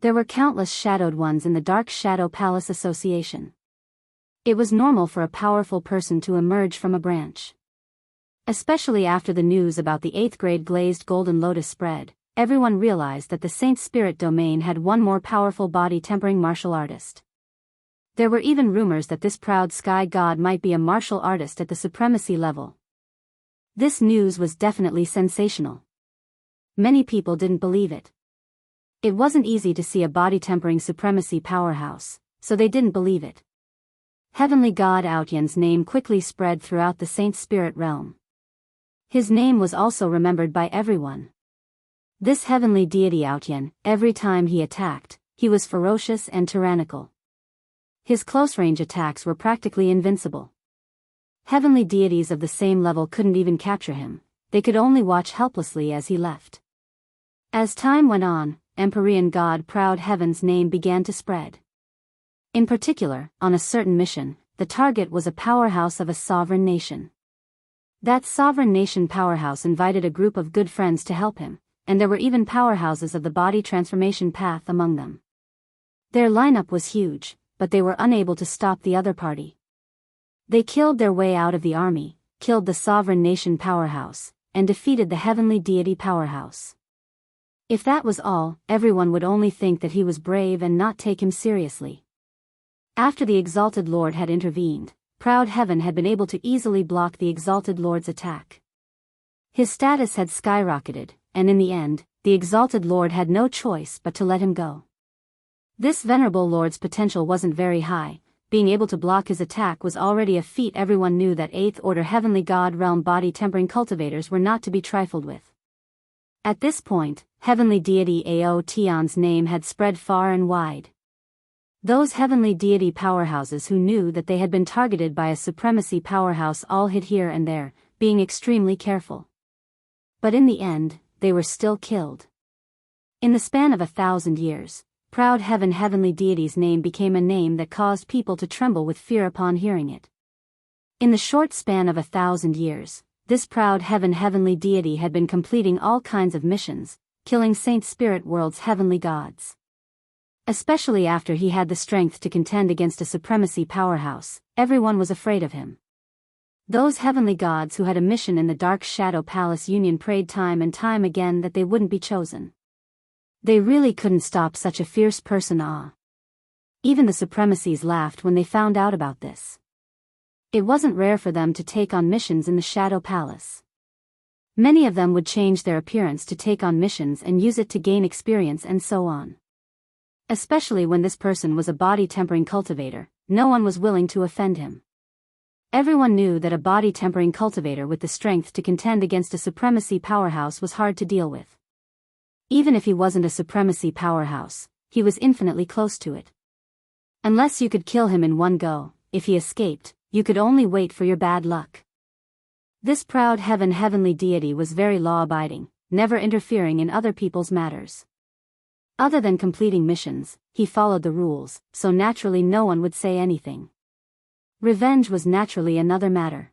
There were countless Shadowed Ones in the Dark Shadow Palace Association. It was normal for a powerful person to emerge from a branch. Especially after the news about the 8th-grade glazed golden lotus spread, everyone realized that the Saint Spirit domain had one more powerful body-tempering martial artist. There were even rumors that this proud sky god might be a martial artist at the supremacy level. This news was definitely sensational. Many people didn't believe it. It wasn't easy to see a body-tempering supremacy powerhouse, so they didn't believe it. Heavenly God Autian's name quickly spread throughout the Saint Spirit realm. His name was also remembered by everyone. This heavenly deity Autian, every time he attacked, he was ferocious and tyrannical. His close-range attacks were practically invincible. Heavenly deities of the same level couldn't even capture him, they could only watch helplessly as he left. As time went on, Empyrean God Proud Heaven's name began to spread. In particular, on a certain mission, the target was a powerhouse of a sovereign nation. That sovereign nation powerhouse invited a group of good friends to help him, and there were even powerhouses of the body transformation path among them. Their lineup was huge, but they were unable to stop the other party. They killed their way out of the army, killed the sovereign nation powerhouse, and defeated the heavenly deity powerhouse. If that was all, everyone would only think that he was brave and not take him seriously. After the Exalted Lord had intervened, Proud Heaven had been able to easily block the Exalted Lord's attack. His status had skyrocketed, and in the end, the Exalted Lord had no choice but to let him go. This venerable Lord's potential wasn't very high. Being able to block his attack was already a feat. Everyone knew that 8th Order Heavenly God Realm body tempering cultivators were not to be trifled with. At this point, Heavenly Deity Aotion's name had spread far and wide. Those heavenly deity powerhouses who knew that they had been targeted by a supremacy powerhouse all hid here and there, being extremely careful. But in the end, they were still killed. In the span of 1,000 years, Proud Heaven Heavenly Deity's name became a name that caused people to tremble with fear upon hearing it. In the short span of 1,000 years, this Proud Heaven Heavenly Deity had been completing all kinds of missions, killing Saint Spirit World's heavenly gods. Especially after he had the strength to contend against a supremacy powerhouse, everyone was afraid of him. Those heavenly gods who had a mission in the Dark Shadow Palace Union prayed time and time again that they wouldn't be chosen. They really couldn't stop such a fierce person. Even the supremacies laughed when they found out about this. It wasn't rare for them to take on missions in the Shadow Palace. Many of them would change their appearance to take on missions and use it to gain experience and so on. Especially when this person was a body tempering cultivator, no one was willing to offend him. Everyone knew that a body tempering cultivator with the strength to contend against a supremacy powerhouse was hard to deal with. Even if he wasn't a supremacy powerhouse, he was infinitely close to it. Unless you could kill him in one go, if he escaped, you could only wait for your bad luck. This Proud Heaven Heavenly Deity was very law-abiding, never interfering in other people's matters. Other than completing missions, he followed the rules, so naturally no one would say anything. Revenge was naturally another matter.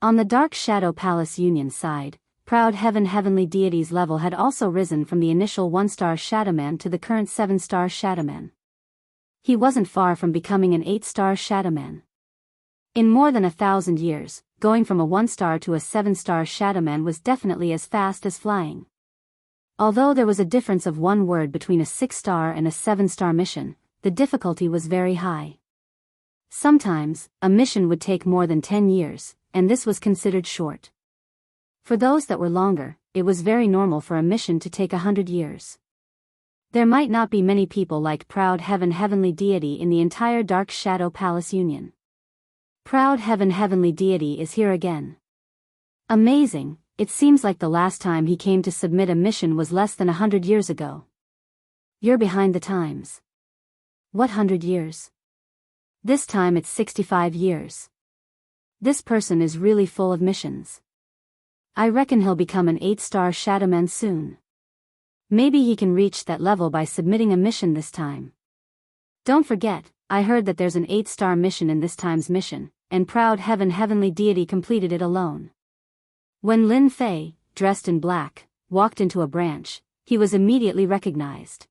On the Dark Shadow Palace Union side, Proud Heaven Heavenly Deity's level had also risen from the initial 1-star Shadowman to the current 7-star Shadowman. He wasn't far from becoming an 8-star Shadowman. In more than 1,000 years, going from a 1-star to a 7-star Shadowman was definitely as fast as flying. Although there was a difference of one word between a 6-star and a 7-star mission, the difficulty was very high. Sometimes, a mission would take more than 10 years, and this was considered short. For those that were longer, it was very normal for a mission to take 100 years. There might not be many people like Proud Heaven Heavenly Deity in the entire Dark Shadow Palace Union. Proud Heaven Heavenly Deity is here again. Amazing, it seems like the last time he came to submit a mission was less than 100 years ago. You're behind the times. What 100 years? This time it's 65 years. This person is really full of missions. I reckon he'll become an 8-star Shadowman soon. Maybe he can reach that level by submitting a mission this time. Don't forget, I heard that there's an 8-star mission in this time's mission, and Proud Heaven Heavenly Deity completed it alone. When Lin Fei, dressed in black, walked into a branch, he was immediately recognized.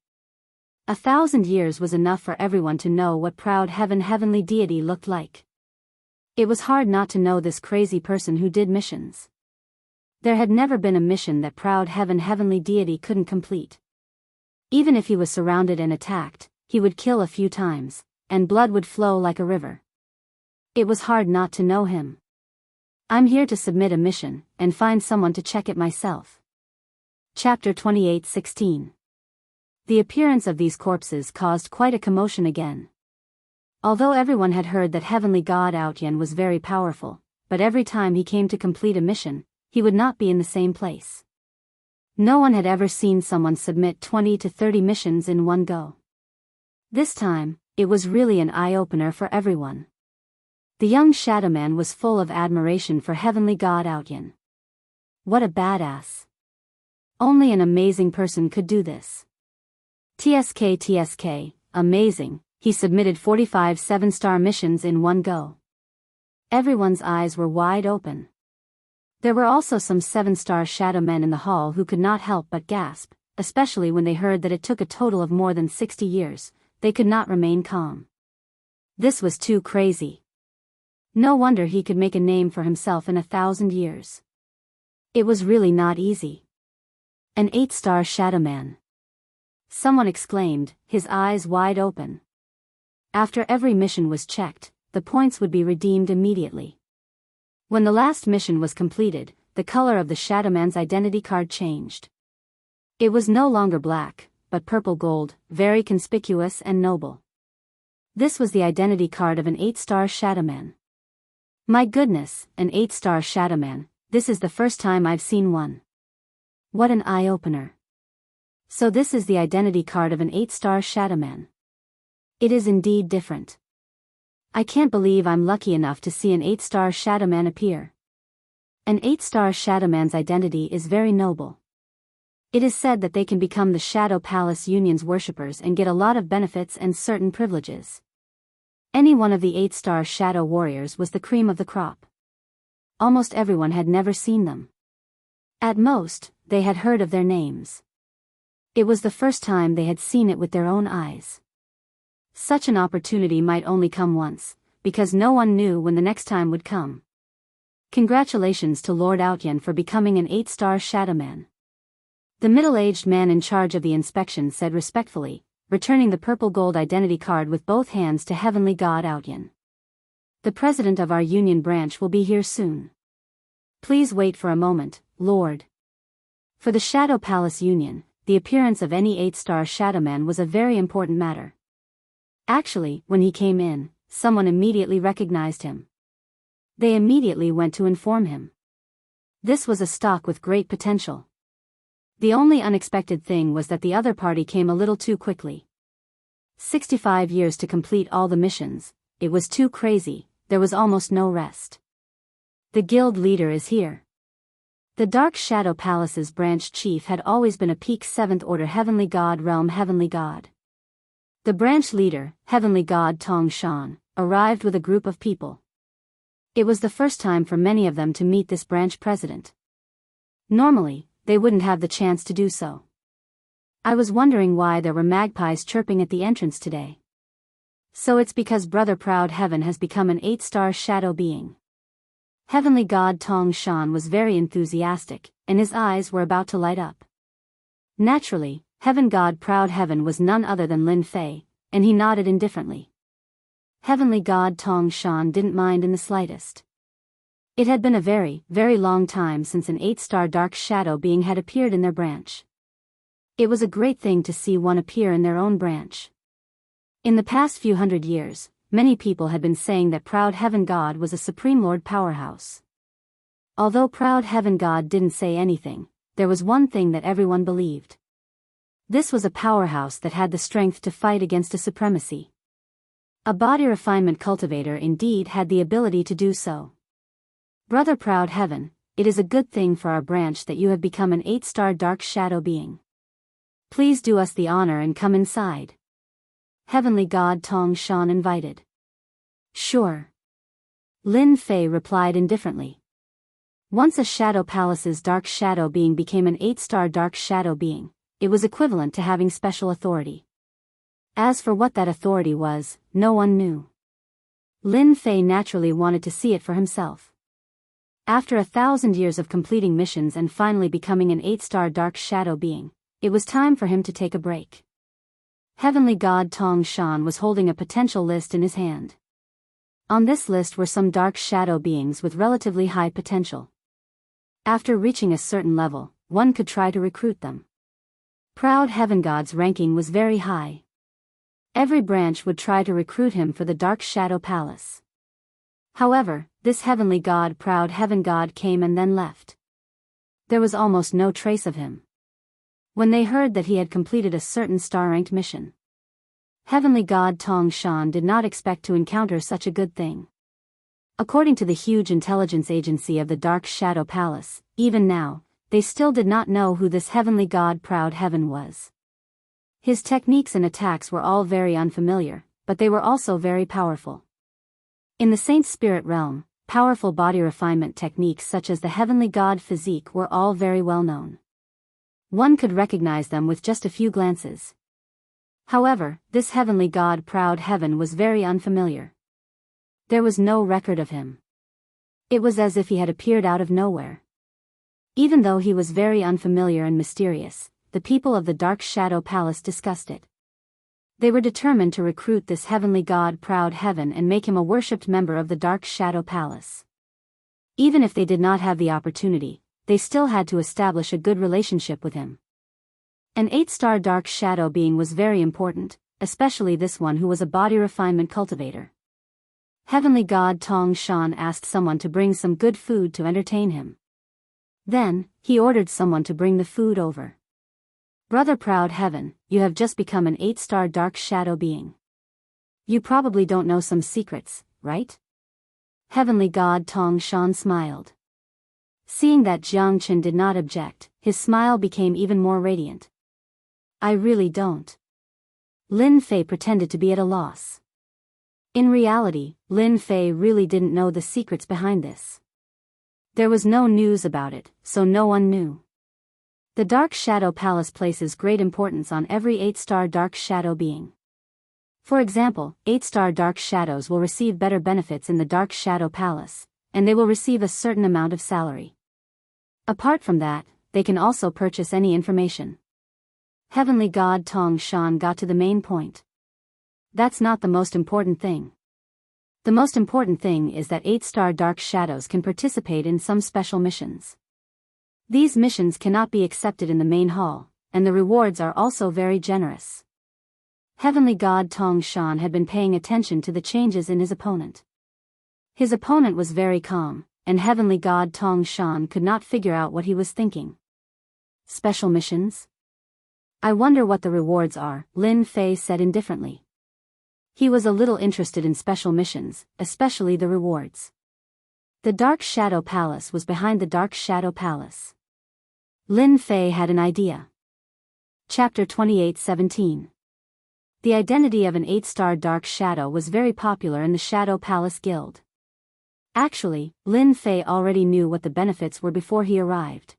1,000 years was enough for everyone to know what Proud Heaven Heavenly Deity looked like. It was hard not to know this crazy person who did missions. There had never been a mission that Proud Heaven Heavenly Deity couldn't complete. Even if he was surrounded and attacked, he would kill a few times, and blood would flow like a river. It was hard not to know him. I'm here to submit a mission, and find someone to check it myself. Chapter 28:16. The appearance of these corpses caused quite a commotion again. Although everyone had heard that Heavenly God Outyen was very powerful, but every time he came to complete a mission, he would not be in the same place. No one had ever seen someone submit 20 to 30 missions in one go. This time, it was really an eye-opener for everyone. The young Shadow Man was full of admiration for Heavenly God Outyen. What a badass. Only an amazing person could do this. TSK, amazing, he submitted 45 7-star missions in one go. Everyone's eyes were wide open. There were also some 7-star Shadow Men in the hall who could not help but gasp, especially when they heard that it took a total of more than 60 years, they could not remain calm. This was too crazy. No wonder he could make a name for himself in 1,000 years. It was really not easy. An 8-star Shadow Man. Someone exclaimed, his eyes wide open. After every mission was checked, the points would be redeemed immediately. When the last mission was completed, the color of the Shadow Man's identity card changed. It was no longer black, but purple gold, very conspicuous and noble. This was the identity card of an 8-star Shadow Man. My goodness, an 8-star Shadow Man, this is the first time I've seen one. What an eye-opener. So this is the identity card of an 8-star Shadow Man. It is indeed different. I can't believe I'm lucky enough to see an 8-star Shadow Man appear. An 8-star Shadow Man's identity is very noble. It is said that they can become the Shadow Palace Union's worshippers and get a lot of benefits and certain privileges. Any one of the 8-star Shadow Warriors was the cream of the crop. Almost everyone had never seen them. At most, they had heard of their names. It was the first time they had seen it with their own eyes. Such an opportunity might only come once, because no one knew when the next time would come. Congratulations to Lord Outyen for becoming an 8-star Shadow Man. The middle-aged man in charge of the inspection said respectfully, returning the purple gold identity card with both hands to Heavenly God Outyen. The president of our union branch will be here soon. Please wait for a moment, Lord. For the Shadow Palace Union, the appearance of any 8-star Shadow Man was a very important matter. Actually, when he came in, someone immediately recognized him. They immediately went to inform him. This was a stock with great potential. The only unexpected thing was that the other party came a little too quickly. 65 years to complete all the missions, it was too crazy, there was almost no rest. The guild leader is here. The Dark Shadow Palace's branch chief had always been a peak 7th Order Heavenly God Realm Heavenly God. The branch leader, Heavenly God Tong Shan, arrived with a group of people. It was the first time for many of them to meet this branch president. Normally, they wouldn't have the chance to do so. I was wondering why there were magpies chirping at the entrance today. So it's because Brother Proud Heaven has become an 8-star shadow being. Heavenly God Tong Shan was very enthusiastic, and his eyes were about to light up. Naturally, Heaven God Proud Heaven was none other than Lin Fei, and he nodded indifferently. Heavenly God Tong Shan didn't mind in the slightest. It had been a very, very long time since an 8-star dark shadow being had appeared in their branch. It was a great thing to see one appear in their own branch. In the past few hundred years, many people had been saying that Proud Heaven God was a Supreme Lord powerhouse. Although Proud Heaven God didn't say anything, there was one thing that everyone believed. This was a powerhouse that had the strength to fight against a supremacy. A body refinement cultivator indeed had the ability to do so. Brother Proud Heaven, it is a good thing for our branch that you have become an 8-star dark shadow being. Please do us the honor and come inside. Heavenly God Tong Shan invited. Sure. Lin Fei replied indifferently. Once a Shadow Palace's dark shadow being became an 8-star dark shadow being, it was equivalent to having special authority. As for what that authority was, no one knew. Lin Fei naturally wanted to see it for himself. After 1,000 years of completing missions and finally becoming an 8-star dark shadow being, it was time for him to take a break. Heavenly God Tong Shan was holding a potential list in his hand. On this list were some dark shadow beings with relatively high potential. After reaching a certain level, one could try to recruit them. Proud Heaven God's ranking was very high. Every branch would try to recruit him for the Dark Shadow Palace. However, this heavenly god, proud heaven god, came and then left. There was almost no trace of him. When they heard that he had completed a certain star-ranked mission, heavenly god Tong Shan did not expect to encounter such a good thing. According to the huge intelligence agency of the Dark Shadow Palace, even now, they still did not know who this heavenly god proud heaven was. His techniques and attacks were all very unfamiliar, but they were also very powerful. In the Saint Spirit realm, powerful body refinement techniques such as the heavenly god physique were all very well known. One could recognize them with just a few glances. However, this heavenly god proud heaven was very unfamiliar. There was no record of him. It was as if he had appeared out of nowhere. Even though he was very unfamiliar and mysterious, the people of the Dark Shadow Palace discussed it. They were determined to recruit this heavenly god proud heaven and make him a worshipped member of the Dark Shadow Palace. Even if they did not have the opportunity, they still had to establish a good relationship with him. An 8-star Dark Shadow being was very important, especially this one who was a body refinement cultivator. Heavenly god Tong Shan asked someone to bring some good food to entertain him. Then, he ordered someone to bring the food over. Brother proud heaven, you have just become an 8-star Dark Shadow being. You probably don't know some secrets, right? Heavenly god Tong Shan smiled. Seeing that Jiang Chen did not object, his smile became even more radiant. I really don't. Lin Fei pretended to be at a loss. In reality, Lin Fei really didn't know the secrets behind this. There was no news about it, so no one knew. The Dark Shadow Palace places great importance on every 8-star Dark Shadow being. For example, 8-star Dark Shadows will receive better benefits in the Dark Shadow Palace, and they will receive a certain amount of salary. Apart from that, they can also purchase any information. Heavenly god Tong Shan got to the main point. That's not the most important thing. The most important thing is that 8-star Dark Shadows can participate in some special missions. These missions cannot be accepted in the main hall, and the rewards are also very generous. Heavenly god Tong Shan had been paying attention to the changes in his opponent. His opponent was very calm, and heavenly god Tong Shan could not figure out what he was thinking. Special missions? I wonder what the rewards are, Lin Fei said indifferently. He was a little interested in special missions, especially the rewards. The Dark Shadow Palace was behind the Dark Shadow Palace. Lin Fei had an idea. Chapter 28:17. The identity of an 8-star Dark Shadow was very popular in the Shadow Palace Guild. Actually, Lin Fei already knew what the benefits were before he arrived.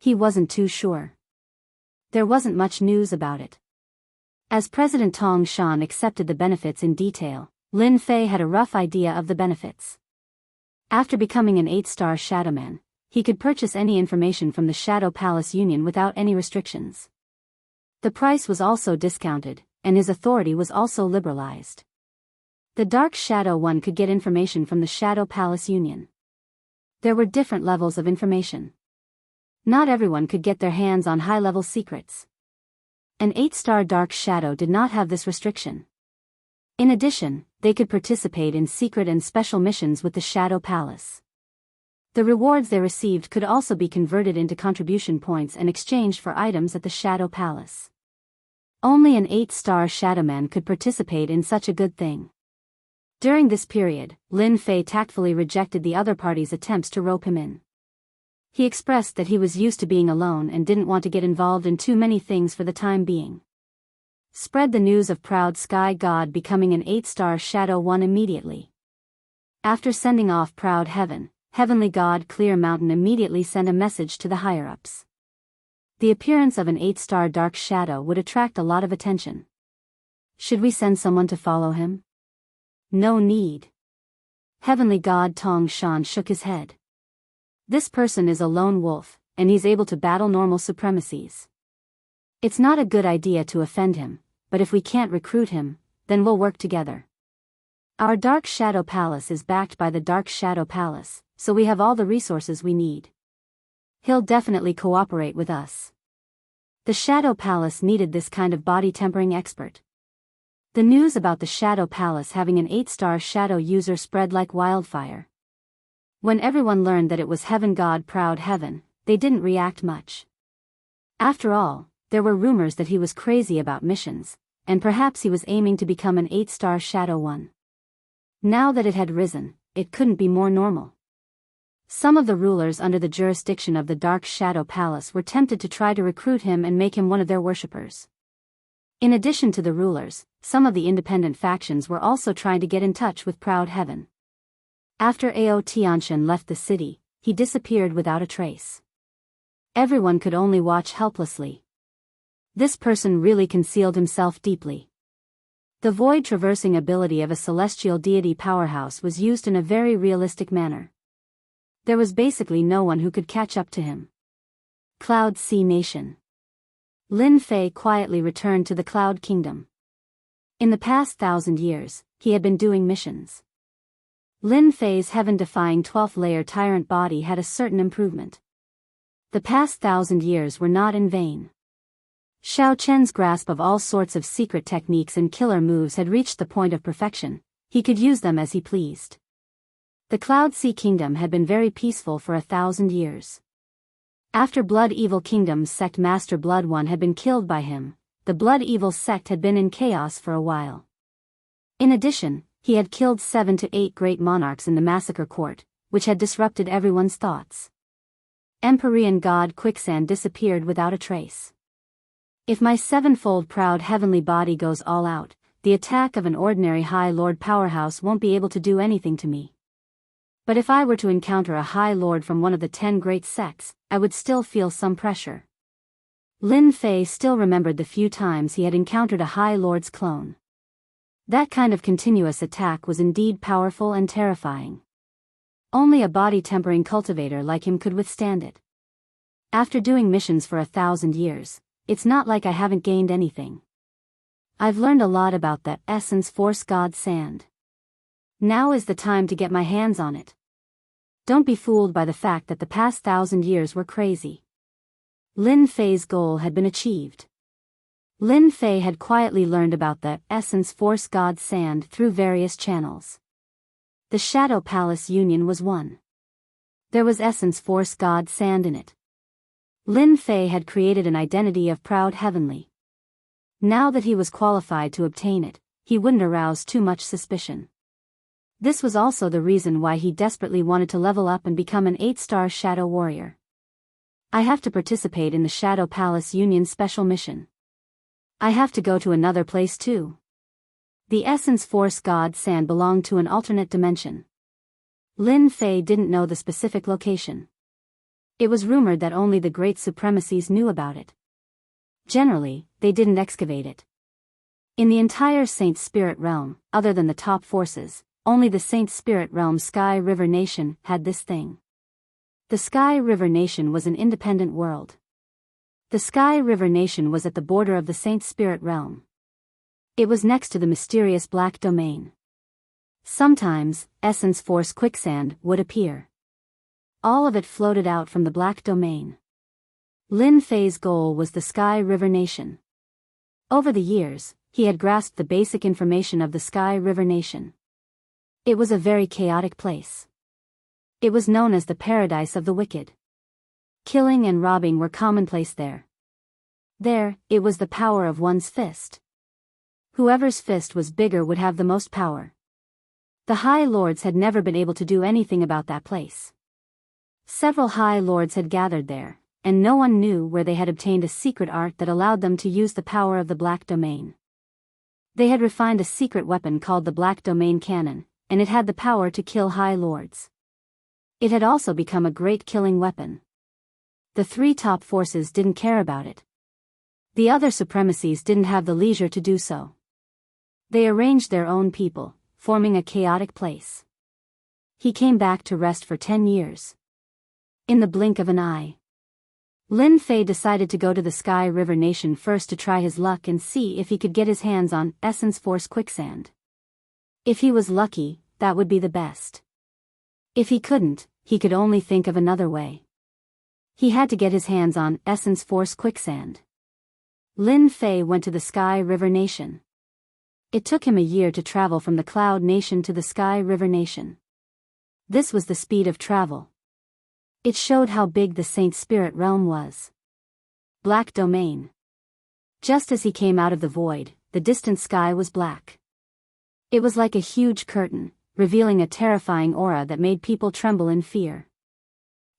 He wasn't too sure. There wasn't much news about it. As President Tong Shan accepted the benefits in detail, Lin Fei had a rough idea of the benefits. After becoming an 8-star Shadowman, he could purchase any information from the Shadow Palace Union without any restrictions. The price was also discounted, and his authority was also liberalized. The Dark Shadow one could get information from the Shadow Palace Union. There were different levels of information. Not everyone could get their hands on high-level secrets. An 8-star Dark Shadow did not have this restriction. In addition, they could participate in secret and special missions with the Shadow Palace. The rewards they received could also be converted into contribution points and exchanged for items at the Shadow Palace. Only an 8-star Shadowman could participate in such a good thing. During this period, Lin Fei tactfully rejected the other party's attempts to rope him in. He expressed that he was used to being alone and didn't want to get involved in too many things for the time being. Spread the news of Proud Sky God becoming an 8-star Shadow One immediately. After sending off Proud Heaven, Heavenly God Clear Mountain immediately sent a message to the higher-ups. The appearance of an 8-star Dark Shadow would attract a lot of attention. Should we send someone to follow him? No need. Heavenly God Tong Shan shook his head. This person is a lone wolf, and he's able to battle normal supremacies. It's not a good idea to offend him, but if we can't recruit him, then we'll work together. Our Dark Shadow Palace is backed by the Dark Shadow Palace, so we have all the resources we need. He'll definitely cooperate with us. The Shadow Palace needed this kind of body tempering expert. The news about the Shadow Palace having an 8-star shadow user spread like wildfire. When everyone learned that it was Heaven God Proud Heaven, they didn't react much. After all, there were rumors that he was crazy about missions, and perhaps he was aiming to become an 8-star shadow one. Now that it had risen, it couldn't be more normal. Some of the rulers under the jurisdiction of the Dark Shadow Palace were tempted to try to recruit him and make him one of their worshippers. In addition to the rulers, some of the independent factions were also trying to get in touch with Proud Heaven. After Ancient left the city, he disappeared without a trace. Everyone could only watch helplessly. This person really concealed himself deeply. The void-traversing ability of a celestial deity powerhouse was used in a very realistic manner. There was basically no one who could catch up to him. Cloud Sea Nation. Lin Fei quietly returned to the Cloud Kingdom. In the past 1,000 years, he had been doing missions. Lin Fei's heaven-defying 12th-layer tyrant body had a certain improvement. The past 1,000 years were not in vain. Xiao Chen's grasp of all sorts of secret techniques and killer moves had reached the point of perfection. He could use them as he pleased. The Cloud Sea Kingdom had been very peaceful for 1,000 years. After Blood Evil Kingdom's sect master Blood One had been killed by him, the Blood Evil sect had been in chaos for a while. In addition, he had killed 7 to 8 great monarchs in the massacre court, which had disrupted everyone's thoughts. Empyrean God Quicksand disappeared without a trace. If my sevenfold proud heavenly body goes all out, the attack of an ordinary High Lord powerhouse won't be able to do anything to me. But if I were to encounter a High Lord from one of the 10 great sects, I would still feel some pressure. Lin Fei still remembered the few times he had encountered a High Lord's clone. That kind of continuous attack was indeed powerful and terrifying. Only a body-tempering cultivator like him could withstand it. After doing missions for 1,000 years, it's not like I haven't gained anything. I've learned a lot about that Essence Force God Sand. Now is the time to get my hands on it. Don't be fooled by the fact that the past 1,000 years were crazy. Lin Fei's goal had been achieved. Lin Fei had quietly learned about the Essence Force God Sand through various channels. The Shadow Palace Union was one. There was Essence Force God Sand in it. Lin Fei had created an identity of Proud Heavenly. Now that he was qualified to obtain it, he wouldn't arouse too much suspicion. This was also the reason why he desperately wanted to level up and become an 8-star Shadow Warrior. I have to participate in the Shadow Palace Union's special mission. I have to go to another place too. The Essence Force God Sand belonged to an alternate dimension. Lin Fei didn't know the specific location. It was rumored that only the great supremacies knew about it. Generally, they didn't excavate it. In the entire Saint Spirit realm, other than the top forces, only the Saint Spirit realm Sky River Nation had this thing. The Sky River Nation was an independent world. The Sky River Nation was at the border of the Saint Spirit realm. It was next to the mysterious Black Domain. Sometimes, Essence Force Quicksand would appear. All of it floated out from the Black Domain. Lin Fei's goal was the Sky River Nation. Over the years, he had grasped the basic information of the Sky River Nation. It was a very chaotic place. It was known as the paradise of the wicked. Killing and robbing were commonplace there. There, it was the power of one's fist. Whoever's fist was bigger would have the most power. The High Lords had never been able to do anything about that place. Several High Lords had gathered there, and no one knew where they had obtained a secret art that allowed them to use the power of the Black Domain. They had refined a secret weapon called the Black Domain Cannon, and it had the power to kill High Lords. It had also become a great killing weapon. The 3 top forces didn't care about it. The other supremacies didn't have the leisure to do so. They arranged their own people, forming a chaotic place. He came back to rest for 10 years. In the blink of an eye. Lin Fei decided to go to the Sky River Nation first to try his luck and see if he could get his hands on Essence Force Quicksand. If he was lucky, that would be the best. If he couldn't, he could only think of another way. He had to get his hands on Essence Force Quicksand. Lin Fei went to the Sky River Nation. It took him a year to travel from the Cloud Nation to the Sky River Nation. This was the speed of travel. It showed how big the Saint Spirit realm was. Black Domain. Just as he came out of the void, the distant sky was black. It was like a huge curtain, revealing a terrifying aura that made people tremble in fear.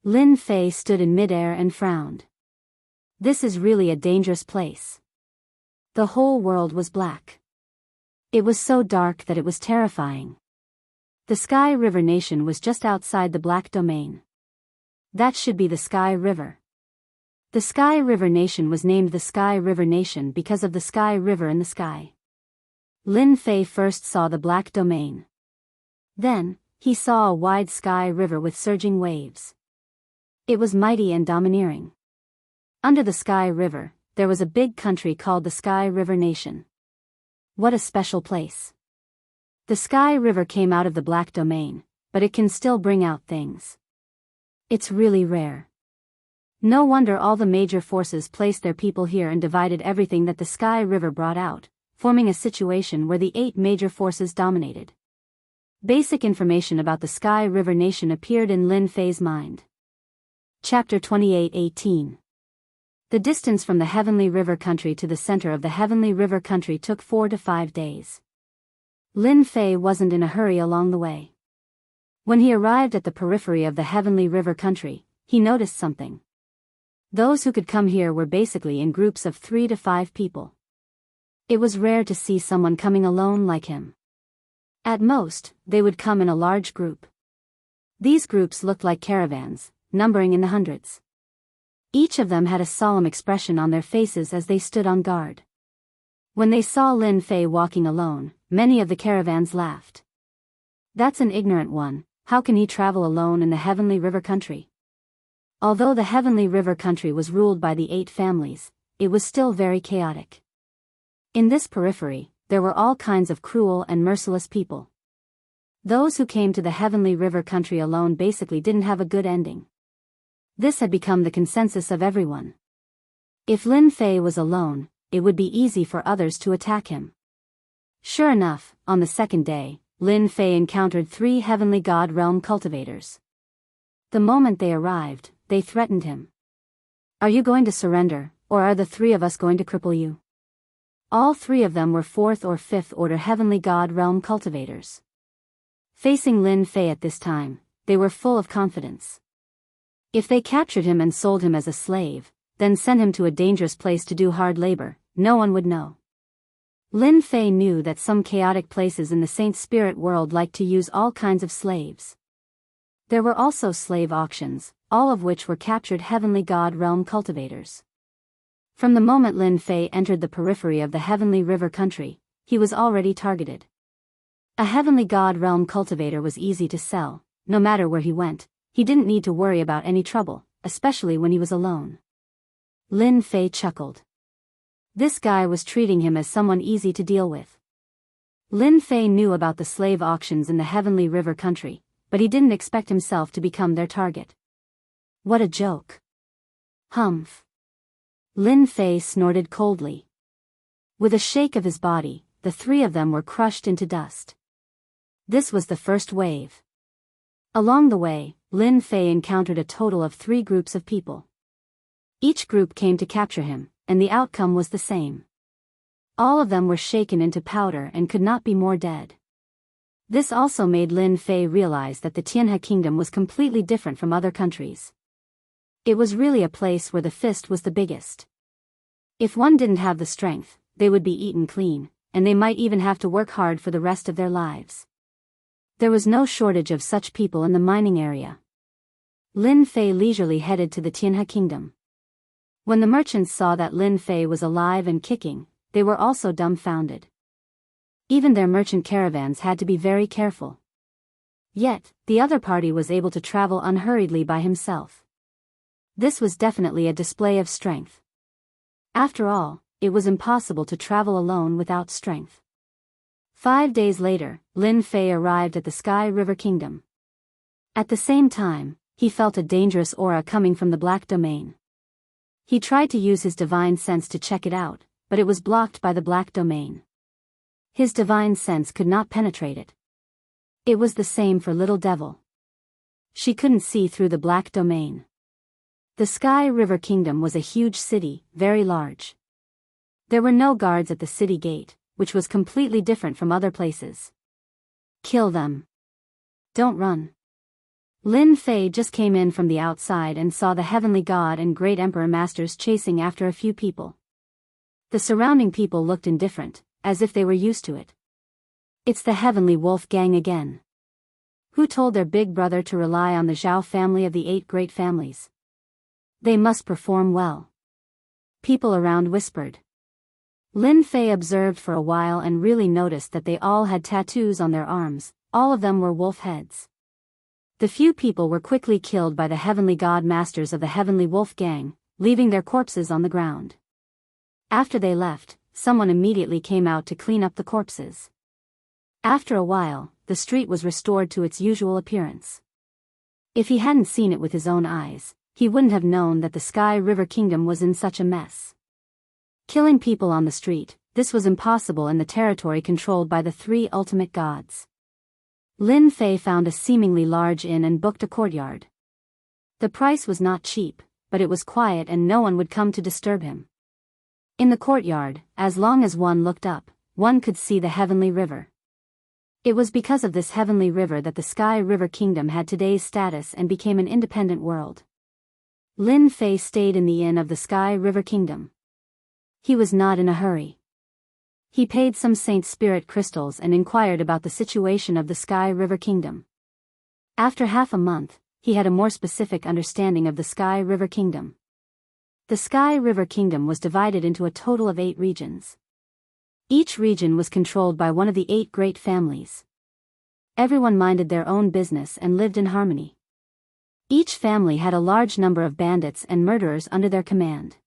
Lin Fei stood in midair and frowned. This is really a dangerous place. The whole world was black. It was so dark that it was terrifying. The Sky River Nation was just outside the Black Domain. That should be the Sky River. The Sky River Nation was named the Sky River Nation because of the Sky River in the sky. Lin Fei first saw the Black Domain. Then, he saw a wide sky river with surging waves. It was mighty and domineering. Under the Sky River, there was a big country called the Sky River Nation. What a special place. The Sky River came out of the Black Domain, but it can still bring out things. It's really rare. No wonder all the major forces placed their people here and divided everything that the Sky River brought out, forming a situation where the 8 major forces dominated. Basic information about the Sky River Nation appeared in Lin Fei's mind. Chapter 28:18. The distance from the Heavenly River Country to the center of the Heavenly River Country took 4 to 5 days. Lin Fei wasn't in a hurry along the way. When he arrived at the periphery of the Heavenly River Country, he noticed something. Those who could come here were basically in groups of 3 to 5 people. It was rare to see someone coming alone like him. At most, they would come in a large group. These groups looked like caravans, numbering in the hundreds. Each of them had a solemn expression on their faces as they stood on guard. When they saw Lin Fei walking alone, many of the caravans laughed. That's an ignorant one, how can he travel alone in the Heavenly River Country? Although the Heavenly River Country was ruled by the 8 families, it was still very chaotic. In this periphery, there were all kinds of cruel and merciless people. Those who came to the Heavenly River Country alone basically didn't have a good ending. This had become the consensus of everyone. If Lin Fei was alone, it would be easy for others to attack him. Sure enough, on the second day, Lin Fei encountered 3 Heavenly God Realm cultivators. The moment they arrived, they threatened him. Are you going to surrender, or are the 3 of us going to cripple you? All 3 of them were 4th or 5th order Heavenly God Realm cultivators. Facing Lin Fei at this time, they were full of confidence. If they captured him and sold him as a slave, then sent him to a dangerous place to do hard labor, no one would know. Lin Fei knew that some chaotic places in the Saint Spirit world liked to use all kinds of slaves. There were also slave auctions, all of which were captured Heavenly God Realm cultivators. From the moment Lin Fei entered the periphery of the Heavenly River Country, he was already targeted. A Heavenly God Realm cultivator was easy to sell. No matter where he went, he didn't need to worry about any trouble, especially when he was alone. Lin Fei chuckled. This guy was treating him as someone easy to deal with. Lin Fei knew about the slave auctions in the Heavenly River Country, but he didn't expect himself to become their target. What a joke. Humph. Lin Fei snorted coldly. With a shake of his body, the 3 of them were crushed into dust. This was the first wave. Along the way, Lin Fei encountered a total of 3 groups of people. Each group came to capture him, and the outcome was the same. All of them were shaken into powder and could not be more dead. This also made Lin Fei realize that the Tianhe Kingdom was completely different from other countries. It was really a place where the fist was the biggest. If one didn't have the strength, they would be eaten clean, and they might even have to work hard for the rest of their lives. There was no shortage of such people in the mining area. Lin Fei leisurely headed to the Tianhe Kingdom. When the merchants saw that Lin Fei was alive and kicking, they were also dumbfounded. Even their merchant caravans had to be very careful. Yet, the other party was able to travel unhurriedly by himself. This was definitely a display of strength. After all, it was impossible to travel alone without strength. 5 days later, Lin Fei arrived at the Sky River Kingdom. At the same time, he felt a dangerous aura coming from the Black Domain. He tried to use his divine sense to check it out, but it was blocked by the Black Domain. His divine sense could not penetrate it. It was the same for Little Devil. She couldn't see through the black domain. The Sky River Kingdom was a huge city, very large. There were no guards at the city gate, which was completely different from other places. Kill them. Don't run. Lin Fei just came in from the outside and saw the Heavenly God and Great Emperor Masters chasing after a few people. The surrounding people looked indifferent, as if they were used to it. It's the Heavenly Wolf Gang again. Who told their big brother to rely on the Zhao family of the 8 great families? They must perform well. People around whispered. Lin Fei observed for a while and really noticed that they all had tattoos on their arms, all of them were wolf heads. The few people were quickly killed by the Heavenly God Masters of the Heavenly Wolf Gang, leaving their corpses on the ground. After they left, someone immediately came out to clean up the corpses. After a while, the street was restored to its usual appearance. If he hadn't seen it with his own eyes, he wouldn't have known that the Sky River Kingdom was in such a mess. Killing people on the street, this was impossible in the territory controlled by the 3 ultimate gods. Lin Fei found a seemingly large inn and booked a courtyard. The price was not cheap, but it was quiet and no one would come to disturb him. In the courtyard, as long as one looked up, one could see the Heavenly River. It was because of this Heavenly River that the Sky River Kingdom had today's status and became an independent world. Lin Fei stayed in the inn of the Sky River Kingdom. He was not in a hurry. He paid some Saint Spirit crystals and inquired about the situation of the Sky River Kingdom. After half a month, he had a more specific understanding of the Sky River Kingdom. The Sky River Kingdom was divided into a total of 8 regions. Each region was controlled by one of the 8 great families. Everyone minded their own business and lived in harmony. Each family had a large number of bandits and murderers under their command.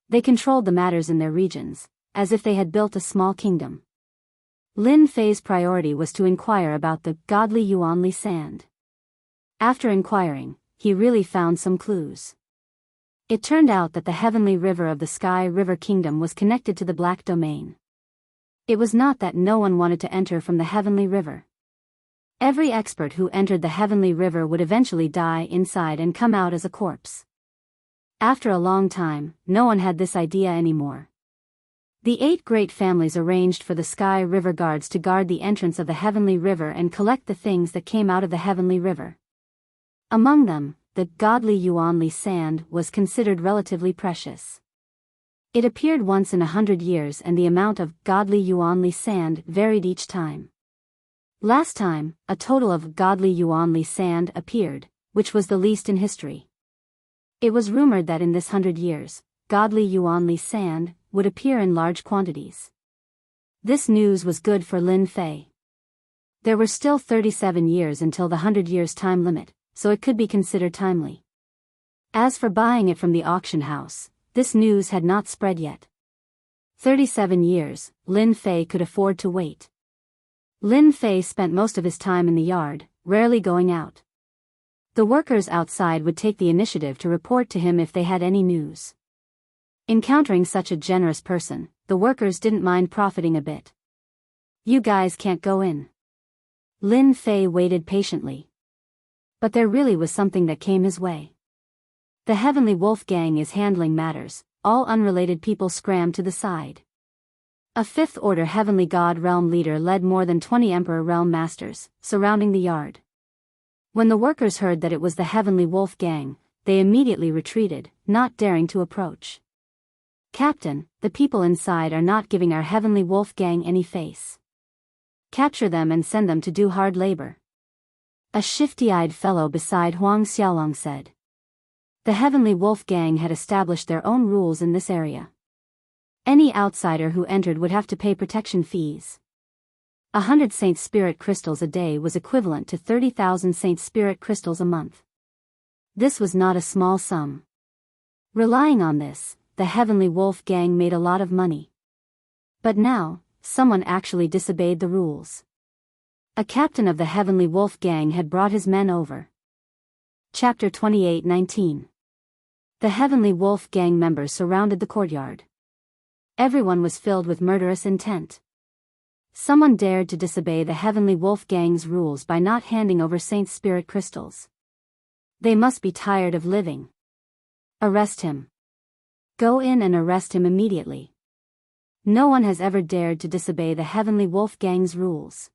They controlled the matters in their regions, as if they had built a small kingdom. Lin Fei's priority was to inquire about the godly Yuanli sand. After inquiring, he really found some clues. It turned out that the Heavenly River of the Sky River Kingdom was connected to the Black Domain. It was not that no one wanted to enter from the Heavenly River. Every expert who entered the Heavenly River would eventually die inside and come out as a corpse. After a long time, no one had this idea anymore. The 8 great families arranged for the Sky River Guards to guard the entrance of the Heavenly River and collect the things that came out of the Heavenly River. Among them, the godly Yuanli sand was considered relatively precious. It appeared once in 100 years and the amount of godly Yuanli sand varied each time. Last time, a total of godly Yuanli sand appeared, which was the least in history. It was rumored that in this 100 years, godly Yuanli sand would appear in large quantities. This news was good for Lin Fei. There were still 37 years until the 100 years time limit, so it could be considered timely. As for buying it from the auction house, this news had not spread yet. 37 years, Lin Fei could afford to wait. Lin Fei spent most of his time in the yard, rarely going out. The workers outside would take the initiative to report to him if they had any news. Encountering such a generous person, the workers didn't mind profiting a bit. You guys can't go in. Lin Fei waited patiently. But there really was something that came his way. The Heavenly Wolf Gang is handling matters, all unrelated people scrammed to the side. A 5th Order Heavenly God Realm leader led more than 20 Emperor Realm Masters, surrounding the yard. When the workers heard that it was the Heavenly Wolf Gang, they immediately retreated, not daring to approach. Captain, the people inside are not giving our Heavenly Wolf Gang any face. Capture them and send them to do hard labor. A shifty-eyed fellow beside Huang Xiaolong said. The Heavenly Wolf Gang had established their own rules in this area. Any outsider who entered would have to pay protection fees. 100 Saint Spirit crystals a day was equivalent to 30,000 Saint Spirit crystals a month. This was not a small sum. Relying on this, the Heavenly Wolf Gang made a lot of money. But now, someone actually disobeyed the rules. A captain of the Heavenly Wolf Gang had brought his men over. Chapter 28:19. The Heavenly Wolf Gang members surrounded the courtyard. Everyone was filled with murderous intent. Someone dared to disobey the Heavenly Wolf Gang's rules by not handing over Saint Spirit crystals. They must be tired of living. Arrest him. Go in and arrest him immediately. No one has ever dared to disobey the Heavenly Wolf Gang's rules.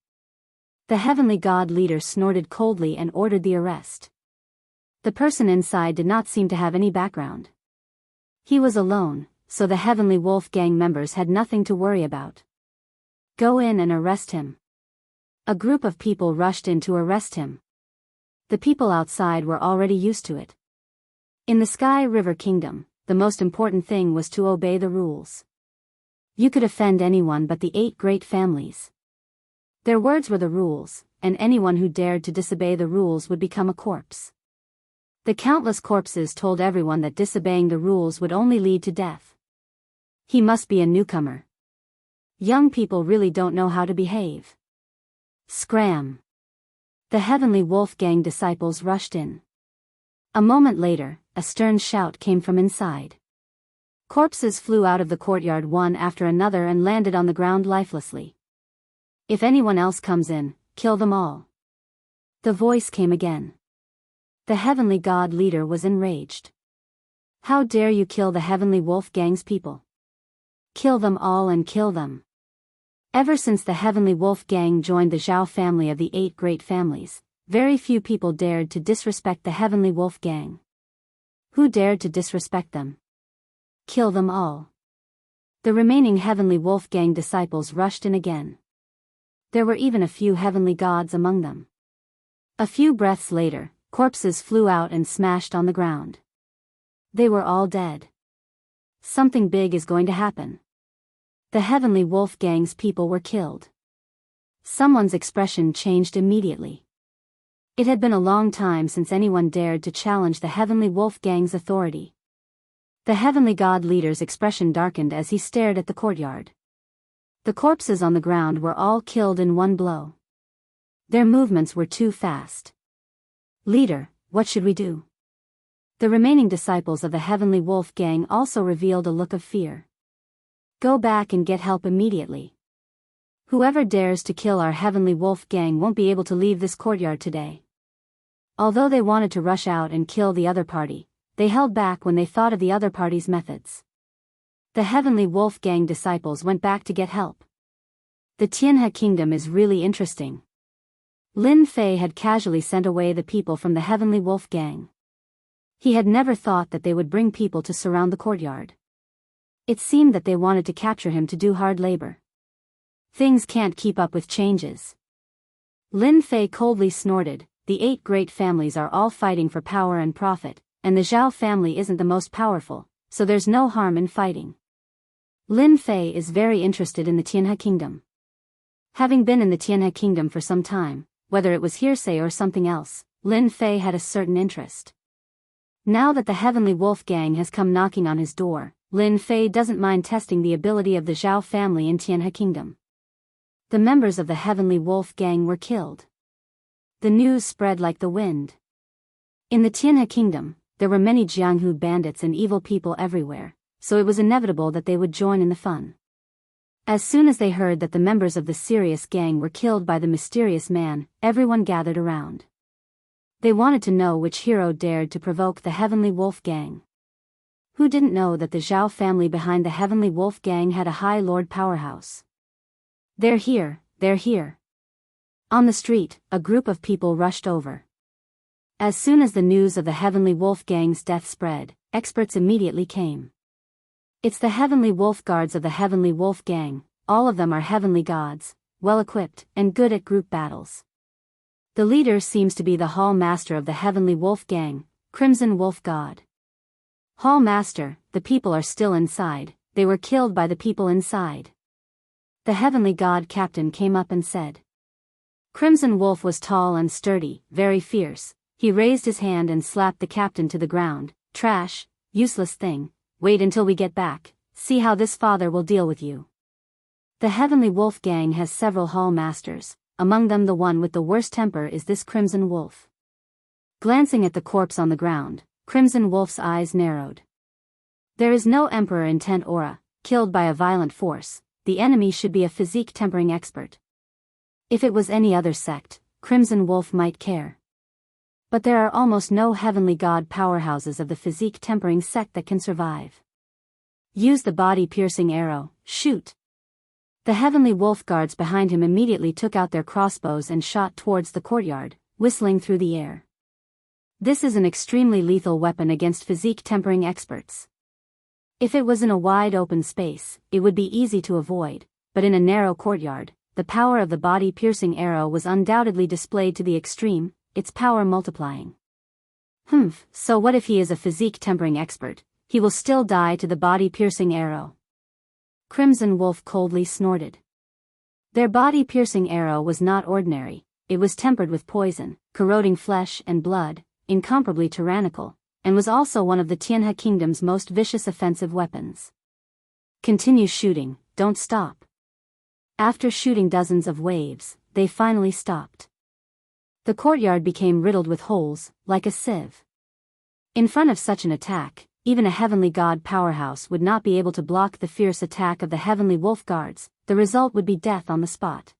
The Heavenly God leader snorted coldly and ordered the arrest. The person inside did not seem to have any background. He was alone, so the Heavenly Wolf Gang members had nothing to worry about. Go in and arrest him. A group of people rushed in to arrest him. The people outside were already used to it. In the Sky River Kingdom, the most important thing was to obey the rules. You could offend anyone but the 8 great families. Their words were the rules, and anyone who dared to disobey the rules would become a corpse. The countless corpses told everyone that disobeying the rules would only lead to death. He must be a newcomer. Young people really don't know how to behave. Scram! The Heavenly Wolf Gang disciples rushed in. A moment later, a stern shout came from inside. Corpses flew out of the courtyard one after another and landed on the ground lifelessly. If anyone else comes in, kill them all. The voice came again. The Heavenly God leader was enraged. How dare you kill the Heavenly Wolf Gang's people? Kill them all and kill them. Ever since the Heavenly Wolf Gang joined the Zhao family of the 8 great families, very few people dared to disrespect the Heavenly Wolf Gang. Who dared to disrespect them? Kill them all. The remaining Heavenly Wolf Gang disciples rushed in again. There were even a few heavenly gods among them. A few breaths later, corpses flew out and smashed on the ground. They were all dead. Something big is going to happen. The Heavenly Wolf Gang's people were killed. Someone's expression changed immediately. It had been a long time since anyone dared to challenge the Heavenly Wolf Gang's authority. The Heavenly God leader's expression darkened as he stared at the courtyard. The corpses on the ground were all killed in one blow. Their movements were too fast. Leader, what should we do? The remaining disciples of the Heavenly Wolf Gang also revealed a look of fear. Go back and get help immediately. Whoever dares to kill our Heavenly Wolf Gang won't be able to leave this courtyard today. Although they wanted to rush out and kill the other party, they held back when they thought of the other party's methods. The Heavenly Wolf Gang disciples went back to get help. The Tianhe Kingdom is really interesting. Lin Fei had casually sent away the people from the Heavenly Wolf Gang. He had never thought that they would bring people to surround the courtyard. It seemed that they wanted to capture him to do hard labor. Things can't keep up with changes. Lin Fei coldly snorted, the 8 great families are all fighting for power and profit, and the Zhao family isn't the most powerful, so there's no harm in fighting. Lin Fei is very interested in the Tianhe Kingdom. Having been in the Tianhe Kingdom for some time, whether it was hearsay or something else, Lin Fei had a certain interest. Now that the Heavenly Wolf Gang has come knocking on his door, Lin Fei doesn't mind testing the ability of the Zhao family in Tianhe Kingdom. The members of the Heavenly Wolf Gang were killed. The news spread like the wind. In the Tianhe Kingdom, there were many Jianghu bandits and evil people everywhere, so it was inevitable that they would join in the fun. As soon as they heard that the members of the Sirius Gang were killed by the mysterious man, everyone gathered around. They wanted to know which hero dared to provoke the Heavenly Wolf Gang. Who didn't know that the Zhao family behind the Heavenly Wolf Gang had a High Lord powerhouse? They're here, they're here. On the street, a group of people rushed over. As soon as the news of the Heavenly Wolf Gang's death spread, experts immediately came. It's the Heavenly Wolf Guards of the Heavenly Wolf Gang, all of them are heavenly gods, well-equipped, and good at group battles. The leader seems to be the Hall Master of the Heavenly Wolf Gang, Crimson Wolf God. Hall Master, the people are still inside, they were killed by the people inside. The Heavenly God Captain came up and said. Crimson Wolf was tall and sturdy, very fierce. He raised his hand and slapped the captain to the ground. Trash, useless thing, wait until we get back, see how this father will deal with you. The Heavenly Wolf Gang has several Hall Masters, among them the one with the worst temper is this Crimson Wolf. Glancing at the corpse on the ground, Crimson Wolf's eyes narrowed. There is no Emperor in Tent Aura, killed by a violent force, the enemy should be a physique tempering expert. If it was any other sect, Crimson Wolf might care. But there are almost no heavenly god powerhouses of the physique tempering sect that can survive. Use the body-piercing arrow, shoot. The heavenly wolf guards behind him immediately took out their crossbows and shot towards the courtyard, whistling through the air. This is an extremely lethal weapon against physique tempering experts. If it was in a wide open space, it would be easy to avoid, but in a narrow courtyard, the power of the body-piercing arrow was undoubtedly displayed to the extreme, its power multiplying. So what if he is a physique tempering expert? He will still die to the body-piercing arrow. Crimson Wolf coldly snorted. Their body-piercing arrow was not ordinary, it was tempered with poison, corroding flesh and blood, incomparably tyrannical, and was also one of the Tianhe Kingdom's most vicious offensive weapons. Continue shooting, don't stop. After shooting dozens of waves, they finally stopped. The courtyard became riddled with holes, like a sieve. In front of such an attack, even a heavenly god powerhouse would not be able to block the fierce attack of the heavenly wolf guards. The result would be death on the spot.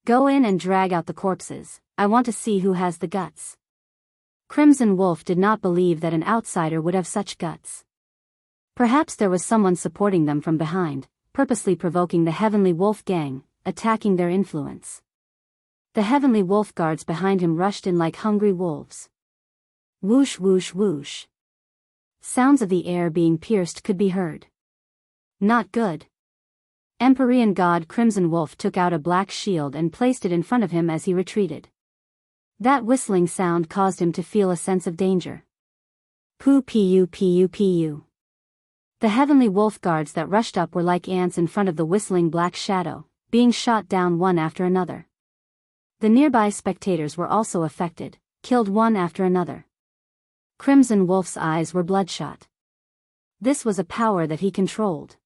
Go in and drag out the corpses, I want to see who has the guts. Crimson Wolf did not believe that an outsider would have such guts. Perhaps there was someone supporting them from behind, purposely provoking the heavenly wolf gang, attacking their influence. The heavenly wolf guards behind him rushed in like hungry wolves. Whoosh whoosh whoosh. Sounds of the air being pierced could be heard. Not good. Empyrean god Crimson Wolf took out a black shield and placed it in front of him as he retreated. That whistling sound caused him to feel a sense of danger. Poo pu pu pu. The heavenly wolf guards that rushed up were like ants in front of the whistling black shadow, being shot down one after another. The nearby spectators were also affected, killed one after another. Crimson Wolf's eyes were bloodshot. This was a power that he controlled.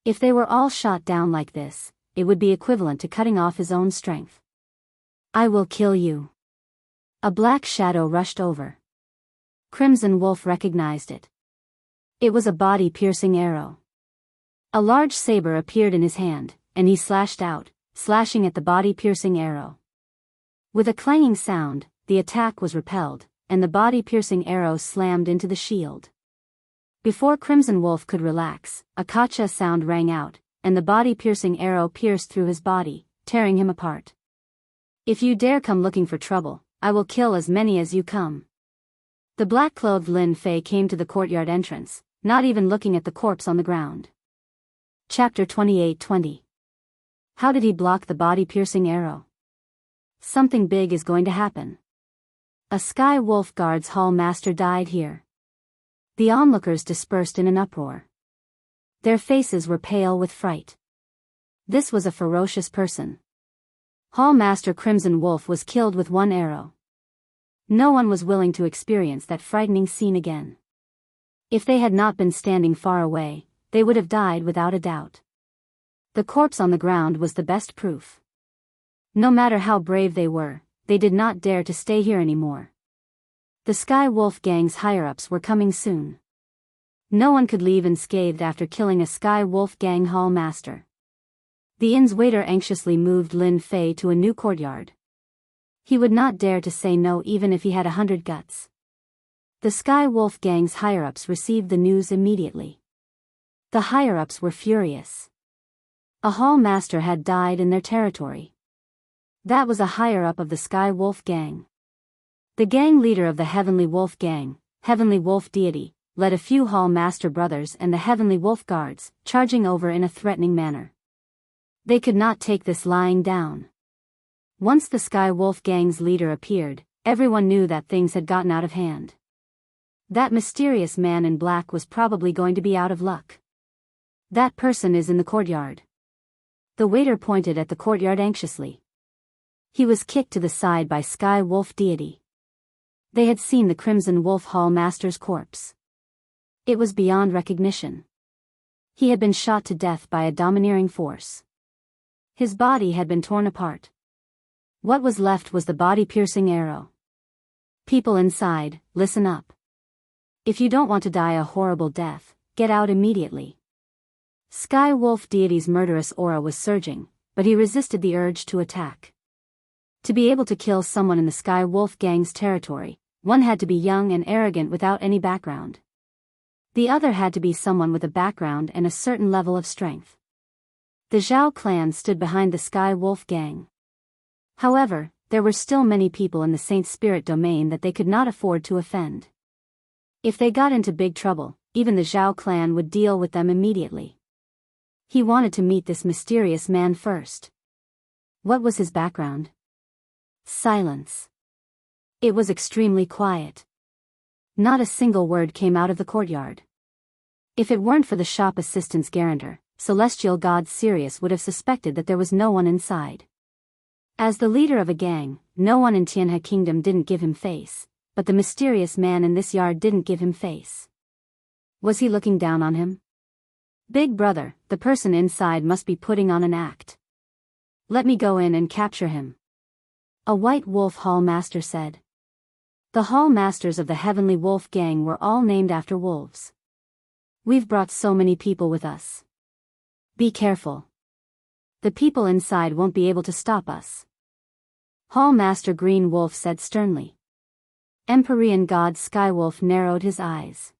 If they were all shot down like this, it would be equivalent to cutting off his own strength. I will kill you. A black shadow rushed over. Crimson Wolf recognized it. It was a body-piercing arrow. A large saber appeared in his hand, and he slashed out, slashing at the body-piercing arrow. With a clanging sound, the attack was repelled, and the body-piercing arrow slammed into the shield. Before Crimson Wolf could relax, a kacha sound rang out, and the body-piercing arrow pierced through his body, tearing him apart. If you dare come looking for trouble, I will kill as many as you come. The black-clothed Lin Fei came to the courtyard entrance, not even looking at the corpse on the ground. Chapter 28:20. How did he block the body-piercing arrow? Something big is going to happen. A Sky Wolf Guard's hall master died here. The onlookers dispersed in an uproar. Their faces were pale with fright. This was a ferocious person. Hall Master Crimson Wolf was killed with one arrow. No one was willing to experience that frightening scene again. If they had not been standing far away, they would have died without a doubt. The corpse on the ground was the best proof. No matter how brave they were, they did not dare to stay here anymore. The Sky Wolf Gang's higher-ups were coming soon. No one could leave unscathed after killing a Sky Wolf Gang hall master. The inn's waiter anxiously moved Lin Fei to a new courtyard. He would not dare to say no even if he had 100 guts. The Sky Wolf Gang's higher-ups received the news immediately. The higher-ups were furious. A hall master had died in their territory. That was a higher-up of the Sky Wolf Gang. The gang leader of the Heavenly Wolf Gang, Heavenly Wolf Deity, led a few hall master brothers and the Heavenly Wolf Guards, charging over in a threatening manner. They could not take this lying down. Once the Sky Wolf Gang's leader appeared, everyone knew that things had gotten out of hand. That mysterious man in black was probably going to be out of luck. That person is in the courtyard. The waiter pointed at the courtyard anxiously. He was kicked to the side by Sky Wolf Deity. They had seen the Crimson Wolf Hall Master's corpse. It was beyond recognition. He had been shot to death by a domineering force. His body had been torn apart. What was left was the body-piercing arrow. People inside, listen up. If you don't want to die a horrible death, get out immediately. Sky Wolf deity's murderous aura was surging, but he resisted the urge to attack. To be able to kill someone in the Sky Wolf gang's territory, one had to be young and arrogant without any background. The other had to be someone with a background and a certain level of strength. The Zhao clan stood behind the Sky Wolf gang. However, there were still many people in the Saint Spirit domain that they could not afford to offend. If they got into big trouble, even the Zhao clan would deal with them immediately. He wanted to meet this mysterious man first. What was his background? Silence. It was extremely quiet. Not a single word came out of the courtyard. If it weren't for the shop assistant's guarantor, celestial god Sirius would have suspected that there was no one inside. As the leader of a gang, no one in Tianhe Kingdom didn't give him face, but the mysterious man in this yard didn't give him face. Was he looking down on him? Big brother, the person inside must be putting on an act. Let me go in and capture him. A white wolf hall master said. The hall masters of the Heavenly Wolf gang were all named after wolves. We've brought so many people with us. Be careful. The people inside won't be able to stop us. Hall Master Green Wolf said sternly. Empyrean god Skywolf narrowed his eyes.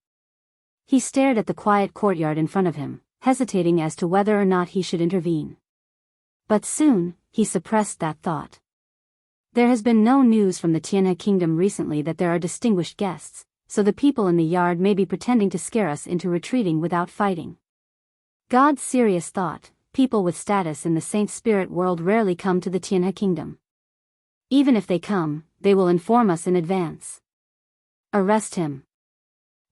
He stared at the quiet courtyard in front of him, hesitating as to whether or not he should intervene. But soon, he suppressed that thought. There has been no news from the Tianhe Kingdom recently that there are distinguished guests, so the people in the yard may be pretending to scare us into retreating without fighting. God Sirius thought, people with status in the Saint Spirit world rarely come to the Tianhe Kingdom. Even if they come, they will inform us in advance. Arrest him.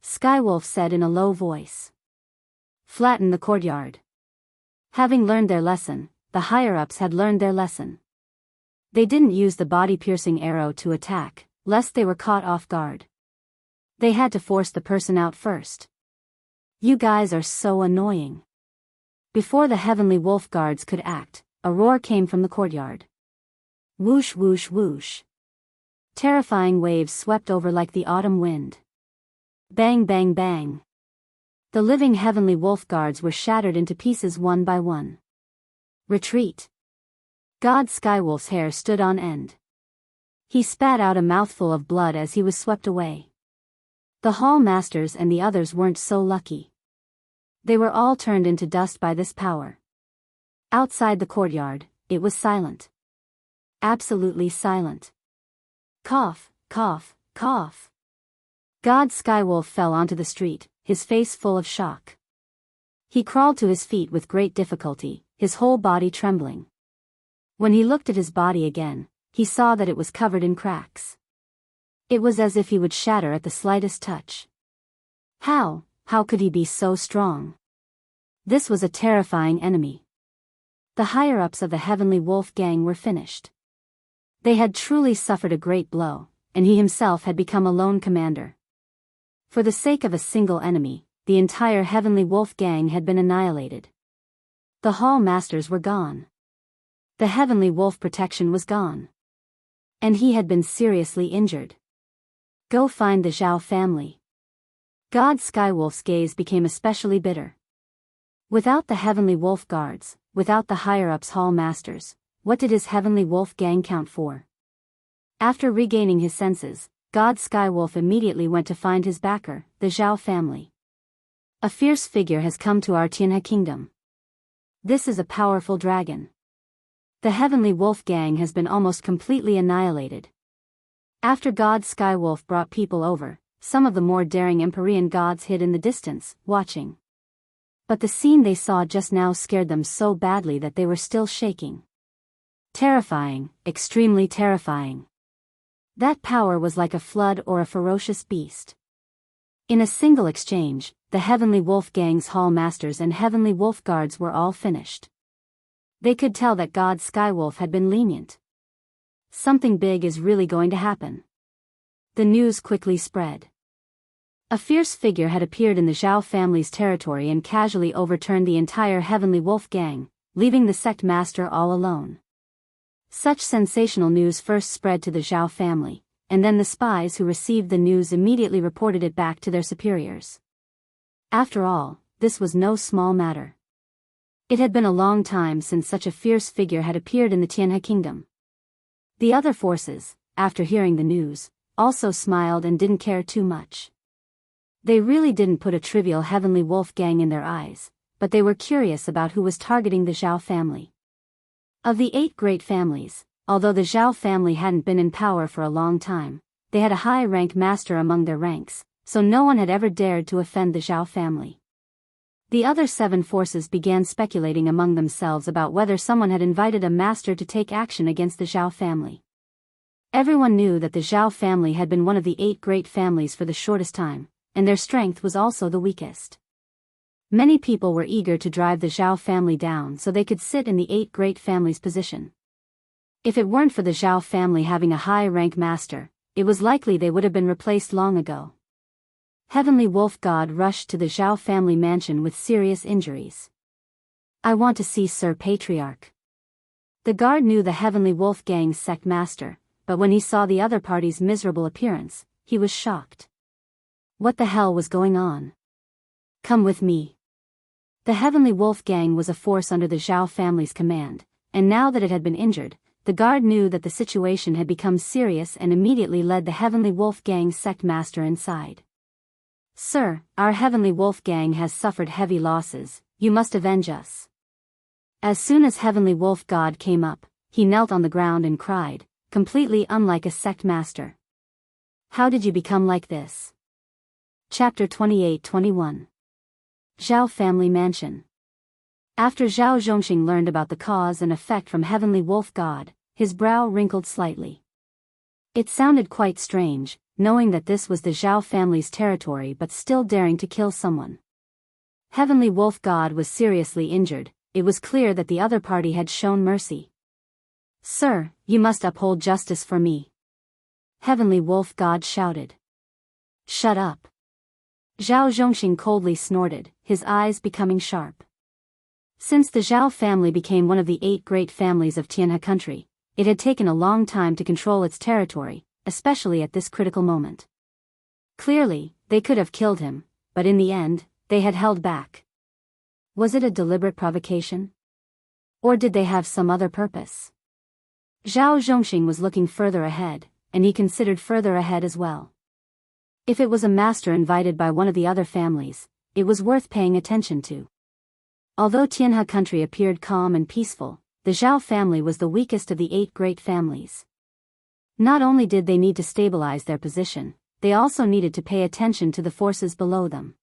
Skywolf said in a low voice. Flatten the courtyard. Having learned their lesson, the higher-ups had learned their lesson. They didn't use the body-piercing arrow to attack, lest they were caught off guard. They had to force the person out first. You guys are so annoying. Before the Heavenly Wolf guards could act, a roar came from the courtyard. Whoosh whoosh whoosh. Terrifying waves swept over like the autumn wind. Bang bang bang. The living Heavenly Wolf guards were shattered into pieces one by one. Retreat. God Skywolf's hair stood on end. He spat out a mouthful of blood as he was swept away. The hall masters and the others weren't so lucky. They were all turned into dust by this power. Outside the courtyard, it was silent. Absolutely silent. Cough, cough, cough. God Skywolf fell onto the street, his face full of shock. He crawled to his feet with great difficulty, his whole body trembling. When he looked at his body again, he saw that it was covered in cracks. It was as if he would shatter at the slightest touch. How could he be so strong? This was a terrifying enemy. The higher-ups of the Heavenly Wolf gang were finished. They had truly suffered a great blow, and he himself had become a lone commander. For the sake of a single enemy, the entire Heavenly Wolf gang had been annihilated. The hall masters were gone. The Heavenly Wolf protection was gone. And he had been seriously injured. Go find the Zhao family. God Skywolf's gaze became especially bitter. Without the Heavenly Wolf guards, without the higher-ups hall masters, what did his Heavenly Wolf gang count for? After regaining his senses, God Skywolf immediately went to find his backer, the Zhao family. A fierce figure has come to our Tianhe Kingdom. This is a powerful dragon. The Heavenly Wolf gang has been almost completely annihilated. After God Skywolf brought people over, some of the more daring Empyrean gods hid in the distance, watching. But the scene they saw just now scared them so badly that they were still shaking. Terrifying, extremely terrifying. That power was like a flood or a ferocious beast. In a single exchange, the Heavenly Wolf gang's hall masters and Heavenly Wolf guards were all finished. They could tell that God Skywolf had been lenient. Something big is really going to happen. The news quickly spread. A fierce figure had appeared in the Zhao family's territory and casually overturned the entire Heavenly Wolf gang, leaving the sect master all alone. Such sensational news first spread to the Zhao family, and then the spies who received the news immediately reported it back to their superiors. After all, this was no small matter. It had been a long time since such a fierce figure had appeared in the Tianhe kingdom. The other forces, after hearing the news, also smiled and didn't care too much. They really didn't put a trivial heavenly wolf gang in their eyes, but they were curious about who was targeting the Zhao family. Of the 8 great families, although the Zhao family hadn't been in power for a long time, they had a high-rank master among their ranks, so no one had ever dared to offend the Zhao family. The other 7 forces began speculating among themselves about whether someone had invited a master to take action against the Zhao family. Everyone knew that the Zhao family had been one of the 8 great families for the shortest time, and their strength was also the weakest. Many people were eager to drive the Zhao family down so they could sit in the 8 great families' position. If it weren't for the Zhao family having a high-rank master, it was likely they would have been replaced long ago. Heavenly Wolf God rushed to the Zhao family mansion with serious injuries. "I want to see Sir Patriarch." The guard knew the Heavenly Wolf gang's sect master, but when he saw the other party's miserable appearance, he was shocked. What the hell was going on? "Come with me." The Heavenly Wolf gang was a force under the Zhao family's command, and now that it had been injured, the guard knew that the situation had become serious and immediately led the Heavenly Wolf gang's sect master inside. "Sir, our Heavenly Wolf gang has suffered heavy losses, you must avenge us." As soon as Heavenly Wolf God came up, he knelt on the ground and cried, completely unlike a sect master. "How did you become like this?" Chapter 28-21. Zhao Family Mansion. After Zhao Zhongxing learned about the cause and effect from Heavenly Wolf God, his brow wrinkled slightly. It sounded quite strange, knowing that this was the Zhao family's territory but still daring to kill someone. Heavenly Wolf God was seriously injured, it was clear that the other party had shown mercy. "Sir, you must uphold justice for me," Heavenly Wolf God shouted. "Shut up." Zhao Zhongxing coldly snorted, his eyes becoming sharp. Since the Zhao family became one of the 8 great families of Tianhe country, it had taken a long time to control its territory, especially at this critical moment. Clearly, they could have killed him, but in the end, they had held back. Was it a deliberate provocation? Or did they have some other purpose? Zhao Zhongxing was looking further ahead, and he considered further ahead as well. If it was a master invited by one of the other families, it was worth paying attention to. Although Tianhe country appeared calm and peaceful, the Zhao family was the weakest of the 8 great families. Not only did they need to stabilize their position, they also needed to pay attention to the forces below them.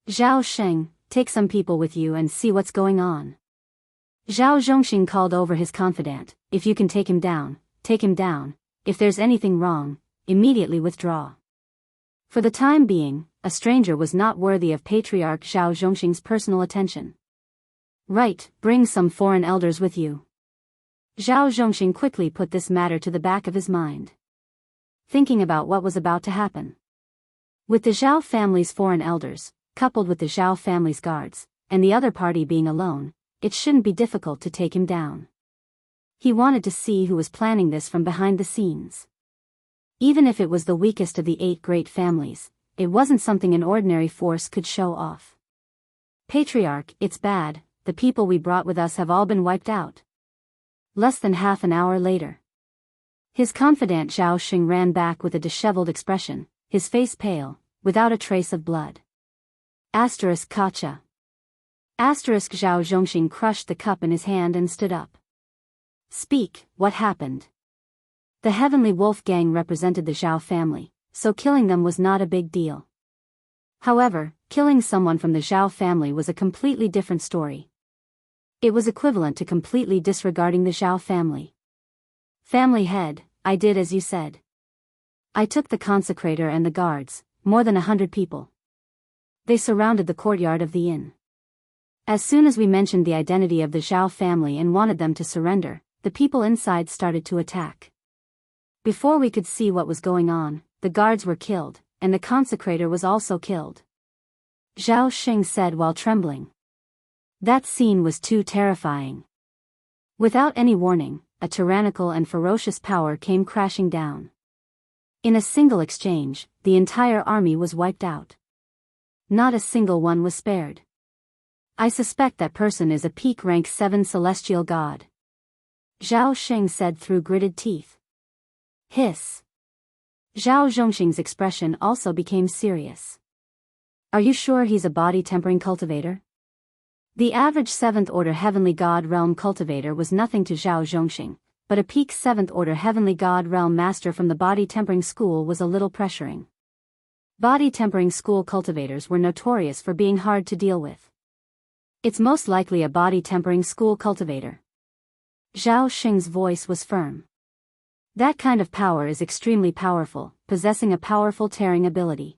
"Zhao Sheng, take some people with you and see what's going on." Zhao Zhongxing called over his confidant, "If you can take him down, take him down. If there's anything wrong, immediately withdraw." For the time being, a stranger was not worthy of Patriarch Zhao Zhongxing's personal attention. "Right, bring some foreign elders with you." Zhao Zhongxing quickly put this matter to the back of his mind, thinking about what was about to happen. With the Zhao family's foreign elders, coupled with the Zhao family's guards, and the other party being alone, it shouldn't be difficult to take him down. He wanted to see who was planning this from behind the scenes. Even if it was the weakest of the 8 great families, it wasn't something an ordinary force could show off. "Patriarch, it's bad, the people we brought with us have all been wiped out." Less than half an hour later, his confidant Zhao Xing ran back with a disheveled expression, his face pale, without a trace of blood. Kacha. Zhao Zhongxing crushed the cup in his hand and stood up. "Speak, what happened?" The Heavenly Wolf gang represented the Zhao family, so killing them was not a big deal. However, killing someone from the Zhao family was a completely different story. It was equivalent to completely disregarding the Zhao family. "Family head, I did as you said. I took the consecrator and the guards, more than 100 people. They surrounded the courtyard of the inn. As soon as we mentioned the identity of the Zhao family and wanted them to surrender, the people inside started to attack. Before we could see what was going on, the guards were killed, and the consecrator was also killed," Zhao Xing said while trembling. That scene was too terrifying. Without any warning, a tyrannical and ferocious power came crashing down. In a single exchange, the entire army was wiped out. Not a single one was spared. I suspect that person is a peak rank 7 celestial god. Zhao Xing said through gritted teeth. Hiss. Zhao Zhongxing's expression also became serious. Are you sure he's a body-tempering cultivator? The average 7th order heavenly god realm cultivator was nothing to Zhao Zhongxing, but a peak 7th order heavenly god realm master from the body-tempering school was a little pressuring. Body-tempering school cultivators were notorious for being hard to deal with. It's most likely a body-tempering school cultivator. Zhao Xing's voice was firm. That kind of power is extremely powerful, possessing a powerful tearing ability.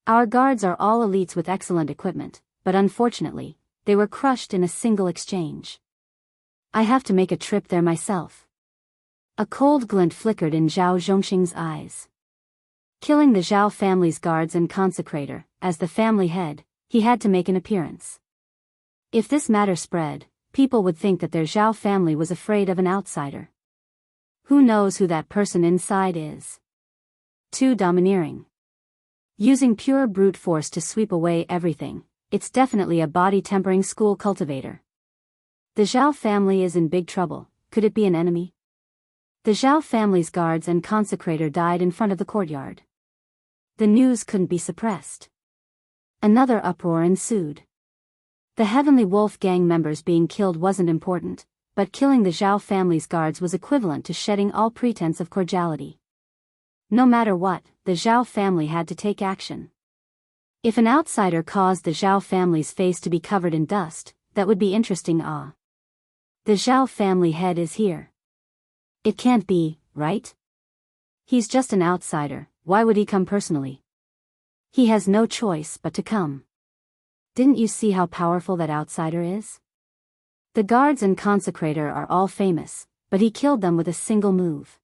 Our guards are all elites with excellent equipment, but unfortunately, they were crushed in a single exchange. I have to make a trip there myself. A cold glint flickered in Zhao Zhongxing's eyes. Killing the Zhao family's guards and consecrator, as the family head, he had to make an appearance. If this matter spread, people would think that their Zhao family was afraid of an outsider. Who knows who that person inside is? Too domineering. Using pure brute force to sweep away everything, it's definitely a body-tempering school cultivator. The Zhao family is in big trouble. Could it be an enemy? The Zhao family's guards and consecrator died in front of the courtyard. The news couldn't be suppressed. Another uproar ensued. The Heavenly Wolf gang members being killed wasn't important, but killing the Zhao family's guards was equivalent to shedding all pretense of cordiality. No matter what, the Zhao family had to take action. If an outsider caused the Zhao family's face to be covered in dust, that would be interesting. The Zhao family head is here. It can't be, right? He's just an outsider, why would he come personally? He has no choice but to come. Didn't you see how powerful that outsider is? The guards and consecrator are all famous, but he killed them with a single move.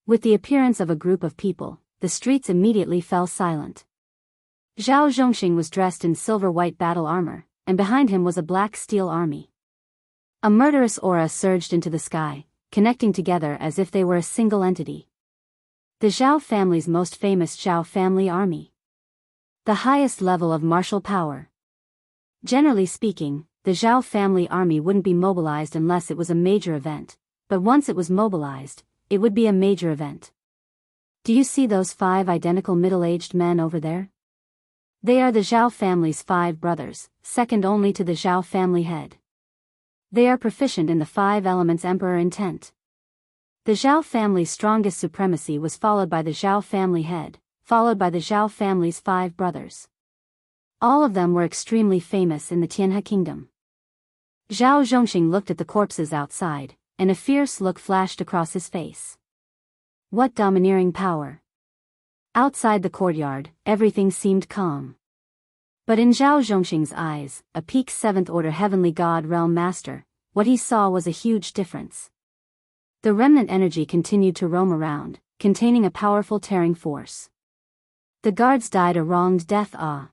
With the appearance of a group of people, the streets immediately fell silent. Zhao Zhongxing was dressed in silver-white battle armor, and behind him was a black steel army. A murderous aura surged into the sky, connecting together as if they were a single entity. The Zhao family's most famous Zhao family army. The highest level of martial power. Generally speaking, the Zhao family army wouldn't be mobilized unless it was a major event, but once it was mobilized, it would be a major event. Do you see those 5 identical middle-aged men over there? They are the Zhao family's 5 brothers, second only to the Zhao family head. They are proficient in the 5 elements Emperor intent. The Zhao family's strongest supremacy was followed by the Zhao family head, followed by the Zhao family's 5 brothers. All of them were extremely famous in the Tianhe kingdom. Zhao Zhongxing looked at the corpses outside, and a fierce look flashed across his face. What domineering power! Outside the courtyard, everything seemed calm. But in Zhao Zhongxing's eyes, a peak 7th order heavenly god realm master, what he saw was a huge difference. The remnant energy continued to roam around, containing a powerful tearing force. The guards died a wronged death. Zhao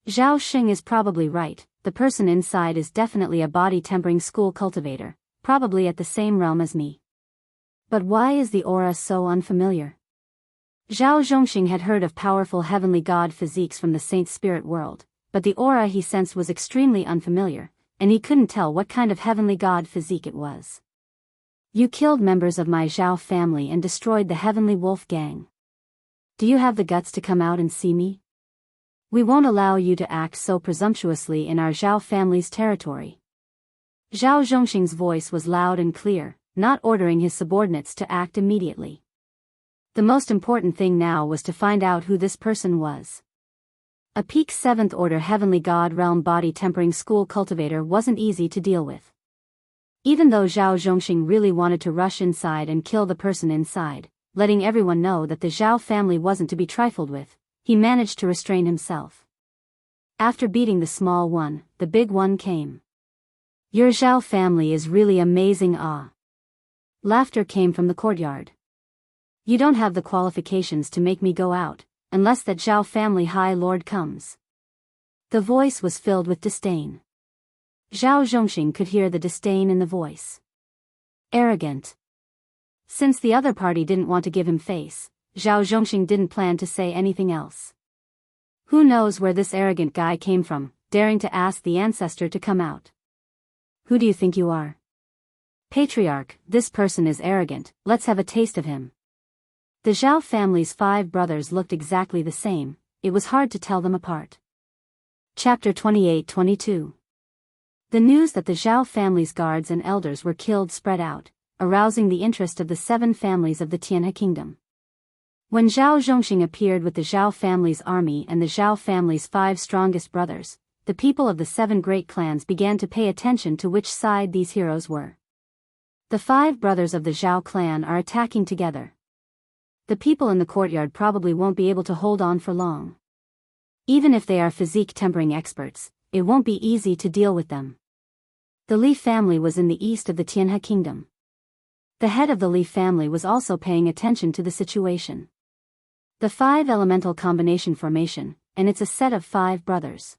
Xing is probably right, the person inside is definitely a body-tempering school cultivator, probably at the same realm as me. But why is the aura so unfamiliar? Zhao Zhongxing had heard of powerful heavenly god physiques from the saint spirit world, but the aura he sensed was extremely unfamiliar, and he couldn't tell what kind of heavenly god physique it was. You killed members of my Zhao family and destroyed the Heavenly Wolf gang. Do you have the guts to come out and see me? We won't allow you to act so presumptuously in our Zhao family's territory. Zhao Zhongxing's voice was loud and clear, not ordering his subordinates to act immediately. The most important thing now was to find out who this person was. A peak 7th order heavenly god realm body tempering school cultivator wasn't easy to deal with. Even though Zhao Zhongxing really wanted to rush inside and kill the person inside, letting everyone know that the Zhao family wasn't to be trifled with, he managed to restrain himself. After beating the small one, the big one came. Your Zhao family is really amazing. Laughter came from the courtyard. You don't have the qualifications to make me go out, unless that Zhao family High Lord comes. The voice was filled with disdain. Zhao Zhongxing could hear the disdain in the voice. Arrogant. Since the other party didn't want to give him face, Zhao Zhongxing didn't plan to say anything else. Who knows where this arrogant guy came from, daring to ask the ancestor to come out. Who do you think you are? Patriarch, this person is arrogant, let's have a taste of him. The Zhao family's 5 brothers looked exactly the same, it was hard to tell them apart. Chapter 28-22. The news that the Zhao family's guards and elders were killed spread out, arousing the interest of the 7 families of the Tianhe kingdom. When Zhao Zhongxing appeared with the Zhao family's army and the Zhao family's 5 strongest brothers, the people of the 7 great clans began to pay attention to which side these heroes were. The 5 brothers of the Zhao clan are attacking together. The people in the courtyard probably won't be able to hold on for long. Even if they are physique tempering experts, it won't be easy to deal with them. The Li family was in the east of the Tianhe kingdom. The head of the Li family was also paying attention to the situation. The 5 elemental combination formation, and it's a set of 5 brothers.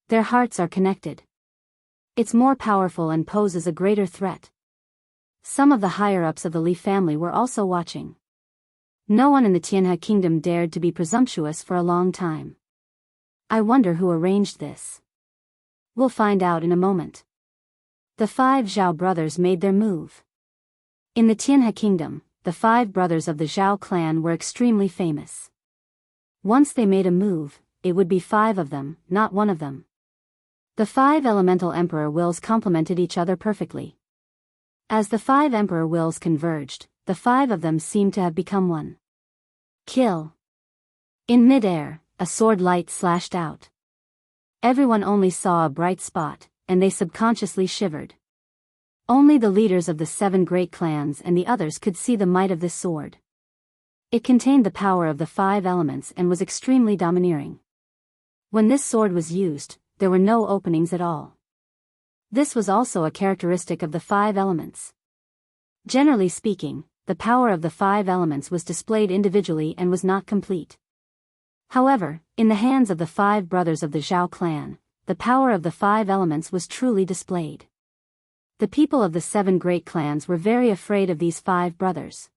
Their hearts are connected. It's more powerful and poses a greater threat. Some of the higher-ups of the Li family were also watching. No one in the Tianhe kingdom dared to be presumptuous for a long time. I wonder who arranged this. We'll find out in a moment. The 5 Zhao brothers made their move. In the Tianhe kingdom, the 5 brothers of the Zhao clan were extremely famous. Once they made a move, it would be 5 of them, not one of them. The 5 elemental emperor wills complemented each other perfectly. As the 5 emperor wills converged, the 5 of them seemed to have become one. Kill. In mid-air, a sword light slashed out. Everyone only saw a bright spot, and they subconsciously shivered. Only the leaders of the 7 great clans and the others could see the might of this sword. It contained the power of the 5 elements and was extremely domineering. When this sword was used, there were no openings at all. This was also a characteristic of the 5 elements. Generally speaking, the power of the 5 elements was displayed individually and was not complete. However, in the hands of the 5 brothers of the Zhao clan, the power of the 5 elements was truly displayed. The people of the 7 great clans were very afraid of these 5 brothers.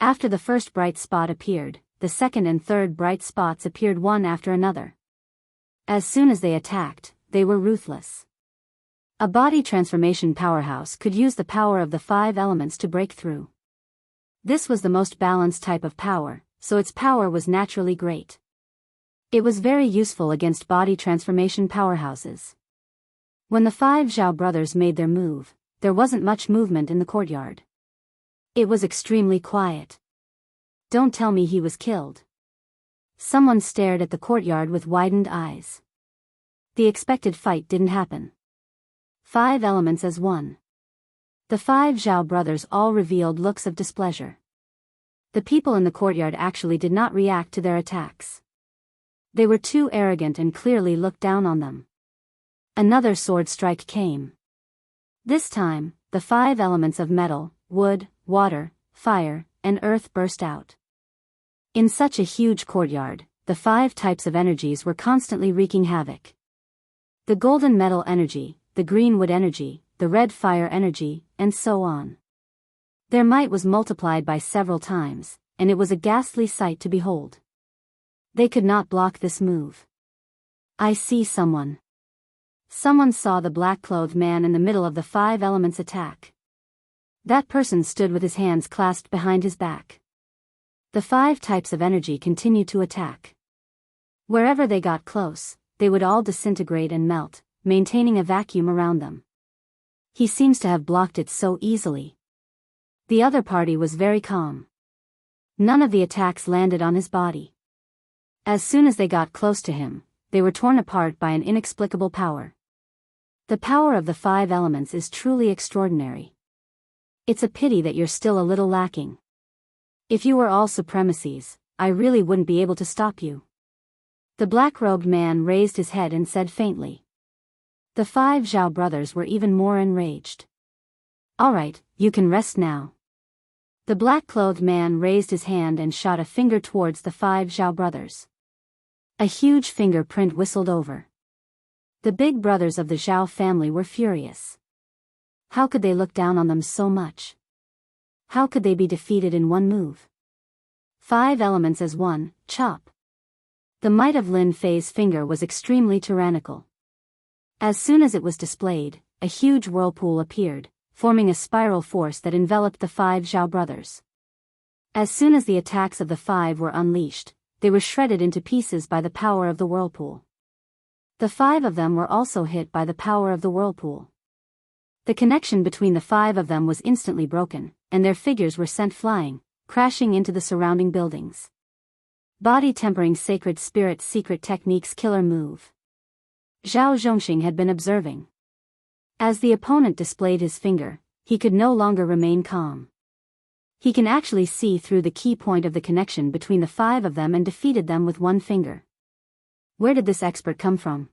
After the first bright spot appeared, the second and third bright spots appeared one after another. As soon as they attacked, they were ruthless. A body transformation powerhouse could use the power of the 5 elements to break through. This was the most balanced type of power, so its power was naturally great. It was very useful against body transformation powerhouses. When the 5 Zhao brothers made their move, there wasn't much movement in the courtyard. It was extremely quiet. Don't tell me he was killed. Someone stared at the courtyard with widened eyes. The expected fight didn't happen. 5 elements as one. The 5 Zhao brothers all revealed looks of displeasure. The people in the courtyard actually did not react to their attacks. They were too arrogant and clearly looked down on them. Another sword strike came. This time, the 5 elements of metal, wood, water, fire, and earth burst out. In such a huge courtyard, the 5 types of energies were constantly wreaking havoc. The golden metal energy, the green wood energy, the red fire energy, and so on. Their might was multiplied by several times, and it was a ghastly sight to behold. They could not block this move. I see someone. Someone saw the black-clothed man in the middle of the 5 elements attack. That person stood with his hands clasped behind his back. The 5 types of energy continued to attack. Wherever they got close, they would all disintegrate and melt, maintaining a vacuum around them. He seems to have blocked it so easily. The other party was very calm. None of the attacks landed on his body. As soon as they got close to him, they were torn apart by an inexplicable power. The power of the 5 elements is truly extraordinary. It's a pity that you're still a little lacking. If you were all supremacies, I really wouldn't be able to stop you. The black-robed man raised his head and said faintly. The 5 Zhao brothers were even more enraged. All right, you can rest now. The black-clothed man raised his hand and shot a finger towards the 5 Zhao brothers. A huge fingerprint whistled over. The big brothers of the Zhao family were furious. How could they look down on them so much? How could they be defeated in one move? 5 elements as one, chop. The might of Lin Fei's finger was extremely tyrannical. As soon as it was displayed, a huge whirlpool appeared, forming a spiral force that enveloped the 5 Zhao brothers. As soon as the attacks of the 5 were unleashed, they were shredded into pieces by the power of the whirlpool. The 5 of them were also hit by the power of the whirlpool. The connection between the 5 of them was instantly broken, and their figures were sent flying, crashing into the surrounding buildings. Body tempering sacred spirit secret techniques killer move. Zhao Zhongxing had been observing. As the opponent displayed his finger, he could no longer remain calm. He can actually see through the key point of the connection between the 5 of them and defeated them with one finger. Where did this expert come from?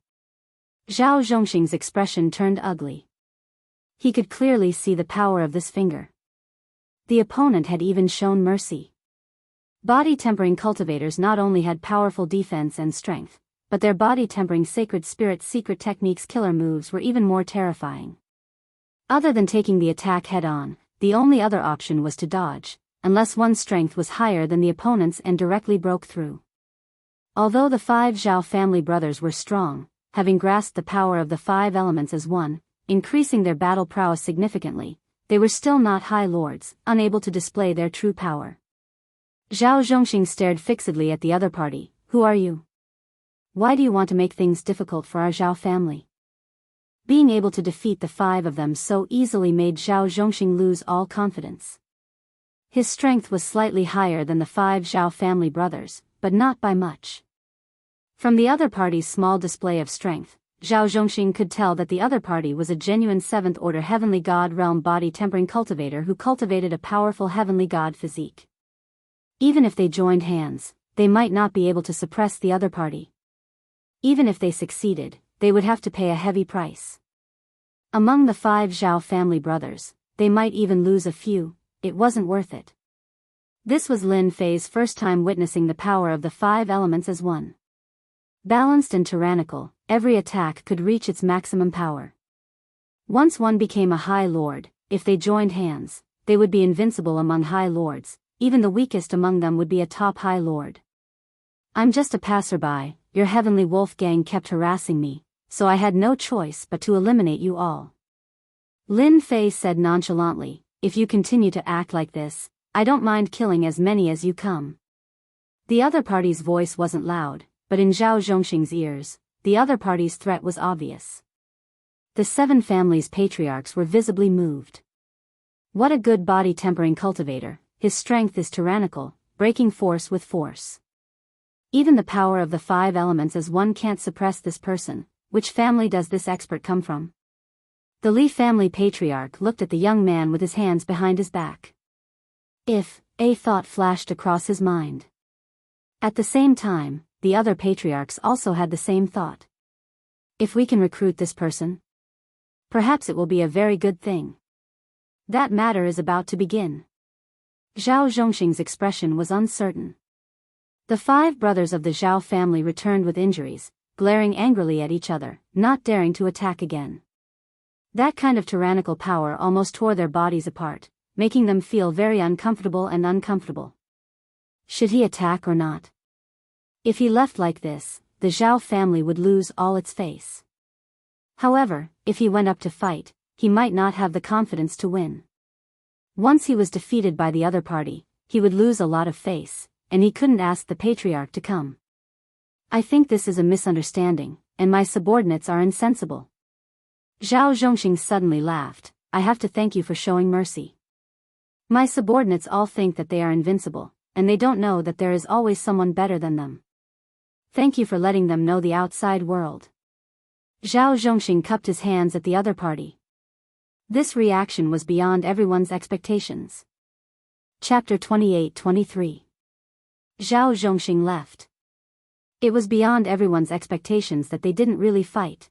Zhao Zhongxing's expression turned ugly. He could clearly see the power of this finger. The opponent had even shown mercy. Body tempering cultivators not only had powerful defense and strength, but their body tempering sacred spirit secret techniques killer moves were even more terrifying. Other than taking the attack head-on, the only other option was to dodge, unless one's strength was higher than the opponent's and directly broke through. Although the 5 Zhao family brothers were strong, having grasped the power of the 5 elements as one, increasing their battle prowess significantly, they were still not high lords, unable to display their true power. Zhao Zhongxing stared fixedly at the other party. Who are you? Why do you want to make things difficult for our Zhao family? Being able to defeat the 5 of them so easily made Zhao Zhongxing lose all confidence. His strength was slightly higher than the 5 Zhao family brothers, but not by much. From the other party's small display of strength, Zhao Zhongxing could tell that the other party was a genuine 7th-order heavenly god realm body tempering cultivator who cultivated a powerful heavenly god physique. Even if they joined hands, they might not be able to suppress the other party. Even if they succeeded, they would have to pay a heavy price. Among the 5 Zhao family brothers, they might even lose a few. It wasn't worth it. This was Lin Fei's first time witnessing the power of the 5 elements as one. Balanced and tyrannical, every attack could reach its maximum power. Once one became a High Lord, if they joined hands, they would be invincible among High Lords. Even the weakest among them would be a top High Lord. I'm just a passerby, your heavenly wolf gang kept harassing me, so I had no choice but to eliminate you all. Lin Fei said nonchalantly, if you continue to act like this, I don't mind killing as many as you come. The other party's voice wasn't loud, but in Zhao Zhongxing's ears, the other party's threat was obvious. The 7 families' patriarchs were visibly moved. What a good body tempering cultivator. His strength is tyrannical, breaking force with force. Even the power of the 5 elements as one can't suppress this person. Which family does this expert come from? The Li family patriarch looked at the young man with his hands behind his back. If, a thought flashed across his mind. At the same time, the other patriarchs also had the same thought. If we can recruit this person, perhaps it will be a very good thing. That matter is about to begin. Zhao Zhongxing's expression was uncertain. The 5 brothers of the Zhao family returned with injuries, glaring angrily at each other, not daring to attack again. That kind of tyrannical power almost tore their bodies apart, making them feel very uncomfortable and uncomfortable. Should he attack or not? If he left like this, the Zhao family would lose all its face. However, if he went up to fight, he might not have the confidence to win. Once he was defeated by the other party, he would lose a lot of face, and he couldn't ask the patriarch to come. I think this is a misunderstanding, and my subordinates are insensible. Zhao Zhongxing suddenly laughed. I have to thank you for showing mercy. My subordinates all think that they are invincible, and they don't know that there is always someone better than them. Thank you for letting them know the outside world. Zhao Zhongxing cupped his hands at the other party. This reaction was beyond everyone's expectations. Chapter 28-23. Zhao Zhongxing left. It was beyond everyone's expectations that they didn't really fight.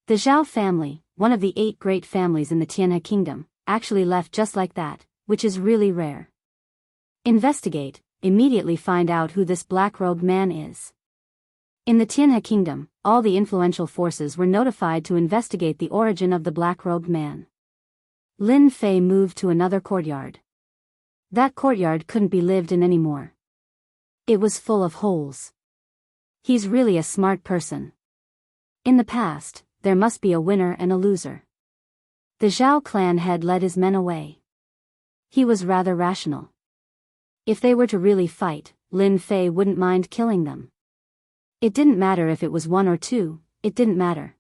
The Zhao family, one of the 8 great families in the Tianhe kingdom, actually left just like that, which is really rare. Investigate, immediately find out who this black-robed man is. In the Tianhe kingdom, all the influential forces were notified to investigate the origin of the black-robed man. Lin Fei moved to another courtyard. That courtyard couldn't be lived in anymore. It was full of holes. He's really a smart person. In the past, there must be a winner and a loser. The Zhao clan head led his men away. He was rather rational. If they were to really fight, Lin Fei wouldn't mind killing them. It didn't matter if it was one or two, it didn't matter.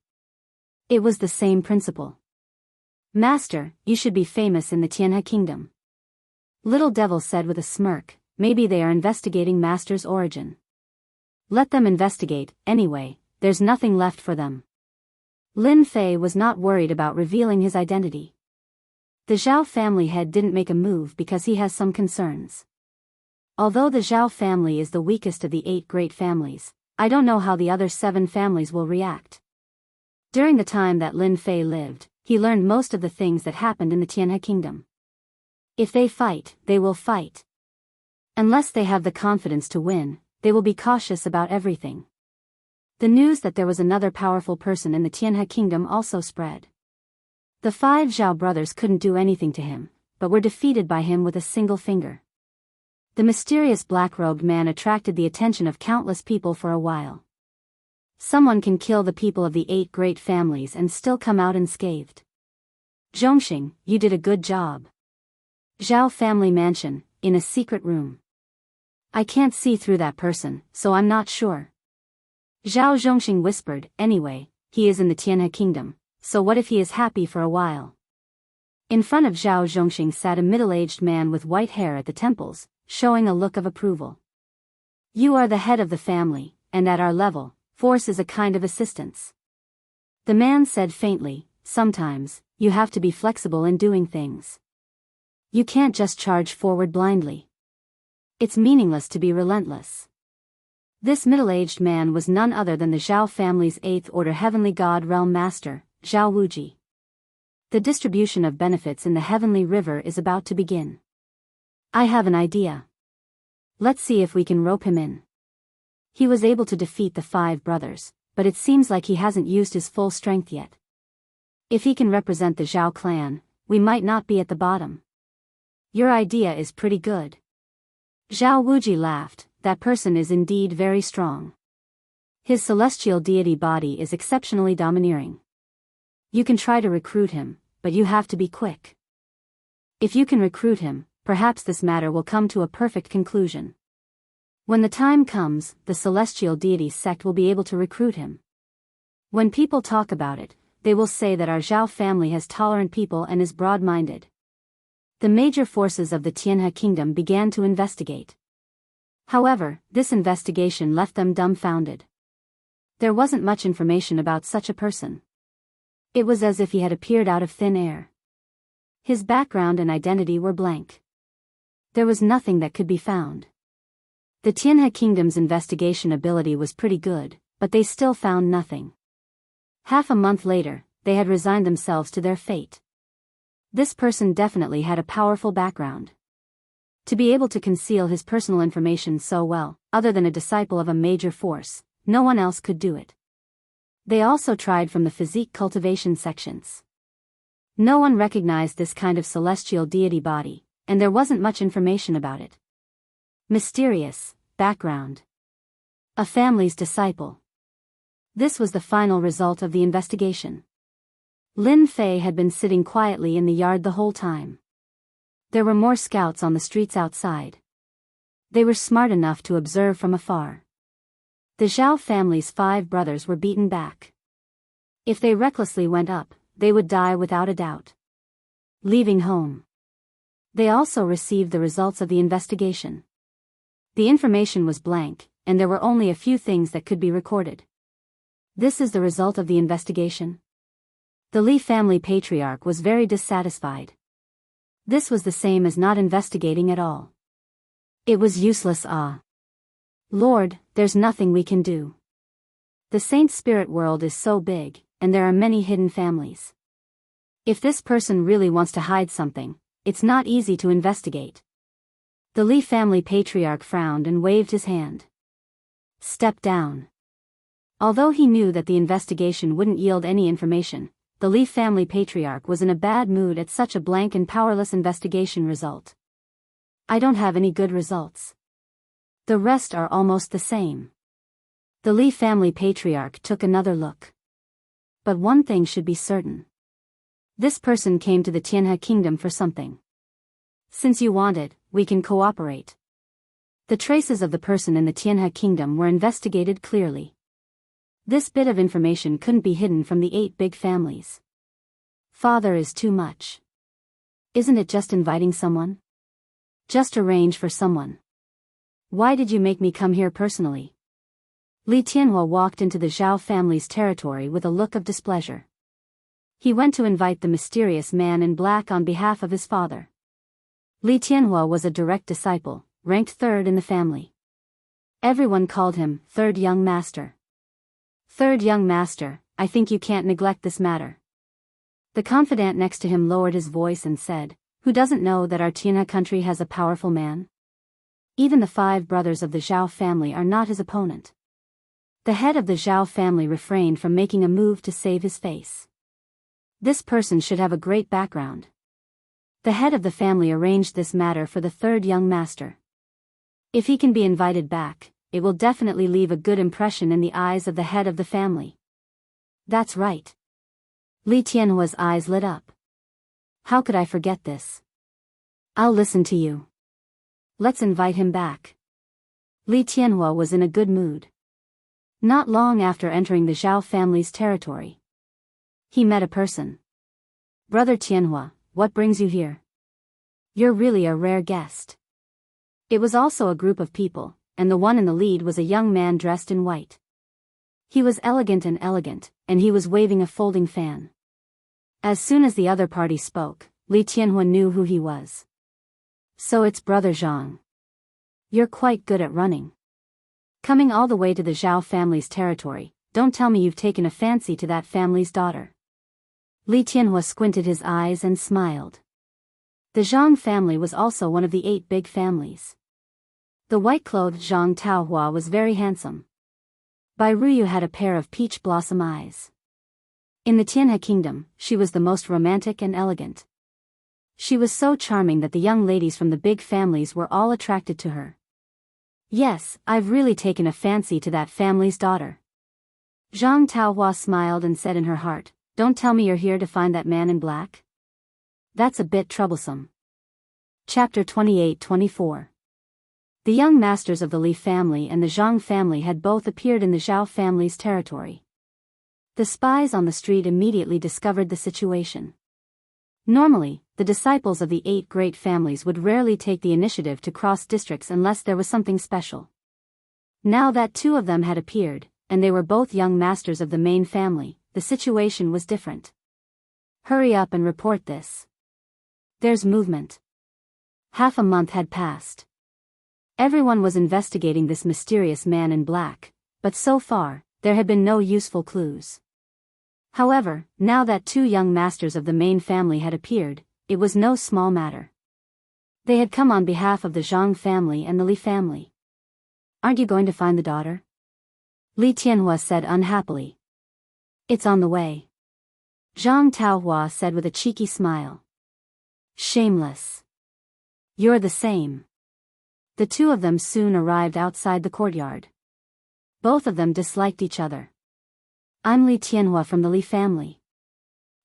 It was the same principle. Master, you should be famous in the Tianhe kingdom. Little Devil said with a smirk, maybe they are investigating Master's origin. Let them investigate, anyway, there's nothing left for them. Lin Fei was not worried about revealing his identity. The Zhao family head didn't make a move because he has some concerns. Although the Zhao family is the weakest of the 8 great families, I don't know how the other 7 families will react. During the time that Lin Fei lived, he learned most of the things that happened in the Tianhe kingdom. If they fight, they will fight. Unless they have the confidence to win, they will be cautious about everything. The news that there was another powerful person in the Tianhe kingdom also spread. The 5 Zhao brothers couldn't do anything to him, but were defeated by him with a single finger. The mysterious black-robed man attracted the attention of countless people for a while. Someone can kill the people of the 8 great families and still come out unscathed. Zhongxing, you did a good job. Zhao family mansion, in a secret room. I can't see through that person, so I'm not sure. Zhao Zhongxing whispered, anyway, he is in the Tianhe kingdom, so what if he is happy for a while? In front of Zhao Zhongxing sat a middle-aged man with white hair at the temples, showing a look of approval. You are the head of the family, and at our level, force is a kind of assistance. The man said faintly, sometimes, you have to be flexible in doing things. You can't just charge forward blindly. It's meaningless to be relentless. This middle-aged man was none other than the Zhao family's 8th order heavenly god realm master, Zhao Wuji. The distribution of benefits in the heavenly river is about to begin. I have an idea. Let's see if we can rope him in. He was able to defeat the 5 brothers, but it seems like he hasn't used his full strength yet. If he can represent the Zhao clan, we might not be at the bottom. Your idea is pretty good. Zhao Wuji laughed, that person is indeed very strong. His celestial deity body is exceptionally domineering. You can try to recruit him, but you have to be quick. If you can recruit him, perhaps this matter will come to a perfect conclusion. When the time comes, the celestial deity sect will be able to recruit him. When people talk about it, they will say that our Zhao family has tolerant people and is broad-minded. The major forces of the Tianhe kingdom began to investigate. However, this investigation left them dumbfounded. There wasn't much information about such a person. It was as if he had appeared out of thin air. His background and identity were blank. There was nothing that could be found. The Tianhe kingdom's investigation ability was pretty good, but they still found nothing. Half a month later, they had resigned themselves to their fate. This person definitely had a powerful background. To be able to conceal his personal information so well, other than a disciple of a major force, no one else could do it. They also tried from the physique cultivation sections. No one recognized this kind of celestial deity body, and there wasn't much information about it. Mysterious background. A family's disciple. This was the final result of the investigation. Lin Fei had been sitting quietly in the yard the whole time. There were more scouts on the streets outside. They were smart enough to observe from afar. The Zhao family's 5 brothers were beaten back. If they recklessly went up, they would die without a doubt. Leaving home. They also received the results of the investigation. The information was blank, and there were only a few things that could be recorded. This is the result of the investigation. The Li family patriarch was very dissatisfied. This was the same as not investigating at all. It was useless. Lord, there's nothing we can do. The Saint Spirit world is so big, and there are many hidden families. If this person really wants to hide something, it's not easy to investigate. The Li family patriarch frowned and waved his hand. Step down. Although he knew that the investigation wouldn't yield any information, the Li family patriarch was in a bad mood at such a blank and powerless investigation result. I don't have any good results. The rest are almost the same. The Li family patriarch took another look. But one thing should be certain. This person came to the Tianhe kingdom for something. Since you want it, we can cooperate. The traces of the person in the Tianhe kingdom were investigated clearly. This bit of information couldn't be hidden from the 8 big families. Father is too much. Isn't it just inviting someone? Just arrange for someone. Why did you make me come here personally? Li Tianhua walked into the Zhao family's territory with a look of displeasure. He went to invite the mysterious man in black on behalf of his father. Li Tianhua was a direct disciple, ranked 3rd in the family. Everyone called him Third Young Master. Third Young Master, I think you can't neglect this matter. The confidant next to him lowered his voice and said, who doesn't know that our Tianhe country has a powerful man? Even the 5 brothers of the Zhao family are not his opponent. The head of the Zhao family refrained from making a move to save his face. This person should have a great background. The head of the family arranged this matter for the 3rd young master. If he can be invited back, it will definitely leave a good impression in the eyes of the head of the family. That's right. Li Tianhua's eyes lit up. How could I forget this? I'll listen to you. Let's invite him back. Li Tianhua was in a good mood. Not long after entering the Zhao family's territory, he met a person. Brother Tianhua, what brings you here? You're really a rare guest. It was also a group of people, and the one in the lead was a young man dressed in white. He was elegant, and he was waving a folding fan. As soon as the other party spoke, Li Tianhua knew who he was. So it's Brother Zhang. You're quite good at running. Coming all the way to the Zhao family's territory, don't tell me you've taken a fancy to that family's daughter. Li Tianhua squinted his eyes and smiled. The Zhang family was also one of the 8 big families. The white-clothed Zhang Taohua was very handsome. Bai Ruyu had a pair of peach blossom eyes. In the Tianhe kingdom, she was the most romantic and elegant. She was so charming that the young ladies from the big families were all attracted to her. Yes, I've really taken a fancy to that family's daughter. Zhang Taohua smiled and said in her heart, don't tell me you're here to find that man in black? That's a bit troublesome. Chapter 28-24. The young masters of the Li family and the Zhang family had both appeared in the Zhao family's territory. The spies on the street immediately discovered the situation. Normally, the disciples of the 8 great families would rarely take the initiative to cross districts unless there was something special. Now that 2 of them had appeared, and they were both young masters of the main family, the situation was different. Hurry up and report this. There's movement. Half a month had passed. Everyone was investigating this mysterious man in black, but so far, there had been no useful clues. However, now that 2 young masters of the main family had appeared, it was no small matter. They had come on behalf of the Zhang family and the Li family. Aren't you going to find the daughter? Li Tianhua said unhappily. It's on the way. Zhang Taohua said with a cheeky smile. Shameless. You're the same. The 2 of them soon arrived outside the courtyard. Both of them disliked each other. I'm Li Tianhua from the Li family.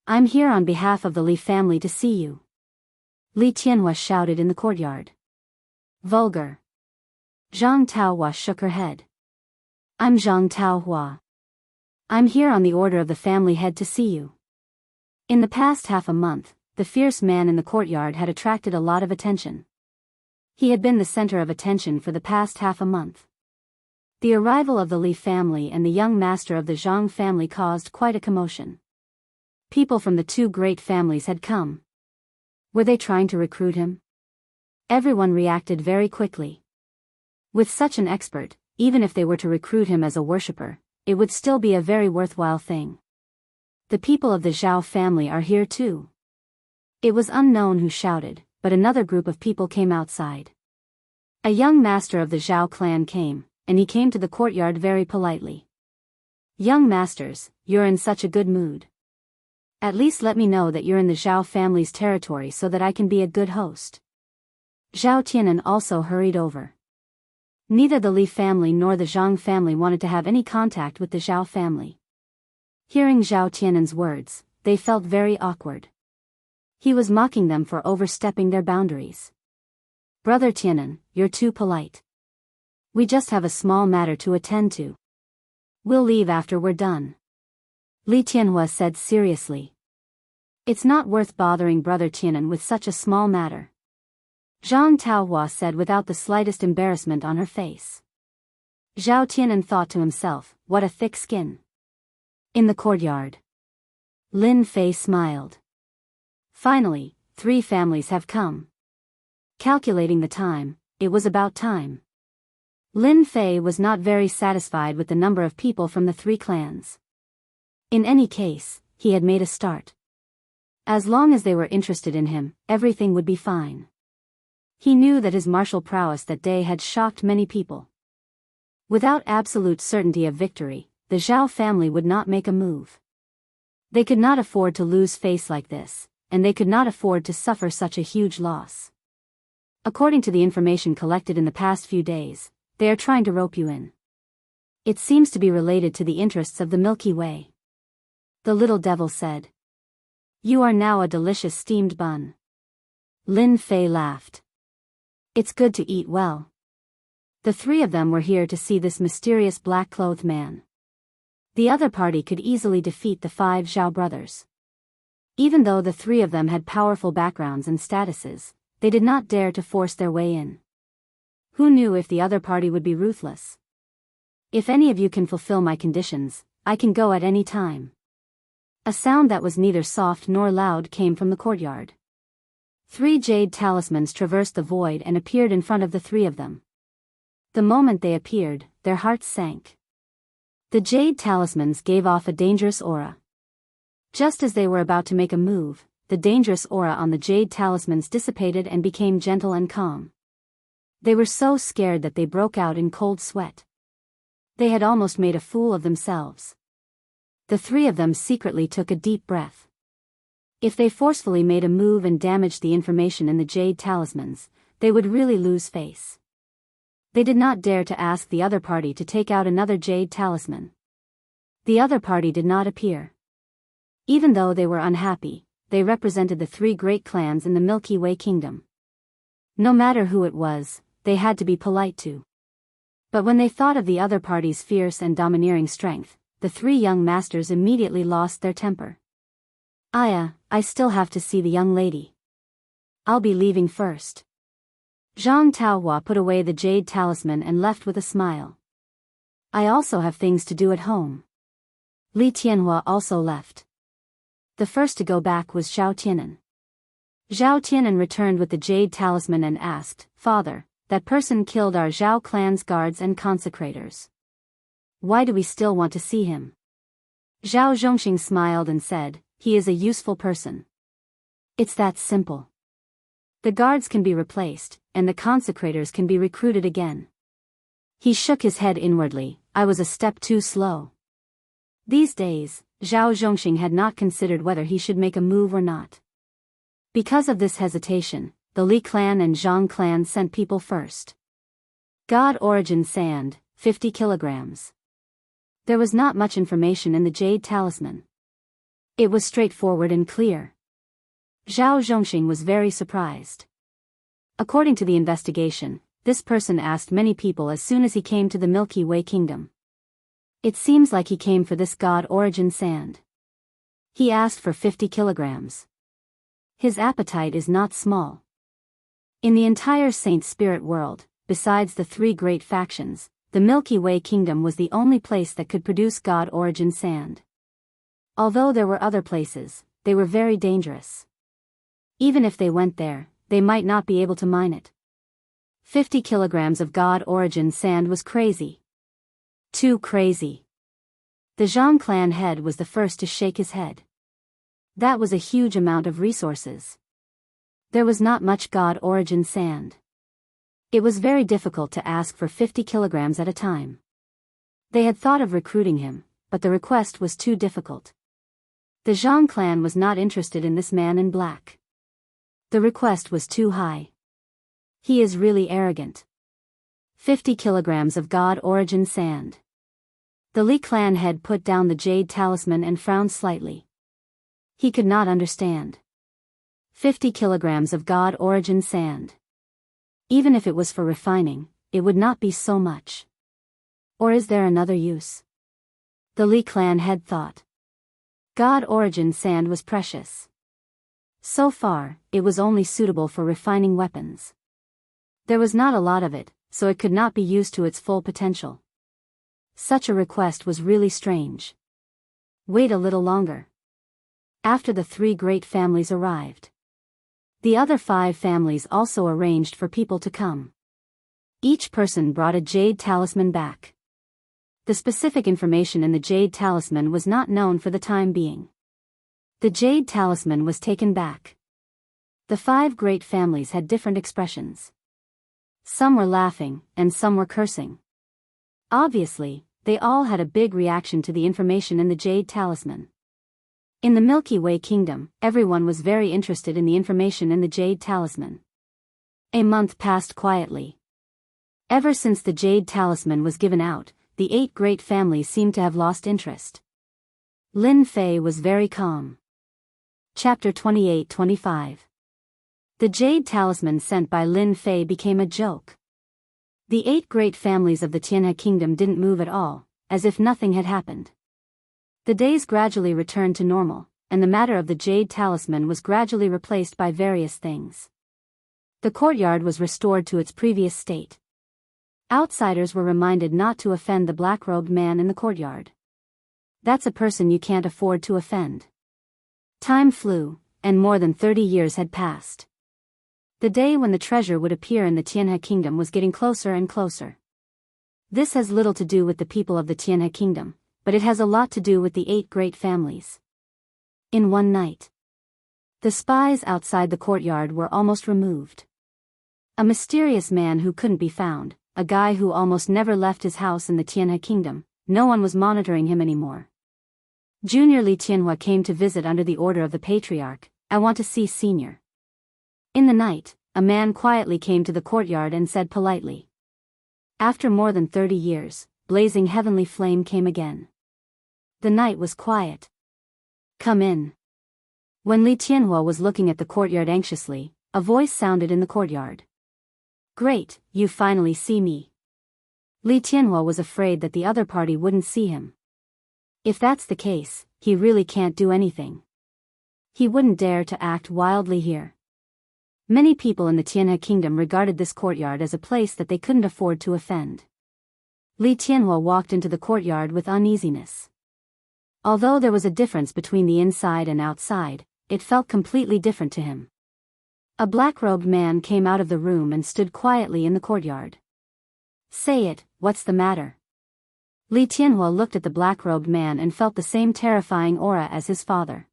I'm here on behalf of the Li family to see you. Li Tianhua shouted in the courtyard. Vulgar. Zhang Taohua shook her head. I'm Zhang Taohua. I'm here on the order of the family head to see you. In the past half a month, the fierce man in the courtyard had attracted a lot of attention. He had been the center of attention for the past half a month. The arrival of the Li family and the young master of the Zhang family caused quite a commotion. People from the 2 great families had come. Were they trying to recruit him? Everyone reacted very quickly. With such an expert, even if they were to recruit him as a worshipper, it would still be a very worthwhile thing. The people of the Zhao family are here too. It was unknown who shouted, but another group of people came outside. A young master of the Zhao clan came, and he came to the courtyard very politely. Young masters, you're in such a good mood. At least let me know that you're in the Zhao family's territory so that I can be a good host. Zhao Tianan also hurried over. Neither the Li family nor the Zhang family wanted to have any contact with the Zhao family. Hearing Zhao Tianan's words, they felt very awkward. He was mocking them for overstepping their boundaries. "Brother Tianan, you're too polite. We just have a small matter to attend to. We'll leave after we're done," Li Tianhua said seriously. "It's not worth bothering Brother Tianan with such a small matter," Zhang Taohua said without the slightest embarrassment on her face. Zhao Tianan thought to himself, what a thick skin. In the courtyard, Lin Fei smiled. "Finally, 3 families have come." Calculating the time, it was about time. Lin Fei was not very satisfied with the number of people from the 3 clans. In any case, he had made a start. As long as they were interested in him, everything would be fine. He knew that his martial prowess that day had shocked many people. Without absolute certainty of victory, the Zhao family would not make a move. They could not afford to lose face like this, and they could not afford to suffer such a huge loss. According to the information collected in the past few days, they are trying to rope you in. It seems to be related to the interests of the Milky Way. The little devil said. "You are now a delicious steamed bun." Lin Fei laughed. "It's good to eat well." The 3 of them were here to see this mysterious black-clothed man. The other party could easily defeat the 5 Zhao brothers. Even though the 3 of them had powerful backgrounds and statuses, they did not dare to force their way in. Who knew if the other party would be ruthless? "If any of you can fulfill my conditions, I can go at any time." A sound that was neither soft nor loud came from the courtyard. 3 jade talismans traversed the void and appeared in front of the 3 of them. The moment they appeared, their hearts sank. The jade talismans gave off a dangerous aura. Just as they were about to make a move, the dangerous aura on the jade talismans dissipated and became gentle and calm. They were so scared that they broke out in cold sweat. They had almost made a fool of themselves. The 3 of them secretly took a deep breath. If they forcefully made a move and damaged the information in the jade talismans, they would really lose face. They did not dare to ask the other party to take out another jade talisman. The other party did not appear. Even though they were unhappy, they represented the 3 great clans in the Milky Way kingdom. No matter who it was, they had to be polite to. But when they thought of the other party's fierce and domineering strength, the 3 young masters immediately lost their temper. I still have to see the young lady. I'll be leaving first." Zhang Taohua put away the jade talisman and left with a smile. "I also have things to do at home." Li Tianhua also left. The first to go back was Zhao Tianan. Zhao Tianan returned with the jade talisman and asked, "Father, that person killed our Zhao clan's guards and consecrators. Why do we still want to see him?" Zhao Zhongxing smiled and said, "He is a useful person. It's that simple. The guards can be replaced, and the consecrators can be recruited again." He shook his head inwardly. "I was a step too slow." These days, Zhao Zhongxing had not considered whether he should make a move or not. Because of this hesitation, the Li clan and Zhang clan sent people first. God Origin Sand, 50 kilograms. There was not much information in the jade talisman. It was straightforward and clear. Zhao Zhongxing was very surprised. According to the investigation, this person asked many people as soon as he came to the Milky Way kingdom. It seems like he came for this God Origin Sand. He asked for 50 kilograms. His appetite is not small. In the entire Saint Spirit world, besides the 3 great factions, the Milky Way kingdom was the only place that could produce God Origin Sand. Although there were other places, they were very dangerous. Even if they went there, they might not be able to mine it. 50 kilograms of God Origin Sand was crazy. Too crazy. The Zhang clan head was the first to shake his head. That was a huge amount of resources. There was not much God Origin Sand. It was very difficult to ask for 50 kilograms at a time. They had thought of recruiting him, but the request was too difficult. The Zhang clan was not interested in this man in black. The request was too high. He is really arrogant. 50 kilograms of God-origin sand. The Li clan head put down the jade talisman and frowned slightly. He could not understand. 50 kilograms of God-origin sand. Even if it was for refining, it would not be so much. Or is there another use? The Li clan head thought. God-origin sand was precious. So far, it was only suitable for refining weapons. There was not a lot of it, so it could not be used to its full potential. Such a request was really strange. Wait a little longer. After the 3 great families arrived, the other 5 families also arranged for people to come. Each person brought a jade talisman back. The specific information in the jade talisman was not known for the time being. The jade talisman was taken back. The 5 great families had different expressions. Some were laughing, and some were cursing. Obviously, they all had a big reaction to the information in the jade talisman. In the Milky Way kingdom, everyone was very interested in the information in the jade talisman. A month passed quietly. Ever since the jade talisman was given out, the 8 great families seemed to have lost interest. Lin Fei was very calm. Chapter 28-25. The jade talisman sent by Lin Fei became a joke. The 8 great families of the Tianhe kingdom didn't move at all, as if nothing had happened. The days gradually returned to normal, and the matter of the jade talisman was gradually replaced by various things. The courtyard was restored to its previous state. Outsiders were reminded not to offend the black-robed man in the courtyard. That's a person you can't afford to offend. Time flew, and more than 30 years had passed. The day when the treasure would appear in the Tianhe kingdom was getting closer and closer. This has little to do with the people of the Tianhe kingdom, but it has a lot to do with the 8 great families. In one night, the spies outside the courtyard were almost removed. A mysterious man who couldn't be found, a guy who almost never left his house in the Tianhe kingdom, no one was monitoring him anymore. Junior Li Tianhua came to visit under the order of the patriarch. I want to see Senior. In the night, a man quietly came to the courtyard and said politely. After more than 30 years, blazing heavenly flame came again. The night was quiet. Come in. When Li Tianhua was looking at the courtyard anxiously, a voice sounded in the courtyard. Great, you finally see me. Li Tianhua was afraid that the other party wouldn't see him. If that's the case, he really can't do anything. He wouldn't dare to act wildly here. Many people in the Tianhe kingdom regarded this courtyard as a place that they couldn't afford to offend. Li Tianhua walked into the courtyard with uneasiness. Although there was a difference between the inside and outside, it felt completely different to him. A black-robed man came out of the room and stood quietly in the courtyard. Say it, what's the matter? Li Tianhua looked at the black-robed man and felt the same terrifying aura as his father.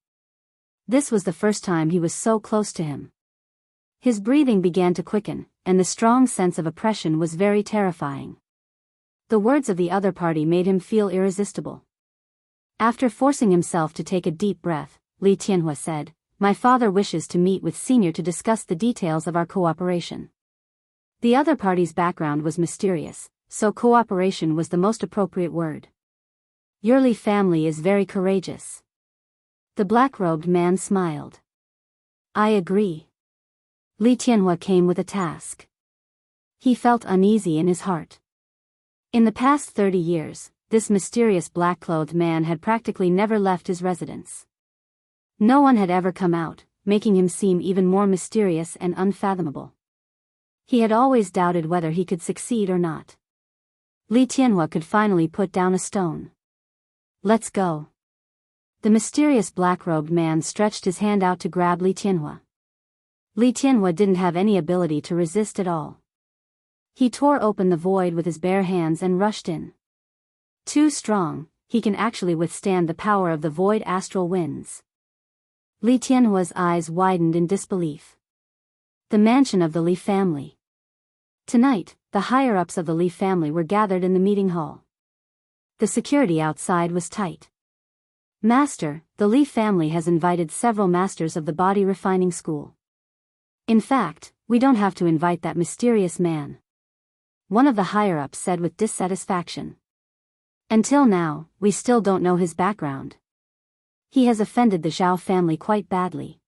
This was the first time he was so close to him. His breathing began to quicken, and the strong sense of oppression was very terrifying. The words of the other party made him feel irresistible. After forcing himself to take a deep breath, Li Tianhua said, My father wishes to meet with Senior to discuss the details of our cooperation. The other party's background was mysterious, so cooperation was the most appropriate word. Your Li family is very courageous. The black-robed man smiled. I agree. Li Tianhua came with a task. He felt uneasy in his heart. In the past 30 years, this mysterious black-clothed man had practically never left his residence. No one had ever come out, making him seem even more mysterious and unfathomable. He had always doubted whether he could succeed or not. Li Tianhua could finally put down a stone. Let's go. The mysterious black-robed man stretched his hand out to grab Li Tianhua. Li Tianhua didn't have any ability to resist at all. He tore open the void with his bare hands and rushed in. Too strong, he can actually withstand the power of the void astral winds. Li Tianhua's eyes widened in disbelief. The mansion of the Li family. Tonight, the higher-ups of the Li family were gathered in the meeting hall. The security outside was tight. Master, the Li family has invited several masters of the body refining school. In fact, we don't have to invite that mysterious man. one of the higher-ups said with dissatisfaction. Until now, we still don't know his background. He has offended the Zhao family quite badly.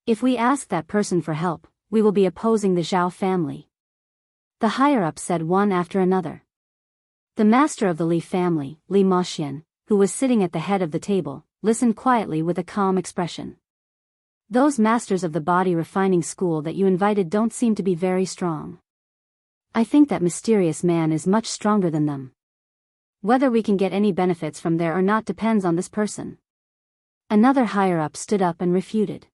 If we ask that person for help, we will be opposing the Zhao family. The higher-ups said one after another. The master of the Li family, Li Maoxian, who was sitting at the head of the table, listened quietly with a calm expression. Those masters of the body refining school that you invited don't seem to be very strong. I think that mysterious man is much stronger than them. Whether we can get any benefits from there or not depends on this person. Another higher-up stood up and refuted.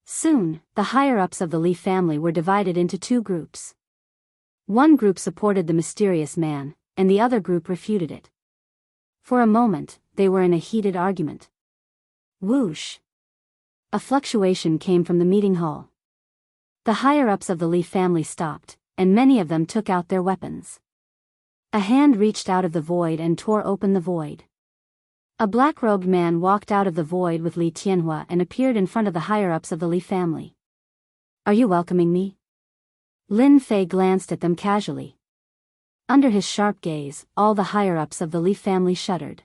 Soon, the higher-ups of the Li family were divided into two groups. One group supported the mysterious man, and the other group refuted it. For a moment, they were in a heated argument. Whoosh! A fluctuation came from the meeting hall. The higher-ups of the Li family stopped, and many of them took out their weapons. A hand reached out of the void and tore open the void. A black-robed man walked out of the void with Li Tianhua and appeared in front of the higher-ups of the Li family. Are you welcoming me? Lin Fei glanced at them casually. Under his sharp gaze, all the higher-ups of the Li family shuddered.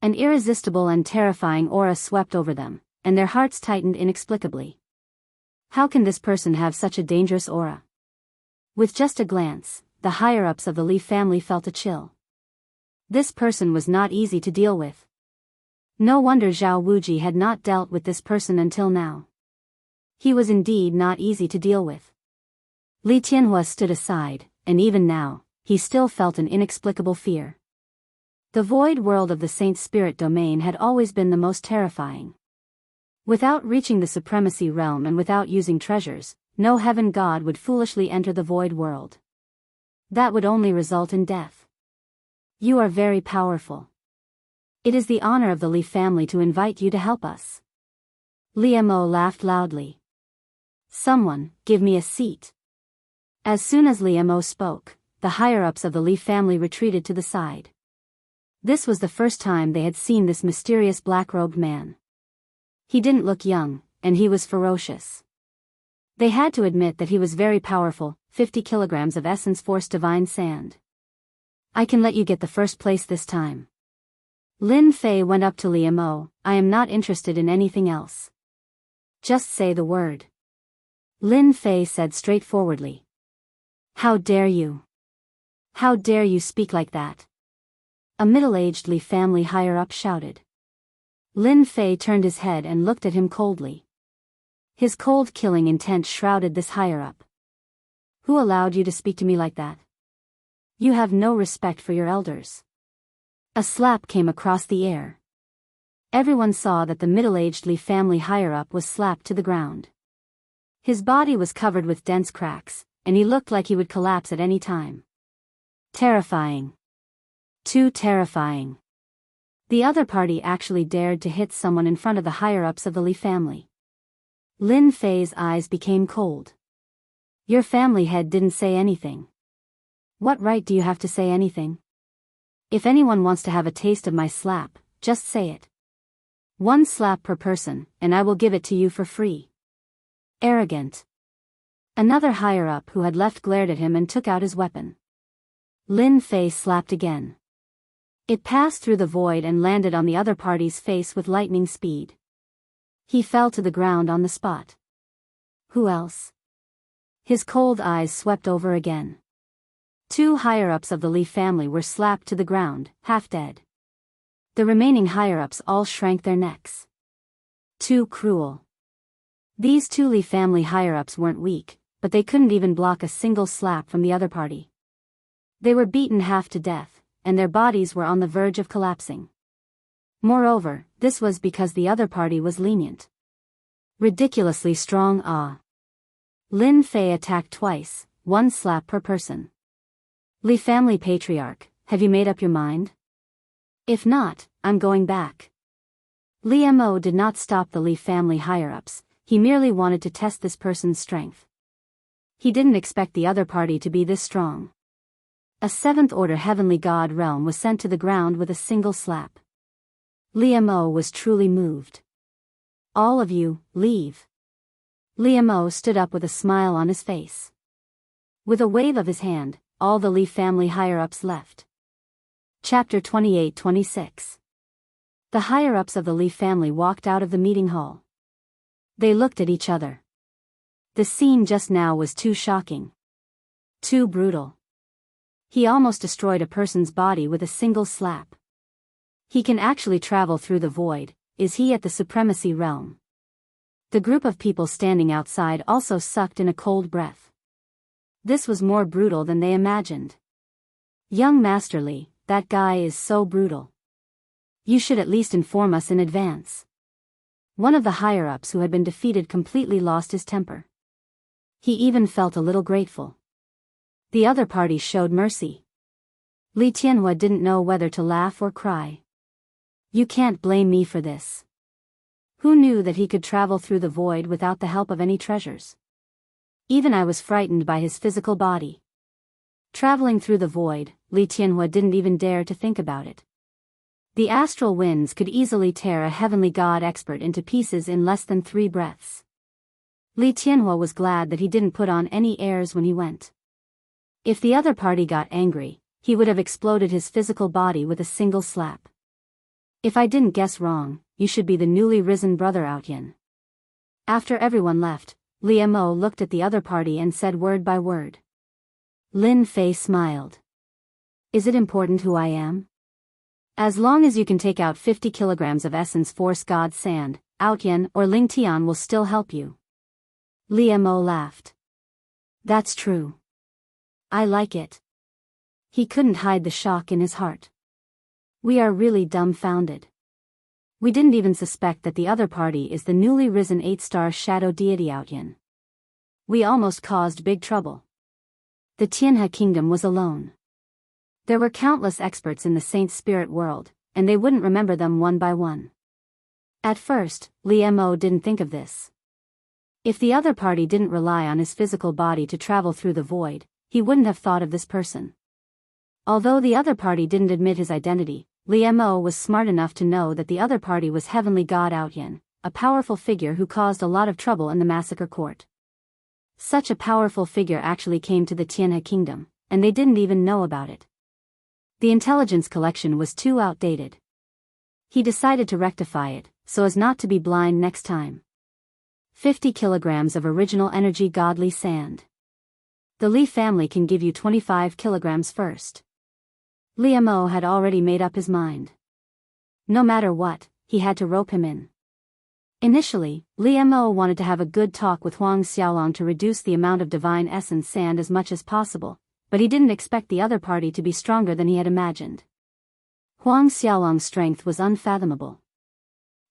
An irresistible and terrifying aura swept over them, and their hearts tightened inexplicably. How can this person have such a dangerous aura? With just a glance, the higher-ups of the Li family felt a chill. This person was not easy to deal with. No wonder Zhao Wuji had not dealt with this person until now. He was indeed not easy to deal with. Li Tianhua stood aside, and even now, he still felt an inexplicable fear. The void world of the Saint Spirit domain had always been the most terrifying. Without reaching the supremacy realm and without using treasures, no heaven god would foolishly enter the void world. That would only result in death. You are very powerful. It is the honor of the Li family to invite you to help us. Li Mo laughed loudly. Someone, give me a seat. As soon as Li Mo spoke, the higher-ups of the Li family retreated to the side. This was the first time they had seen this mysterious black-robed man. He didn't look young, and he was ferocious. They had to admit that he was very powerful, 50 kilograms of essence force divine sand. I can let you get the first place this time. Lin Fei went up to Li Mo. I am not interested in anything else. Just say the word. Lin Fei said straightforwardly. How dare you? How dare you speak like that? A middle-aged Li family higher-up shouted. Lin Fei turned his head and looked at him coldly. His cold killing intent shrouded this higher-up. Who allowed you to speak to me like that? You have no respect for your elders. A slap came across the air. Everyone saw that the middle-aged Li family higher-up was slapped to the ground. His body was covered with dense cracks, and he looked like he would collapse at any time. Terrifying. Too terrifying. The other party actually dared to hit someone in front of the higher-ups of the Li family. Lin Fei's eyes became cold. Your family head didn't say anything. What right do you have to say anything? If anyone wants to have a taste of my slap, just say it. 1 slap per person, and I will give it to you for free. Arrogant. Another higher-up who had left glared at him and took out his weapon. Lin Fei slapped again. It passed through the void and landed on the other party's face with lightning speed. He fell to the ground on the spot. Who else? His cold eyes swept over again. 2 higher-ups of the Li family were slapped to the ground, half dead. The remaining higher-ups all shrank their necks. Too cruel. These 2 Li family higher-ups weren't weak, but they couldn't even block a single slap from the other party. They were beaten half to death, and their bodies were on the verge of collapsing. Moreover, this was because the other party was lenient. Ridiculously strong. Lin Fei attacked twice, 1 slap per person. Li family patriarch, have you made up your mind? If not, I'm going back. Li Mo did not stop the Li family higher-ups, he merely wanted to test this person's strength. He didn't expect the other party to be this strong. A 7th-order heavenly god realm was sent to the ground with a single slap. Li Mo was truly moved. All of you, leave. Li Mo stood up with a smile on his face. With a wave of his hand, all the Li family higher-ups left. Chapter 28-26. The higher-ups of the Li family walked out of the meeting hall. They looked at each other. The scene just now was too shocking. Too brutal. He almost destroyed a person's body with a single slap. He can actually travel through the void. Is he at the supremacy realm? The group of people standing outside also sucked in a cold breath. This was more brutal than they imagined. Young Master Li, that guy is so brutal. You should at least inform us in advance. One of the higher-ups who had been defeated completely lost his temper. He even felt a little grateful. The other party showed mercy. Li Tianhua didn't know whether to laugh or cry. You can't blame me for this. Who knew that he could travel through the void without the help of any treasures? Even I was frightened by his physical body. Traveling through the void, Li Tianhua didn't even dare to think about it. The astral winds could easily tear a heavenly god expert into pieces in less than 3 breaths. Li Tianhua was glad that he didn't put on any airs when he went. If the other party got angry, he would have exploded his physical body with a single slap. If I didn't guess wrong, you should be the newly risen brother Outyin. After everyone left, Li Mo looked at the other party and said word by word. Lin Fei smiled. Is it important who I am? As long as you can take out 50 kilograms of Essence Force God Sand, Outyin or Ling Tian will still help you. Li Mo laughed. That's true. I like it. He couldn't hide the shock in his heart. We are really dumbfounded. We didn't even suspect that the other party is the newly risen 8-star shadow deity Outyin. We almost caused big trouble. The Tianhe kingdom was alone. There were countless experts in the Saint Spirit world, and they wouldn't remember them one by one. At first, Li Mo didn't think of this. If the other party didn't rely on his physical body to travel through the void, he wouldn't have thought of this person. Although the other party didn't admit his identity, Li Mo was smart enough to know that the other party was Heavenly God Outyin, a powerful figure who caused a lot of trouble in the massacre court. Such a powerful figure actually came to the Tianhe kingdom, and they didn't even know about it. The intelligence collection was too outdated. He decided to rectify it, so as not to be blind next time. 50 kilograms of original energy godly sand. The Li family can give you 25 kilograms first. Li Mo had already made up his mind. No matter what, he had to rope him in. Initially, Li Mo wanted to have a good talk with Huang Xiaolong to reduce the amount of divine essence sand as much as possible, but he didn't expect the other party to be stronger than he had imagined. Huang Xiaolong's strength was unfathomable.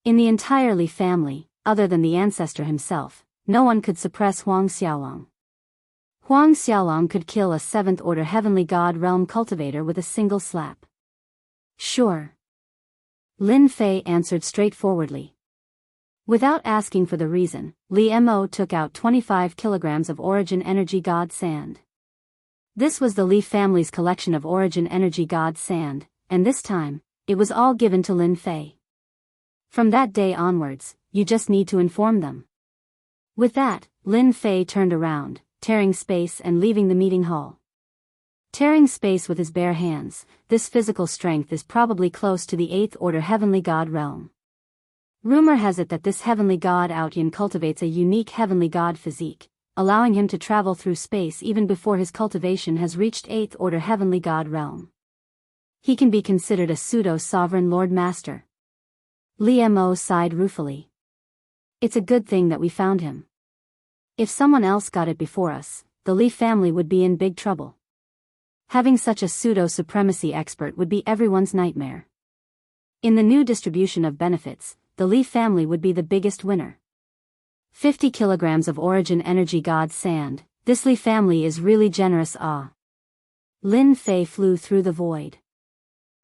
In the entire Li family, other than the ancestor himself, no one could suppress Huang Xiaolong. Huang Xiaolong could kill a 7th-order heavenly god realm cultivator with a single slap. Sure. Lin Fei answered straightforwardly. Without asking for the reason, Li Mo took out 25 kilograms of origin energy god sand. This was the Li family's collection of origin energy god sand, and this time, it was all given to Lin Fei. From that day onwards, you just need to inform them. With that, Lin Fei turned around, tearing space and leaving the meeting hall. Tearing space with his bare hands, this physical strength is probably close to the 8th-order heavenly god realm. Rumor has it that this heavenly god Outyin cultivates a unique heavenly god physique, allowing him to travel through space even before his cultivation has reached 8th-order heavenly god realm. He can be considered a pseudo-sovereign Lord Master. Li Mo sighed ruefully. It's a good thing that we found him. If someone else got it before us, the Li family would be in big trouble. Having such a pseudo-supremacy expert would be everyone's nightmare. In the new distribution of benefits, the Li family would be the biggest winner. 50 kilograms of origin energy god sand, this Li family is really generous. Lin Fei flew through the void.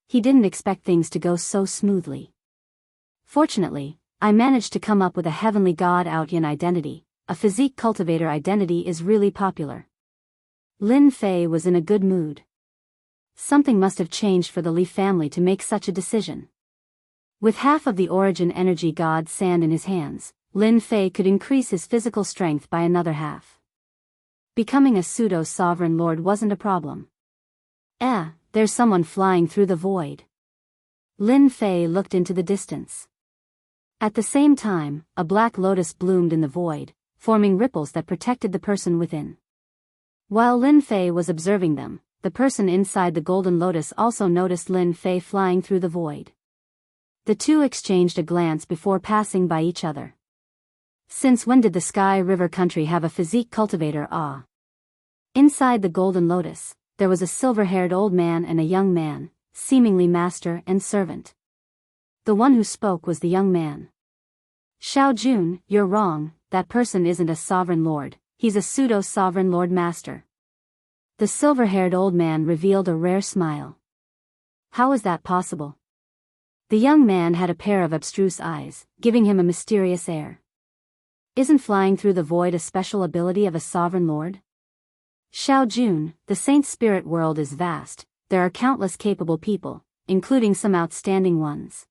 He didn't expect things to go so smoothly. Fortunately, I managed to come up with a heavenly god Outyin identity. A physique cultivator identity is really popular. Lin Fei was in a good mood. Something must have changed for the Li family to make such a decision. With half of the origin energy god sand in his hands, Lin Fei could increase his physical strength by another half. Becoming a pseudo-sovereign lord wasn't a problem. There's someone flying through the void. Lin Fei looked into the distance. At the same time, a black lotus bloomed in the void, forming ripples that protected the person within. While Lin Fei was observing them, the person inside the golden lotus also noticed Lin Fei flying through the void. The two exchanged a glance before passing by each other. Since when did the Sky River country have a physique cultivator? Inside the golden lotus, there was a silver-haired old man and a young man, seemingly master and servant. The one who spoke was the young man. Xiao Jun, you're wrong, that person isn't a sovereign lord, he's a pseudo-sovereign lord master. The silver-haired old man revealed a rare smile. How is that possible? The young man had a pair of abstruse eyes, giving him a mysterious air. Isn't flying through the void a special ability of a sovereign lord? Xiao Jun, the saint spirit world is vast, there are countless capable people, including some outstanding ones.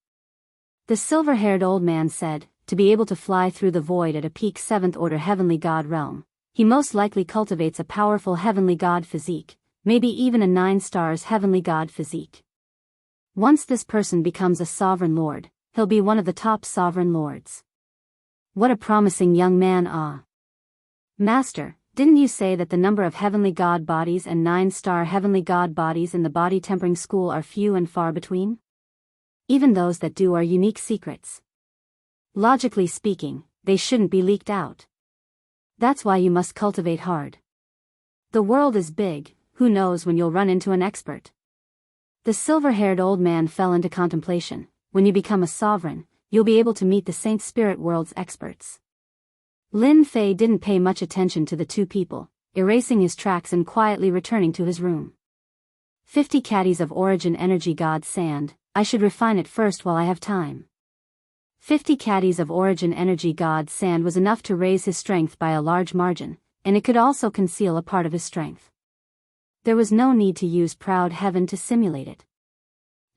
The silver-haired old man said, to be able to fly through the void at a peak 7th order heavenly god realm, he most likely cultivates a powerful heavenly god physique, maybe even a 9 stars heavenly god physique. Once this person becomes a sovereign lord, he'll be one of the top sovereign lords. What a promising young man. Master, didn't you say that the number of heavenly god bodies and 9-star heavenly god bodies in the body tempering school are few and far between? Even those that do are unique secrets. Logically speaking, they shouldn't be leaked out. That's why you must cultivate hard. The world is big, who knows when you'll run into an expert. The silver-haired old man fell into contemplation. When you become a sovereign, you'll be able to meet the saint spirit world's experts. Lin Fei didn't pay much attention to the two people, erasing his tracks and quietly returning to his room. 50 caddies of origin energy god sand, I should refine it first while I have time. 50 caddies of origin energy god sand was enough to raise his strength by a large margin, and it could also conceal a part of his strength. There was no need to use proud heaven to simulate it.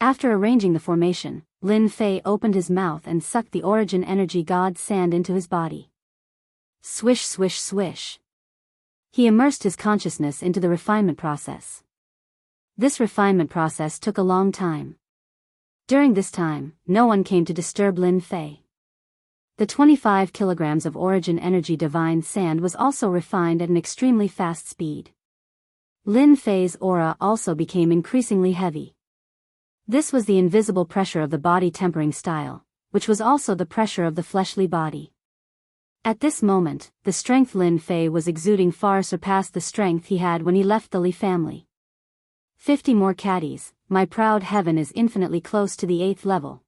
After arranging the formation, Lin Fei opened his mouth and sucked the origin energy god sand into his body. Swish swish swish. He immersed his consciousness into the refinement process. This refinement process took a long time. During this time, no one came to disturb Lin Fei. The 25 kilograms of origin energy divine sand was also refined at an extremely fast speed. Lin Fei's aura also became increasingly heavy. This was the invisible pressure of the body tempering style, which was also the pressure of the fleshly body. At this moment, the strength Lin Fei was exuding far surpassed the strength he had when he left the Li family. 50 more caddies, my proud heaven is infinitely close to the 8th level.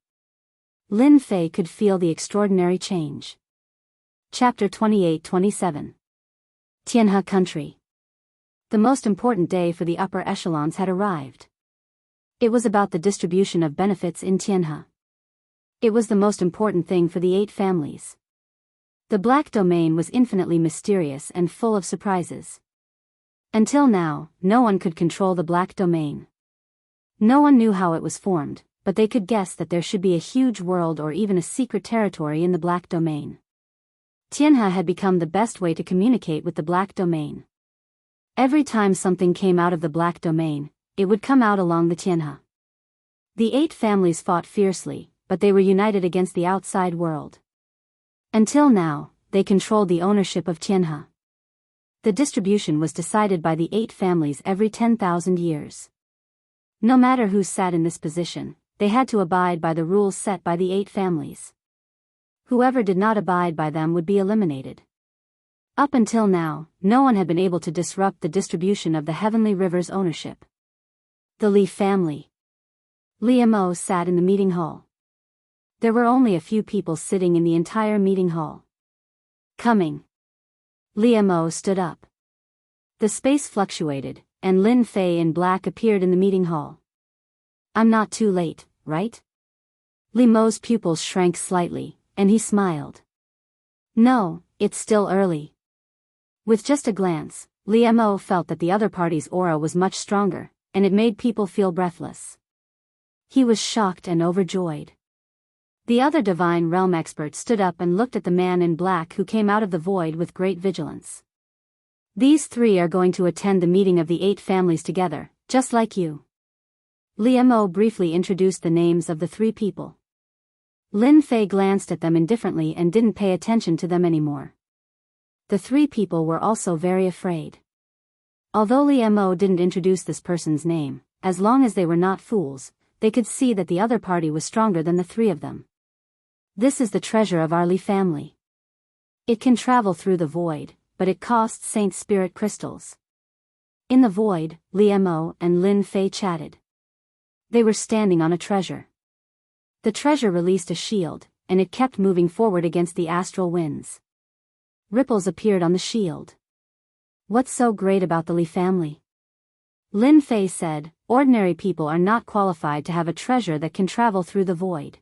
Lin Fei could feel the extraordinary change. Chapter 28-27. Tianhe Country. The most important day for the upper echelons had arrived. It was about the distribution of benefits in Tianhe. It was the most important thing for the 8 families. The Black Domain was infinitely mysterious and full of surprises. Until now, no one could control the Black Domain. No one knew how it was formed, but they could guess that there should be a huge world or even a secret territory in the Black Domain. Tianhe had become the best way to communicate with the Black Domain. Every time something came out of the Black Domain, it would come out along the Tianhe. The 8 families fought fiercely, but they were united against the outside world. Until now, they controlled the ownership of Tianhe. The distribution was decided by the 8 families every 10,000 years. No matter who sat in this position, they had to abide by the rules set by the 8 families. Whoever did not abide by them would be eliminated. Up until now, no one had been able to disrupt the distribution of the Heavenly River's ownership. The Li family. Li Mo sat in the meeting hall. There were only a few people sitting in the entire meeting hall. Coming. Li Mo stood up. The space fluctuated, and Lin Fei in black appeared in the meeting hall. I'm not too late, right? Li Mo's pupils shrank slightly, and he smiled. No, it's still early. With just a glance, Li Mo felt that the other party's aura was much stronger, and it made people feel breathless. He was shocked and overjoyed. The other divine realm expert stood up and looked at the man in black who came out of the void with great vigilance. These 3 are going to attend the meeting of the 8 families together, Just like you. Liemo briefly introduced the names of the three people. Lin Fei glanced at them indifferently and didn't pay attention to them anymore. The three people were also very afraid. Although Liemo didn't introduce this person's name, as long as they were not fools, they could see that the other party was stronger than the three of them. This is the treasure of our Li family. It can travel through the void, but it costs Saint Spirit crystals. In the void, Liemo and Lin Fei chatted. They were standing on a treasure. The treasure released a shield, and it kept moving forward against the astral winds. Ripples appeared on the shield. What's so great about the Li family? Lin Fei said, ordinary people are not qualified to have a treasure that can travel through the void.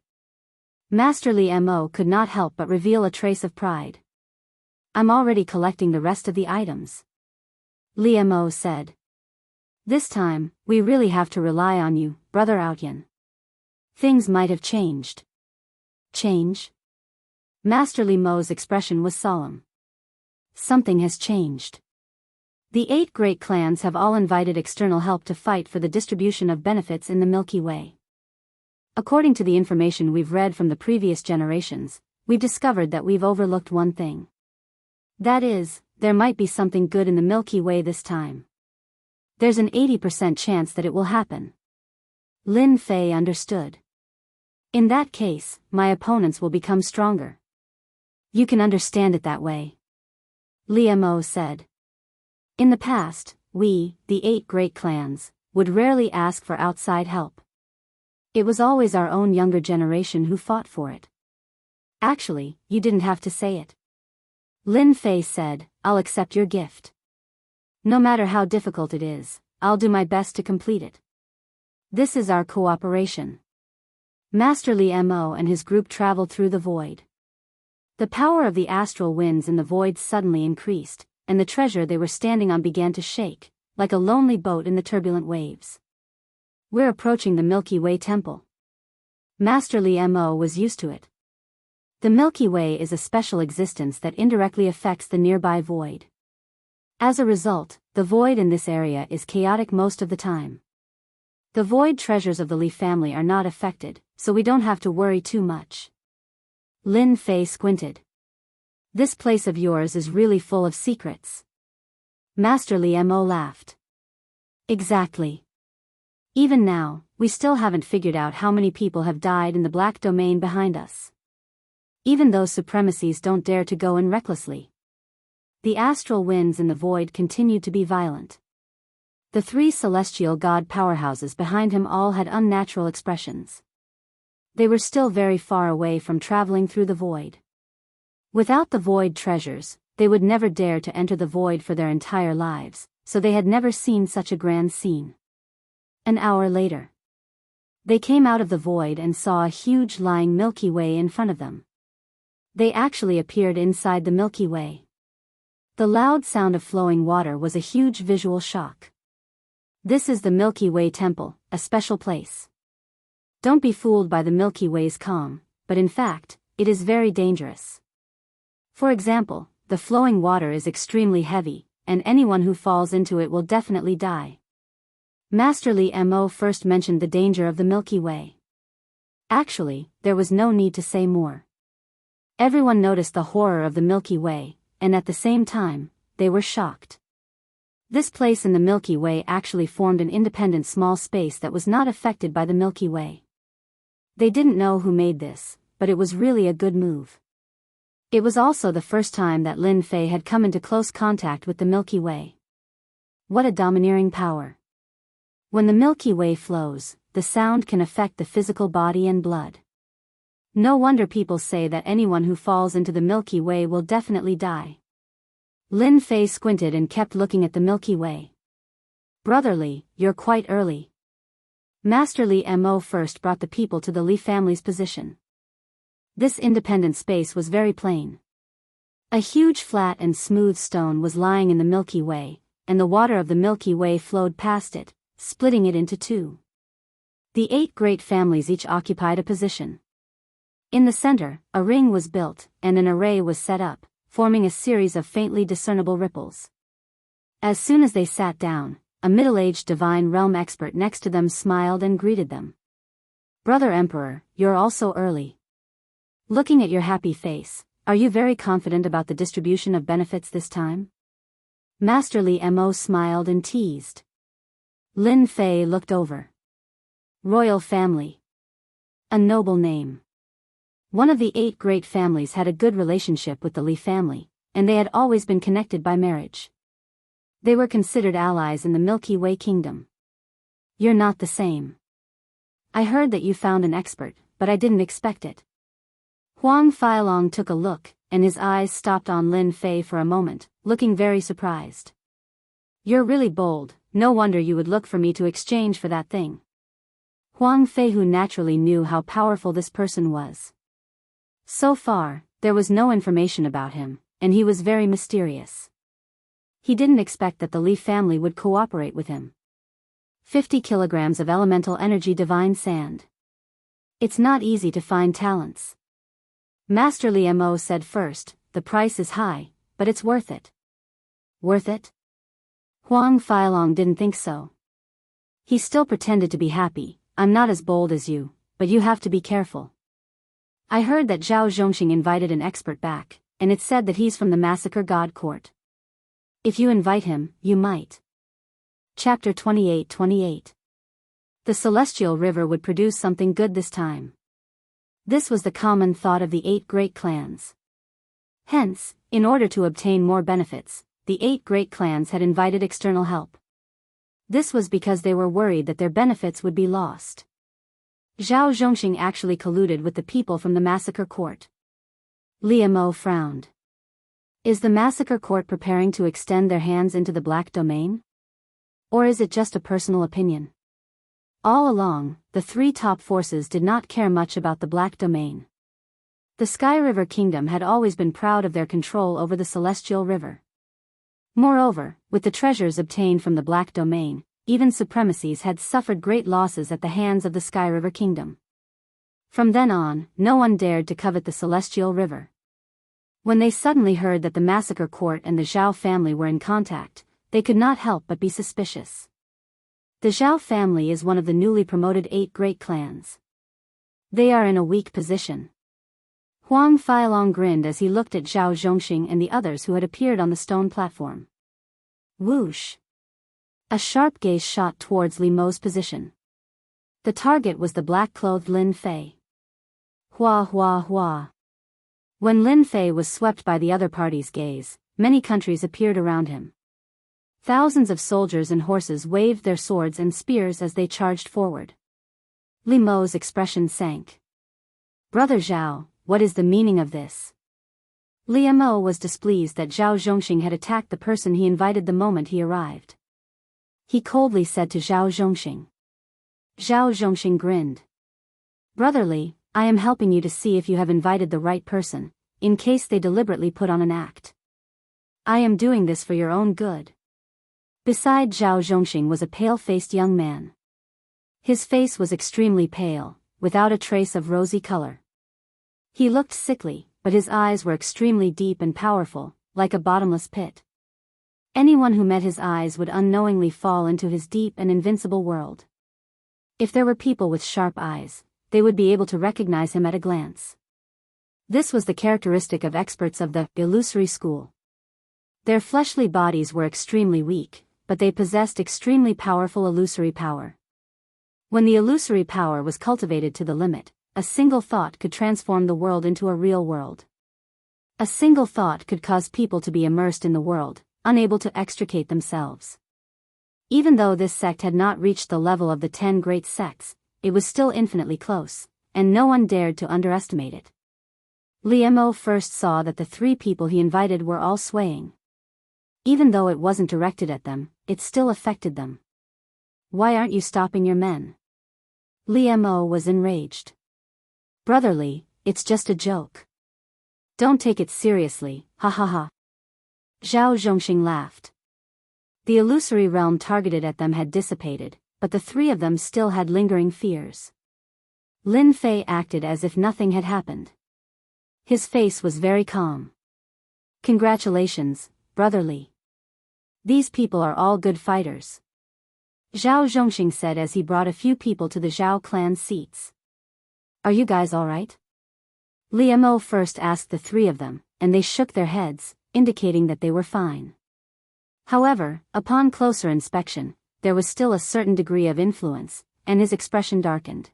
Master Liemo could not help but reveal a trace of pride. I'm already collecting the rest of the items. Liemo said. This time, we really have to rely on you, Brother Outyan. Things might have changed. Change? Master Liemo's expression was solemn. Something has changed. The 8 great clans have all invited external help to fight for the distribution of benefits in the Milky Way. According to the information we've read from the previous generations, we've discovered that we've overlooked one thing. That is, there might be something good in the Milky Way this time. There's an 80% chance that it will happen. Lin Fei understood. In that case, my opponents will become stronger. You can understand it that way. Liemo said. In the past, we, the 8 great clans, would rarely ask for outside help. It was always our own younger generation who fought for it. Actually, you didn't have to say it. Lin Fei said, I'll accept your gift. No matter how difficult it is, I'll do my best to complete it. This is our cooperation. Master Liemo and his group traveled through the void. The power of the astral winds in the void suddenly increased, and the treasure they were standing on began to shake, like a lonely boat in the turbulent waves. We're approaching the Milky Way temple. Master Liemo was used to it. The Milky Way is a special existence that indirectly affects the nearby void. As a result, the void in this area is chaotic most of the time. The void treasures of the Li family are not affected, so we don't have to worry too much. Lin Fei squinted. This place of yours is really full of secrets. Master Liemo laughed. Exactly. Even now, we still haven't figured out how many people have died in the black domain behind us. Even those supremacies don't dare to go in recklessly. The astral winds in the void continued to be violent. The 3 celestial god powerhouses behind him all had unnatural expressions. They were still very far away from traveling through the void. Without the void treasures, they would never dare to enter the void for their entire lives, so they had never seen such a grand scene. An hour later, they came out of the void and saw a huge lying Milky Way in front of them. They actually appeared inside the Milky Way. The loud sound of flowing water was a huge visual shock. This is the Milky Way Temple, a special place. Don't be fooled by the Milky Way's calm, but in fact, it is very dangerous. For example, the flowing water is extremely heavy, and anyone who falls into it will definitely die. Master Liemo first mentioned the danger of the Milky Way. Actually, there was no need to say more. Everyone noticed the horror of the Milky Way, and at the same time, they were shocked. This place in the Milky Way actually formed an independent small space that was not affected by the Milky Way. They didn't know who made this, but it was really a good move. It was also the first time that Lin Fei had come into close contact with the Milky Way. What a domineering power. When the Milky Way flows, the sound can affect the physical body and blood. No wonder people say that anyone who falls into the Milky Way will definitely die. Lin Fei squinted and kept looking at the Milky Way. Brotherly, you're quite early. Master Liemo first brought the people to the Li family's position. This independent space was very plain. A huge flat and smooth stone was lying in the Milky Way, and the water of the Milky Way flowed past it, splitting it into 2. The 8 great families each occupied a position. In the center, a ring was built, and an array was set up, forming a series of faintly discernible ripples. As soon as they sat down, a middle-aged divine realm expert next to them smiled and greeted them. "Brother Emperor, you're all so early. Looking at your happy face, are you very confident about the distribution of benefits this time?" Master Li Mo smiled and teased. Lin Fei looked over. Royal family. A noble name. One of the 8 great families had a good relationship with the Li family, and they had always been connected by marriage. They were considered allies in the Milky Way kingdom. "You're not the same. I heard that you found an expert, but I didn't expect it." Huang Feilong took a look, and his eyes stopped on Lin Fei for a moment, looking very surprised. "You're really bold, no wonder you would look for me to exchange for that thing." Huang Fei, who naturally knew how powerful this person was. So far, there was no information about him, and he was very mysterious. He didn't expect that the Li family would cooperate with him. 50 kilograms of elemental energy divine sand. It's not easy to find talents. Master Li Mo said first, "The price is high, but it's worth it." Worth it? Huang Feilong didn't think so. He still pretended to be happy. "I'm not as bold as you, but you have to be careful. I heard that Zhao Zhongxing invited an expert back, and it's said that he's from the Massacre God Court. If you invite him, you might." Chapter 28. The celestial river would produce something good this time. This was the common thought of the 8 great clans. Hence, in order to obtain more benefits, the 8 great clans had invited external help. This was because they were worried that their benefits would be lost. Zhao Zhongxing actually colluded with the people from the Massacre Court. Li Mo frowned. Is the Massacre Court preparing to extend their hands into the Black Domain? Or is it just a personal opinion? All along, the 3 top forces did not care much about the Black Domain. The Sky River Kingdom had always been proud of their control over the Celestial River. Moreover, with the treasures obtained from the Black Domain, even supremacies had suffered great losses at the hands of the Sky River Kingdom. From then on, no one dared to covet the Celestial River. When they suddenly heard that the Massacre Court and the Zhao family were in contact, they could not help but be suspicious. The Zhao family is one of the newly promoted 8 great clans. They are in a weak position. Huang Feilong grinned as he looked at Zhao Zhongxing and the others who had appeared on the stone platform. Whoosh! A sharp gaze shot towards Li Mo's position. The target was the black-clothed Lin Fei. Hua hua hua. When Lin Fei was swept by the other party's gaze, many countries appeared around him. Thousands of soldiers and horses waved their swords and spears as they charged forward. Li Mo's expression sank. "Brother Zhao, what is the meaning of this?" Li Mo was displeased that Zhao Zhongxing had attacked the person he invited the moment he arrived. He coldly said to Zhao Zhongxing. Zhao Zhongxing grinned. "Brother Li, I am helping you to see if you have invited the right person, in case they deliberately put on an act. I am doing this for your own good." Beside Zhao Zhongxing was a pale-faced young man. His face was extremely pale, without a trace of rosy color. He looked sickly, but his eyes were extremely deep and powerful, like a bottomless pit. Anyone who met his eyes would unknowingly fall into his deep and invincible world. If there were people with sharp eyes, they would be able to recognize him at a glance. This was the characteristic of experts of the illusory school. Their fleshly bodies were extremely weak, but they possessed extremely powerful illusory power. When the illusory power was cultivated to the limit, a single thought could transform the world into a real world. A single thought could cause people to be immersed in the world, unable to extricate themselves. Even though this sect had not reached the level of the 10 great sects, it was still infinitely close, and no one dared to underestimate it. Li Mo first saw that the 3 people he invited were all swaying. Even though it wasn't directed at them, it still affected them. "Why aren't you stopping your men?" Li Mo was enraged. "Brother Li, it's just a joke. Don't take it seriously, ha ha ha." Zhao Zhongxing laughed. The illusory realm targeted at them had dissipated, but the 3 of them still had lingering fears. Lin Fei acted as if nothing had happened. His face was very calm. "Congratulations, Brother Li. These people are all good fighters. Zhao Zhongxing said as he brought a few people to the Zhao clan's seats. Are you guys alright? Li Mo first asked the three of them, and they shook their heads, indicating that they were fine. However, upon closer inspection, there was still a certain degree of influence, and his expression darkened.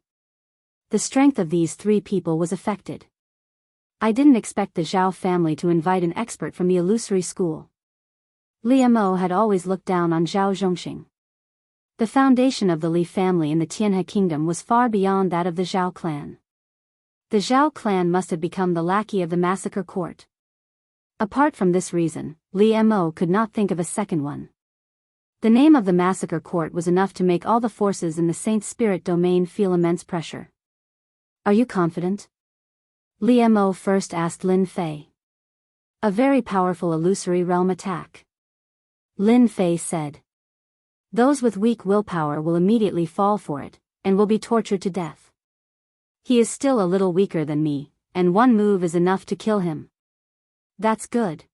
The strength of these three people was affected. I didn't expect the Zhao family to invite an expert from the illusory school. Li Mo had always looked down on Zhao Zhongxing. The foundation of the Li family in the Tianhe kingdom was far beyond that of the Zhao clan. The Zhao clan must have become the lackey of the massacre court. Apart from this reason, Li Mo could not think of a second one. The name of the massacre court was enough to make all the forces in the Saint Spirit domain feel immense pressure. Are you confident? Li Mo first asked Lin Fei. A very powerful illusory realm attack. Lin Fei said. Those with weak willpower will immediately fall for it, and will be tortured to death. He is still a little weaker than me, and one move is enough to kill him. That's good.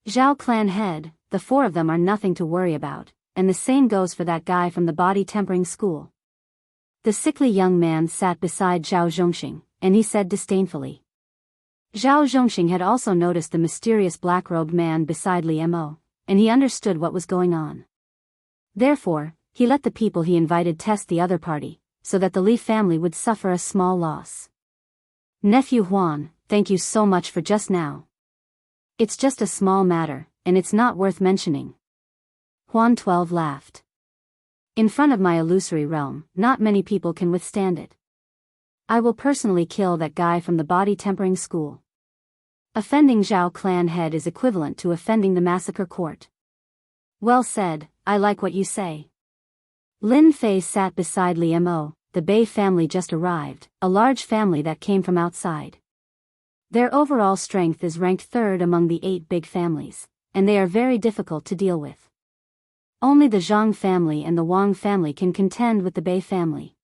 Zhao clan head, the four of them are nothing to worry about, and the same goes for that guy from the body tempering school. The sickly young man sat beside Zhao Zhongxing, and he said disdainfully. Zhao Zhongxing had also noticed the mysterious black-robed man beside Li Mo, and he understood what was going on. Therefore, he let the people he invited test the other party, so that the Li family would suffer a small loss. Nephew Huan, thank you so much for just now. It's just a small matter, and it's not worth mentioning. Huan 12 laughed. In front of my illusory realm, not many people can withstand it. I will personally kill that guy from the body tempering school. Offending Zhao clan head is equivalent to offending the massacre court. Well said, I like what you say. Lin Fei sat beside Li Mo, the Bei family just arrived, a large family that came from outside. Their overall strength is ranked third among the 8 big families, and they are very difficult to deal with. Only the Zhang family and the Wang family can contend with the Bei family.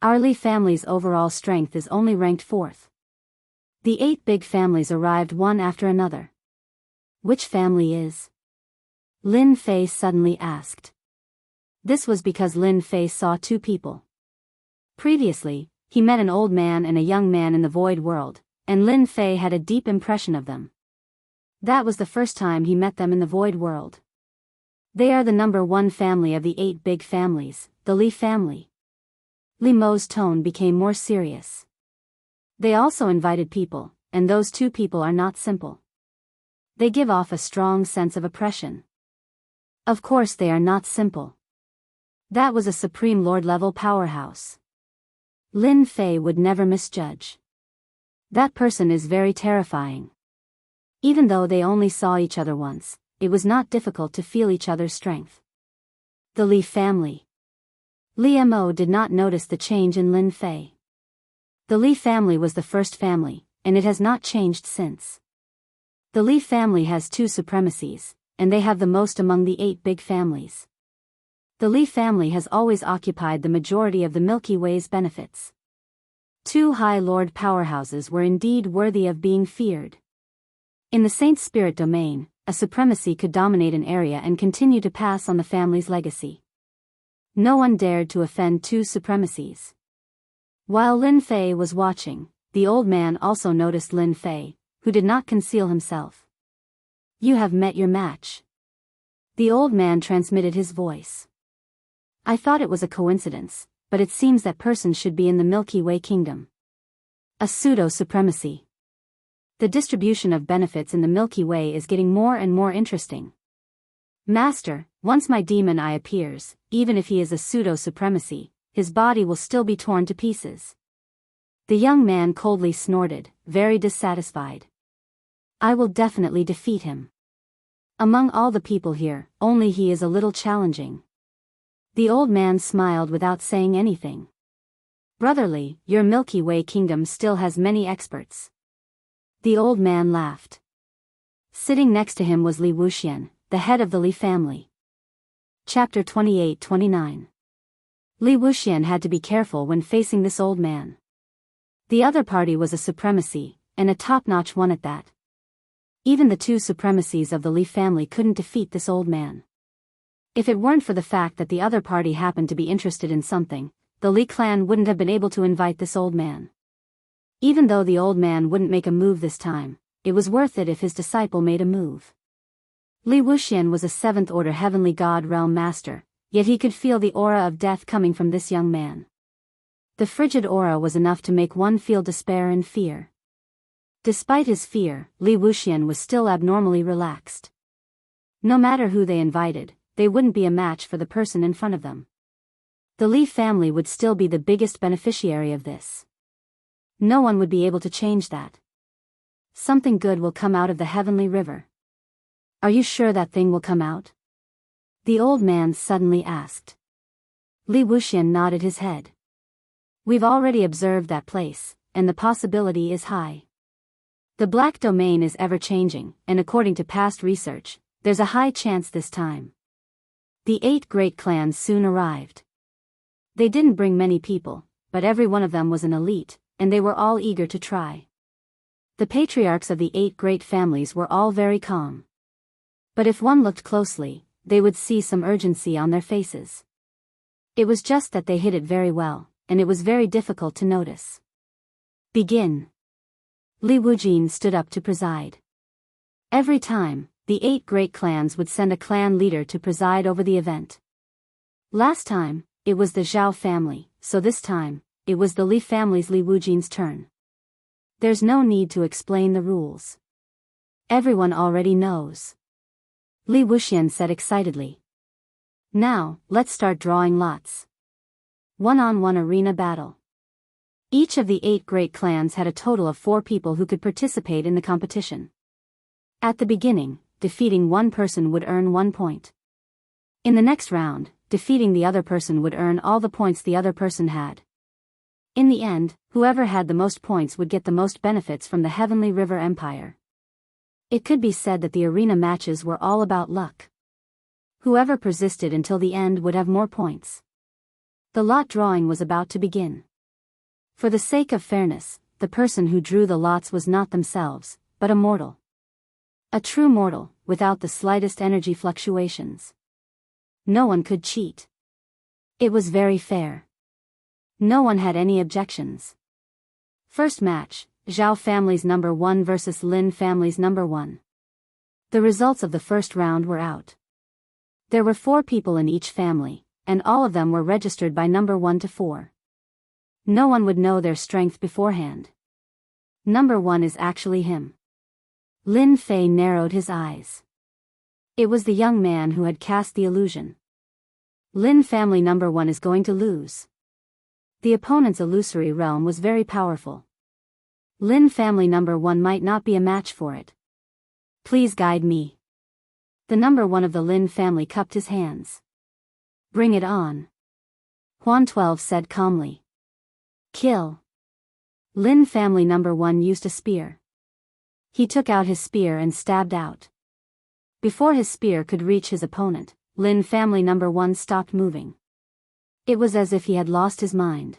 Our Li family's overall strength is only ranked 4th. The 8 big families arrived one after another. Which family is? Lin Fei suddenly asked. This was because Lin Fei saw 2 people. Previously, he met an old man and a young man in the void world, and Lin Fei had a deep impression of them. That was the first time he met them in the void world. They are the number 1 family of the 8 big families, the Li family. Li Mo's tone became more serious. They also invited people, and those 2 people are not simple. They give off a strong sense of oppression. Of course they are not simple. That was a Supreme Lord-level powerhouse. Lin Fei would never misjudge. That person is very terrifying. Even though they only saw each other once, it was not difficult to feel each other's strength. The Li family. Li Mo did not notice the change in Lin Fei. The Li family was the first family, and it has not changed since. The Li family has 2 supremacies, and they have the most among the 8 big families. The Li family has always occupied the majority of the Milky Way's benefits. 2 High Lord powerhouses were indeed worthy of being feared. In the Saint Spirit domain, a supremacy could dominate an area and continue to pass on the family's legacy. No one dared to offend 2 supremacies. While Lin Fei was watching, the old man also noticed Lin Fei, who did not conceal himself. You have met your match. The old man transmitted his voice. I thought it was a coincidence, but it seems that person should be in the Milky Way kingdom. A pseudo-supremacy. The distribution of benefits in the Milky Way is getting more and more interesting. Master, once my demon eye appears, even if he is a pseudo-supremacy, his body will still be torn to pieces. The young man coldly snorted, very dissatisfied. I will definitely defeat him. Among all the people here, only he is a little challenging. The old man smiled without saying anything. Brotherly, your Milky Way kingdom still has many experts. The old man laughed. Sitting next to him was Li Wuxian, the head of the Li family. Chapter 28-29. Li Wuxian had to be careful when facing this old man. The other party was a supremacy, and a top-notch one at that. Even the 2 supremacies of the Li family couldn't defeat this old man. If it weren't for the fact that the other party happened to be interested in something, the Li clan wouldn't have been able to invite this old man. Even though the old man wouldn't make a move this time, it was worth it if his disciple made a move. Li Wuxian was a 7th order heavenly god realm master, yet he could feel the aura of death coming from this young man. The frigid aura was enough to make one feel despair and fear. Despite his fear, Li Wuxian was still abnormally relaxed. No matter who they invited, they wouldn't be a match for the person in front of them. The Li family would still be the biggest beneficiary of this. No one would be able to change that. Something good will come out of the heavenly river. Are you sure that thing will come out? The old man suddenly asked. Li Wuxian nodded his head. We've already observed that place, and the possibility is high. The black domain is ever-changing, and according to past research, there's a high chance this time. The 8 great clans soon arrived. They didn't bring many people, but every one of them was an elite, and they were all eager to try. The patriarchs of the 8 great families were all very calm. But if one looked closely, they would see some urgency on their faces. It was just that they hid it very well, and it was very difficult to notice. Begin. Li Wujin stood up to preside. Every time, the 8 great clans would send a clan leader to preside over the event. Last time, it was the Zhao family, so this time, it was the Li family's Li Wujin's turn. There's no need to explain the rules. Everyone already knows. Li Wuxian said excitedly. Now, let's start drawing lots. One-on-one arena battle. Each of the 8 great clans had a total of 4 people who could participate in the competition. At the beginning, defeating one person would earn 1 point. In the next round, defeating the other person would earn all the points the other person had. In the end, whoever had the most points would get the most benefits from the Heavenly River Empire. It could be said that the arena matches were all about luck. Whoever persisted until the end would have more points. The lot drawing was about to begin. For the sake of fairness, the person who drew the lots was not themselves, but a mortal. A true mortal, without the slightest energy fluctuations. No one could cheat. It was very fair. No one had any objections. First match, Zhao family's number 1 versus Lin family's number 1. The results of the first round were out. There were 4 people in each family, and all of them were registered by number 1 to 4. No one would know their strength beforehand. Number 1 is actually him. Lin Fei narrowed his eyes. It was the young man who had cast the illusion. Lin family number 1 is going to lose. The opponent's illusory realm was very powerful. Lin family number 1 might not be a match for it. Please guide me. The number 1 of the Lin family cupped his hands. Bring it on. Huan 12 said calmly. Kill. Lin family number 1 used a spear. He took out his spear and stabbed out. Before his spear could reach his opponent, Lin family number 1 stopped moving. It was as if he had lost his mind.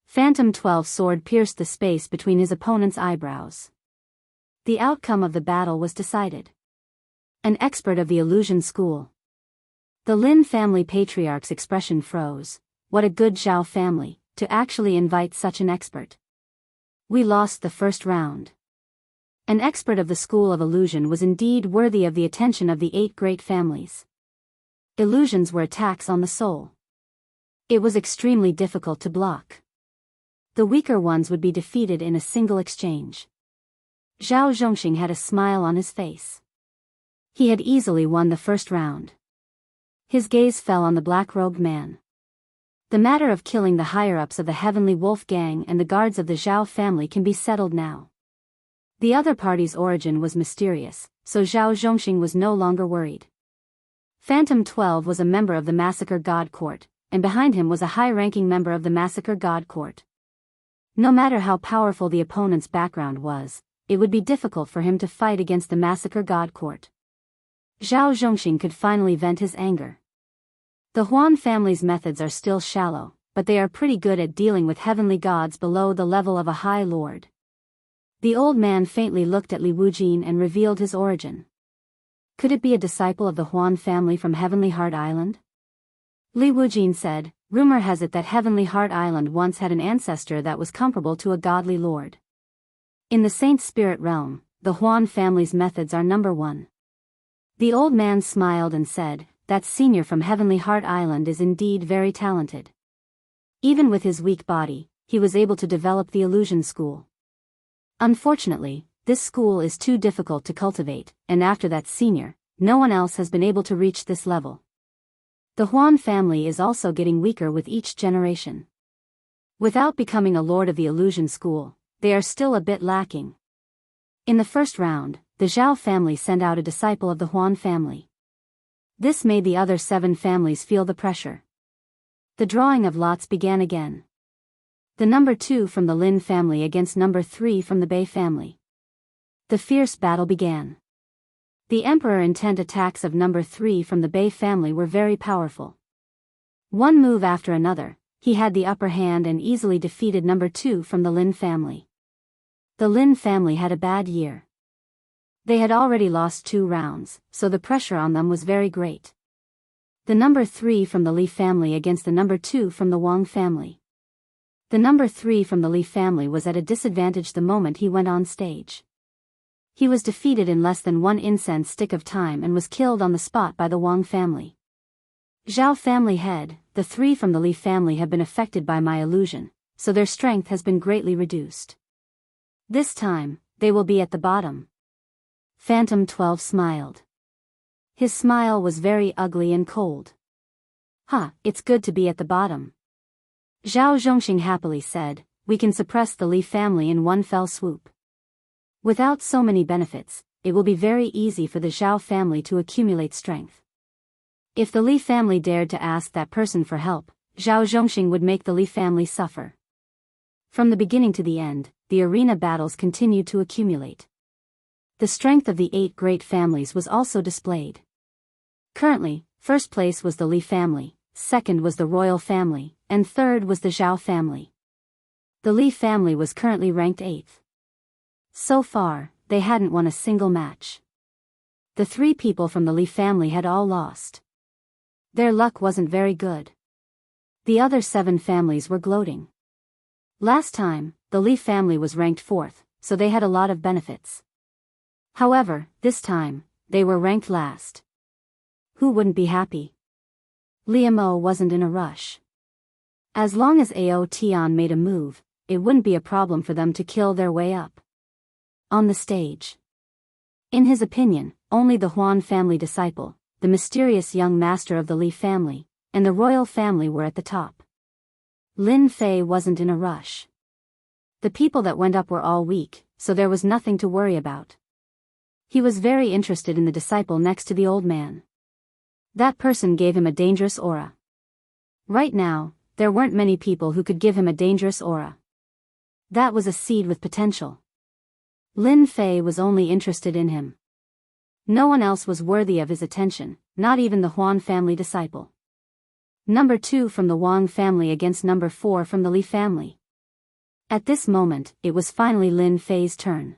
Phantom 12's sword pierced the space between his opponent's eyebrows. The outcome of the battle was decided. An expert of the illusion school. The Lin family patriarch's expression froze. What a good Zhao family, to actually invite such an expert. We lost the first round. An expert of the school of illusion was indeed worthy of the attention of the 8 great families. Illusions were attacks on the soul. It was extremely difficult to block. The weaker ones would be defeated in a single exchange. Zhao Zhongxing had a smile on his face. He had easily won the first round. His gaze fell on the black-robed man. The matter of killing the higher-ups of the Heavenly Wolf Gang and the guards of the Zhao family can be settled now. The other party's origin was mysterious, so Zhao Zhongxing was no longer worried. Phantom 12 was a member of the Massacre God Court, and behind him was a high-ranking member of the Massacre God Court. No matter how powerful the opponent's background was, it would be difficult for him to fight against the Massacre God Court. Zhao Zhongxing could finally vent his anger. The Huan family's methods are still shallow, but they are pretty good at dealing with heavenly gods below the level of a high lord. The old man faintly looked at Li Wujin and revealed his origin. Could it be a disciple of the Huan family from Heavenly Heart Island? Li Wujin said, rumor has it that Heavenly Heart Island once had an ancestor that was comparable to a godly lord. In the Saint Spirit realm, the Huan family's methods are number one. The old man smiled and said, that senior from Heavenly Heart Island is indeed very talented. Even with his weak body, he was able to develop the illusion school. Unfortunately, this school is too difficult to cultivate, and after that senior, no one else has been able to reach this level. The Huan family is also getting weaker with each generation. Without becoming a lord of the illusion school, they are still a bit lacking. In the first round, the Zhao family sent out a disciple of the Huan family. This made the other 7 families feel the pressure. The drawing of lots began again. The number 2 from the Lin family against number 3 from the Bei family. The fierce battle began. The Emperor intent attacks of number 3 from the Bei family were very powerful. One move after another, he had the upper hand and easily defeated number 2 from the Lin family. The Lin family had a bad year. They had already lost 2 rounds, so the pressure on them was very great. The number 3 from the Li family against the number 2 from the Wang family. The number 3 from the Li family was at a disadvantage the moment he went on stage. He was defeated in less than 1 incense stick of time and was killed on the spot by the Wang family. Zhao family head, the 3 from the Li family have been affected by my illusion, so their strength has been greatly reduced. This time, they will be at the bottom. Phantom 12 smiled. His smile was very ugly and cold. It's good to be at the bottom. Zhao Zhongxing happily said, we can suppress the Li family in one fell swoop. Without so many benefits, it will be very easy for the Zhao family to accumulate strength. If the Li family dared to ask that person for help, Zhao Zhongxing would make the Li family suffer. From the beginning to the end, the arena battles continued to accumulate. The strength of the 8 great families was also displayed. Currently, first place was the Li family, second was the royal family, and third was the Zhao family. The Li family was currently ranked 8th. So far, they hadn't won a single match. The 3 people from the Li family had all lost. Their luck wasn't very good. The other 7 families were gloating. Last time, the Li family was ranked 4th, so they had a lot of benefits. However, this time, they were ranked last. Who wouldn't be happy? Liamo wasn't in a rush. As long as Ao Tian made a move, it wouldn't be a problem for them to kill their way up. On the stage. In his opinion, only the Huan family disciple, the mysterious young master of the Li family, and the royal family were at the top. Lin Fei wasn't in a rush. The people that went up were all weak, so there was nothing to worry about. He was very interested in the disciple next to the old man. That person gave him a dangerous aura. Right now, there weren't many people who could give him a dangerous aura. That was a seed with potential. Lin Fei was only interested in him. No one else was worthy of his attention, not even the Huan family disciple. Number 2 from the Wang family against number 4 from the Li family. At this moment, it was finally Lin Fei's turn.